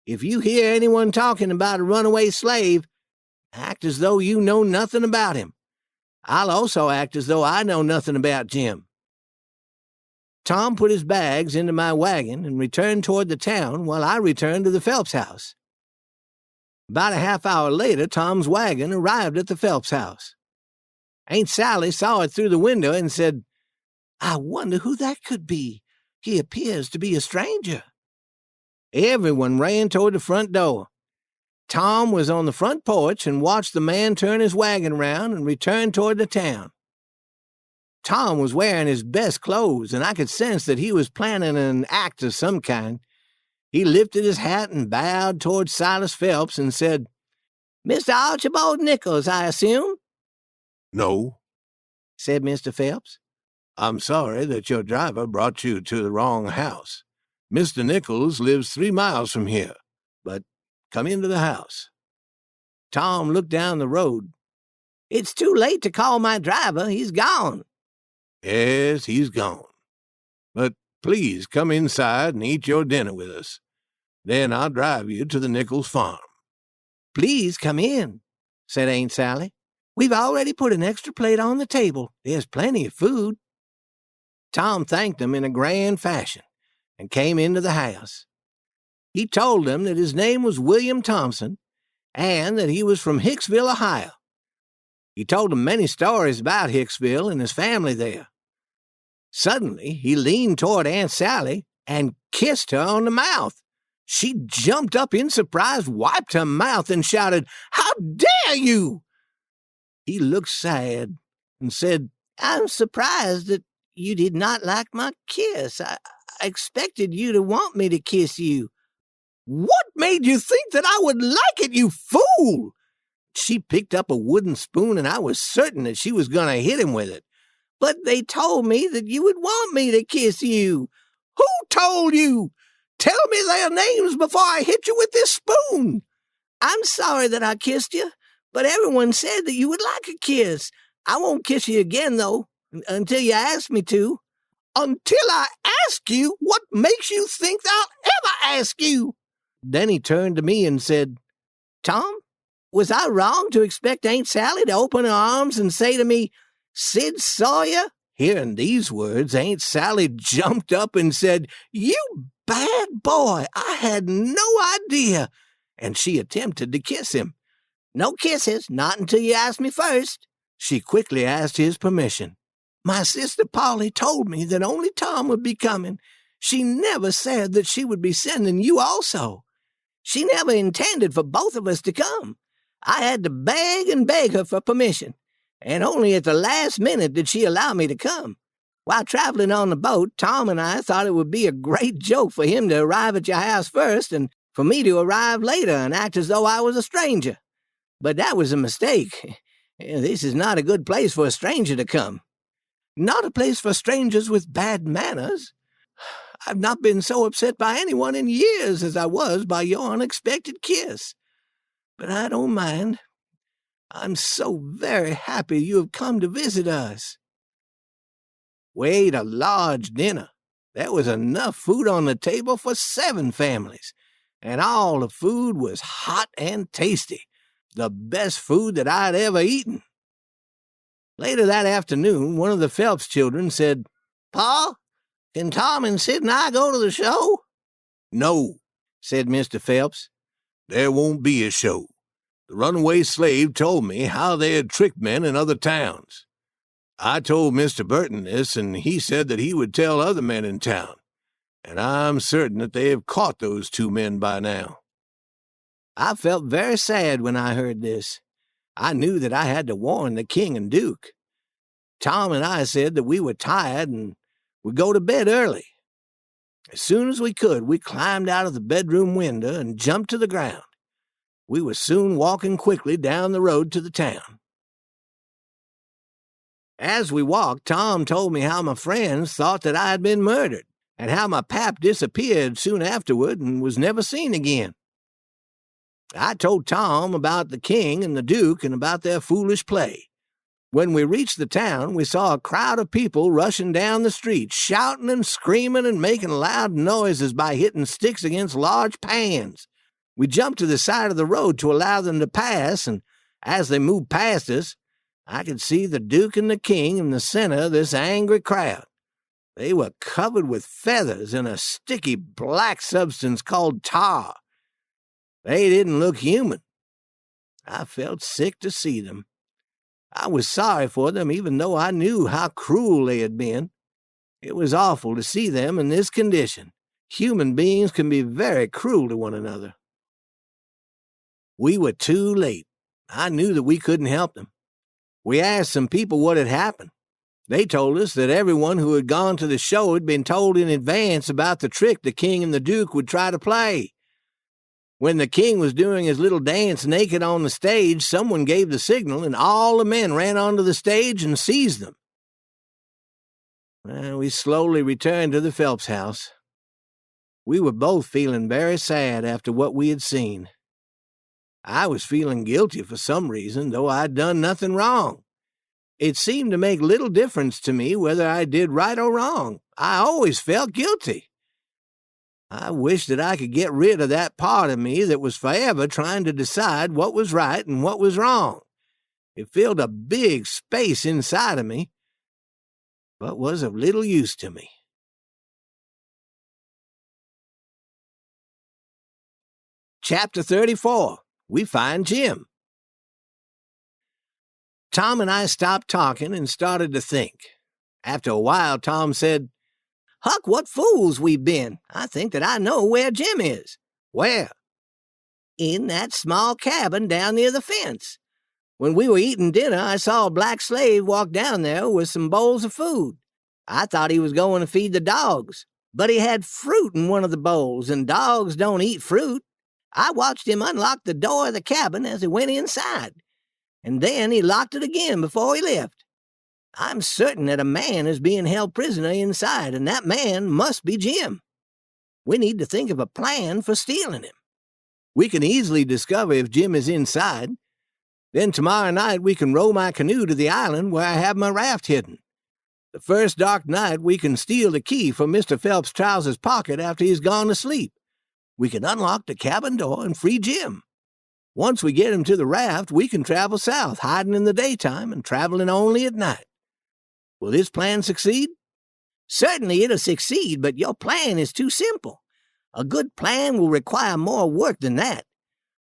if you hear anyone talking about a runaway slave, act as though you know nothing about him. I'll also act as though I know nothing about Jim." Tom put his bags into my wagon and returned toward the town while I returned to the Phelps house. About a half hour later, Tom's wagon arrived at the Phelps house. Aunt Sally saw it through the window and said, "I wonder who that could be. He appears to be a stranger." Everyone ran toward the front door. Tom was on the front porch and watched the man turn his wagon around and return toward the town. Tom was wearing his best clothes, and I could sense that he was planning an act of some kind. He lifted his hat and bowed toward Silas Phelps and said, "Mr. Archibald Nichols, I assume?" "No," said Mr. Phelps. "I'm sorry that your driver brought you to the wrong house. Mr. Nichols lives 3 miles from here, but come into the house." Tom looked down the road. "It's too late to call my driver. He's gone." "Yes, he's gone. But please come inside and eat your dinner with us. Then I'll drive you to the Nichols farm." "Please come in," said Aunt Sally. "We've already put an extra plate on the table. There's plenty of food." Tom thanked them in a grand fashion and came into the house. He told them that his name was William Thompson and that he was from Hicksville, Ohio. He told them many stories about Hicksville and his family there. Suddenly, he leaned toward Aunt Sally and kissed her on the mouth. She jumped up in surprise, wiped her mouth, and shouted, "How dare you!" He looked sad and said, "I'm surprised that you did not like my kiss. I expected you to want me to kiss you." "What made you think that I would like it, you fool?" She picked up a wooden spoon, and I was certain that she was going to hit him with it. "But they told me that you would want me to kiss you." "Who told you? Tell me their names before I hit you with this spoon." "I'm sorry that I kissed you, but everyone said that you would like a kiss. I won't kiss you again, though, until you ask me to." "Until I ask you? What makes you think I'll ever ask you?" Then he turned to me and said, "Tom, was I wrong to expect Aunt Sally to open her arms and say to me, 'Sid Sawyer'?" Hearing these words, Aunt Sally jumped up and said, "You bad boy, I had no idea," and she attempted to kiss him. "No kisses, not until you ask me first." She quickly asked his permission. "My sister Polly told me that only Tom would be coming. She never said that she would be sending you also." "She never intended for both of us to come. I had to beg and beg her for permission, and only at the last minute did she allow me to come. While traveling on the boat, Tom and I thought it would be a great joke for him to arrive at your house first and for me to arrive later and act as though I was a stranger. But that was a mistake. This is not a good place for a stranger to come." "Not a place for strangers with bad manners. I've not been so upset by anyone in years as I was by your unexpected kiss. But I don't mind. I'm so very happy you have come to visit us." We ate a large dinner. There was enough food on the table for 7 families, and all the food was hot and tasty, the best food that I'd ever eaten. Later that afternoon, one of the Phelps children said, "Pa, can Tom and Sid and I go to the show?" "No," said Mr. Phelps. "There won't be a show. The runaway slave told me how they had tricked men in other towns. I told Mr. Burton this, and he said that he would tell other men in town, and I'm certain that they have caught those 2 men by now." I felt very sad when I heard this. I knew that I had to warn the king and duke. Tom and I said that we were tired and would go to bed early. As soon as we could, we climbed out of the bedroom window and jumped to the ground. We were soon walking quickly down the road to the town. As we walked, Tom told me how my friends thought that I had been murdered, and how my pap disappeared soon afterward and was never seen again. I told Tom about the king and the duke and about their foolish play. When we reached the town, we saw a crowd of people rushing down the street, shouting and screaming and making loud noises by hitting sticks against large pans. We jumped to the side of the road to allow them to pass, and as they moved past us, I could see the Duke and the King in the center of this angry crowd. They were covered with feathers and a sticky black substance called tar. They didn't look human. I felt sick to see them. I was sorry for them, even though I knew how cruel they had been. It was awful to see them in this condition. Human beings can be very cruel to one another. We were too late. I knew that we couldn't help them. We asked some people what had happened. They told us that everyone who had gone to the show had been told in advance about the trick the king and the duke would try to play. When the king was doing his little dance naked on the stage, someone gave the signal, and all the men ran onto the stage and seized them. We slowly returned to the Phelps house. We were both feeling very sad after what we had seen. I was feeling guilty for some reason, though I'd done nothing wrong. It seemed to make little difference to me whether I did right or wrong. I always felt guilty. I wished that I could get rid of that part of me that was forever trying to decide what was right and what was wrong. It filled a big space inside of me, but was of little use to me. Chapter 34. We find Jim. Tom and I stopped talking and started to think. After a while, Tom said, "Huck, what fools we've been. I think that I know where Jim is." "Where?" "In that small cabin down near the fence. When we were eating dinner, I saw a black slave walk down there with some bowls of food. I thought he was going to feed the dogs, but he had fruit in one of the bowls, and dogs don't eat fruit. I watched him unlock the door of the cabin as he went inside, and then he locked it again before he left. I'm certain that a man is being held prisoner inside, and that man must be Jim. We need to think of a plan for stealing him. We can easily discover if Jim is inside. Then tomorrow night we can row my canoe to the island where I have my raft hidden. The first dark night we can steal the key from Mr. Phelps' trousers pocket after he's gone to sleep. We can unlock the cabin door and free Jim. Once we get him to the raft, we can travel south, hiding in the daytime and traveling only at night. Will this plan succeed?" "Certainly it'll succeed, but your plan is too simple. A good plan will require more work than that.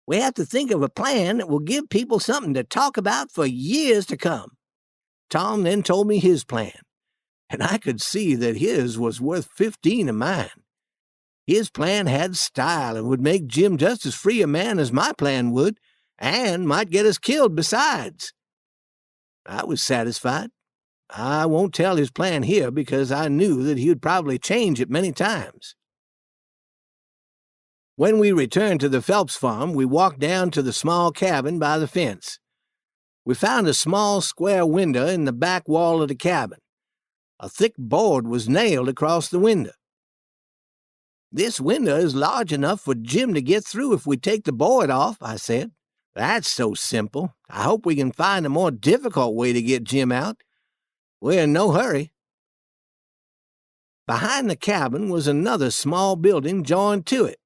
We have to think of a plan that will give people something to talk about for years to come." Tom then told me his plan, and I could see that his was worth 15 of mine. His plan had style and would make Jim just as free a man as my plan would, and might get us killed besides. I was satisfied. I won't tell his plan here because I knew that he would probably change it many times. When we returned to the Phelps farm, we walked down to the small cabin by the fence. We found a small square window in the back wall of the cabin. A thick board was nailed across the window. "This window is large enough for Jim to get through if we take the board off," I said. "That's so simple. I hope we can find a more difficult way to get Jim out. We're in no hurry." Behind the cabin was another small building joined to it.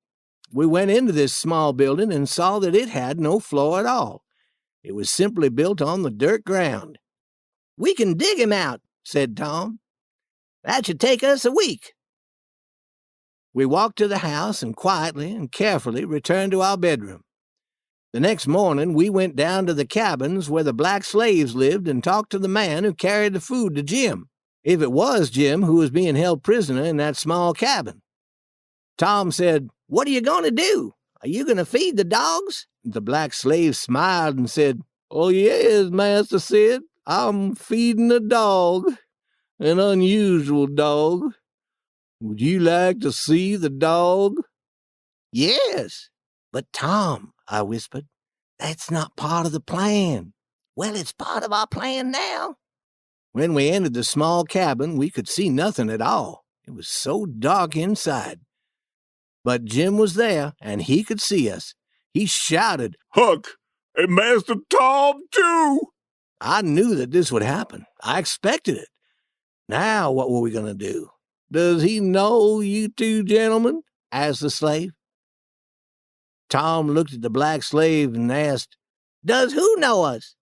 We went into this small building and saw that it had no floor at all. It was simply built on the dirt ground. "We can dig him out," said Tom. "That should take us a week." We walked to the house and quietly and carefully returned to our bedroom. The next morning we went down to the cabins where the black slaves lived and talked to the man who carried the food to Jim, if it was Jim who was being held prisoner in that small cabin. Tom said, "What are you going to do? Are you going to feed the dogs?" The black slave smiled and said, "Oh, yes, Master Sid, I'm feeding a dog, an unusual dog. Would you like to see the dog?" "Yes." "But Tom," I whispered, "that's not part of the plan." "Well, it's part of our plan now." When we entered the small cabin, we could see nothing at all. It was so dark inside. But Jim was there, and he could see us. He shouted, "Huck, and Master Tom, too!" I knew that this would happen. I expected it. Now what were we going to do? "Does he know you two gentlemen?" asked the slave. Tom looked at the black slave and asked, "Does who know us?"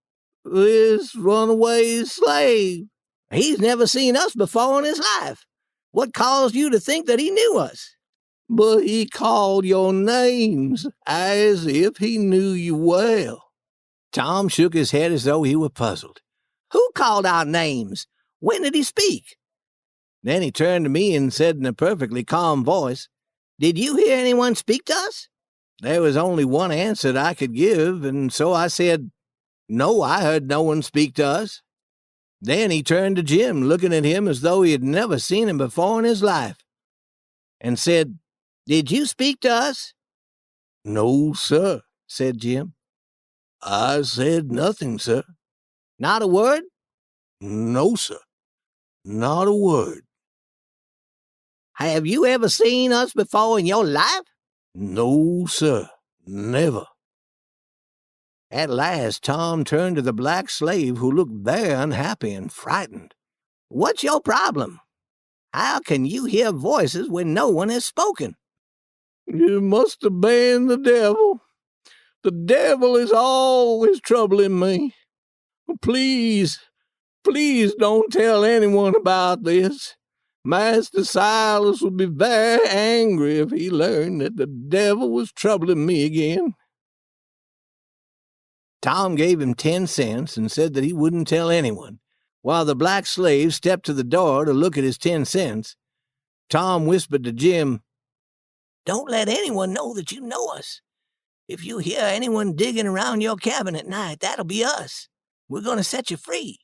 "This runaway slave. He's never seen us before in his life. What caused you to think that he knew us?" "But he called your names as if he knew you well." Tom shook his head as though he were puzzled. "Who called our names? When did he speak?" Then he turned to me and said in a perfectly calm voice, "Did you hear anyone speak to us?" There was only one answer that I could give, and so I said, "No, I heard no one speak to us." Then he turned to Jim, looking at him as though he had never seen him before in his life, and said, "Did you speak to us?" "No, sir," said Jim. "I said nothing, sir." "Not a word?" "No, sir, not a word." "Have you ever seen us before in your life?" "No, sir, never." At last Tom turned to the black slave, who looked very unhappy and frightened. "What's your problem? How can you hear voices when no one has spoken?" "It must have been the devil. The devil is always troubling me. Please don't tell anyone about this. Master Silas would be very angry if he learned that the devil was troubling me again." Tom gave him 10 cents and said that he wouldn't tell anyone. While the black slave stepped to the door to look at his 10 cents, Tom whispered to Jim, "Don't let anyone know that you know us. If you hear anyone digging around your cabin at night, that'll be us. We're going to set you free."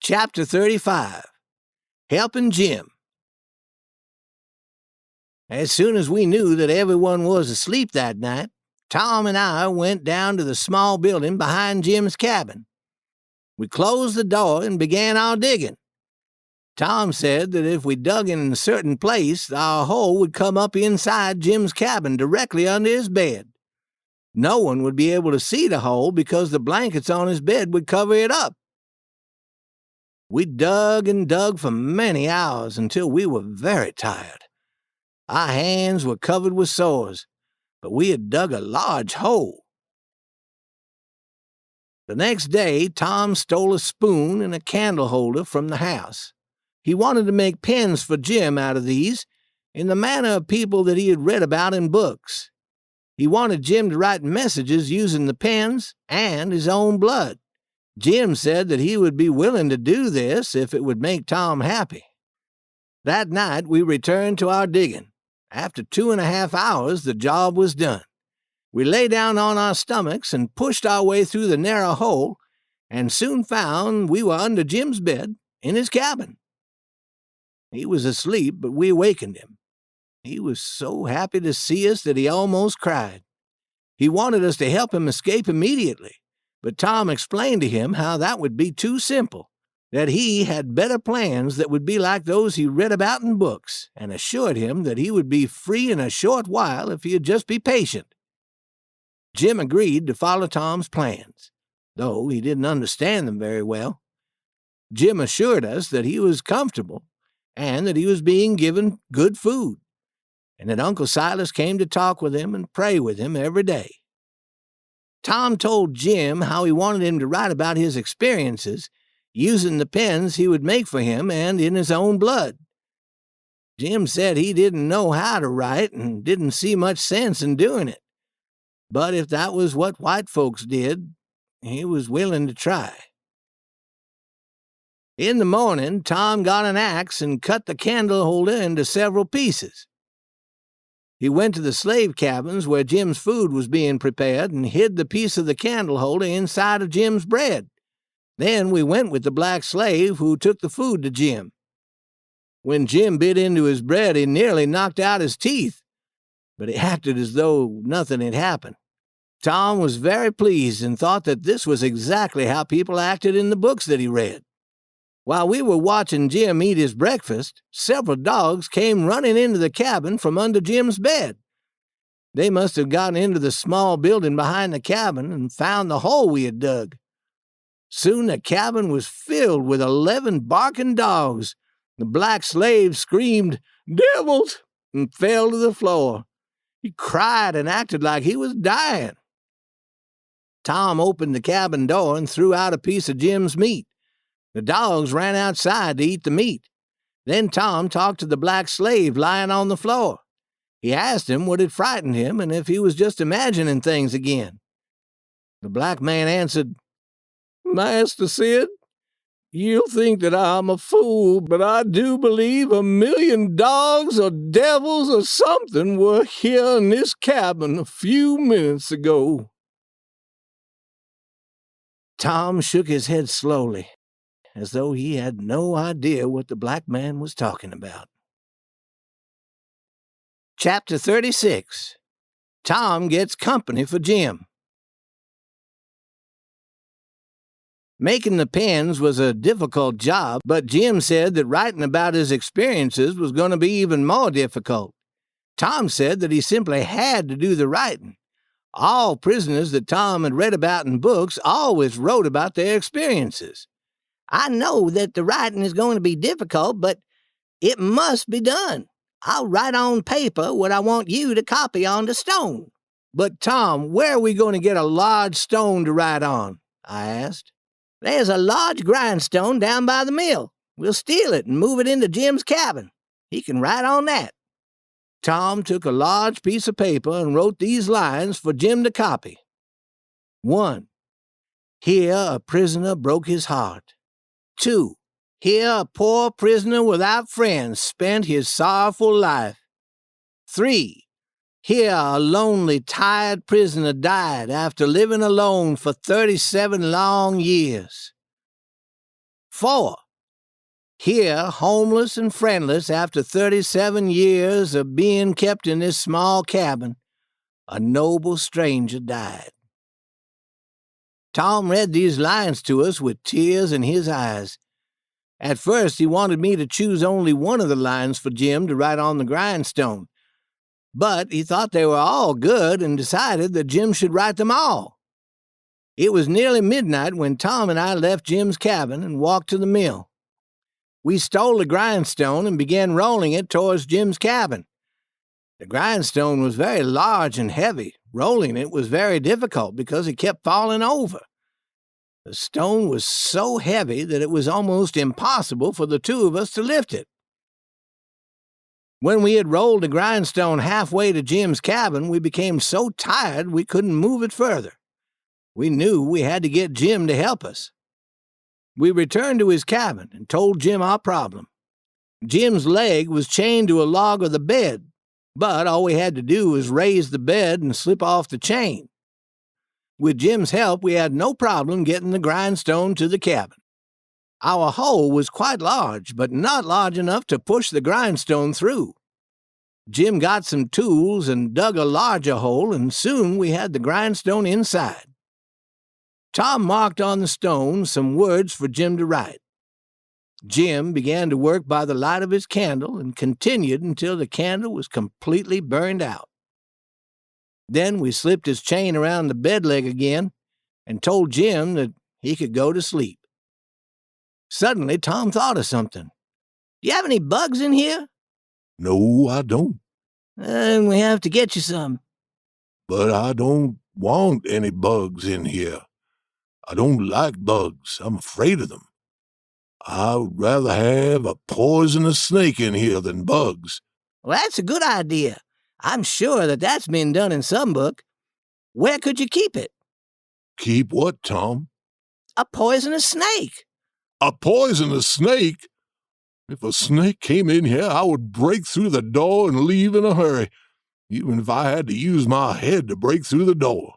Chapter 35. Helping Jim. As soon as we knew that everyone was asleep that night, Tom and I went down to the small building behind Jim's cabin. We closed the door and began our digging. Tom said that if we dug in a certain place, our hole would come up inside Jim's cabin directly under his bed. No one would be able to see the hole because the blankets on his bed would cover it up. We dug and dug for many hours until we were very tired. Our hands were covered with sores, but we had dug a large hole. The next day, Tom stole a spoon and a candle holder from the house. He wanted to make pens for Jim out of these, in the manner of people that he had read about in books. He wanted Jim to write messages using the pens and his own blood. Jim said that he would be willing to do this if it would make Tom happy. That night we returned to our digging. After 2.5 hours, the job was done. We lay down on our stomachs and pushed our way through the narrow hole, and soon found we were under Jim's bed in his cabin. He was asleep, but we awakened him. He was so happy to see us that he almost cried. He wanted us to help him escape immediately, but Tom explained to him how that would be too simple, that he had better plans that would be like those he read about in books, and assured him that he would be free in a short while if he would just be patient. Jim agreed to follow Tom's plans, though he didn't understand them very well. Jim assured us that he was comfortable and that he was being given good food, and that Uncle Silas came to talk with him and pray with him every day. Tom told Jim how he wanted him to write about his experiences using the pens he would make for him and in his own blood. Jim said he didn't know how to write and didn't see much sense in doing it, but if that was what white folks did, he was willing to try. In the morning, Tom got an axe and cut the candle holder into several pieces. He went to the slave cabins where Jim's food was being prepared and hid the piece of the candle holder inside of Jim's bread. Then we went with the black slave who took the food to Jim. When Jim bit into his bread, he nearly knocked out his teeth, but he acted as though nothing had happened. Tom was very pleased and thought that this was exactly how people acted in the books that he read. While we were watching Jim eat his breakfast, several dogs came running into the cabin from under Jim's bed. They must have gotten into the small building behind the cabin and found the hole we had dug. Soon the cabin was filled with 11 barking dogs. The black slave screamed, "Devils!" and fell to the floor. He cried and acted like he was dying. Tom opened the cabin door and threw out a piece of Jim's meat. The dogs ran outside to eat the meat. Then Tom talked to the black slave lying on the floor. He asked him what had frightened him and if he was just imagining things again. The black man answered, "Master Sid, you'll think that I'm a fool, but I do believe 1,000,000 dogs or devils or something were here in this cabin a few minutes ago." Tom shook his head slowly, as though he had no idea what the black man was talking about. Chapter 36. Tom Gets Company for Jim. Making the pens was a difficult job, but Jim said that writing about his experiences was going to be even more difficult. Tom said that he simply had to do the writing. All prisoners that Tom had read about in books always wrote about their experiences. I know that the writing is going to be difficult, but it must be done. I'll write on paper what I want you to copy on the stone. But, Tom, where are we going to get a large stone to write on? I asked. There's a large grindstone down by the mill. We'll steal it and move it into Jim's cabin. He can write on that. Tom took a large piece of paper and wrote these lines for Jim to copy. 1. Here a prisoner broke his heart. 2. Here a poor prisoner without friends spent his sorrowful life. 3. Here a lonely, tired prisoner died after living alone for 37 long years. 4. Here, homeless and friendless after 37 years of being kept in this small cabin, a noble stranger died. Tom read these lines to us with tears in his eyes. At first, he wanted me to choose only one of the lines for Jim to write on the grindstone, but he thought they were all good and decided that Jim should write them all. It was nearly midnight when Tom and I left Jim's cabin and walked to the mill. We stole the grindstone and began rolling it towards Jim's cabin. The grindstone was very large and heavy. Rolling it was very difficult because it kept falling over. The stone was so heavy that it was almost impossible for the two of us to lift it. When we had rolled the grindstone halfway to Jim's cabin, we became so tired we couldn't move it further. We knew we had to get Jim to help us. We returned to his cabin and told Jim our problem. Jim's leg was chained to a log of the bed, but all we had to do was raise the bed and slip off the chain. With Jim's help, we had no problem getting the grindstone to the cabin. Our hole was quite large, but not large enough to push the grindstone through. Jim got some tools and dug a larger hole, and soon we had the grindstone inside. Tom marked on the stone some words for Jim to write. Jim began to work by the light of his candle and continued until the candle was completely burned out. Then we slipped his chain around the bed leg again and told Jim that he could go to sleep. Suddenly, Tom thought of something. Do you have any bugs in here? No, I don't. Then we have to get you some. But I don't want any bugs in here. I don't like bugs. I'm afraid of them. I'd rather have a poisonous snake in here than bugs. Well, that's a good idea. I'm sure that that's been done in some book. Where could you keep it? Keep what, Tom? A poisonous snake. A poisonous snake? If a snake came in here, I would break through the door and leave in a hurry, even if I had to use my head to break through the door.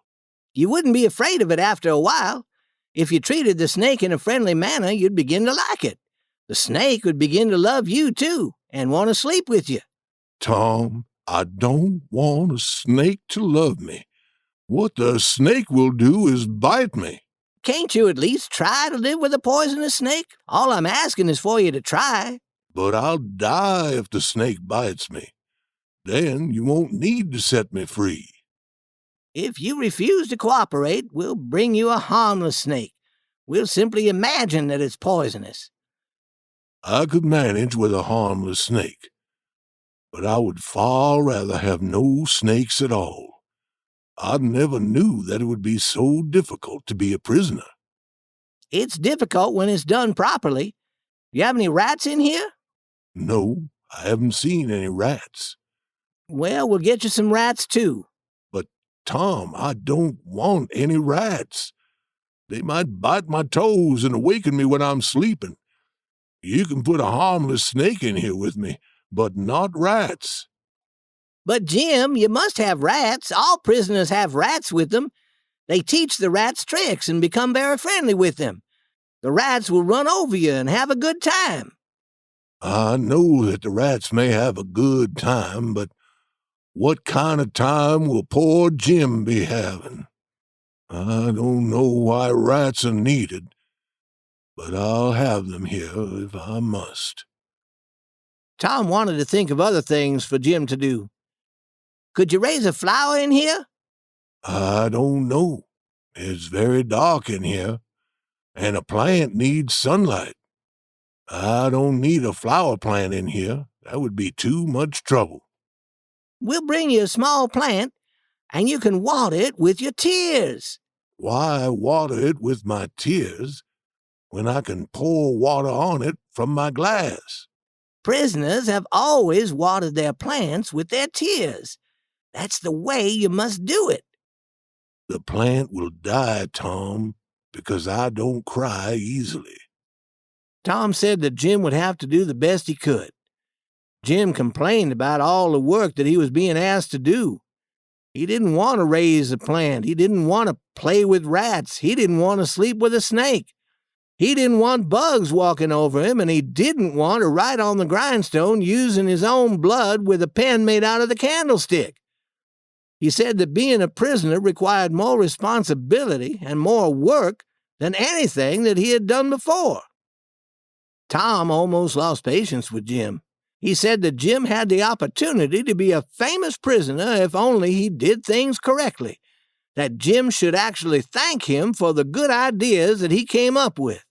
You wouldn't be afraid of it after a while. If you treated the snake in a friendly manner, you'd begin to like it. The snake would begin to love you, too, and want to sleep with you. Tom, I don't want a snake to love me. What the snake will do is bite me. Can't you at least try to live with a poisonous snake? All I'm asking is for you to try. But I'll die if the snake bites me. Then you won't need to set me free. If you refuse to cooperate, we'll bring you a harmless snake. We'll simply imagine that it's poisonous. I could manage with a harmless snake, but I would far rather have no snakes at all. I never knew that it would be so difficult to be a prisoner. It's difficult when it's done properly. You have any rats in here? No, I haven't seen any rats. Well, we'll get you some rats, too. But, Tom, I don't want any rats. They might bite my toes and awaken me when I'm sleeping. You can put a harmless snake in here with me, but not rats. But, Jim, you must have rats. All prisoners have rats with them. They teach the rats tricks and become very friendly with them. The rats will run over you and have a good time. I know that the rats may have a good time, but what kind of time will poor Jim be having? I don't know why rats are needed, but I'll have them here if I must. Tom wanted to think of other things for Jim to do. Could you raise a flower in here? I don't know. It's very dark in here, and a plant needs sunlight. I don't need a flower plant in here. That would be too much trouble. We'll bring you a small plant, and you can water it with your tears. Why water it with my tears when I can pour water on it from my glass? Prisoners have always watered their plants with their tears. That's the way you must do it. The plant will die, Tom, because I don't cry easily. Tom said that Jim would have to do the best he could. Jim complained about all the work that he was being asked to do. He didn't want to raise a plant. He didn't want to play with rats. He didn't want to sleep with a snake. He didn't want bugs walking over him, and he didn't want to write on the grindstone using his own blood with a pen made out of the candlestick. He said that being a prisoner required more responsibility and more work than anything that he had done before. Tom almost lost patience with Jim. He said that Jim had the opportunity to be a famous prisoner if only he did things correctly, that Jim should actually thank him for the good ideas that he came up with.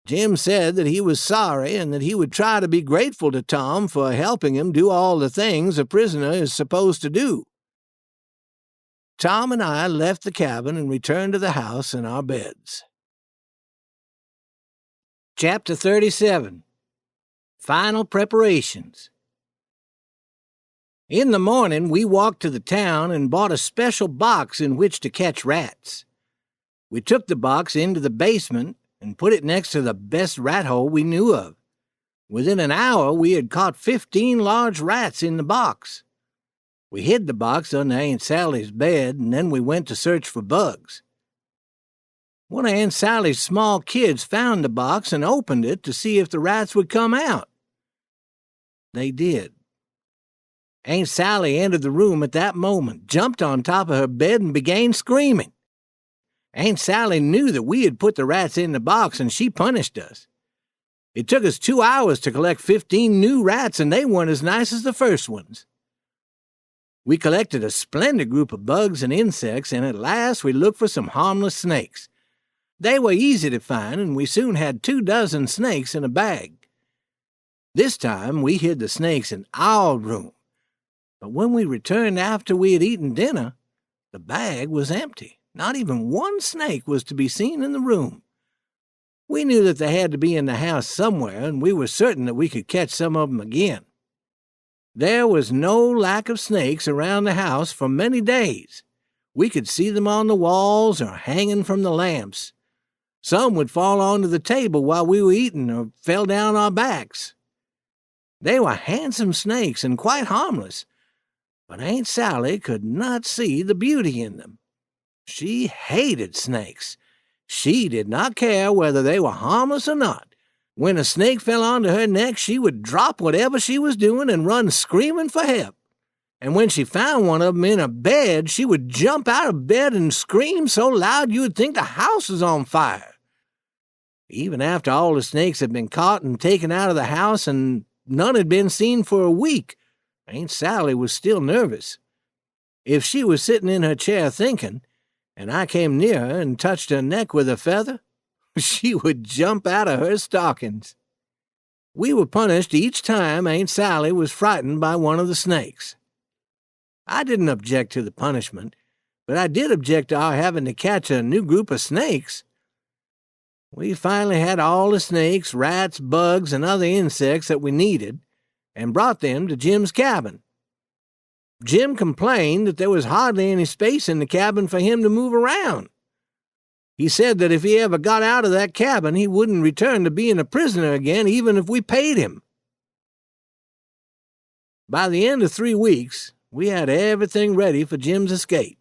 Jim said that he was sorry and that he would try to be grateful to Tom for helping him do all the things a prisoner is supposed to do. Tom and I left the cabin and returned to the house in our beds. Chapter 37. Final Preparations. In the morning, we walked to the town and bought a special box in which to catch rats. We took the box into the basement and put it next to the best rat hole we knew of. Within an hour, we had caught 15 large rats in the box. We hid the box under Aunt Sally's bed, and then we went to search for bugs. One of Aunt Sally's small kids found the box and opened it to see if the rats would come out. They did. Aunt Sally entered the room at that moment, jumped on top of her bed, and began screaming. Aunt Sally knew that we had put the rats in the box, and she punished us. It took us 2 hours to collect 15 new rats, and they weren't as nice as the first ones. We collected a splendid group of bugs and insects, and at last we looked for some harmless snakes. They were easy to find, and we soon had 24 snakes in a bag. This time we hid the snakes in our room, but when we returned after we had eaten dinner, the bag was empty. Not even one snake was to be seen in the room. We knew that they had to be in the house somewhere, and we were certain that we could catch some of them again. There was no lack of snakes around the house for many days. We could see them on the walls or hanging from the lamps. Some would fall onto the table while we were eating or fell down our backs. They were handsome snakes and quite harmless, but Aunt Sally could not see the beauty in them. She hated snakes. She did not care whether they were harmless or not. When a snake fell onto her neck, she would drop whatever she was doing and run screaming for help. And when she found one of them in a bed, she would jump out of bed and scream so loud you would think the house was on fire. Even after all the snakes had been caught and taken out of the house and none had been seen for a week, Aunt Sally was still nervous. If she was sitting in her chair thinking, and I came near her and touched her neck with a feather, she would jump out of her stockings. We were punished each time Aunt Sally was frightened by one of the snakes. I didn't object to the punishment, but I did object to our having to catch a new group of snakes. We finally had all the snakes, rats, bugs, and other insects that we needed, and brought them to Jim's cabin. Jim complained that there was hardly any space in the cabin for him to move around. He said that if he ever got out of that cabin, he wouldn't return to being a prisoner again, even if we paid him. By the end of 3 weeks, we had everything ready for Jim's escape.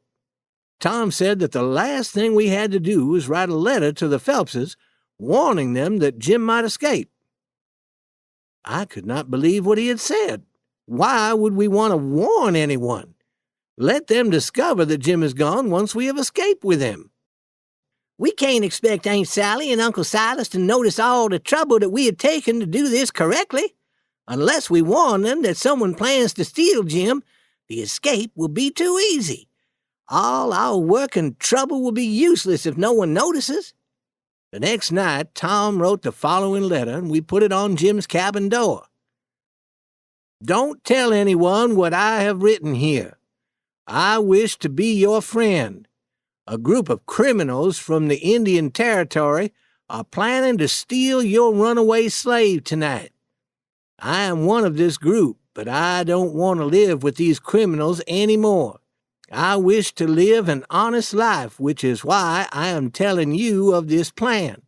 Tom said that the last thing we had to do was write a letter to the Phelpses, warning them that Jim might escape. I could not believe what he had said. Why would we want to warn anyone? Let them discover that Jim is gone once we have escaped with him. We can't expect Aunt Sally and Uncle Silas to notice all the trouble that we had taken to do this correctly. Unless we warn them that someone plans to steal Jim, the escape will be too easy. All our work and trouble will be useless if no one notices." The next night, Tom wrote the following letter, and we put it on Jim's cabin door. "Don't tell anyone what I have written here. I wish to be your friend. A group of criminals from the Indian Territory are planning to steal your runaway slave tonight. I am one of this group, but I don't want to live with these criminals anymore. I wish to live an honest life, which is why I am telling you of this plan.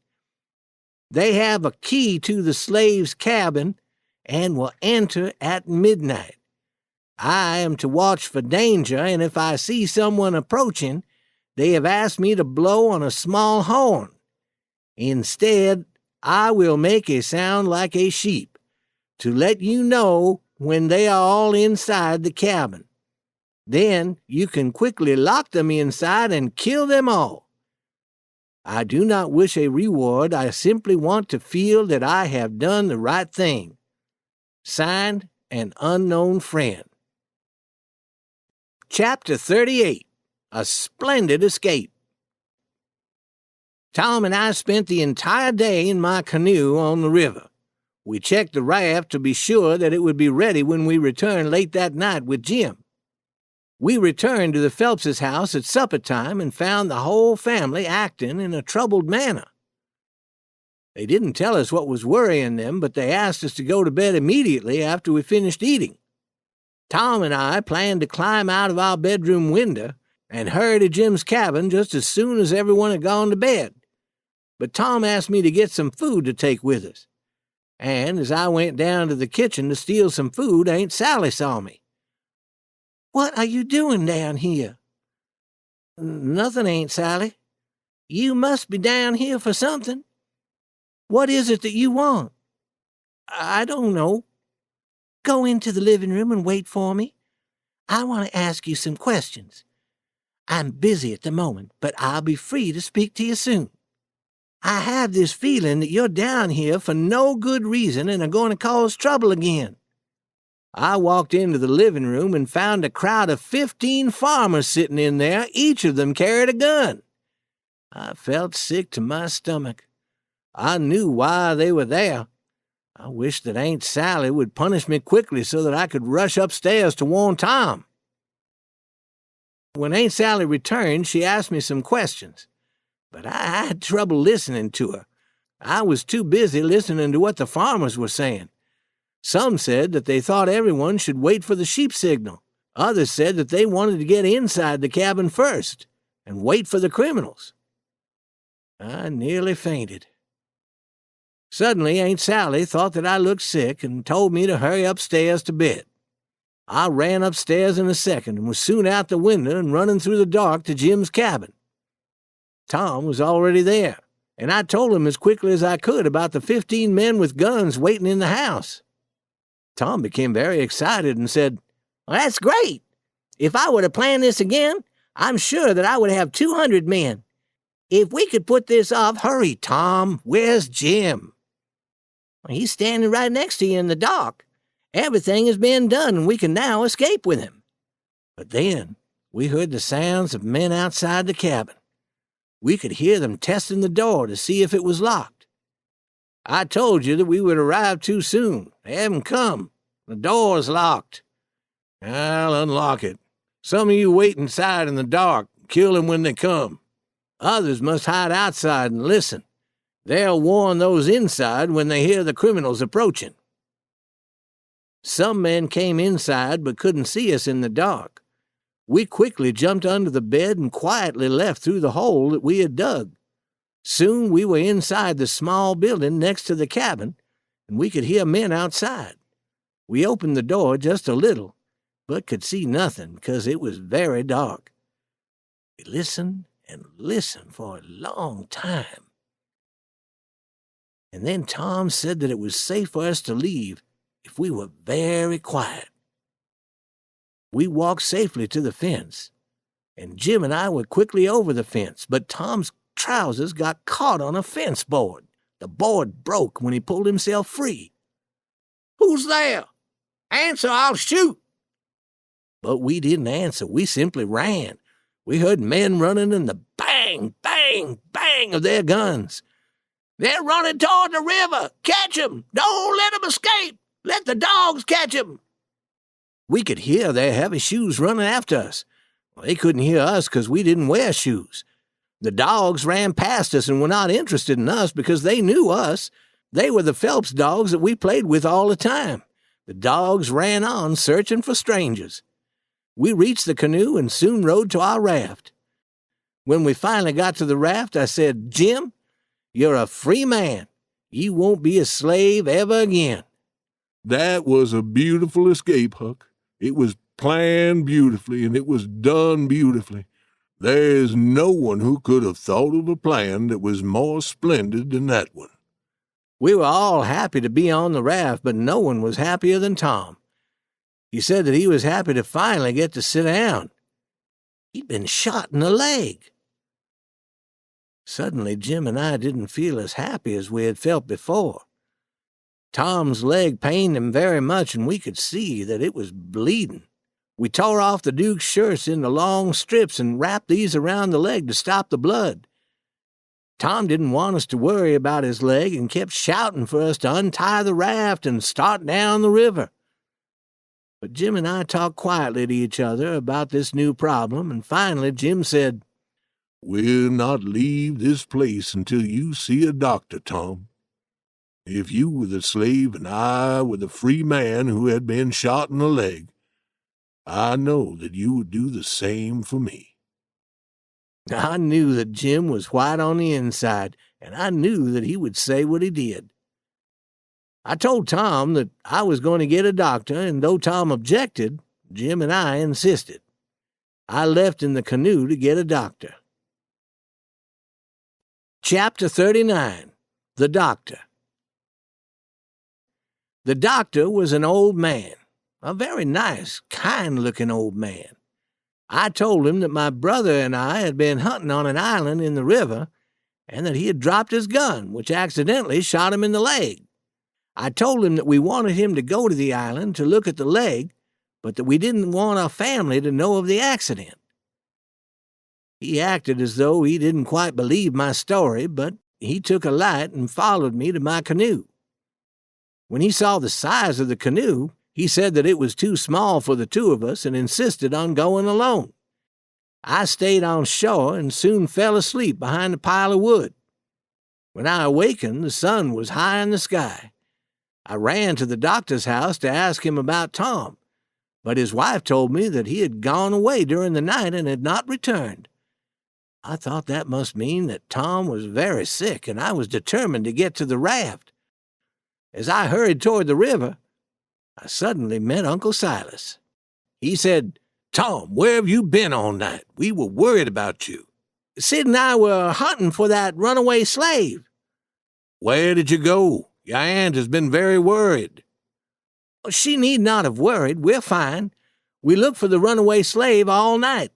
They have a key to the slave's cabin and will enter at midnight. I am to watch for danger, and if I see someone approaching, they have asked me to blow on a small horn. Instead, I will make a sound like a sheep, to let you know when they are all inside the cabin. Then you can quickly lock them inside and kill them all. I do not wish a reward. I simply want to feel that I have done the right thing. Signed, An Unknown Friend." Chapter 38. A Splendid Escape. Tom and I spent the entire day in my canoe on the river. We checked the raft to be sure that it would be ready when we returned late that night with Jim. We returned to the Phelpses' house at supper time and found the whole family acting in a troubled manner. They didn't tell us what was worrying them, but they asked us to go to bed immediately after we finished eating. Tom and I planned to climb out of our bedroom window and hurry to Jim's cabin just as soon as everyone had gone to bed. But Tom asked me to get some food to take with us. And as I went down to the kitchen to steal some food, Aunt Sally saw me. "What are you doing down here?" "Nothing, Aunt Sally. You must be down here for something. What is it that you want?" "I don't know." "Go into the living room and wait for me. I want to ask you some questions. I'm busy at the moment, but I'll be free to speak to you soon. I have this feeling that you're down here for no good reason and are going to cause trouble again." I walked into the living room and found a crowd of 15 farmers sitting in there. Each of them carried a gun. I felt sick to my stomach. I knew why they were there. I wished that Aunt Sally would punish me quickly so that I could rush upstairs to warn Tom. When Aunt Sally returned, she asked me some questions, but I had trouble listening to her. I was too busy listening to what the farmers were saying. Some said that they thought everyone should wait for the sheep signal. Others said that they wanted to get inside the cabin first and wait for the criminals. I nearly fainted. Suddenly, Aunt Sally thought that I looked sick and told me to hurry upstairs to bed. I ran upstairs in a second and was soon out the window and running through the dark to Jim's cabin. Tom was already there, and I told him as quickly as I could about the 15 men with guns waiting in the house. Tom became very excited and said, "Well, that's great. If I were to plan this again, I'm sure that I would have 200 men. If we could put this off—" "Hurry, Tom. Where's Jim?" "He's standing right next to you in the dark. Everything has been done, and we can now escape with him." But then we heard the sounds of men outside the cabin. We could hear them testing the door to see if it was locked. "I told you that we would arrive too soon. They haven't come. The door's locked." "I'll unlock it. Some of you wait inside in the dark. Kill them when they come. Others must hide outside and listen. They'll warn those inside when they hear the criminals approaching." Some men came inside but couldn't see us in the dark. We quickly jumped under the bed and quietly left through the hole that we had dug. Soon we were inside the small building next to the cabin, and we could hear men outside. We opened the door just a little, but could see nothing because it was very dark. We listened and listened for a long time. And then Tom said that it was safe for us to leave if we were very quiet. We walked safely to the fence, and Jim and I were quickly over the fence, but Tom's trousers got caught on a fence board. The board broke when he pulled himself free. "Who's there? Answer, I'll shoot." But we didn't answer. We simply ran. We heard men running and the bang, bang, bang of their guns. "They're running toward the river! Catch 'em! Don't let 'em escape! Let the dogs catch 'em!" We could hear their heavy shoes running after us. They couldn't hear us because we didn't wear shoes. The dogs ran past us and were not interested in us because they knew us. They were the Phelps dogs that we played with all the time. The dogs ran on, searching for strangers. We reached the canoe and soon rode to our raft. When we finally got to the raft, I said, "Jim, you're a free man. You won't be a slave ever again." That was a beautiful escape, Huck. It was planned beautifully, and it was done beautifully. There's no one who could have thought of a plan that was more splendid than that one. We were all happy to be on the raft, but no one was happier than Tom. He said that he was happy to finally get to sit down. He'd been shot in the leg. Suddenly, Jim and I didn't feel as happy as we had felt before. Tom's leg pained him very much, and we could see that it was bleeding. We tore off the Duke's shirts into long strips and wrapped these around the leg to stop the blood. Tom didn't want us to worry about his leg and kept shouting for us to untie the raft and start down the river. But Jim and I talked quietly to each other about this new problem, and finally Jim said, "We'll not leave this place until you see a doctor, Tom. If you were the slave and I were the free man who had been shot in the leg, I know that you would do the same for me." I knew that Jim was white on the inside, and I knew that he would say what he did. I told Tom that I was going to get a doctor, and though Tom objected, Jim and I insisted. I left in the canoe to get a doctor. Chapter 39. The Doctor. The doctor was an old man, a very nice, kind-looking old man. I told him that my brother and I had been hunting on an island in the river, and that he had dropped his gun, which accidentally shot him in the leg. I told him that we wanted him to go to the island to look at the leg, but that we didn't want our family to know of the accident. He acted as though he didn't quite believe my story, but he took a light and followed me to my canoe. When he saw the size of the canoe, he said that it was too small for the two of us and insisted on going alone. I stayed on shore and soon fell asleep behind a pile of wood. When I awakened, the sun was high in the sky. I ran to the doctor's house to ask him about Tom, but his wife told me that he had gone away during the night and had not returned. I thought that must mean that Tom was very sick, and I was determined to get to the raft. As I hurried toward the river, I suddenly met Uncle Silas. He said, "Tom, where have you been all night? We were worried about you." "Sid and I were hunting for that runaway slave." "Where did you go? Your aunt has been very worried." "She need not have worried. We're fine. We looked for the runaway slave all night.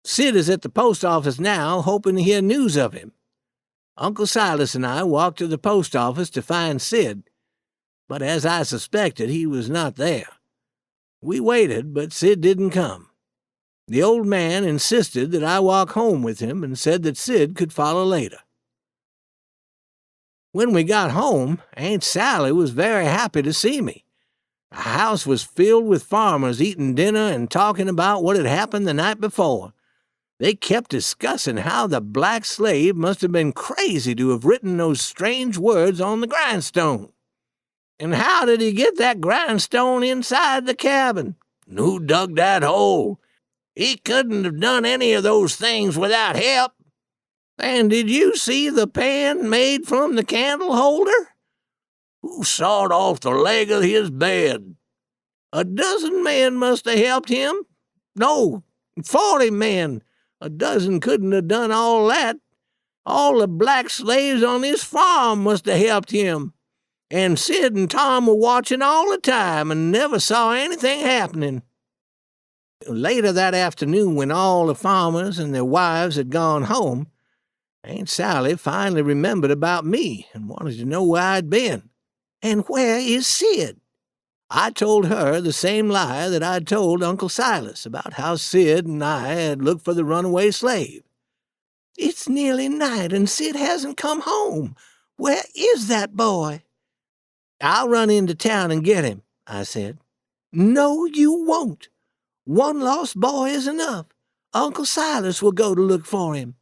Sid is at the post office now, hoping to hear news of him." Uncle Silas and I walked to the post office to find Sid, but as I suspected, he was not there. We waited, but Sid didn't come. The old man insisted that I walk home with him and said that Sid could follow later. When we got home, Aunt Sally was very happy to see me. The house was filled with farmers eating dinner and talking about what had happened the night before. They kept discussing how the black slave must have been crazy to have written those strange words on the grindstone. And how did he get that grindstone inside the cabin? And who dug that hole? He couldn't have done any of those things without help. And did you see the pan made from the candle holder? Who sawed off the leg of his bed? A dozen men must have helped him. No, 40 men. A dozen couldn't have done all that. All the black slaves on this farm must have helped him. And Sid and Tom were watching all the time and never saw anything happening. Later that afternoon, when all the farmers and their wives had gone home, Aunt Sally finally remembered about me and wanted to know where I'd been. "And where is Sid?" I told her the same lie that I'd told Uncle Silas about how Sid and I had looked for the runaway slave. "It's nearly night and Sid hasn't come home. Where is that boy?" "I'll run into town and get him," I said. "No, you won't. One lost boy is enough. Uncle Silas will go to look for him."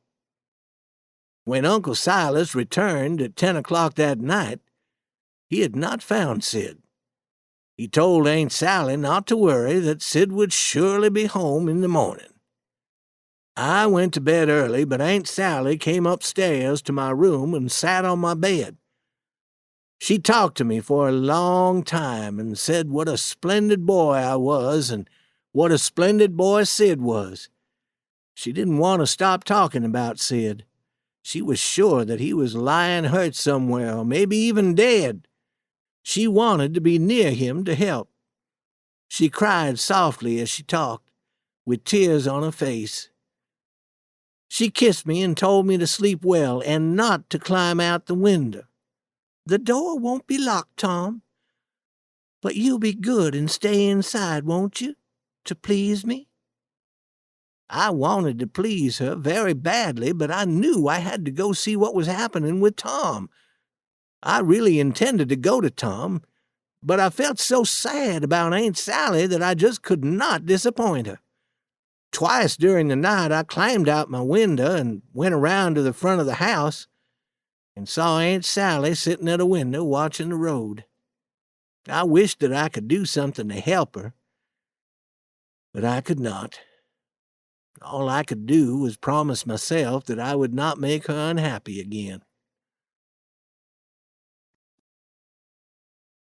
When Uncle Silas returned at 10 o'clock that night, he had not found Sid. He told Aunt Sally not to worry, that Sid would surely be home in the morning. I went to bed early, but Aunt Sally came upstairs to my room and sat on my bed. She talked to me for a long time and said what a splendid boy I was and what a splendid boy Sid was. She didn't want to stop talking about Sid. She was sure that he was lying hurt somewhere, or maybe even dead. She wanted to be near him to help. She cried softly as she talked, with tears on her face. She kissed me and told me to sleep well and not to climb out the window. "The door won't be locked, Tom. But you'll be good and stay inside, won't you, to please me?" I wanted to please her very badly, but I knew I had to go see what was happening with Tom. I really intended to go to Tom, but I felt so sad about Aunt Sally that I just could not disappoint her. Twice during the night I climbed out my window and went around to the front of the house and saw Aunt Sally sitting at a window watching the road. I wished that I could do something to help her, but I could not. All I could do was promise myself that I would not make her unhappy again.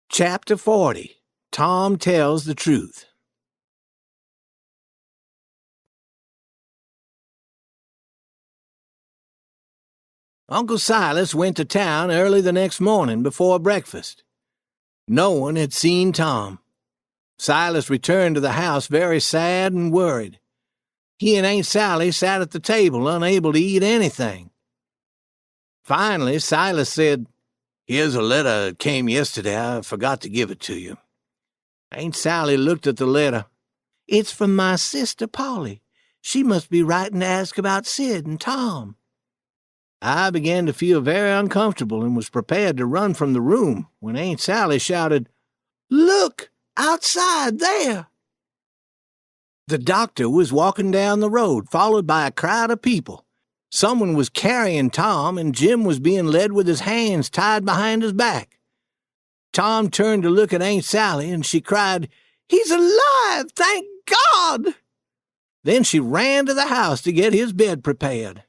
Chapter 40. Tom Tells the Truth. Uncle Silas went to town early the next morning before breakfast. No one had seen Tom. Silas returned to the house very sad and worried. He and Aunt Sally sat at the table, unable to eat anything. Finally, Silas said, "Here's a letter that came yesterday. I forgot to give it to you." Aunt Sally looked at the letter. "It's from my sister Polly. She must be writing to ask about Sid and Tom." I began to feel very uncomfortable and was prepared to run from the room when Aunt Sally shouted, "Look, outside there!" The doctor was walking down the road, followed by a crowd of people. Someone was carrying Tom, and Jim was being led with his hands tied behind his back. Tom turned to look at Aunt Sally, and she cried, "He's alive, thank God!" Then she ran to the house to get his bed prepared.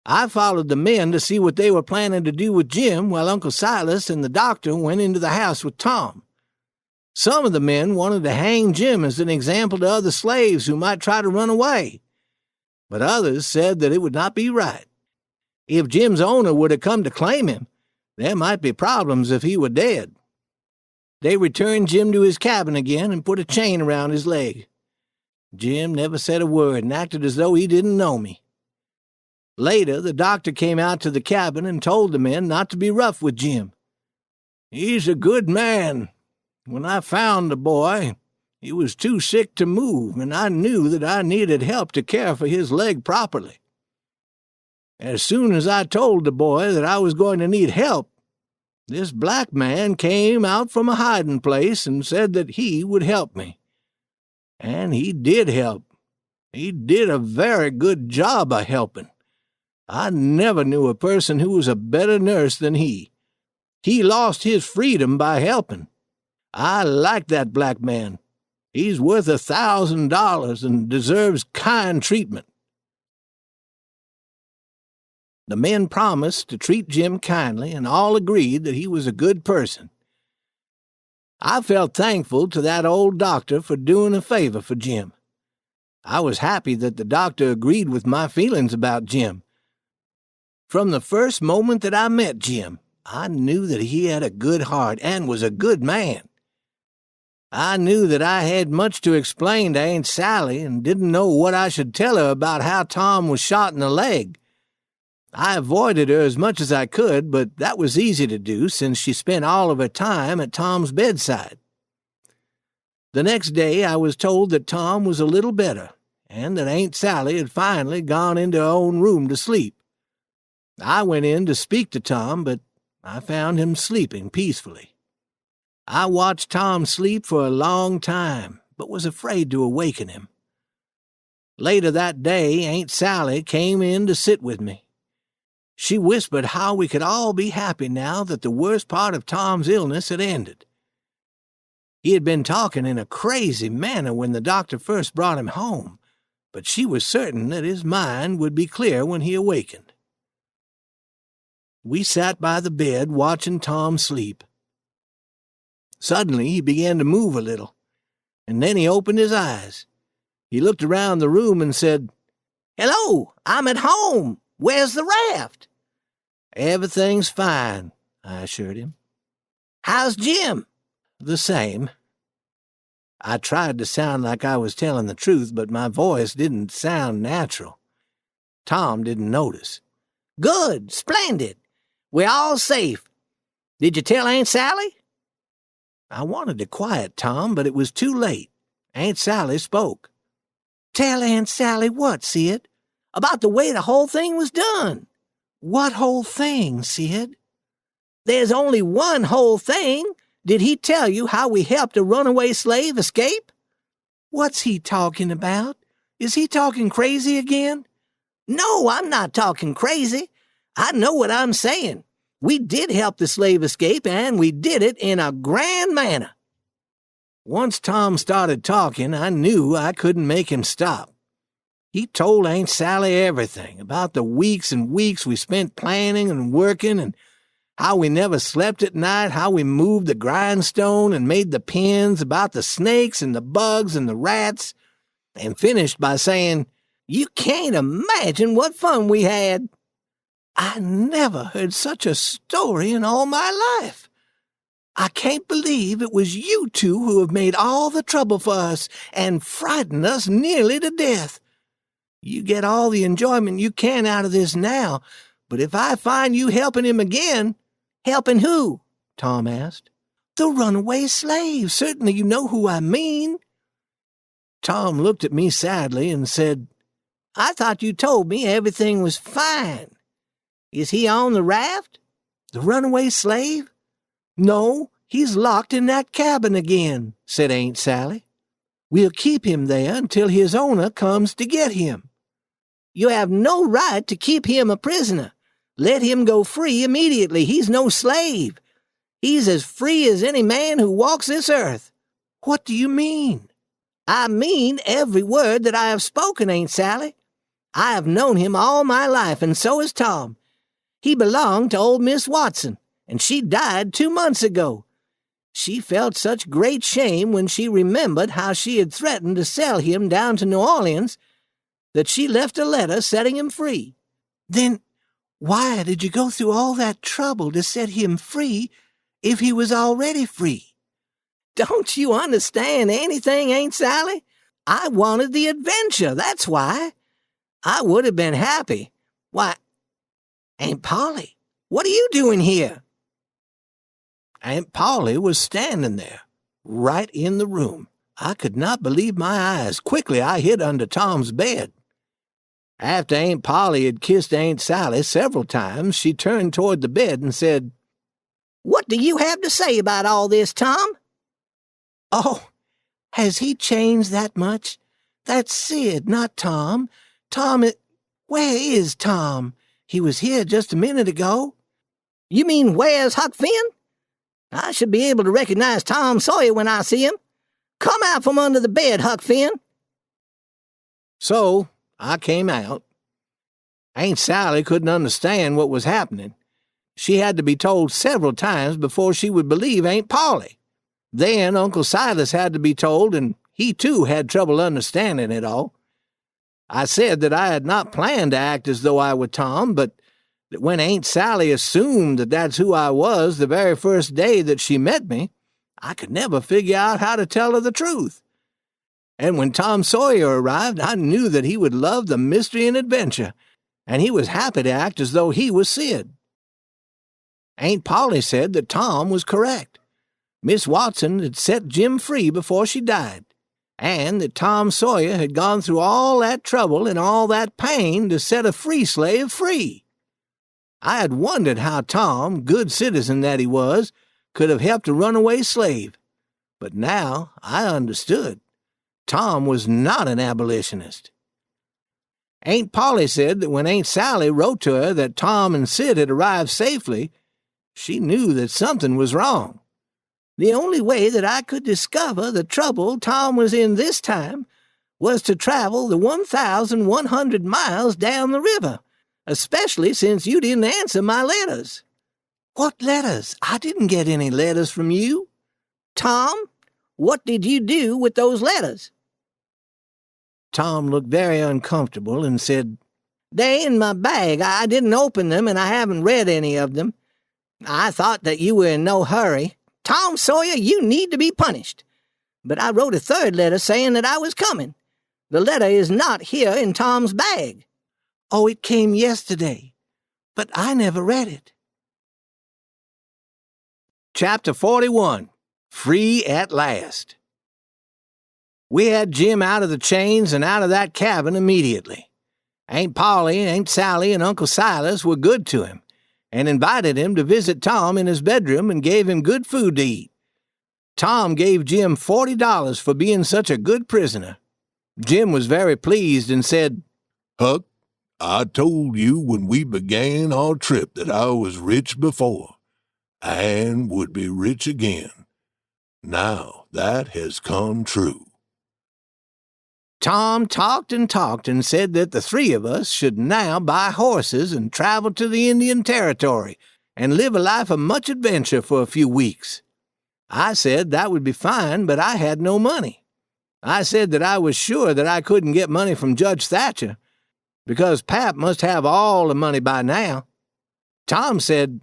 I followed the men to see what they were planning to do with Jim, while Uncle Silas and the doctor went into the house with Tom. Some of the men wanted to hang Jim as an example to other slaves who might try to run away, but others said that it would not be right. If Jim's owner would have come to claim him, there might be problems if he were dead. They returned Jim to his cabin again and put a chain around his leg. Jim never said a word and acted as though he didn't know me. Later, the doctor came out to the cabin and told the men not to be rough with Jim. "He's a good man. When I found the boy, he was too sick to move, and I knew that I needed help to care for his leg properly. As soon as I told the boy that I was going to need help, this black man came out from a hiding place and said that he would help me. And he did help. He did a very good job of helping. I never knew a person who was a better nurse than he. He lost his freedom by helping. I like that black man. He's worth $1,000 and deserves kind treatment." The men promised to treat Jim kindly, and all agreed that he was a good person. I felt thankful to that old doctor for doing a favor for Jim. I was happy that the doctor agreed with my feelings about Jim. From the first moment that I met Jim, I knew that he had a good heart and was a good man. I knew that I had much to explain to Aunt Sally and didn't know what I should tell her about how Tom was shot in the leg. I avoided her as much as I could, but that was easy to do since she spent all of her time at Tom's bedside. The next day I was told that Tom was a little better, and that Aunt Sally had finally gone into her own room to sleep. I went in to speak to Tom, but I found him sleeping peacefully. I watched Tom sleep for a long time, but was afraid to awaken him. Later that day, Aunt Sally came in to sit with me. She whispered how we could all be happy now that the worst part of Tom's illness had ended. He had been talking in a crazy manner when the doctor first brought him home, but she was certain that his mind would be clear when he awakened. We sat by the bed watching Tom sleep. Suddenly he began to move a little, and then he opened his eyes. He looked around the room and said, "Hello, I'm at home. Where's the raft?" "Everything's fine," I assured him. "How's Jim?" "The same." I tried to sound like I was telling the truth, but my voice didn't sound natural. Tom didn't notice. "Good, splendid. We're all safe. Did you tell Aunt Sally?" I wanted to quiet Tom, but it was too late. Aunt Sally spoke. "Tell Aunt Sally what, Sid?" "About the way the whole thing was done." "What whole thing, Sid?" "There's only one whole thing. Did he tell you how we helped a runaway slave escape?" "What's he talking about? Is he talking crazy again?" "No, I'm not talking crazy. I know what I'm saying. We did help the slave escape, and we did it in a grand manner." Once Tom started talking, I knew I couldn't make him stop. He told Aunt Sally everything about the weeks and weeks we spent planning and working, and how we never slept at night, how we moved the grindstone and made the pins, about the snakes and the bugs and the rats, and finished by saying, "You can't imagine what fun we had." I never heard such a story in all my life. "I can't believe it was you two who have made all the trouble for us and frightened us nearly to death. You get all the enjoyment you can out of this now, but if I find you helping him again—" "Helping who?" Tom asked. "The runaway slave. Certainly you know who I mean." Tom looked at me sadly and said, "I thought you told me everything was fine. Is he on the raft?" "The runaway slave? No, he's locked in that cabin again," said Aunt Sally. "We'll keep him there until his owner comes to get him." "You have no right to keep him a prisoner. Let him go free immediately. He's no slave. He's as free as any man who walks this earth." "What do you mean?" "I mean every word that I have spoken, Aunt Sally. I have known him all my life, and so has Tom. He belonged to old Miss Watson, and she died 2 months ago. She felt such great shame when she remembered how she had threatened to sell him down to New Orleans that she left a letter setting him free." "Then why did you go through all that trouble to set him free if he was already free?" "Don't you understand anything, Aunt Sally? I wanted the adventure, that's why. I would have been happy. Why, Aunt Polly, what are you doing here?" Aunt Polly was standing there, right in the room. I could not believe my eyes. Quickly I hid under Tom's bed. After Aunt Polly had kissed Aunt Sally several times, she turned toward the bed and said, "What do you have to say about all this, Tom?" "Oh, has he changed that much? That's Sid, not Tom. Where is Tom? He was here just a minute ago." "You mean where's Huck Finn? I should be able to recognize Tom Sawyer when I see him. Come out from under the bed, Huck Finn." So I came out. Aunt Sally couldn't understand what was happening. She had to be told several times before she would believe Aunt Polly. Then Uncle Silas had to be told, and he too had trouble understanding it all. I said that I had not planned to act as though I were Tom, but that when Aunt Sally assumed that that's who I was the very first day that she met me, I could never figure out how to tell her the truth. And when Tom Sawyer arrived, I knew that he would love the mystery and adventure, and he was happy to act as though he was Sid. Aunt Polly said that Tom was correct. Miss Watson had set Jim free before she died, and that Tom Sawyer had gone through all that trouble and all that pain to set a free slave free. I had wondered how Tom, good citizen that he was, could have helped a runaway slave, but now I understood. Tom was not an abolitionist. Aunt Polly said that when Aunt Sally wrote to her that Tom and Sid had arrived safely, she knew that something was wrong. The only way that I could discover the trouble Tom was in this time was to travel the 1,100 miles down the river, especially since you didn't answer my letters. What letters? I didn't get any letters from you. Tom, what did you do with those letters? Tom looked very uncomfortable and said, They're in my bag. I didn't open them, and I haven't read any of them. I thought that you were in no hurry. Tom Sawyer, you need to be punished. But I wrote a third letter saying that I was coming. The letter is not here in Tom's bag. Oh, it came yesterday, but I never read it. Chapter 41. Free at Last. We had Jim out of the chains and out of that cabin immediately. Aunt Polly, Aunt Sally, and Uncle Silas were good to him, and invited him to visit Tom in his bedroom and gave him good food to eat. Tom gave Jim $40 for being such a good prisoner. Jim was very pleased and said, Huck, I told you when we began our trip that I was rich before, and would be rich again. Now that has come true. Tom talked and said that the three of us should now buy horses and travel to the Indian Territory and live a life of much adventure for a few weeks. I said that would be fine, but I had no money. I said that I was sure that I couldn't get money from Judge Thatcher, because Pap must have all the money by now. Tom said,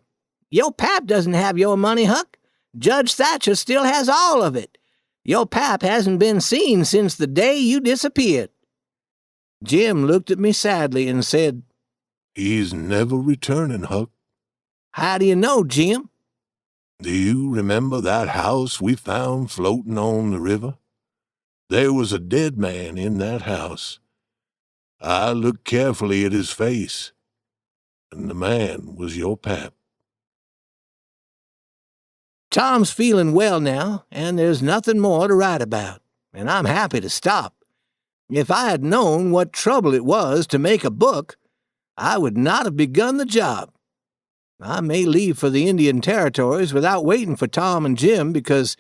Your Pap doesn't have your money, Huck. Judge Thatcher still has all of it. Your Pap hasn't been seen since the day you disappeared. Jim looked at me sadly and said, He's never returning, Huck. How do you know, Jim? Do you remember that house we found floating on the river? There was a dead man in that house. I looked carefully at his face, and the man was your Pap. Tom's feeling well now, and there's nothing more to write about, and I'm happy to stop. If I had known what trouble it was to make a book, I would not have begun the job. I may leave for the Indian Territories without waiting for Tom and Jim, because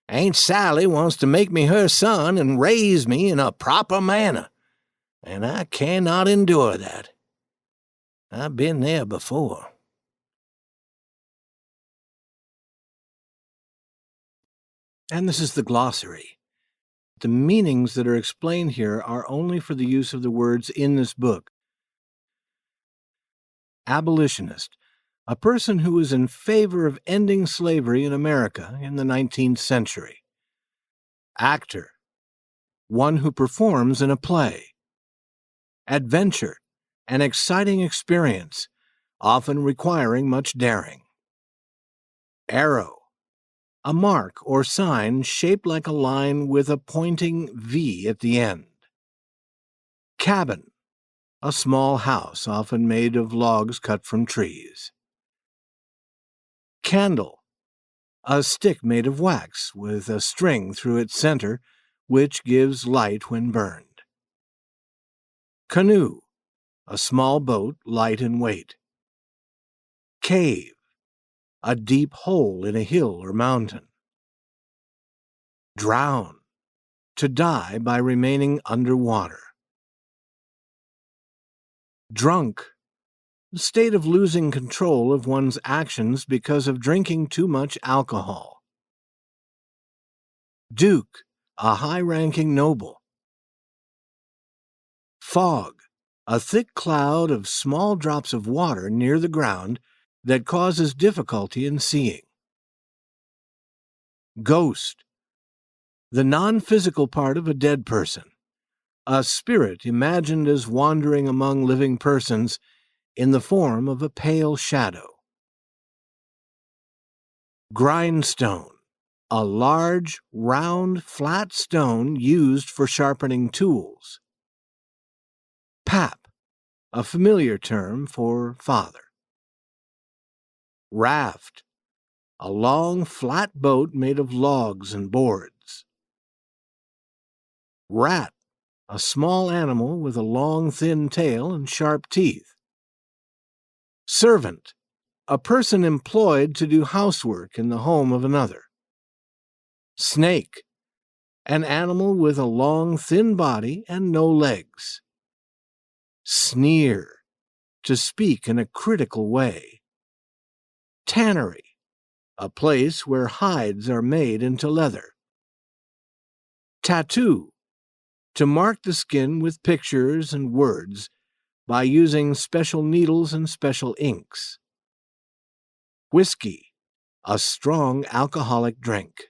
Aunt Sally wants to make me her son and raise me in a proper manner, and I cannot endure that. I've been there before. And this is the glossary. The meanings that are explained here are only for the use of the words in this book. Abolitionist, a person who was in favor of ending slavery in America in the 19th century. Actor, one who performs in a play. Adventure, an exciting experience, often requiring much daring. Arrow, a mark or sign shaped like a line with a pointing V at the end. Cabin, a small house often made of logs cut from trees. Candle, a stick made of wax with a string through its center, which gives light when burned. Canoe, a small boat light in weight. Cave, a deep hole in a hill or mountain. Drown, to die by remaining under water. Drunk, the state of losing control of one's actions because of drinking too much alcohol. Duke, a high-ranking noble. Fog, a thick cloud of small drops of water near the ground that causes difficulty in seeing. Ghost, the non-physical part of a dead person, a spirit imagined as wandering among living persons in the form of a pale shadow. Grindstone, A large, round, flat stone used for sharpening tools. Pap, a familiar term for father. Raft, a long, flat boat made of logs and boards. Rat, a small animal with a long, thin tail and sharp teeth. Servant, a person employed to do housework in the home of another. Snake, an animal with a long, thin body and no legs. Sneer, to speak in a critical way. Tannery, a place where hides are made into leather. Tattoo, to mark the skin with pictures and words by using special needles and special inks. Whiskey, a strong alcoholic drink.